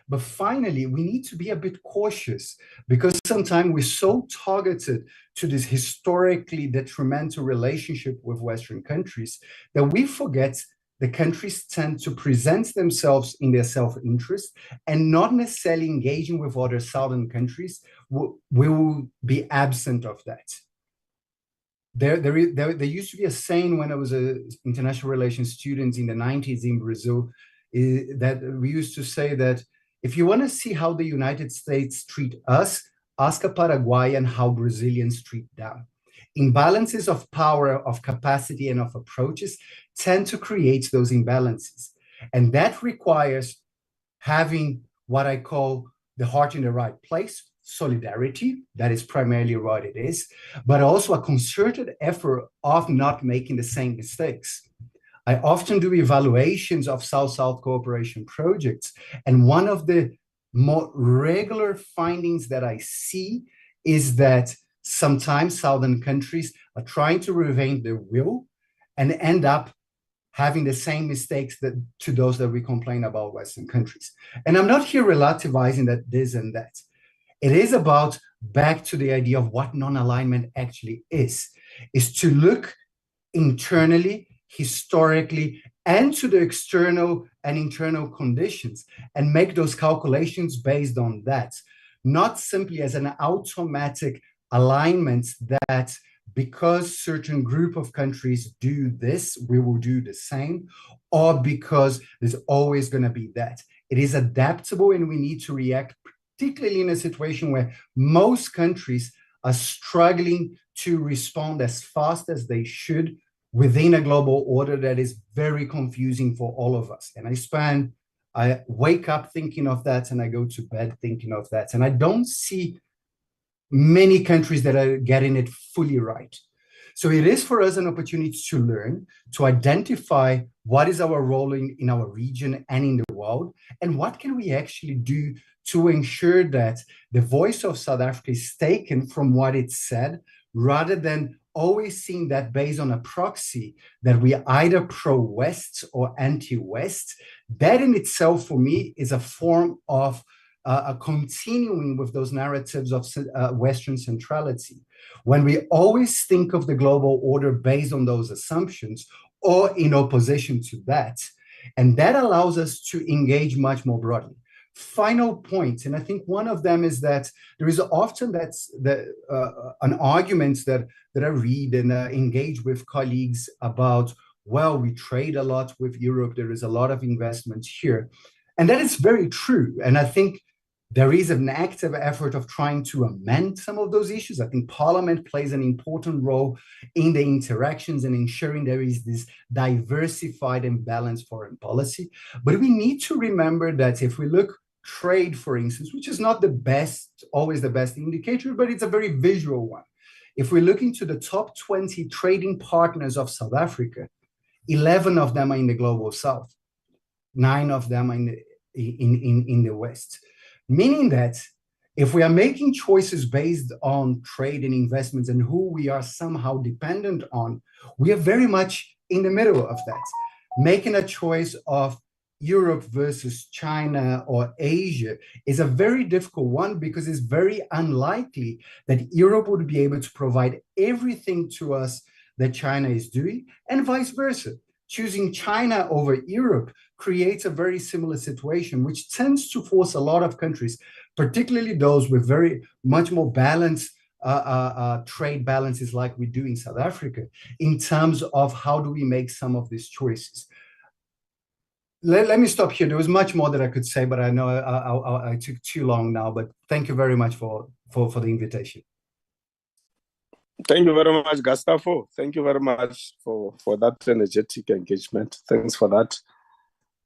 But finally, we need to be a bit cautious because sometimes we're so targeted to this historically detrimental relationship with Western countries that we forget the countries tend to present themselves in their self-interest and not necessarily engaging with other southern countries will be absent of that. There used to be a saying when I was an international relations student in the 90s in Brazil, that we used to say that if you want to see how the United States treat us, ask a Paraguayan how Brazilians treat them. Imbalances of power, of capacity, and of approaches tend to create those imbalances. And that requires having what I call the heart in the right place, solidarity, that is primarily what it is, but also a concerted effort of not making the same mistakes. I often do evaluations of South-South cooperation projects, and one of the more regular findings that I see is that sometimes Southern countries are trying to reinvent their will and end up having the same mistakes to those that we complain about Western countries. And I'm not here relativizing that this and that. It is about back to the idea of what non-alignment actually is to look internally, historically, and to the external and internal conditions and make those calculations based on that, not simply as an automatic alignment that because certain group of countries do this, we will do the same, or because there's always going to be that. It is adaptable and we need to react, particularly in a situation where most countries are struggling to respond as fast as they should within a global order that is very confusing for all of us. And I wake up thinking of that and I go to bed thinking of that. And I don't see many countries that are getting it fully right. So it is for us an opportunity to learn, to identify what is our role in our region and in the world, and what can we actually do to ensure that the voice of South Africa is taken from what it said, rather than always seeing that based on a proxy that we are either pro-West or anti-West. That in itself, for me, is a form of continuing with those narratives of Western centrality. When we always think of the global order based on those assumptions or in opposition to that, and that allows us to engage much more broadly. Final point, and I think one of them is that there is often an argument that I read and engage with colleagues about, well, we trade a lot with Europe, there is a lot of investment here. And that is very true. And I think there is an active effort of trying to amend some of those issues. I think Parliament plays an important role in the interactions and ensuring there is this diversified and balanced foreign policy. But we need to remember that if we look trade, for instance, which is not always the best indicator, but it's a very visual one. If we look into the top 20 trading partners of South Africa, 11 of them are in the global South, 9 of them are in the West. Meaning that if we are making choices based on trade and investments and who we are somehow dependent on, we are very much in the middle of that. Making a choice of Europe versus China or Asia is a very difficult one because it's very unlikely that Europe would be able to provide everything to us that China is doing, and vice versa. Choosing China over Europe creates a very similar situation, which tends to force a lot of countries, particularly those with very much more balanced trade balances like we do in South Africa, in terms of how do we make some of these choices. Let me stop here. There was much more that I could say, but I know I took too long now, but thank you very much for the invitation. Thank you very much, Gustavo. Thank you very much for that energetic engagement. Thanks for that.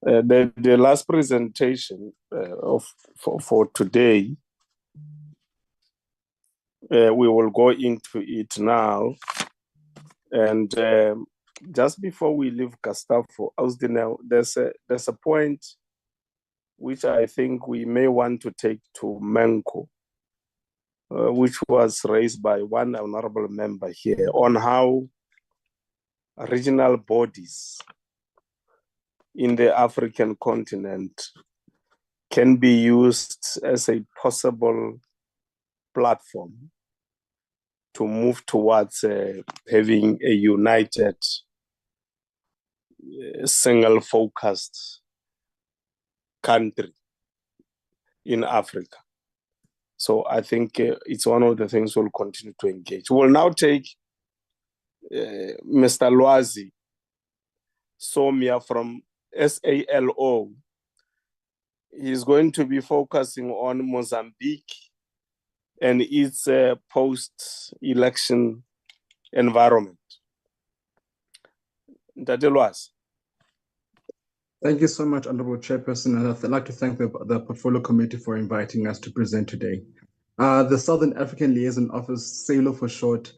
The last presentation for today, we will go into it now. And just before we leave Gustavo, Ausdinel, there's a point which I think we may want to take to Menko, which was raised by one honorable member here on how regional bodies in the African continent can be used as a possible platform to move towards having a united, single-focused country in Africa. So I think it's one of the things we'll continue to engage. We'll now take Mr. Lwazi Somia from SALO. He's going to be focusing on Mozambique and its post-election environment. Ntate Lwazi. Thank you so much, Honorable Chairperson, and I'd like to thank the Portfolio Committee for inviting us to present today. The Southern African Liaison Office, SALO for short,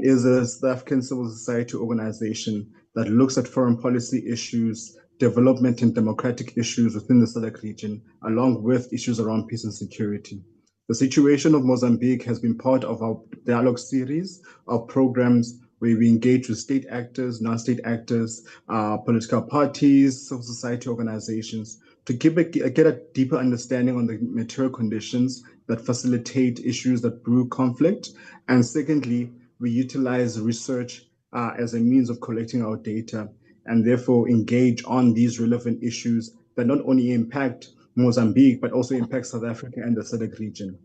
is a South African civil society organization that looks at foreign policy issues, development and democratic issues within the SADC region, along with issues around peace and security. The situation of Mozambique has been part of our dialogue series of programs where we engage with state actors, non-state actors, political parties, civil society organizations, to get a deeper understanding on the material conditions that facilitate issues that brew conflict. And secondly, we utilize research as a means of collecting our data and therefore engage on these relevant issues that not only impact Mozambique, but also impact South Africa and the SADC region.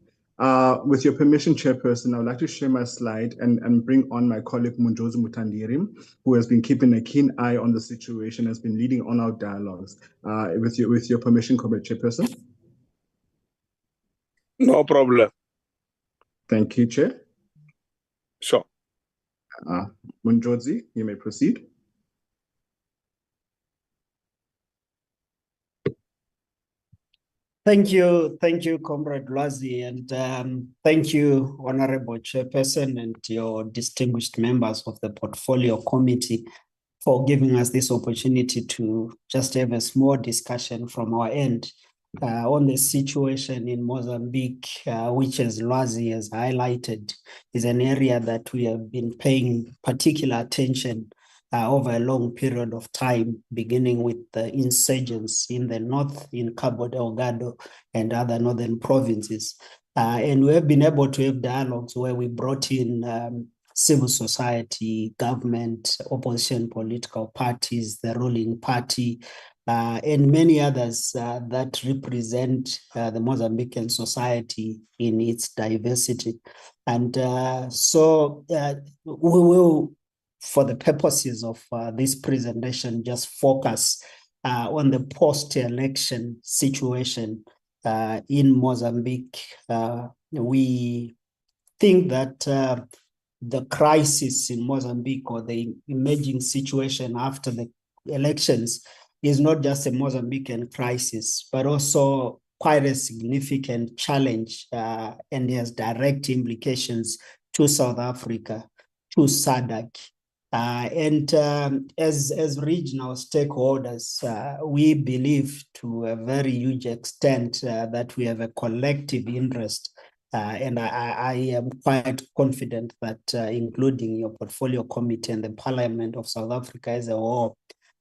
With your permission, Chairperson, I would like to share my slide and bring on my colleague Munjozi Mutandiri, who has been keeping a keen eye on the situation, has been leading on our dialogues. With your permission, Comrade Chairperson. No problem. Thank you, Chair. Sure. Munjozi, you may proceed. Thank you, Comrade Lwazi, and thank you, Honorable Chairperson, and your distinguished members of the Portfolio Committee for giving us this opportunity to just have a small discussion from our end on the situation in Mozambique, which, as Lwazi has highlighted, is an area that we have been paying particular attention over a long period of time, beginning with the insurgents in the north, in Cabo Delgado and other northern provinces. And we have been able to have dialogues where we brought in civil society, government, opposition political parties, the ruling party, and many others that represent the Mozambican society in its diversity. And so we will, for the purposes of this presentation, just focus on the post-election situation in Mozambique. We think that the crisis in Mozambique, or the emerging situation after the elections, is not just a Mozambican crisis, but also quite a significant challenge and has direct implications to South Africa, to SADC. And as regional stakeholders, we believe to a very huge extent that we have a collective interest. And I am quite confident that including your Portfolio Committee and the Parliament of South Africa as a whole,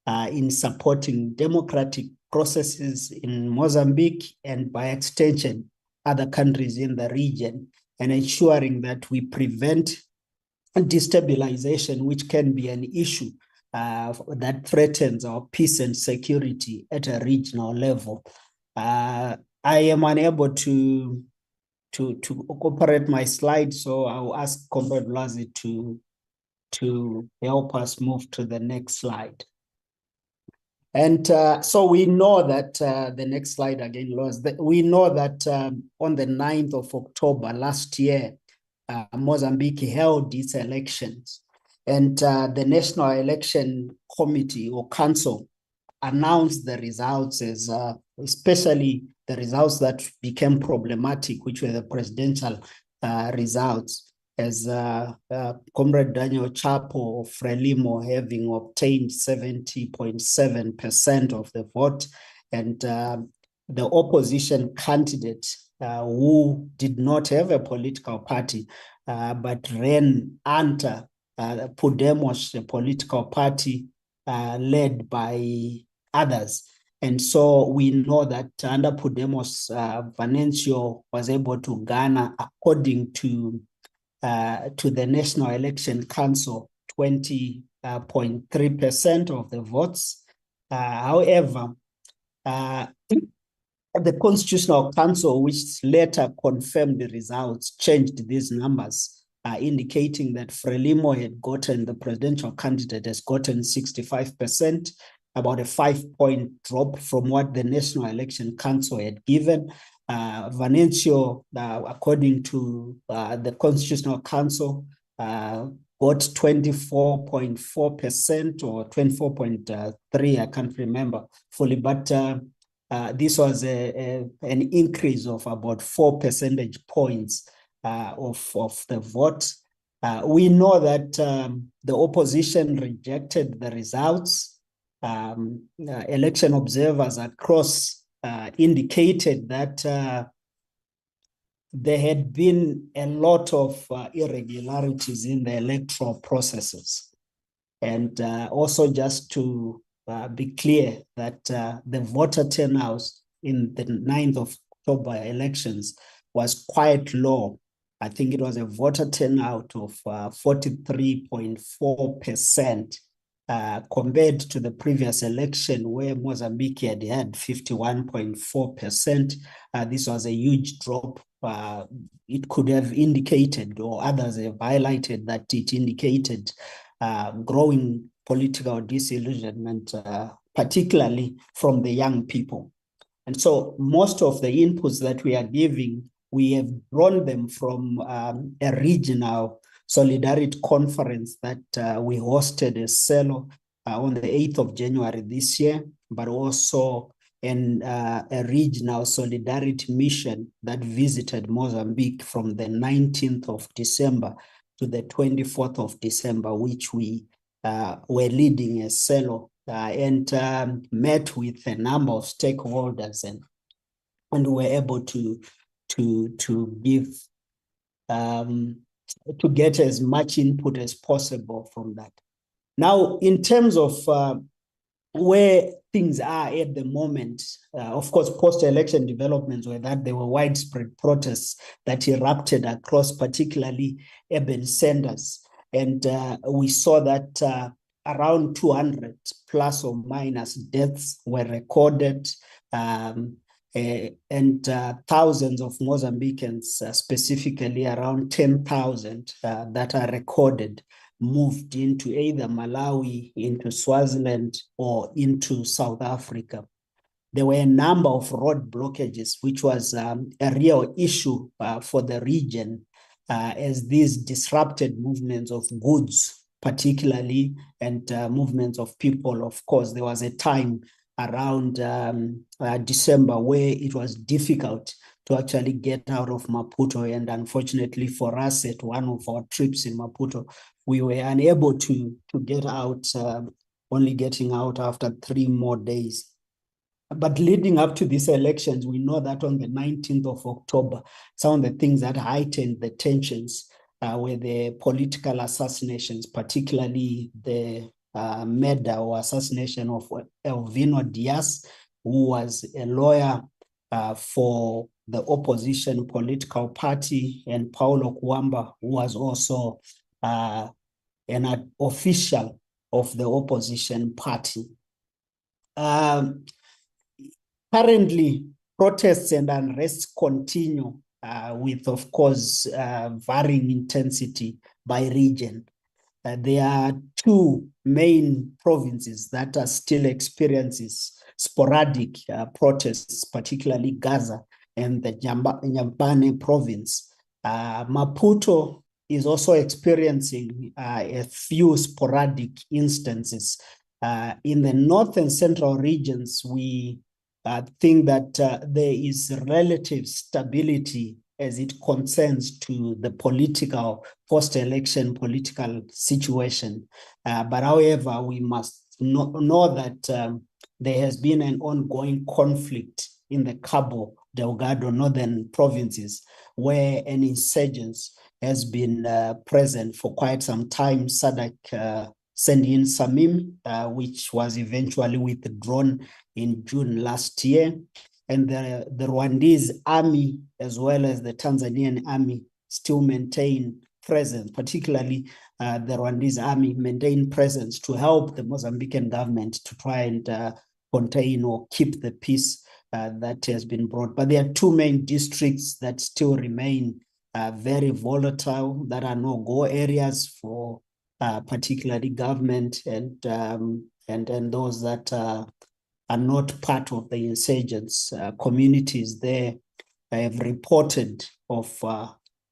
in supporting democratic processes in Mozambique and by extension, other countries in the region, and ensuring that we prevent destabilization, which can be an issue that threatens our peace and security at a regional level. I am unable to operate my slide, so I'll ask Comrade Lwazi to help us move to the next slide. And so we know that the next slide again, Lwazi, we know that on the 9th of October last year, Mozambique held its elections, and the National Election Committee or Council announced the results as especially the results that became problematic, which were the presidential results. as Comrade Daniel Chapo of Frelimo having obtained 70.7% of the vote, and the opposition candidate who did not have a political party but ran under Podemos, a political party led by others. And so we know that under Podemos, Venancio was able to garner, according to the National Election Council, 20.3% of the votes. However, the Constitutional Council, which later confirmed the results, changed these numbers, indicating that Frelimo had gotten, the presidential candidate has gotten 65%, about a 5-point drop from what the National Election Council had given. Venancio, according to the Constitutional Council, got 24.4% or 24.3%, I can't remember fully, but this was an increase of about 4 percentage points of the vote. We know that the opposition rejected the results. Election observers across indicated that there had been a lot of irregularities in the electoral processes. And also just to be clear that the voter turnout in the 9th of October elections was quite low. I think it was a voter turnout of 43.4%. Compared to the previous election where Mozambique had 51.4%. This was a huge drop. It could have indicated, or others have highlighted that it indicated growing political disillusionment, particularly from the young people. And so most of the inputs that we are giving, we have drawn them from a regional solidarity conference that we hosted at Selo on the 8th of January this year, but also in a regional solidarity mission that visited Mozambique from the 19th of December to the 24th of December, which we were leading as Selo and met with a number of stakeholders, and were able to give to get as much input as possible from that. Now, in terms of where things are at the moment, of course, post-election developments were that there were widespread protests that erupted across particularly urban centers. And we saw that around 200 plus or minus deaths were recorded, and thousands of Mozambicans, specifically around 10,000 that are recorded, moved into either Malawi, into Swaziland, or into South Africa. There were a number of road blockages, which was a real issue for the region, as these disrupted movements of goods, particularly, and movements of people. Of course, there was a time around December where it was difficult to actually get out of Maputo. And unfortunately for us, at one of our trips in Maputo, we were unable to get out, only getting out after 3 more days. But leading up to these elections, we know that on the 19th of October, some of the things that heightened the tensions were the political assassinations, particularly the murder or assassination of Elvino Diaz, who was a lawyer for the opposition political party, and Paulo Kuamba, who was also an official of the opposition party. Currently, protests and unrest continue with, of course, varying intensity by region. There are 2 main provinces that are still experiencing sporadic protests, particularly Gaza and the Nyambane province. Maputo is also experiencing a few sporadic instances. In the north and central regions, we think that there is relative stability as it concerns to the political, post-election political situation. But however, we must know that there has been an ongoing conflict in the Cabo Delgado northern provinces, where an insurgence has been present for quite some time. SADC sent in Samim, which was eventually withdrawn in June last year. And the Rwandese army, as well as the Tanzanian army, still maintain presence, particularly the Rwandese army maintain presence to help the Mozambican government to try and contain or keep the peace that has been brought. But there are two main districts that still remain very volatile, that are no-go areas for particularly government and those that are not part of the insurgents. Communities there have reported of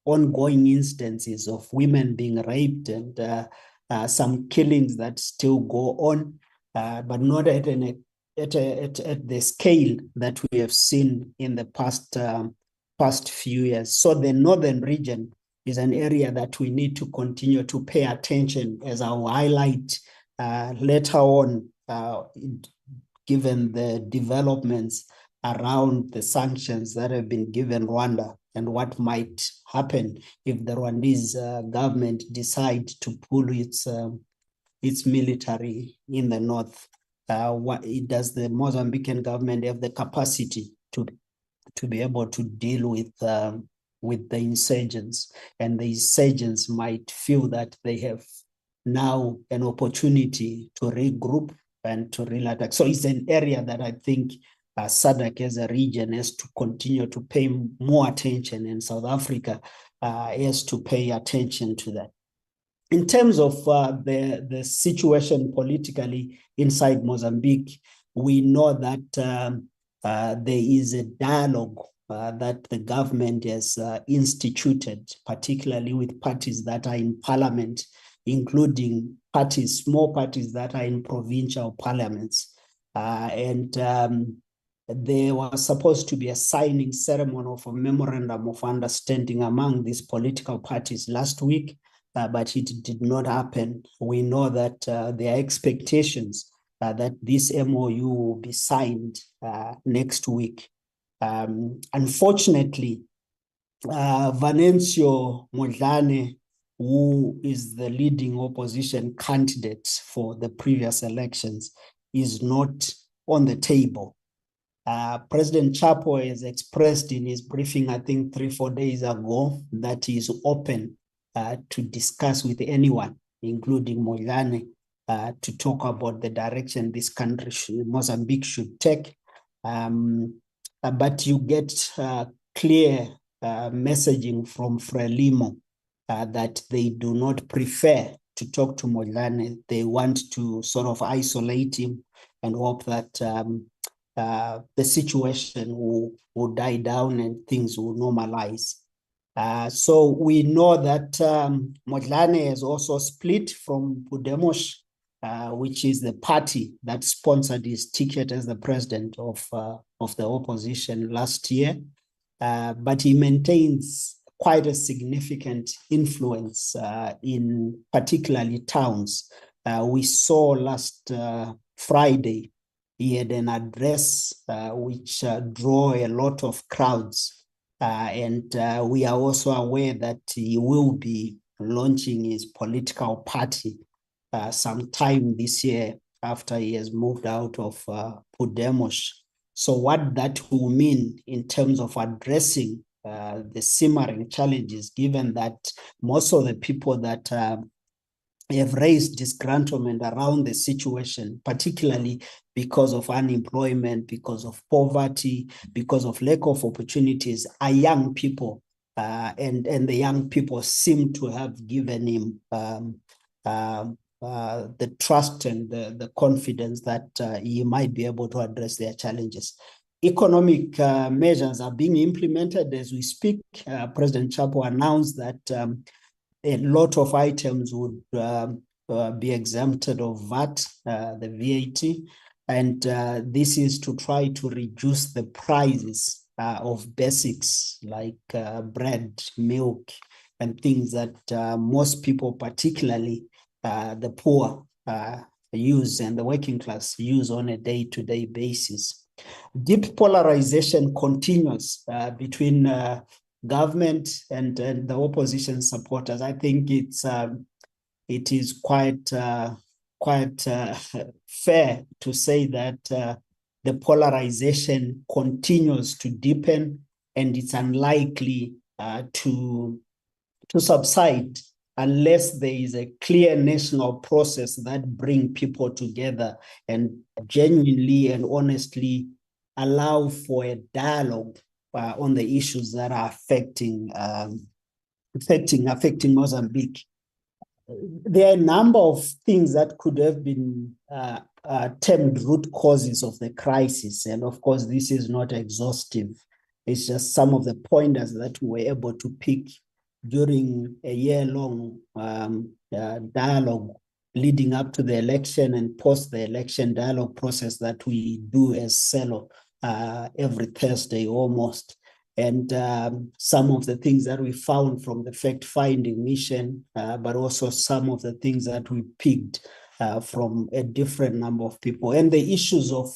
ongoing instances of women being raped and some killings that still go on, but not at the scale that we have seen in the past few years. So the northern region is an area that we need to continue to pay attention, as I'll highlight later on, given the developments around the sanctions that have been given Rwanda and what might happen if the Rwandese government decide to pull its military in the north. Does the Mozambican government have the capacity to be able to deal with the insurgents? And the insurgents might feel that they have now an opportunity to regroup and to really attack. So it's an area that I think SADC as a region has to continue to pay more attention, and South Africa has to pay attention to that. In terms of the situation politically inside Mozambique, we know that there is a dialogue that the government has instituted, particularly with parties that are in parliament, including parties, small parties that are in provincial parliaments. There was supposed to be a signing ceremony of a memorandum of understanding among these political parties last week, but it did not happen. We know that there are expectations that this MOU will be signed next week. Unfortunately, Venancio Mondlane, who is the leading opposition candidate for the previous elections, is not on the table. President Chapo has expressed in his briefing, I think 3-4 days ago, that he is open to discuss with anyone, including Mondlane, to talk about the direction this country, Mozambique, should take. But you get clear messaging from Frelimo that they do not prefer to talk to Mondlane. They want to sort of isolate him and hope that the situation will die down and things will normalize. So we know that Mondlane has also split from Podemos, which is the party that sponsored his ticket as the president of the opposition last year. But he maintains quite a significant influence in particularly towns. We saw last Friday, he had an address which drew a lot of crowds. And we are also aware that he will be launching his political party sometime this year after he has moved out of Podemos. So what that will mean in terms of addressing the simmering challenges, given that most of the people that have raised disgruntlement around the situation, particularly because of unemployment, because of poverty, because of lack of opportunities, are young people. And the young people seem to have given him the trust and the confidence that he might be able to address their challenges. Economic measures are being implemented as we speak. President Chapo announced that a lot of items would be exempted of VAT, the VAT, and this is to try to reduce the prices of basics like bread, milk, and things that most people, particularly the poor, use and the working class use on a day-to-day basis. Deep polarization continues between government and the opposition supporters. I think it is quite fair to say that the polarization continues to deepen, and it's unlikely to subside unless there is a clear national process that brings people together and genuinely and honestly allow for a dialogue on the issues that are affecting Mozambique. There are a number of things that could have been termed root causes of the crisis. And of course, this is not exhaustive. It's just some of the pointers that we were able to pick during a year-long dialogue leading up to the election and post the election dialogue process that we do as CELO every Thursday almost. And some of the things that we found from the fact-finding mission, but also some of the things that we picked from a different number of people. And the issues of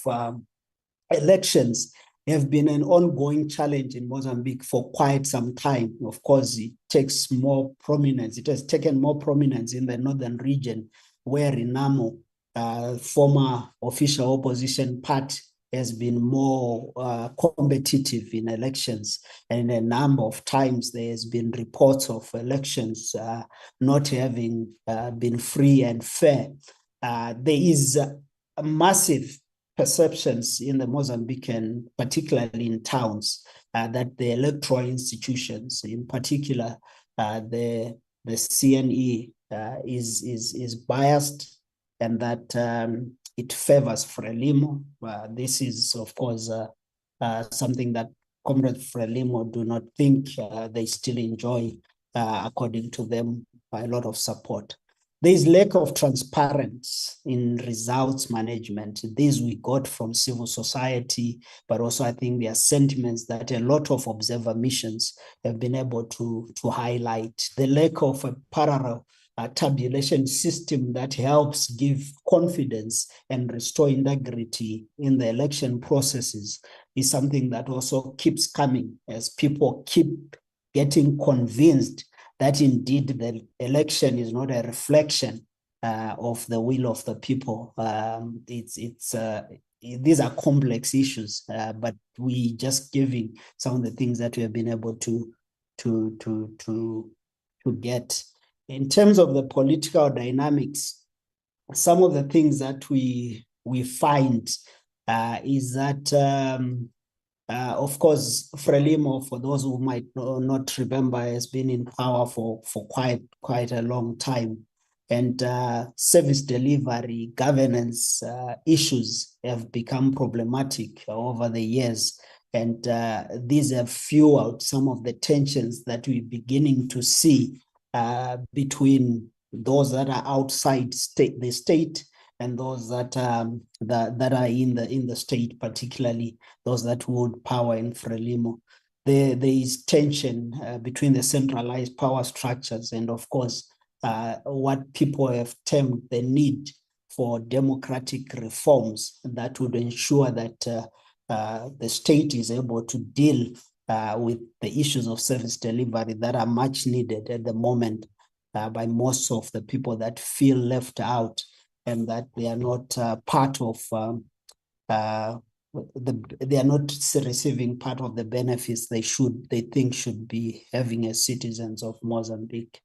elections have been an ongoing challenge in Mozambique for quite some time. Of course, it takes more prominence. It has taken more prominence in the northern region, where Renamo, former official opposition party, has been more competitive in elections. And a number of times there has been reports of elections not having been free and fair. There is a massive perceptions in the Mozambican, particularly in towns, that the electoral institutions, in particular the CNE, is biased, and that it favors Frelimo. This is, of course, something that Comrade Frelimo do not think they still enjoy, according to them, a lot of support. There is lack of transparency in results management. This we got from civil society, but also I think there are sentiments that a lot of observer missions have been able to highlight. The lack of a parallel tabulation system that helps give confidence and restore integrity in the election processes is something that also keeps coming as people keep getting convinced that indeed the election is not a reflection of the will of the people. These are complex issues, but we just giving some of the things that we have been able to get. In terms of the political dynamics, some of the things that we find is that of course, Frelimo, for those who might not remember, has been in power for quite a long time. And service delivery, governance issues have become problematic over the years. And these have fueled some of the tensions that we're beginning to see between those that are outside the state and those that are in the state, particularly those that hold power in Frelimo. There is tension between the centralized power structures and, of course, what people have termed the need for democratic reforms that would ensure that the state is able to deal with the issues of service delivery that are much needed at the moment by most of the people that feel left out and that they are not part of they are not receiving part of the benefits they think should be having as citizens of Mozambique.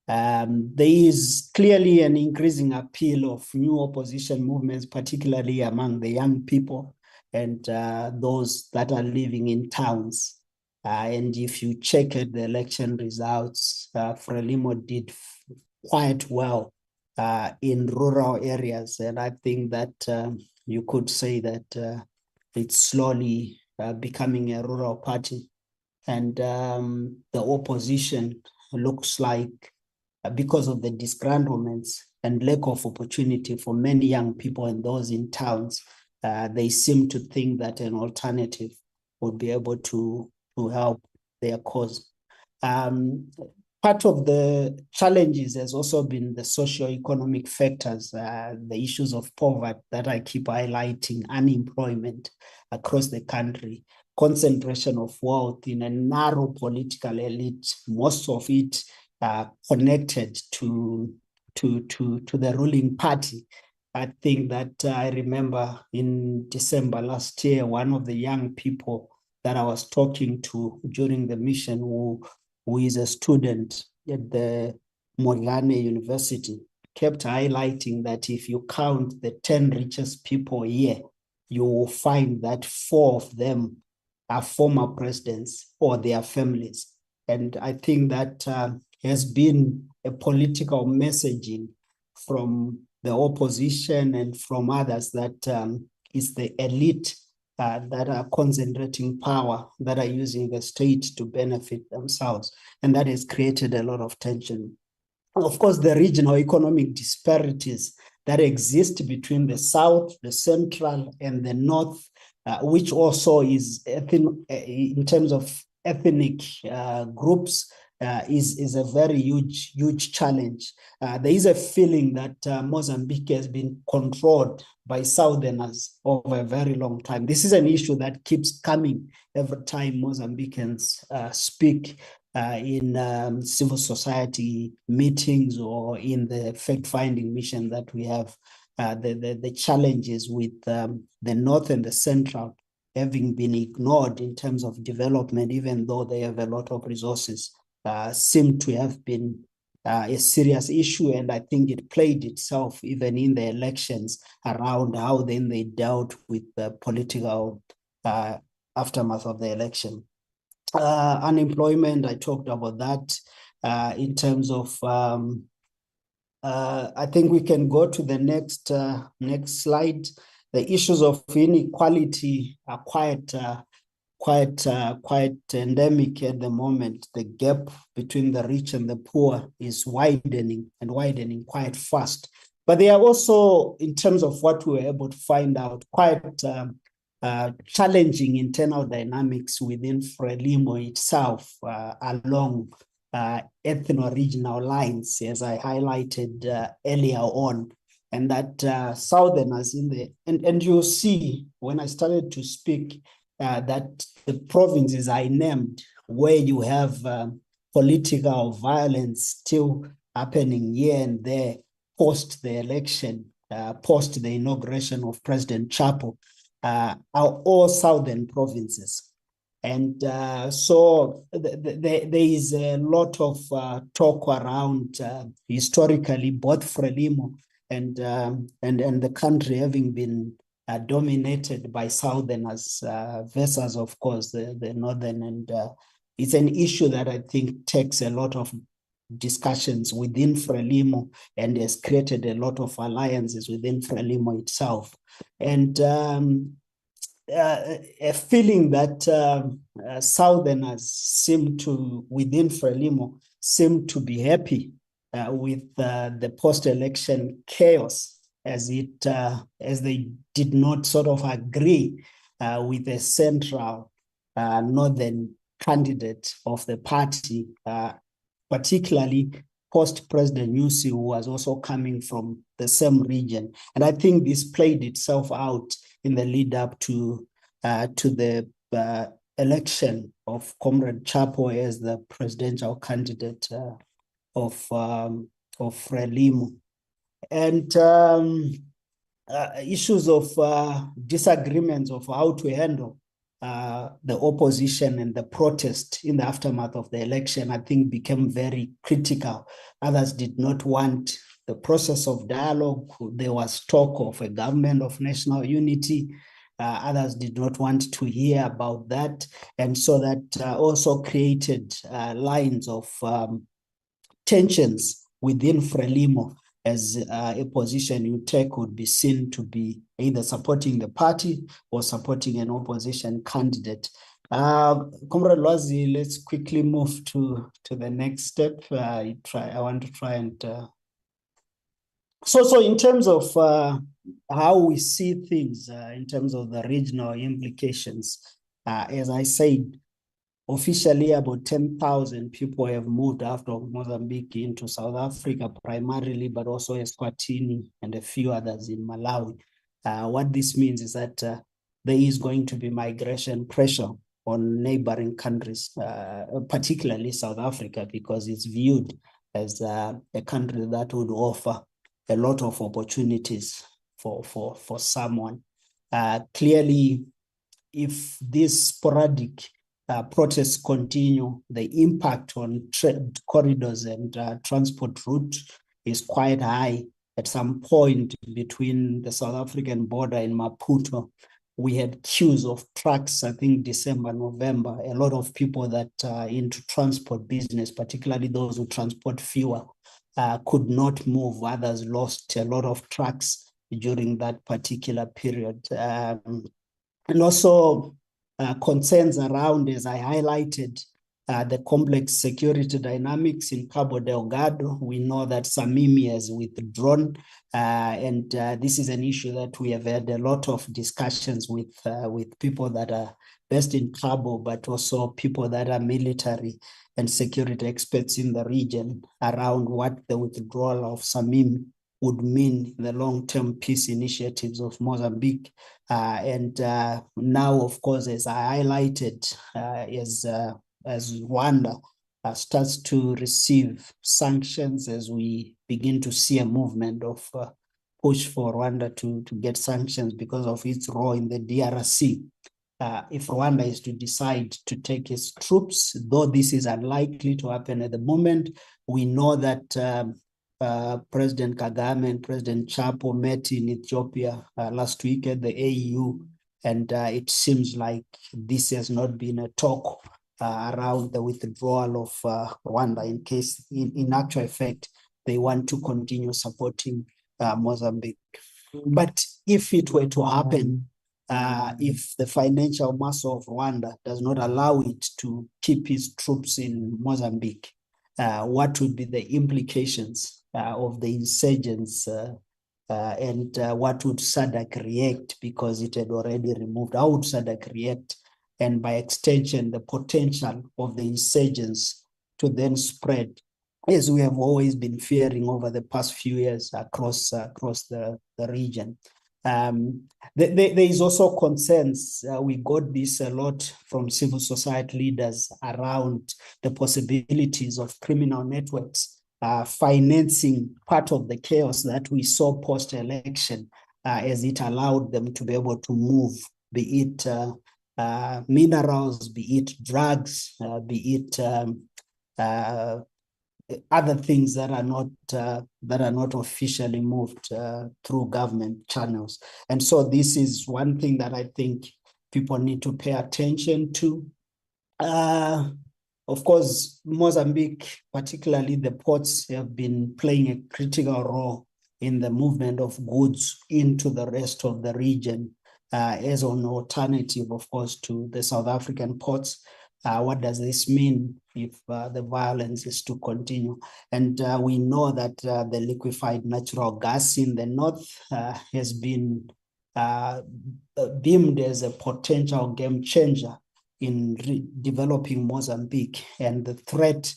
There is clearly an increasing appeal of new opposition movements, particularly among the young people and those that are living in towns. And if you check at the election results, Frelimo did quite well in rural areas. And I think that you could say that it's slowly becoming a rural party. And the opposition looks like, because of the disgruntlements and lack of opportunity for many young people and those in towns, they seem to think that an alternative would be able to help their cause. Part of the challenges has also been the socio-economic factors, the issues of poverty that I keep highlighting, unemployment across the country, concentration of wealth in a narrow political elite, most of it connected to the ruling party. I think that I remember in December last year, one of the young people that I was talking to during the mission who is a student at the Morgane University, kept highlighting that if you count the 10 richest people here, you will find that 4 of them are former presidents or their families. And I think that has been a political messaging from the opposition and from others that is the elite that are concentrating power, that are using the state to benefit themselves. And that has created a lot of tension. Of course, the regional economic disparities that exist between the South, the Central, and the North, which also is in terms of ethnic groups, is a very huge challenge. There is a feeling that Mozambique has been controlled by Southerners over a very long time. This is an issue that keeps coming every time Mozambicans speak in civil society meetings or in the fact-finding mission that we have. The challenges with the North and the Central having been ignored in terms of development, even though they have a lot of resources, seem to have been a serious issue. And I think it played itself even in the elections around how then they dealt with the political aftermath of the election. Unemployment, I talked about that. In terms of, I think we can go to the next slide. The issues of inequality are quite endemic at the moment. The gap between the rich and the poor is widening and widening quite fast. But they are also, in terms of what we were able to find out, quite challenging internal dynamics within Frelimo itself along ethno-regional lines, as I highlighted earlier on. And that Southerners in the, and you'll see when I started to speak that the provinces I named where you have political violence still happening here and there post the election, post the inauguration of President Chapo, are all southern provinces. And so there is a lot of talk around historically both Frelimo and the country having been dominated by Southerners versus, of course, the Northern. And it's an issue that I think takes a lot of discussions within Frelimo and has created a lot of alliances within Frelimo itself. And a feeling that Southerners seem to, within Frelimo, seem to be happy with the post-election chaos, as they did not sort of agree with the central northern candidate of the party, particularly post-President Nyusi, who was also coming from the same region. And I think this played itself out in the lead up to the election of Comrade Chapo as the presidential candidate of Frelimo. And issues of disagreements of how to handle the opposition and the protest in the aftermath of the election, I think became very critical. Others did not want the process of dialogue. There was talk of a government of national unity. Others did not want to hear about that. And so that also created lines of tensions within Frelimo, as a position you take would be seen to be either supporting the party or supporting an opposition candidate. Comrade Lwazi, let's quickly move to the next step. I want to try and... So in terms of how we see things, in terms of the regional implications, As I said, officially about 10,000 people have moved out of Mozambique into South Africa primarily, but also Eswatini and a few others in Malawi. What this means is that there is going to be migration pressure on neighboring countries, particularly South Africa, because it's viewed as a country that would offer a lot of opportunities for someone. Clearly, if these sporadic protests continue, the impact on trade corridors and transport routes is quite high. At some point between the South African border in Maputo, we had queues of trucks, I think December, November, a lot of people that are into transport business, particularly those who transport fuel, could not move. Others lost a lot of trucks during that particular period. And also concerns around, as I highlighted, the complex security dynamics in Cabo Delgado. We know that Samimi has withdrawn, and this is an issue that we have had a lot of discussions with people that are based in Cabo, but also people that are military and security experts in the region around what the withdrawal of Samimi would mean the long-term peace initiatives of Mozambique. And now, of course, as I highlighted, as Rwanda starts to receive sanctions, as we begin to see a movement of push for Rwanda to get sanctions because of its role in the DRC. If Rwanda is to decide to take its troops, though this is unlikely to happen at the moment, we know that President Kagame and President Chapo met in Ethiopia last week at the AU, and it seems like this has not been a talk around the withdrawal of Rwanda in case, in actual effect, they want to continue supporting Mozambique. But if it were to happen, if the financial muscle of Rwanda does not allow it to keep its troops in Mozambique, what would be the implications of the insurgents and what would SADC react, because it had already removed? How would SADC react? And by extension, the potential of the insurgents to then spread, as we have always been fearing over the past few years across the region. There is also concerns, we got this a lot from civil society leaders around the possibilities of criminal networks financing part of the chaos that we saw post-election, as it allowed them to be able to move, be it minerals, be it drugs, be it other things that are not officially moved through government channels. And so this is one thing that I think people need to pay attention to. Of course, Mozambique, particularly the ports, have been playing a critical role in the movement of goods into the rest of the region as an alternative, of course, to the South African ports. What does this mean if the violence is to continue? And we know that the liquefied natural gas in the north has been deemed as a potential game changer in developing Mozambique, and the threat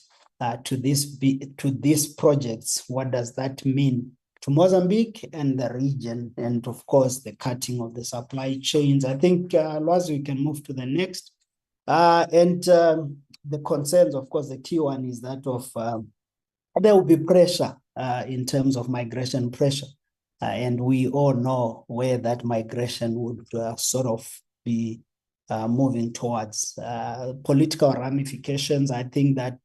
to these projects. What does that mean to Mozambique and the region? And of course, the cutting of the supply chains. I think, Lwazi, we can move to the next. The concerns, of course, the key one is that of there will be pressure in terms of migration pressure. And we all know where that migration would sort of be moving towards. Political ramifications, I think that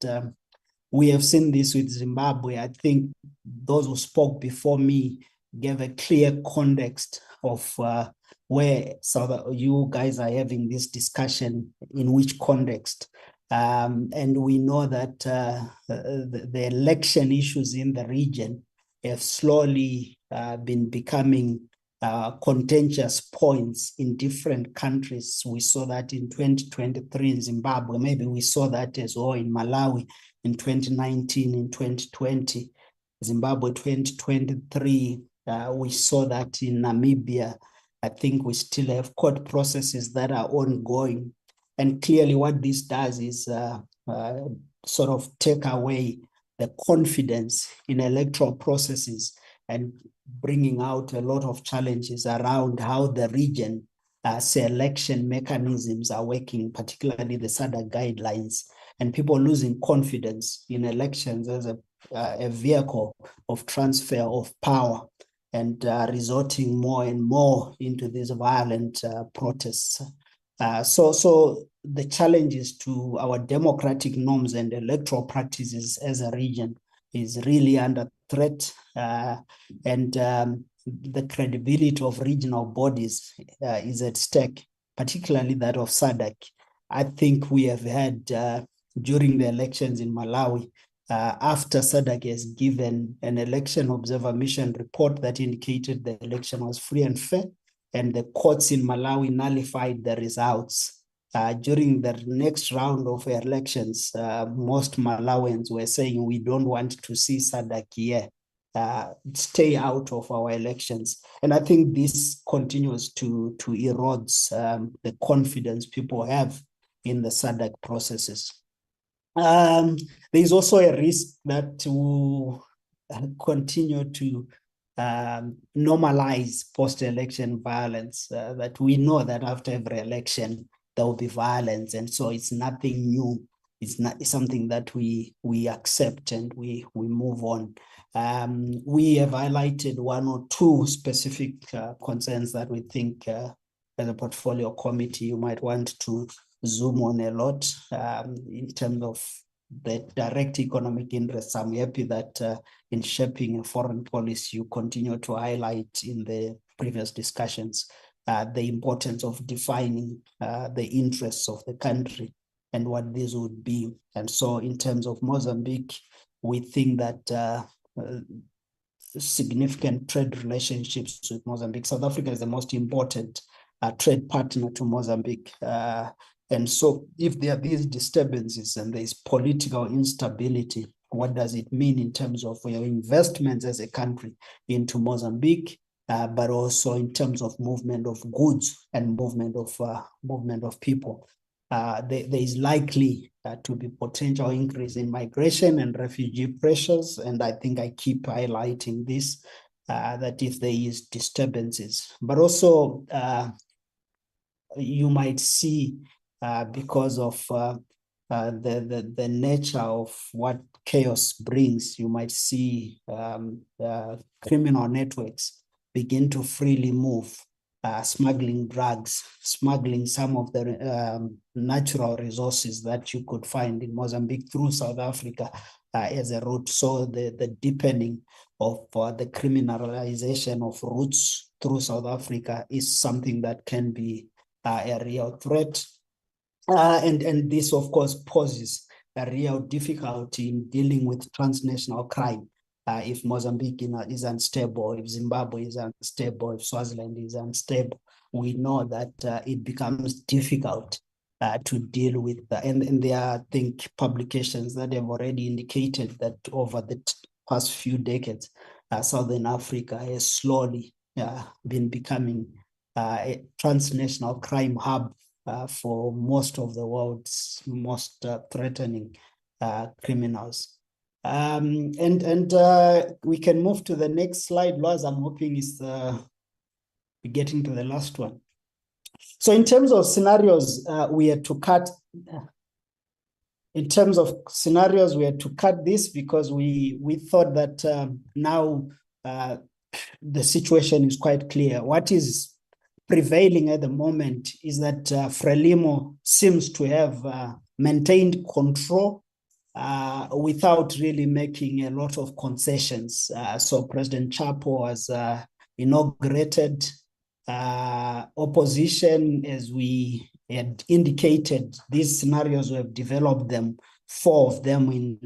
we have seen this with Zimbabwe. I think those who spoke before me gave a clear context of where you guys are having this discussion, in which context. And we know that the election issues in the region have slowly been becoming contentious points in different countries. We saw that in 2023 in Zimbabwe. Maybe we saw that as well in Malawi in 2019, in 2020. Zimbabwe 2023, we saw that in Namibia. I think we still have court processes that are ongoing. And clearly what this does is sort of take away the confidence in electoral processes and bringing out a lot of challenges around how the region selection mechanisms are working, particularly the SADC guidelines, and people losing confidence in elections as a vehicle of transfer of power and resorting more and more into these violent protests. So the challenges to our democratic norms and electoral practices as a region is really under threat, and the credibility of regional bodies is at stake, particularly that of SADC. I think we have had during the elections in Malawi, after SADC has given an election observer mission report that indicated the election was free and fair, and the courts in Malawi nullified the results. During the next round of elections, most Malawians were saying, we don't want to see SADC here. Stay out of our elections. And I think this continues to erode the confidence people have in the SADC processes. There's also a risk that will continue to normalize post-election violence, that we know that after every election, there will be violence. And so it's nothing new. It's something that we accept and we move on. We have highlighted one or two specific concerns that we think as a portfolio committee you might want to zoom on a lot in terms of the direct economic interests. I'm happy that in shaping a foreign policy, you continue to highlight in the previous discussions the importance of defining the interests of the country and what this would be. And so in terms of Mozambique, we think that significant trade relationships with Mozambique. South Africa is the most important trade partner to Mozambique. And so if there are these disturbances and there is political instability, what does it mean in terms of your investments as a country into Mozambique, but also in terms of movement of goods and movement of people? There is likely to be potential increase in migration and refugee pressures. And I think I keep highlighting this, that if there is disturbances, but also you might see because of the nature of what chaos brings, you might see criminal networks begin to freely move, smuggling drugs, smuggling some of the natural resources that you could find in Mozambique through South Africa as a route. So the deepening of the criminalization of routes through South Africa is something that can be a real threat. And this, of course, poses a real difficulty in dealing with transnational crime. If Mozambique is unstable, if Zimbabwe is unstable, if Swaziland is unstable, we know that it becomes difficult to deal with. And there are, I think, publications that have already indicated that over the past few decades, Southern Africa has slowly been becoming a transnational crime hub for most of the world's most threatening criminals. And we can move to the next slide, Loaz. I'm hoping is getting to the last one. So in terms of scenarios, we had to cut. In terms of scenarios, we had to cut this because we thought that now the situation is quite clear. What is prevailing at the moment is that Frelimo seems to have maintained control without really making a lot of concessions. So President Chapo was inaugurated. Opposition, as we had indicated, these scenarios we have developed them, 4 of them in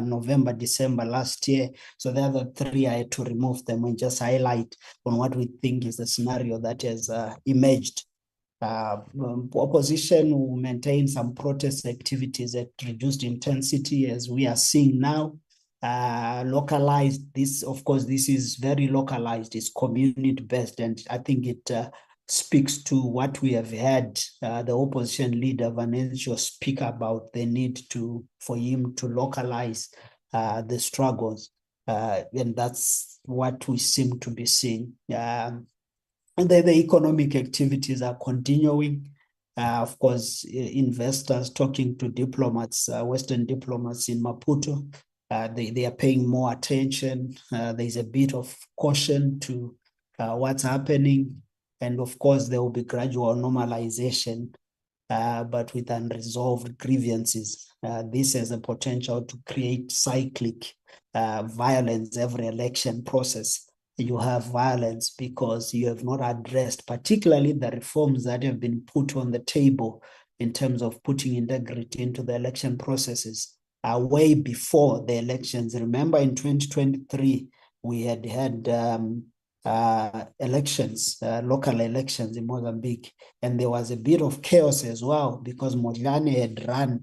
November, December last year. So the other 3, I had to remove them and just highlight on what we think is the scenario that has emerged. Opposition will maintain some protest activities at reduced intensity, as we are seeing now. Localized, this, of course, this is very localized, it's community-based, and I think it speaks to what we have had the opposition leader Vanessio speak about the need for him to localize the struggles, and that's what we seem to be seeing. And the economic activities are continuing. Of course, investors talking to diplomats, Western diplomats in Maputo, they are paying more attention. There's a bit of caution to what's happening. And of course, there will be gradual normalization, but with unresolved grievances. This has a potential to create cyclic violence every election process. You have violence because you have not addressed, particularly the reforms that have been put on the table in terms of putting integrity into the election processes way before the elections. Remember, in 2023, we had elections, local elections in Mozambique, and there was a bit of chaos as well because Modlane had run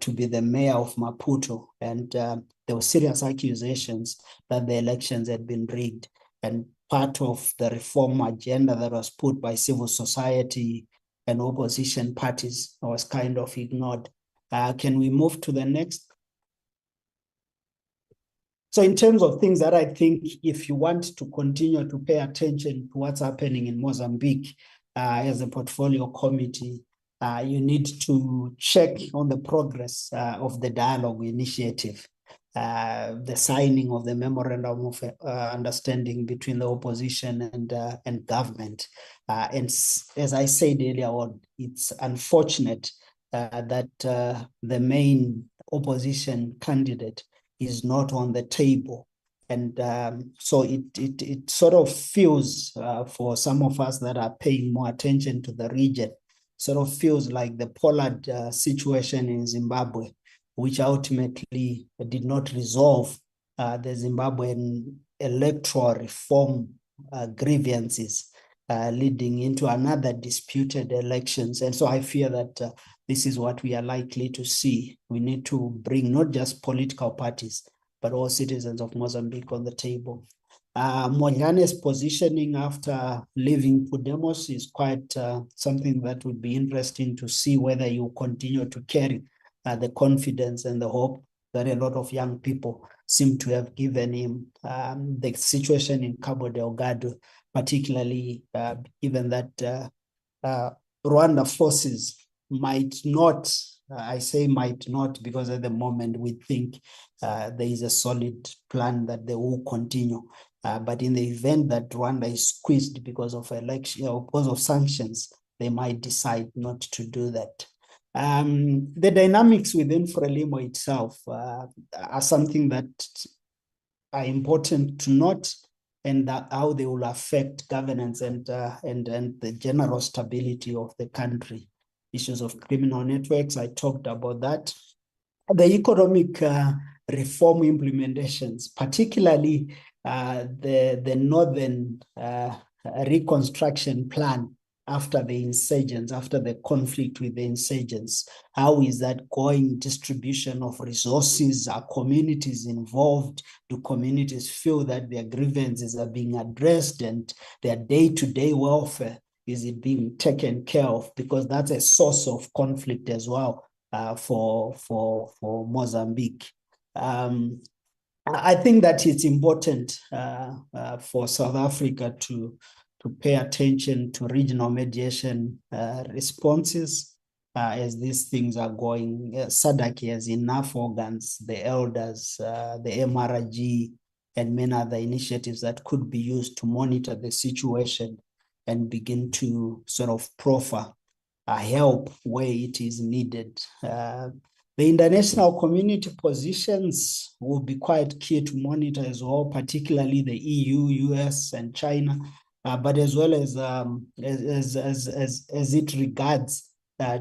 to be the mayor of Maputo, and there were serious accusations that the elections had been rigged, and part of the reform agenda that was put by civil society and opposition parties was kind of ignored. Can we move to the next? So in terms of things that I think, if you want to continue to pay attention to what's happening in Mozambique as a portfolio committee, you need to check on the progress of the dialogue initiative, the signing of the memorandum of understanding between the opposition and government. And as I said earlier on, it's unfortunate that the main opposition candidate is not on the table. And so it sort of feels for some of us that are paying more attention to the region, sort of feels like the Pollard situation in Zimbabwe, which ultimately did not resolve the Zimbabwean electoral reform grievances, leading into another disputed elections. And so I fear that this is what we are likely to see. We need to bring not just political parties, but all citizens of Mozambique on the table. Molyane's positioning after leaving Podemos is quite something that would be interesting to see whether you continue to carry the confidence and the hope that a lot of young people seem to have given him. The situation in Cabo Delgado, particularly given that Rwanda forces might not, I say might not, because at the moment we think there is a solid plan that they will continue. But in the event that Rwanda is squeezed because of election or because of sanctions, they might decide not to do that. The dynamics within Frelimo itself are something that are important to note, and how they will affect governance and the general stability of the country. Issues of criminal networks, I talked about that. The economic reform implementations, particularly the Northern Reconstruction Plan after the insurgents, after the conflict with the insurgents. How is that going? Distribution of resources, are communities involved? Do communities feel that their grievances are being addressed and their day-to-day welfare, is it being taken care of? Because that's a source of conflict as well for Mozambique. I think that it's important for South Africa to pay attention to regional mediation responses as these things are going. SADC has enough organs, the elders, the MRG, and many other initiatives that could be used to monitor the situation and begin to sort of proffer help where it is needed. The international community positions will be quite key to monitor as well, particularly the EU, US, and China, but as well as it regards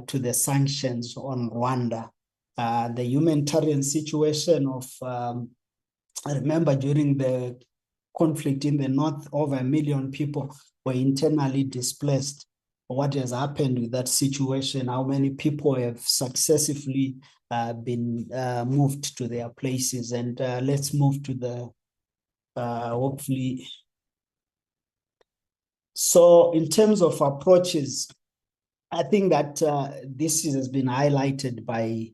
to the sanctions on Rwanda. The humanitarian situation of, I remember during the conflict in the north, over 1 million people were internally displaced. What has happened with that situation? How many people have successively been moved to their places? And let's move to the, hopefully, So in terms of approaches, I think that this has been highlighted by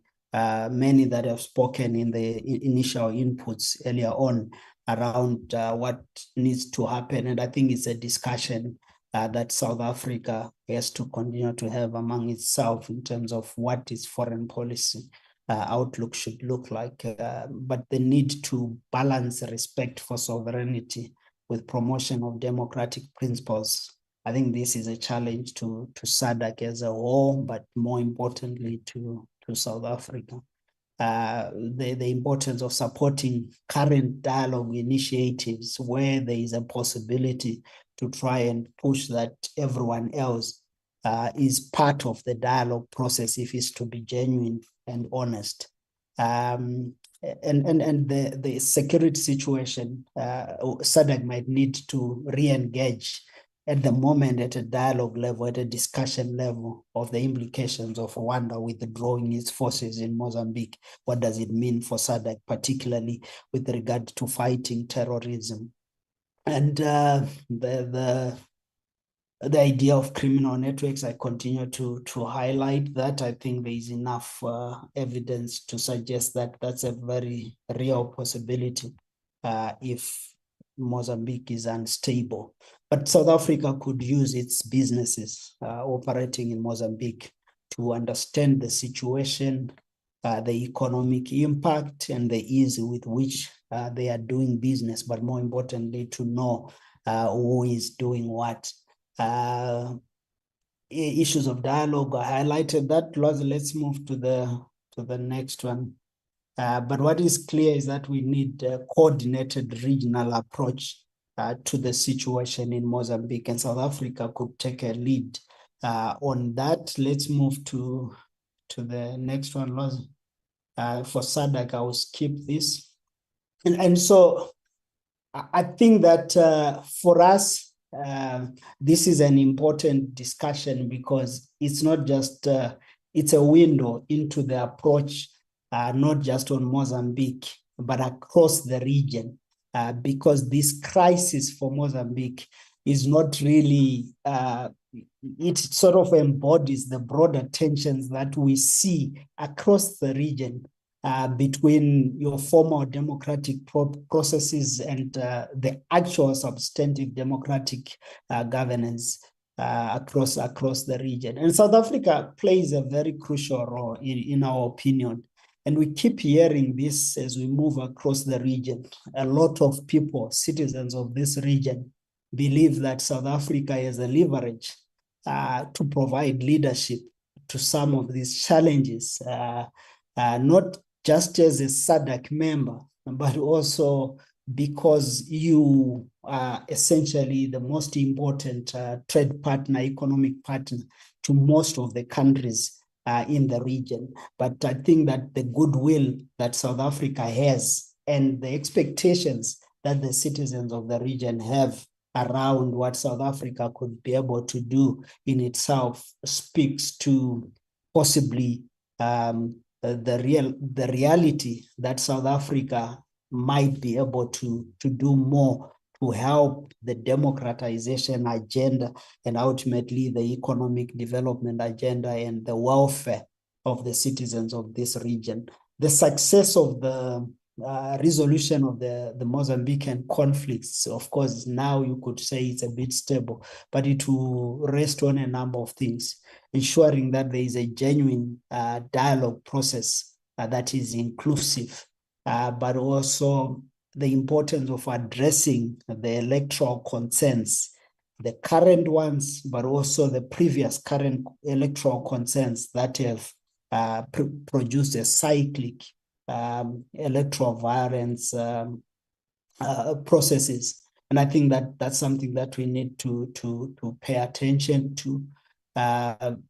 many that have spoken in the initial inputs earlier on around what needs to happen. And I think it's a discussion that South Africa has to continue to have among itself in terms of what its foreign policy outlook should look like. But the need to balance respect for sovereignty with promotion of democratic principles. I think this is a challenge to SADC as a whole, but more importantly to South Africa. The importance of supporting current dialogue initiatives where there is a possibility to try and push that everyone else is part of the dialogue process if it's to be genuine and honest. And the security situation, SADC might need to re-engage at the moment at a dialogue level, at a discussion level of the implications of Rwanda withdrawing its forces in Mozambique. What does it mean for SADC, particularly with regard to fighting terrorism? And the idea of criminal networks, I continue to highlight that. I think there is enough evidence to suggest that that's a very real possibility if Mozambique is unstable. But South Africa could use its businesses operating in Mozambique to understand the situation, the economic impact, and the ease with which they are doing business, but more importantly, to know who is doing what. Issues of dialogue are highlighted. That, let's move to the next one. But what is clear is that we need a coordinated regional approach to the situation in Mozambique, and South Africa could take a lead on that. Let's move to the next one, Loz. For SADC, I will skip this. And so I think that for us, this is an important discussion because it's not just, it's a window into the approach, not just on Mozambique, but across the region, because this crisis for Mozambique is not really, it sort of embodies the broader tensions that we see across the region between your formal democratic processes and the actual substantive democratic governance across the region. And South Africa plays a very crucial role in our opinion. And we keep hearing this as we move across the region. A lot of people, citizens of this region, believe that South Africa has a leverage to provide leadership to some of these challenges, not just as a SADC member, but also because you are essentially the most important trade partner, economic partner to most of the countries in the region. But I think that the goodwill that South Africa has and the expectations that the citizens of the region have around what South Africa could be able to do in itself speaks to possibly the reality that South Africa might be able to do more to help the democratization agenda and ultimately the economic development agenda and the welfare of the citizens of this region. The success of the resolution of the Mozambican conflicts, of course, now you could say it's a bit stable, but it will rest on a number of things, ensuring that there is a genuine dialogue process that is inclusive, but also the importance of addressing the electoral concerns, the current ones, but also the previous current electoral concerns that have produced a cyclic electoral violence processes. And I think that that's something that we need to pay attention to.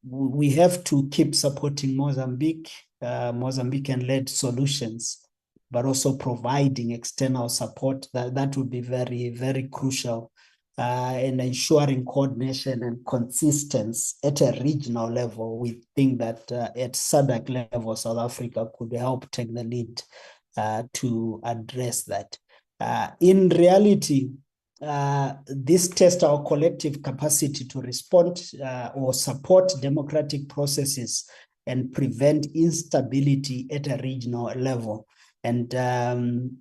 We have to keep supporting Mozambique, Mozambican-led solutions, but also providing external support. That would be very, very crucial. And ensuring coordination and consistency at a regional level. We think that at SADC level, South Africa could help take the lead to address that. In reality, this tests our collective capacity to respond or support democratic processes and prevent instability at a regional level. And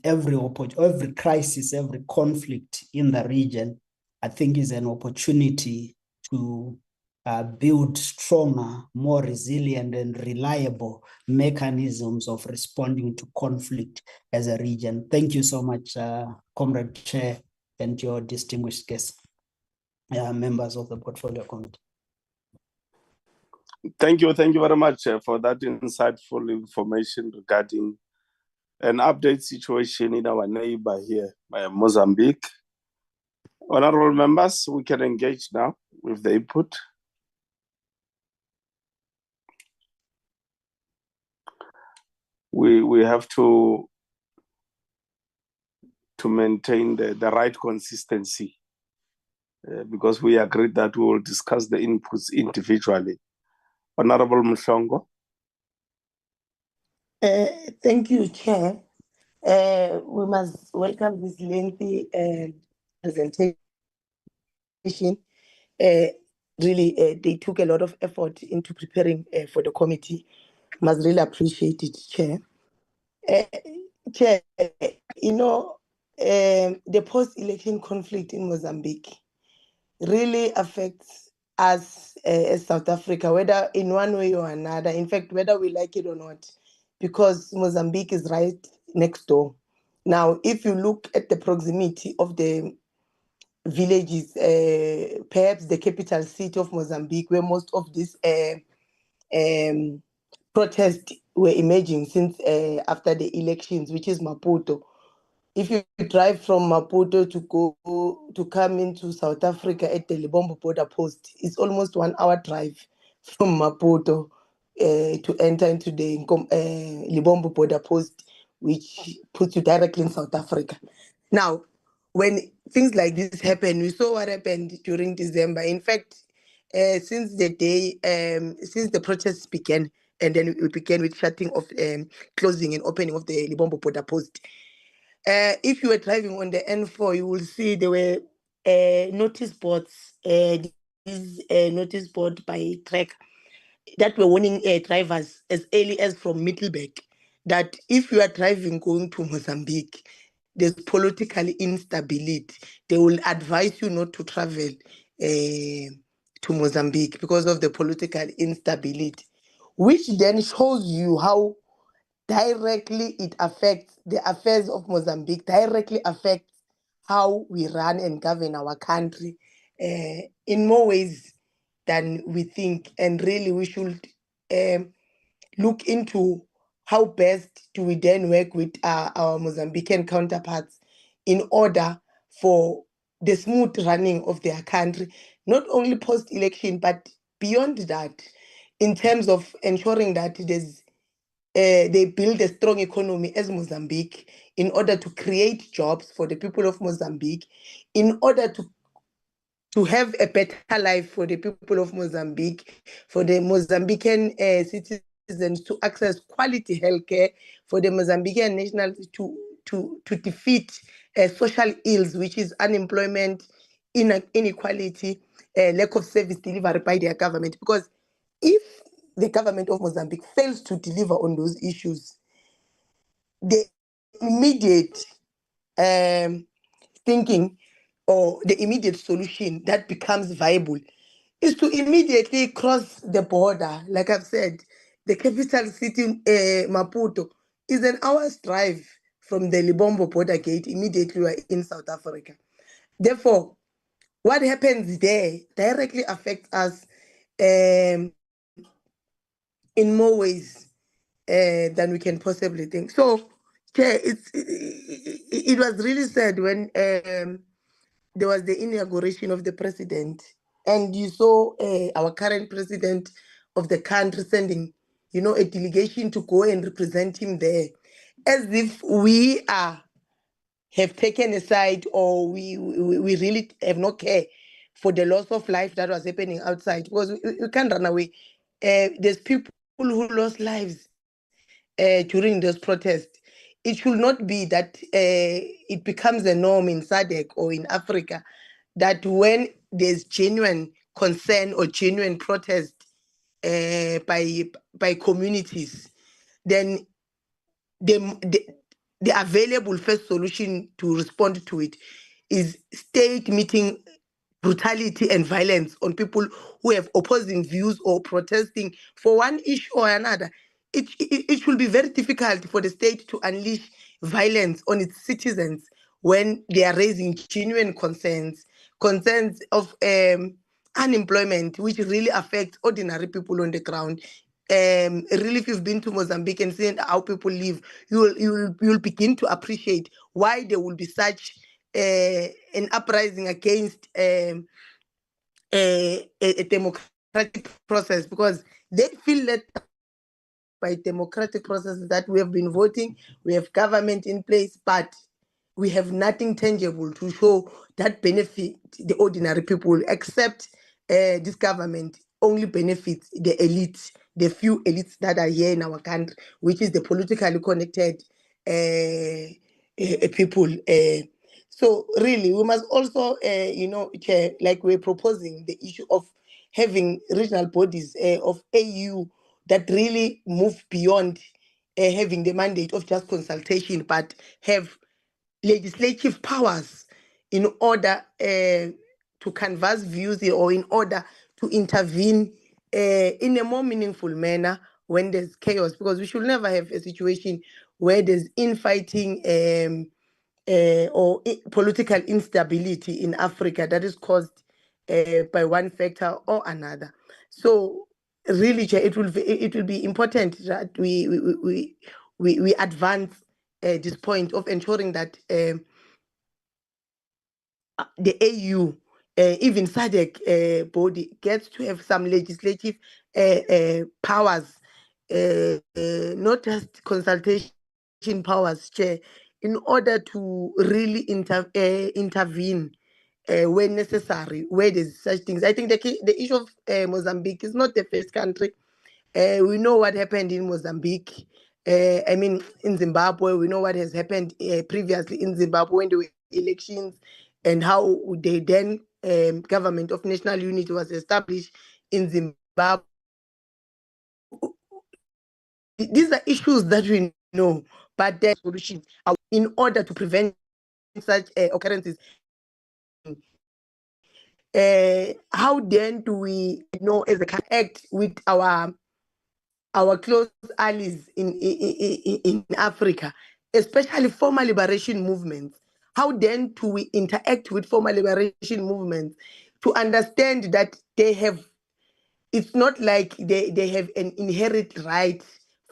every crisis, every conflict in the region, I think, is an opportunity to build stronger, more resilient and reliable mechanisms of responding to conflict as a region. Thank you so much, Comrade Chair, and your distinguished guests, members of the Portfolio Committee. Thank you very much for that insightful information regarding an update situation in our neighbor here, Mozambique. Honorable members, we can engage now with the input. We have to maintain the right consistency because we agreed that we will discuss the inputs individually. Honorable Mhlongo. Thank you, Chair. We must welcome this lengthy presentation. Really, they took a lot of effort into preparing for the committee. Must really appreciate it, Chair. Chair, you know, the post-election conflict in Mozambique really affects us as South Africa, whether in one way or another, in fact, whether we like it or not, because Mozambique is right next door. Now, if you look at the proximity of the villages, perhaps the capital city of Mozambique, where most of these protests were emerging since after the elections, which is Maputo. If you drive from Maputo to come into South Africa at the Libombo border post, it's almost 1 hour drive from Maputo to enter into the Libombo border post, which puts you directly in South Africa. Now, when things like this happen, we saw what happened during December. In fact, since the day, since the protests began, and then we began with shutting off, closing and opening of the Libombo border post. If you were driving on the N4, you will see there were notice boards, these notice board by track that were warning drivers as early as from Middelburg that if you are driving going to Mozambique, there's political instability. They will advise you not to travel to Mozambique because of the political instability, which then shows you how directly it affects the affairs of Mozambique, directly affects how we run and govern our country in more ways than we think. And really, we should look into how best do we then work with our Mozambican counterparts in order for the smooth running of their country, not only post-election, but beyond that, in terms of ensuring that there's they build a strong economy as Mozambique in order to create jobs for the people of Mozambique, in order to have a better life for the people of Mozambique, for the Mozambican citizens to access quality healthcare, for the Mozambican nationals to defeat social ills, which is unemployment, inequality, lack of service delivery by their government. Because if the government of Mozambique fails to deliver on those issues, the immediate thinking or the immediate solution that becomes viable is to immediately cross the border. Like I've said, the capital city, Maputo, is an hour's drive from the Libombo border gate. Immediately, we are in South Africa. Therefore, what happens there directly affects us in more ways than we can possibly think. So, it was really sad when there was the inauguration of the president, and you saw our current president of the country sending, a delegation to go and represent him there, as if we have taken a side, or we really have no care for the loss of life that was happening outside, because we can't run away. There's people who lost lives during those protests. it should not be that it becomes a norm in SADC or in Africa that when there's genuine concern or genuine protest by communities, then the available first solution to respond to it is state meeting brutality and violence on people who have opposing views or protesting for one issue or another. It should be very difficult for the state to unleash violence on its citizens when they are raising genuine concerns of unemployment, which really affects ordinary people on the ground. Really, if you've been to Mozambique and seen how people live, you'll begin to appreciate why there will be such an uprising against a democratic process, because they feel that by democratic processes that we have been voting, we have government in place, but we have nothing tangible to show that benefit the ordinary people, except this government only benefits the elites, the few elites that are here in our country, which is the politically connected people. So really, we must also, Chair, like we're proposing the issue of having regional bodies of AU that really move beyond having the mandate of just consultation, but have legislative powers in order to canvass views or in order to intervene in a more meaningful manner when there's chaos, because we should never have a situation where there's infighting or political instability in Africa that is caused by one factor or another. So really, Chair, it will be important that we advance this point of ensuring that the AU, even SADC body, gets to have some legislative powers, not just consultation powers, Chair, in order to really intervene where necessary, where there's such things. I think the issue of Mozambique is not the first country. We know what happened in Mozambique. In Zimbabwe, we know what has happened previously in Zimbabwe when there were elections, and how the then government of national unity was established in Zimbabwe. These are issues that we know, but there's solutions in order to prevent such occurrences. How then do we as a act with our close allies in Africa, especially former liberation movements? How then do we interact with former liberation movements to understand that they have, it's not like they have an inherent right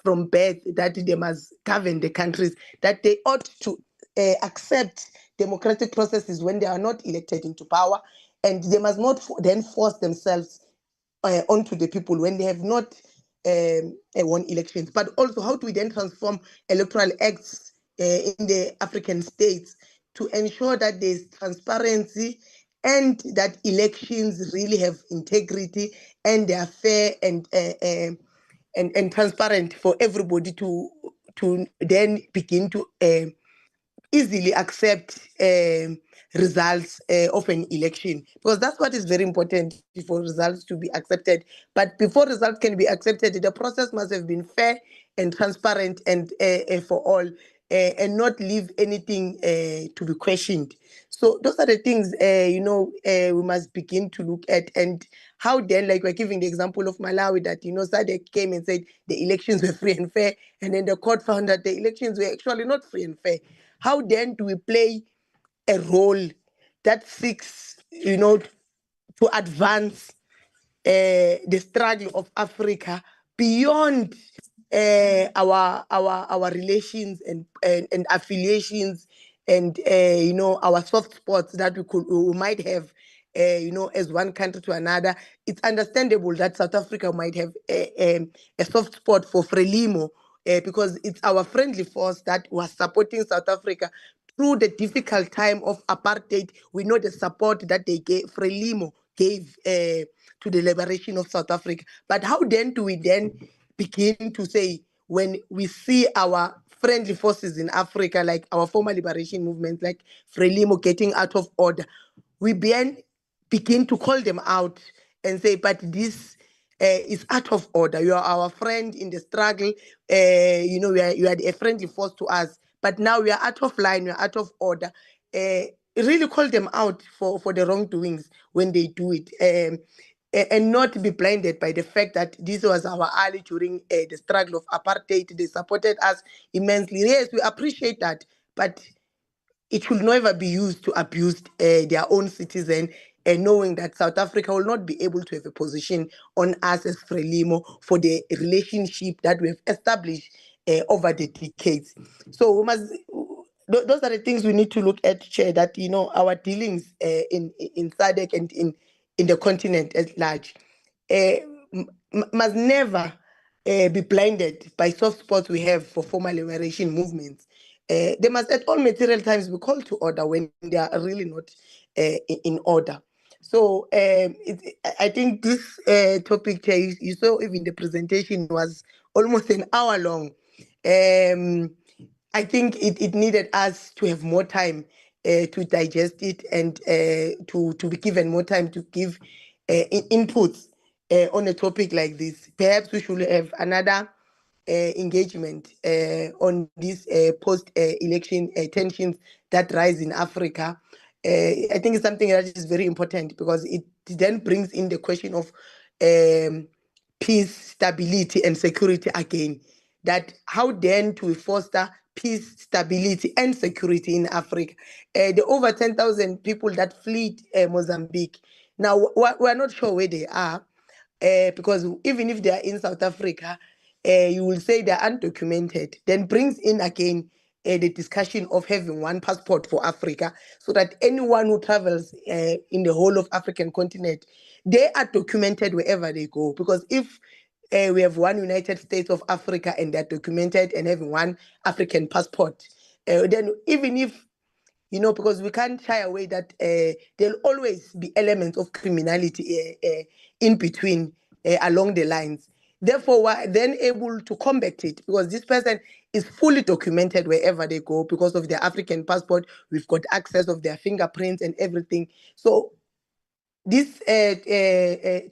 from birth that they must govern the countries, that they ought to accept democratic processes when they are not elected into power, and they must not then force themselves onto the people when they have not won elections. But also, how do we then transform electoral acts in the African states to ensure that there's transparency and that elections really have integrity and they are fair and transparent for everybody to then begin to easily accept results of an election, because that's what is very important for results to be accepted. But before results can be accepted, the process must have been fair and transparent and for all, and not leave anything to be questioned. So those are the things we must begin to look at. And how then, like we're giving the example of Malawi, that SADC came and said the elections were free and fair, and then the court found that the elections were actually not free and fair. How then do we play a role that seeks, to advance the struggle of Africa beyond our relations and affiliations and our soft spots that we might have as one country to another? It's understandable that South Africa might have a soft spot for Frelimo because it's our friendly force that was supporting South Africa through the difficult time of apartheid. We know the support that they gave, Frelimo gave to the liberation of South Africa. But how then do we then begin to say when we see our friendly forces in Africa, like our former liberation movement, like Frelimo getting out of order, we begin to call them out and say, but this is out of order. You are our friend in the struggle. You are a friendly force to us, but now we are out of line, we are out of order. Really call them out for the wrongdoings when they do it. And not be blinded by the fact that this was our ally during the struggle of apartheid. They supported us immensely. Yes, we appreciate that, but it should never be used to abuse their own citizen, and knowing that South Africa will not be able to have a position on us as Frelimo for the relationship that we have established over the decades. So we must. Those are the things we need to look at, Chair. That our dealings in SADC and in the continent at large must never be blinded by soft spots we have for former liberation movements. They must at all material times be called to order when they are really not in order. So I think this topic, Chair, you saw even the presentation was almost an hour long. I think it needed us to have more time to digest it and to be given more time to give inputs on a topic like this. Perhaps we should have another engagement on these post-election tensions that rise in Africa. I think it's something that is very important because it then brings in the question of peace, stability, and security again. That how then to foster peace, stability, and security in Africa. The over 10,000 people that fled Mozambique. Now, we're not sure where they are because even if they are in South Africa, you will say they're undocumented. Then brings in again the discussion of having one passport for Africa so that anyone who travels in the whole of African continent, they are documented wherever they go. Because if we have one United States of Africa and they're documented and having one African passport, then even if because we can't shy away that there'll always be elements of criminality in between along the lines. Therefore, we're then able to combat it because this person is fully documented wherever they go because of their African passport. We've got access of their fingerprints and everything. So this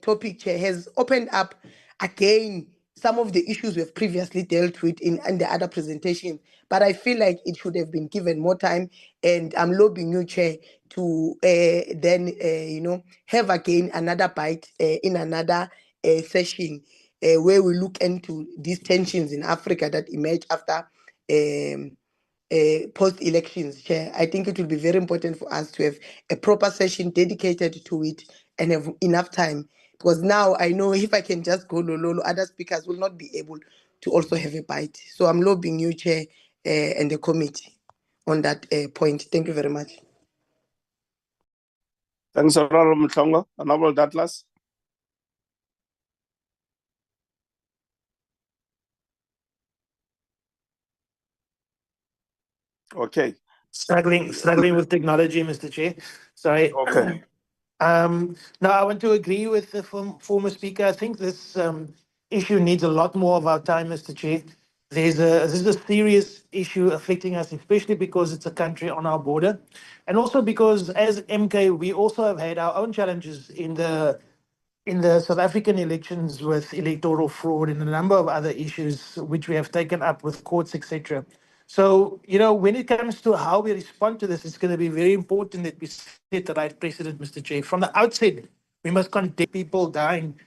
topic, Chair, has opened up again some of the issues we've previously dealt with in the other presentations. But I feel like it should have been given more time, and I'm lobbying you, Chair, to then have again another bite in another session where we look into these tensions in Africa that emerge after post-elections, Chair. I think it will be very important for us to have a proper session dedicated to it and have enough time. Because now I know if I can just go lolo, other speakers will not be able to also have a bite. So I'm lobbying you, Chair, and the committee on that point. Thank you very much. Thanks, Honorable Mhlongo. Honorable Douglas. Okay. Struggling with technology, Mr. Chair. Sorry. Okay. No, I want to agree with the former speaker. I think this issue needs a lot more of our time, Mr. Chair. This is a serious issue affecting us, especially because it's a country on our border. And also because as MK, we also have had our own challenges in the South African elections with electoral fraud and a number of other issues which we have taken up with courts, etc. So, when it comes to how we respond to this, it's going to be very important that we set the right precedent, Mr. Chair. From the outset, we must condemn people dying.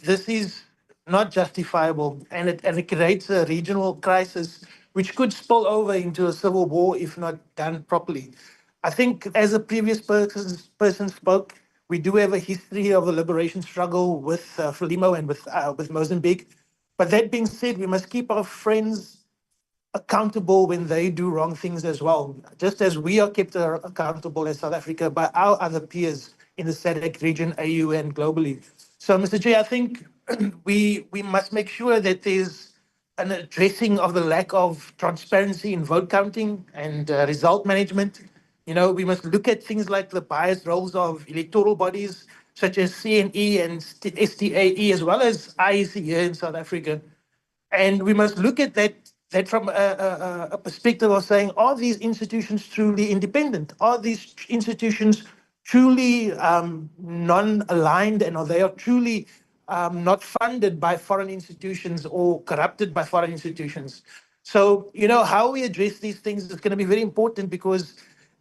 This is not justifiable, and it creates a regional crisis which could spill over into a civil war if not done properly. I think, as a previous person spoke, we do have a history of the liberation struggle with Frelimo and with Mozambique. But that being said, we must keep our friends accountable when they do wrong things as well, just as we are kept accountable as South Africa by our other peers in the SADC region, AU, and globally. So, Mr. Chair, I think we must make sure that there's an addressing of the lack of transparency in vote counting and result management. We must look at things like the biased roles of electoral bodies such as CNE and STAE, as well as IEC here in South Africa. And we must look at that from a perspective of saying, are these institutions truly independent? Are these institutions truly non-aligned, and are they truly not funded by foreign institutions or corrupted by foreign institutions? So, how we address these things is going to be very important, because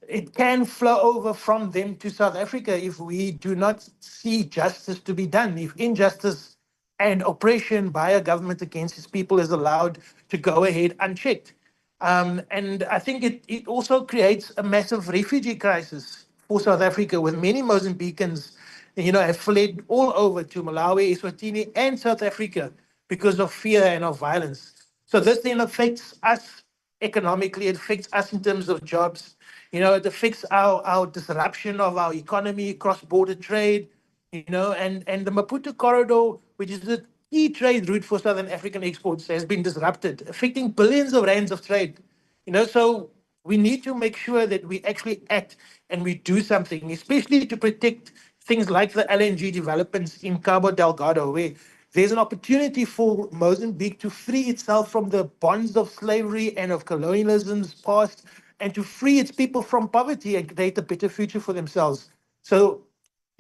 it can flow over from them to South Africa if we do not see justice to be done, if injustice and oppression by a government against its people is allowed to go ahead unchecked. And I think it also creates a massive refugee crisis for South Africa, with many Mozambicans, have fled all over to Malawi, Eswatini, and South Africa because of fear and of violence. So this then affects us economically. It affects us in terms of jobs. It affects our disruption of our economy, cross-border trade, and the Maputo corridor, which is the key trade route for Southern African exports, has been disrupted, affecting billions of rands of trade. So we need to make sure that we actually act and we do something, especially to protect things like the LNG developments in Cabo Delgado, where there's an opportunity for Mozambique to free itself from the bonds of slavery and of colonialism's past, and to free its people from poverty and create a better future for themselves. So,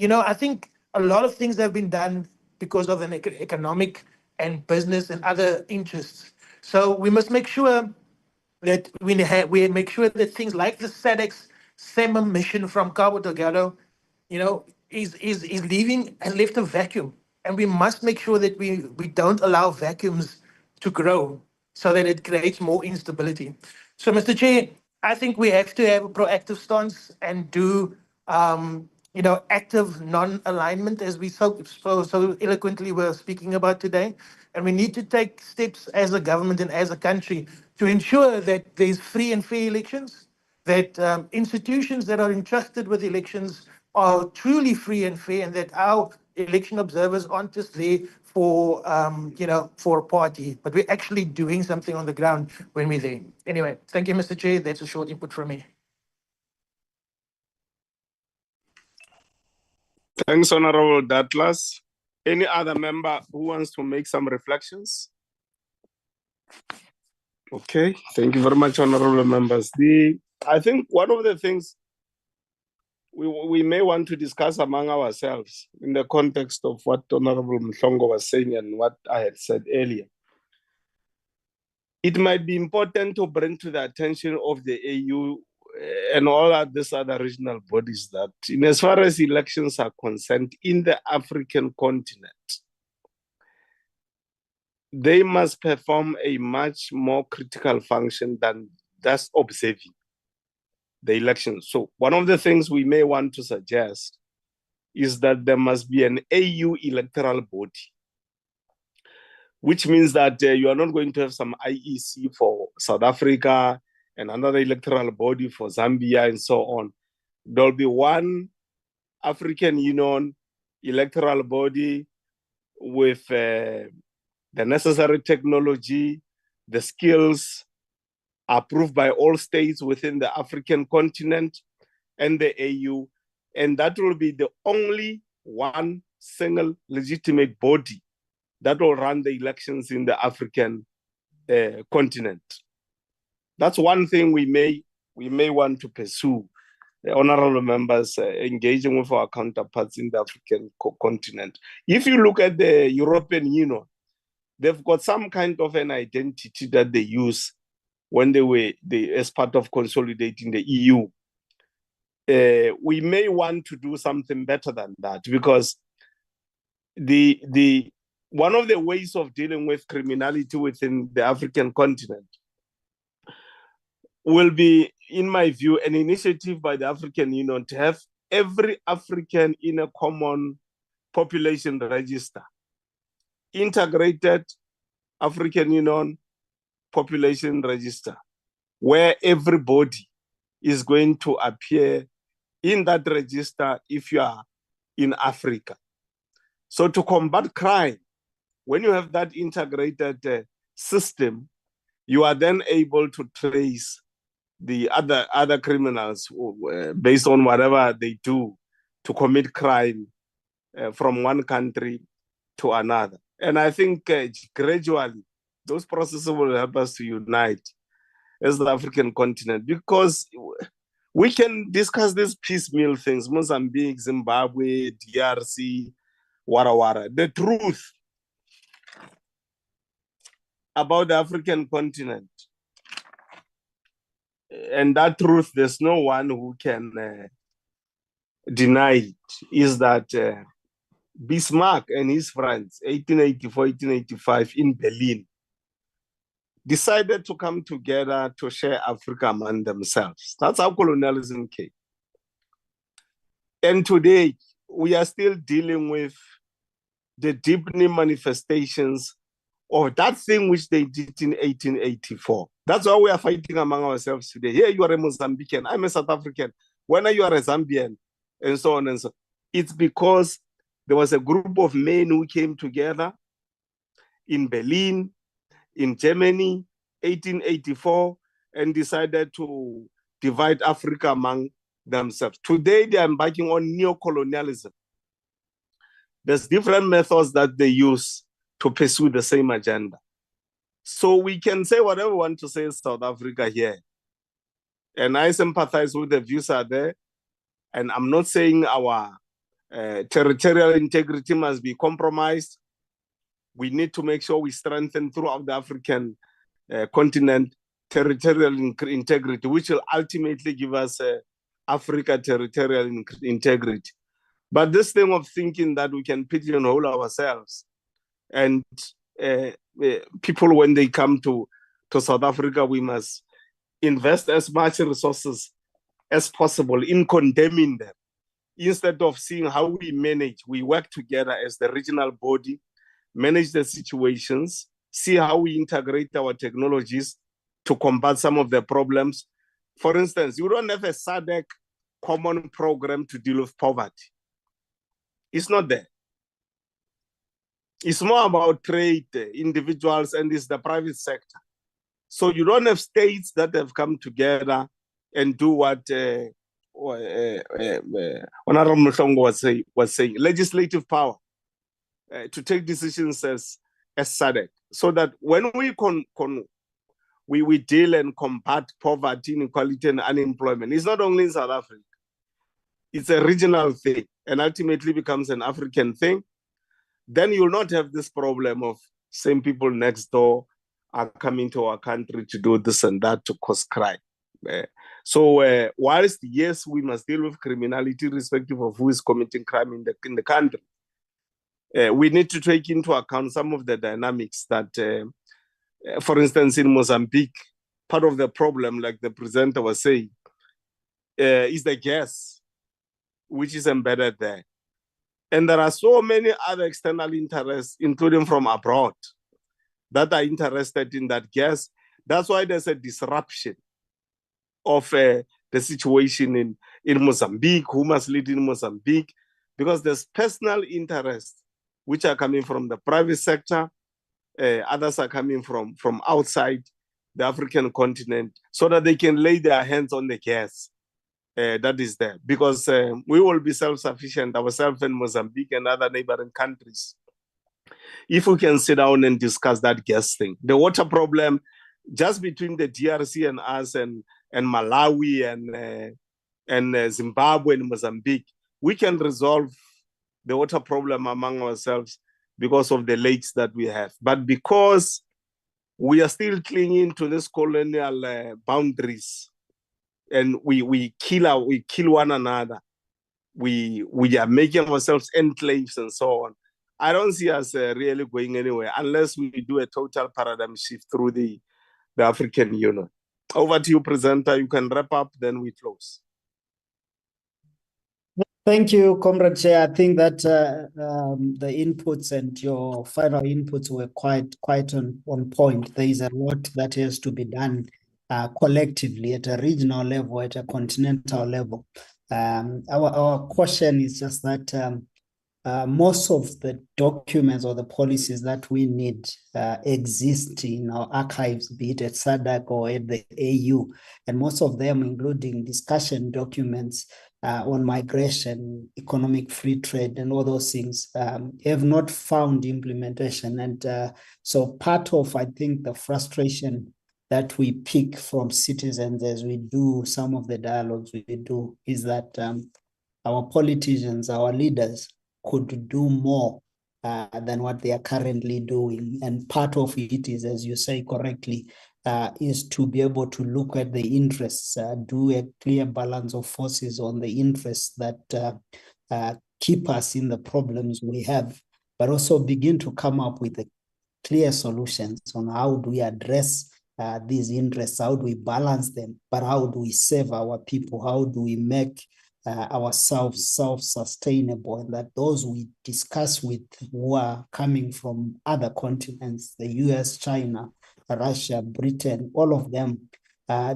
I think a lot of things have been done because of an economic and business and other interests. So we must make sure that we make sure that things like the SADC's SEMA mission from Cabo Delgado, is leaving and left a vacuum. And we must make sure that we don't allow vacuums to grow, so that it creates more instability. So, Mr. Chair, I think we have to have a proactive stance and do active non-alignment, as we so eloquently were speaking about today. And we need to take steps as a government and as a country to ensure that there's free and fair elections, that institutions that are entrusted with elections are truly free and fair, and that our election observers aren't just there for for a party, but we're actually doing something on the ground when we're there. Anyway, thank you, Mr. Chair. That's a short input from me. Thanks, Honorable Douglas. Any other member who wants to make some reflections? Okay, thank you very much, honorable members. I think one of the things we may want to discuss among ourselves in the context of what Honorable Mhlongo was saying and what I had said earlier, it might be important to bring to the attention of the AU and all of these other regional bodies that, in as far as elections are concerned in the African continent, they must perform a much more critical function than just observing the elections. So one of the things we may want to suggest is that there must be an AU electoral body, which means that you are not going to have some IEC for South Africa and another electoral body for Zambia and so on. There'll be one African Union electoral body with the necessary technology, the skills approved by all states within the African continent and the AU. And that will be the only one single legitimate body that will run the elections in the African continent. That's one thing we may want to pursue, the honorable members, engaging with our counterparts in the African continent. If you look at the European Union, they've got some kind of an identity that they use when as part of consolidating the EU. We may want to do something better than that, because one of the ways of dealing with criminality within the African continent will be, in my view, an initiative by the African Union to have every African in a common population register, integrated African Union population register, where everybody is going to appear in that register if you are in Africa. So to combat crime, when you have that integrated system, you are then able to trace the other criminals based on whatever they do to commit crime from one country to another. And I think gradually Those processes will help us to unite as the African continent, because we can discuss these piecemeal things, Mozambique, Zimbabwe, DRC, Wara Wara. The truth about the African continent, and that truth, there's no one who can deny it, is that Bismarck and his friends, 1884, 1885 in Berlin, decided to come together to share Africa among themselves. That's how colonialism came. And today, we are still dealing with the deepening manifestations of that thing which they did in 1884. That's why we are fighting among ourselves today. Here you are a Mozambican, I'm a South African. When you are a Zambian, and so on and so on. It's because there was a group of men who came together in Berlin, in Germany, 1884, and decided to divide Africa among themselves. Today, they are embarking on neo-colonialism. There's different methods that they use to pursue the same agenda. So we can say whatever we want to say in South Africa here. And I sympathize with the views are there. And I'm not saying our territorial integrity must be compromised. We need to make sure we strengthen throughout the African continent territorial integrity, which will ultimately give us Africa territorial integrity. But this thing of thinking that we can pigeonhole ourselves, and people, when they come to South Africa, we must invest as much resources as possible in condemning them, instead of seeing how we manage. We work together as the regional body, manage the situations, see how we integrate our technologies to combat some of the problems. For instance, you don't have a SADC common program to deal with poverty. It's not there. It's more about trade, individuals, and it's the private sector. So you don't have states that have come together and do what Honorable Mhlongo was saying, legislative power to take decisions as SADC, so that when we deal and combat poverty, inequality, and unemployment, it's not only in South Africa. It's a regional thing and ultimately becomes an African thing. Then you'll not have this problem of same people next door are coming to our country to do this and that to cause crime. So whilst, yes, we must deal with criminality irrespective of who is committing crime in the country, we need to take into account some of the dynamics that, for instance, in Mozambique, part of the problem, like the presenter was saying, is the gas, which is embedded there. And there are so many other external interests, including from abroad, that are interested in that gas. That's why there's a disruption of the situation in Mozambique, who must lead in Mozambique, because there's personal interests which are coming from the private sector, others are coming from outside the African continent, so that they can lay their hands on the gas that is there. Because we will be self-sufficient ourselves in Mozambique and other neighboring countries if we can sit down and discuss that gas thing. The water problem, just between the DRC and us and Malawi and Zimbabwe and Mozambique, we can resolve the water problem among ourselves because of the lakes that we have. But because we are still clinging to this colonial boundaries, and we kill one another, we are making ourselves enclaves and so on. I don't see us really going anywhere unless we do a total paradigm shift through the African Union. Over to you, presenter. You can wrap up, then we close. Thank you, Comrade Chair. I think that the inputs and your final inputs were quite on point. There is a lot that has to be done collectively at a regional level, at a continental level. Our question is just that most of the documents or the policies that we need exist in our archives, be it at SADC or at the AU, and most of them, including discussion documents, on migration, economic free trade, and all those things have not found implementation. And so part of, I think, the frustration that we pick from citizens as we do some of the dialogues we do is that our politicians, our leaders could do more than what they are currently doing. And part of it is, as you say correctly, is to be able to look at the interests, do a clear balance of forces on the interests that keep us in the problems we have, but also begin to come up with the clear solutions on how do we address these interests, how do we balance them, but how do we save our people, how do we make ourselves self-sustainable, and that those we discuss with who are coming from other continents, the US, China, Russia, Britain, all of them,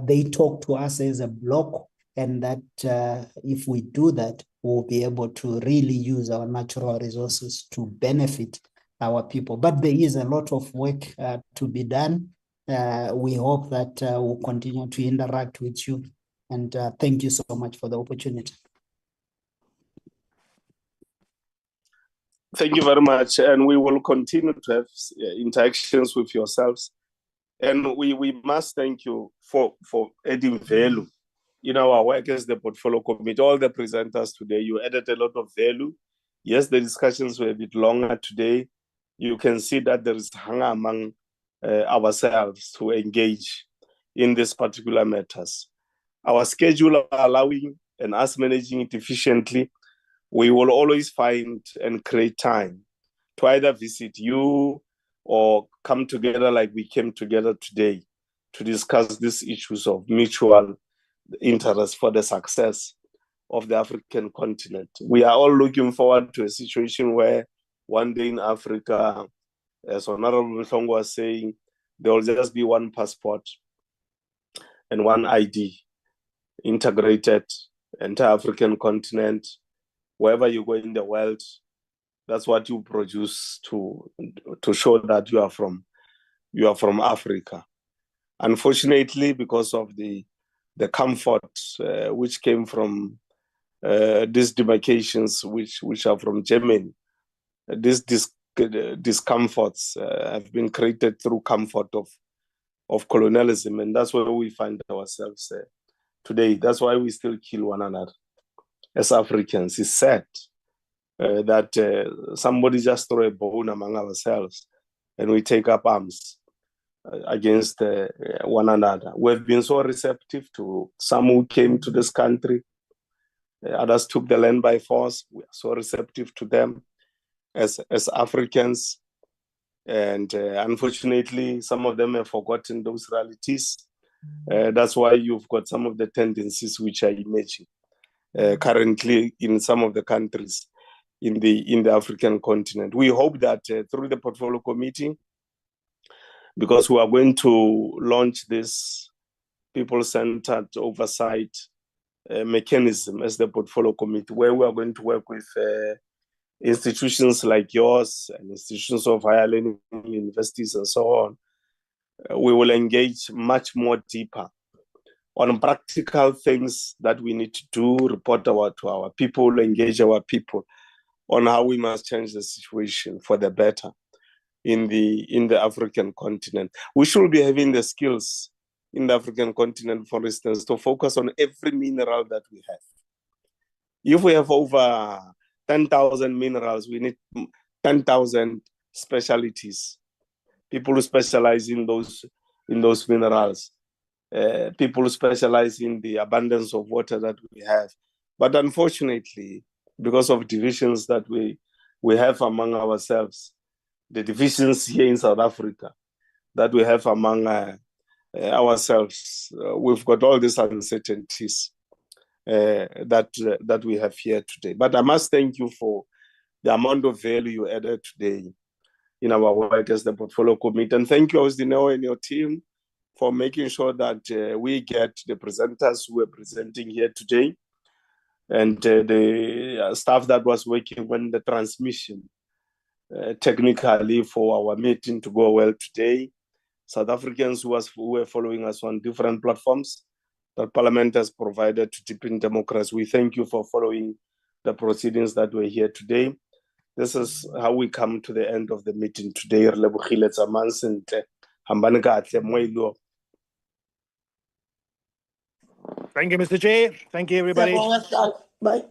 they talk to us as a bloc, and that if we do that, we'll be able to really use our natural resources to benefit our people. But there is a lot of work to be done. We hope that we'll continue to interact with you. And thank you so much for the opportunity. Thank you very much. And we will continue to have interactions with yourselves. And we must thank you for adding value in our work as the portfolio committee. All the presenters today, you added a lot of value. Yes, the discussions were a bit longer today. You can see that there is hunger among ourselves to engage in these particular matters. Our schedule allowing and us managing it efficiently, we will always find and create time to either visit you or come together like we came together today to discuss these issues of mutual interest for the success of the African continent. We are all looking forward to a situation where one day in Africa, as Honorable Mhlongo was saying, there will just be one passport and one ID, integrated entire African continent. Wherever you go in the world, that's what you produce to show that you are from Africa. Unfortunately, because of the comfort which came from these demarcations, which are from Germany, these discomforts have been created through comfort of colonialism, and that's where we find ourselves today. That's why we still kill one another as Africans. It's sad that somebody just throw a bone among ourselves and we take up arms against one another. We've been so receptive to some who came to this country. Others took the land by force. We are so receptive to them as Africans. And unfortunately, some of them have forgotten those realities. That's why you've got some of the tendencies which are emerging currently in some of the countries in the African continent. We hope that through the portfolio committee, because we are going to launch this people-centered oversight mechanism as the portfolio committee, where we are going to work with institutions like yours and institutions of higher learning universities and so on. We will engage much more deeper on practical things that we need to do, report to our people, engage our people on how we must change the situation for the better in the African continent. We should be having the skills in the African continent, for instance, to focus on every mineral that we have. If we have over 10,000 minerals, we need 10,000 specialties. People who specialize in those minerals. People who specialize in the abundance of water that we have. But unfortunately, because of divisions that we have among ourselves, the divisions here in South Africa that we have among ourselves, we've got all these uncertainties that we have here today. But I must thank you for the amount of value you added today in our work as the portfolio committee. And thank you, Austineo, and your team for making sure that we get the presenters who are presenting here today and the staff that was working on the transmission technically for our meeting to go well today. South Africans who were following us on different platforms, that Parliament has provided to deepen democracy. We thank you for following the proceedings that were here today. This is how we come to the end of the meeting today. Thank you, Mr. Chair. Thank you, everybody. Bye.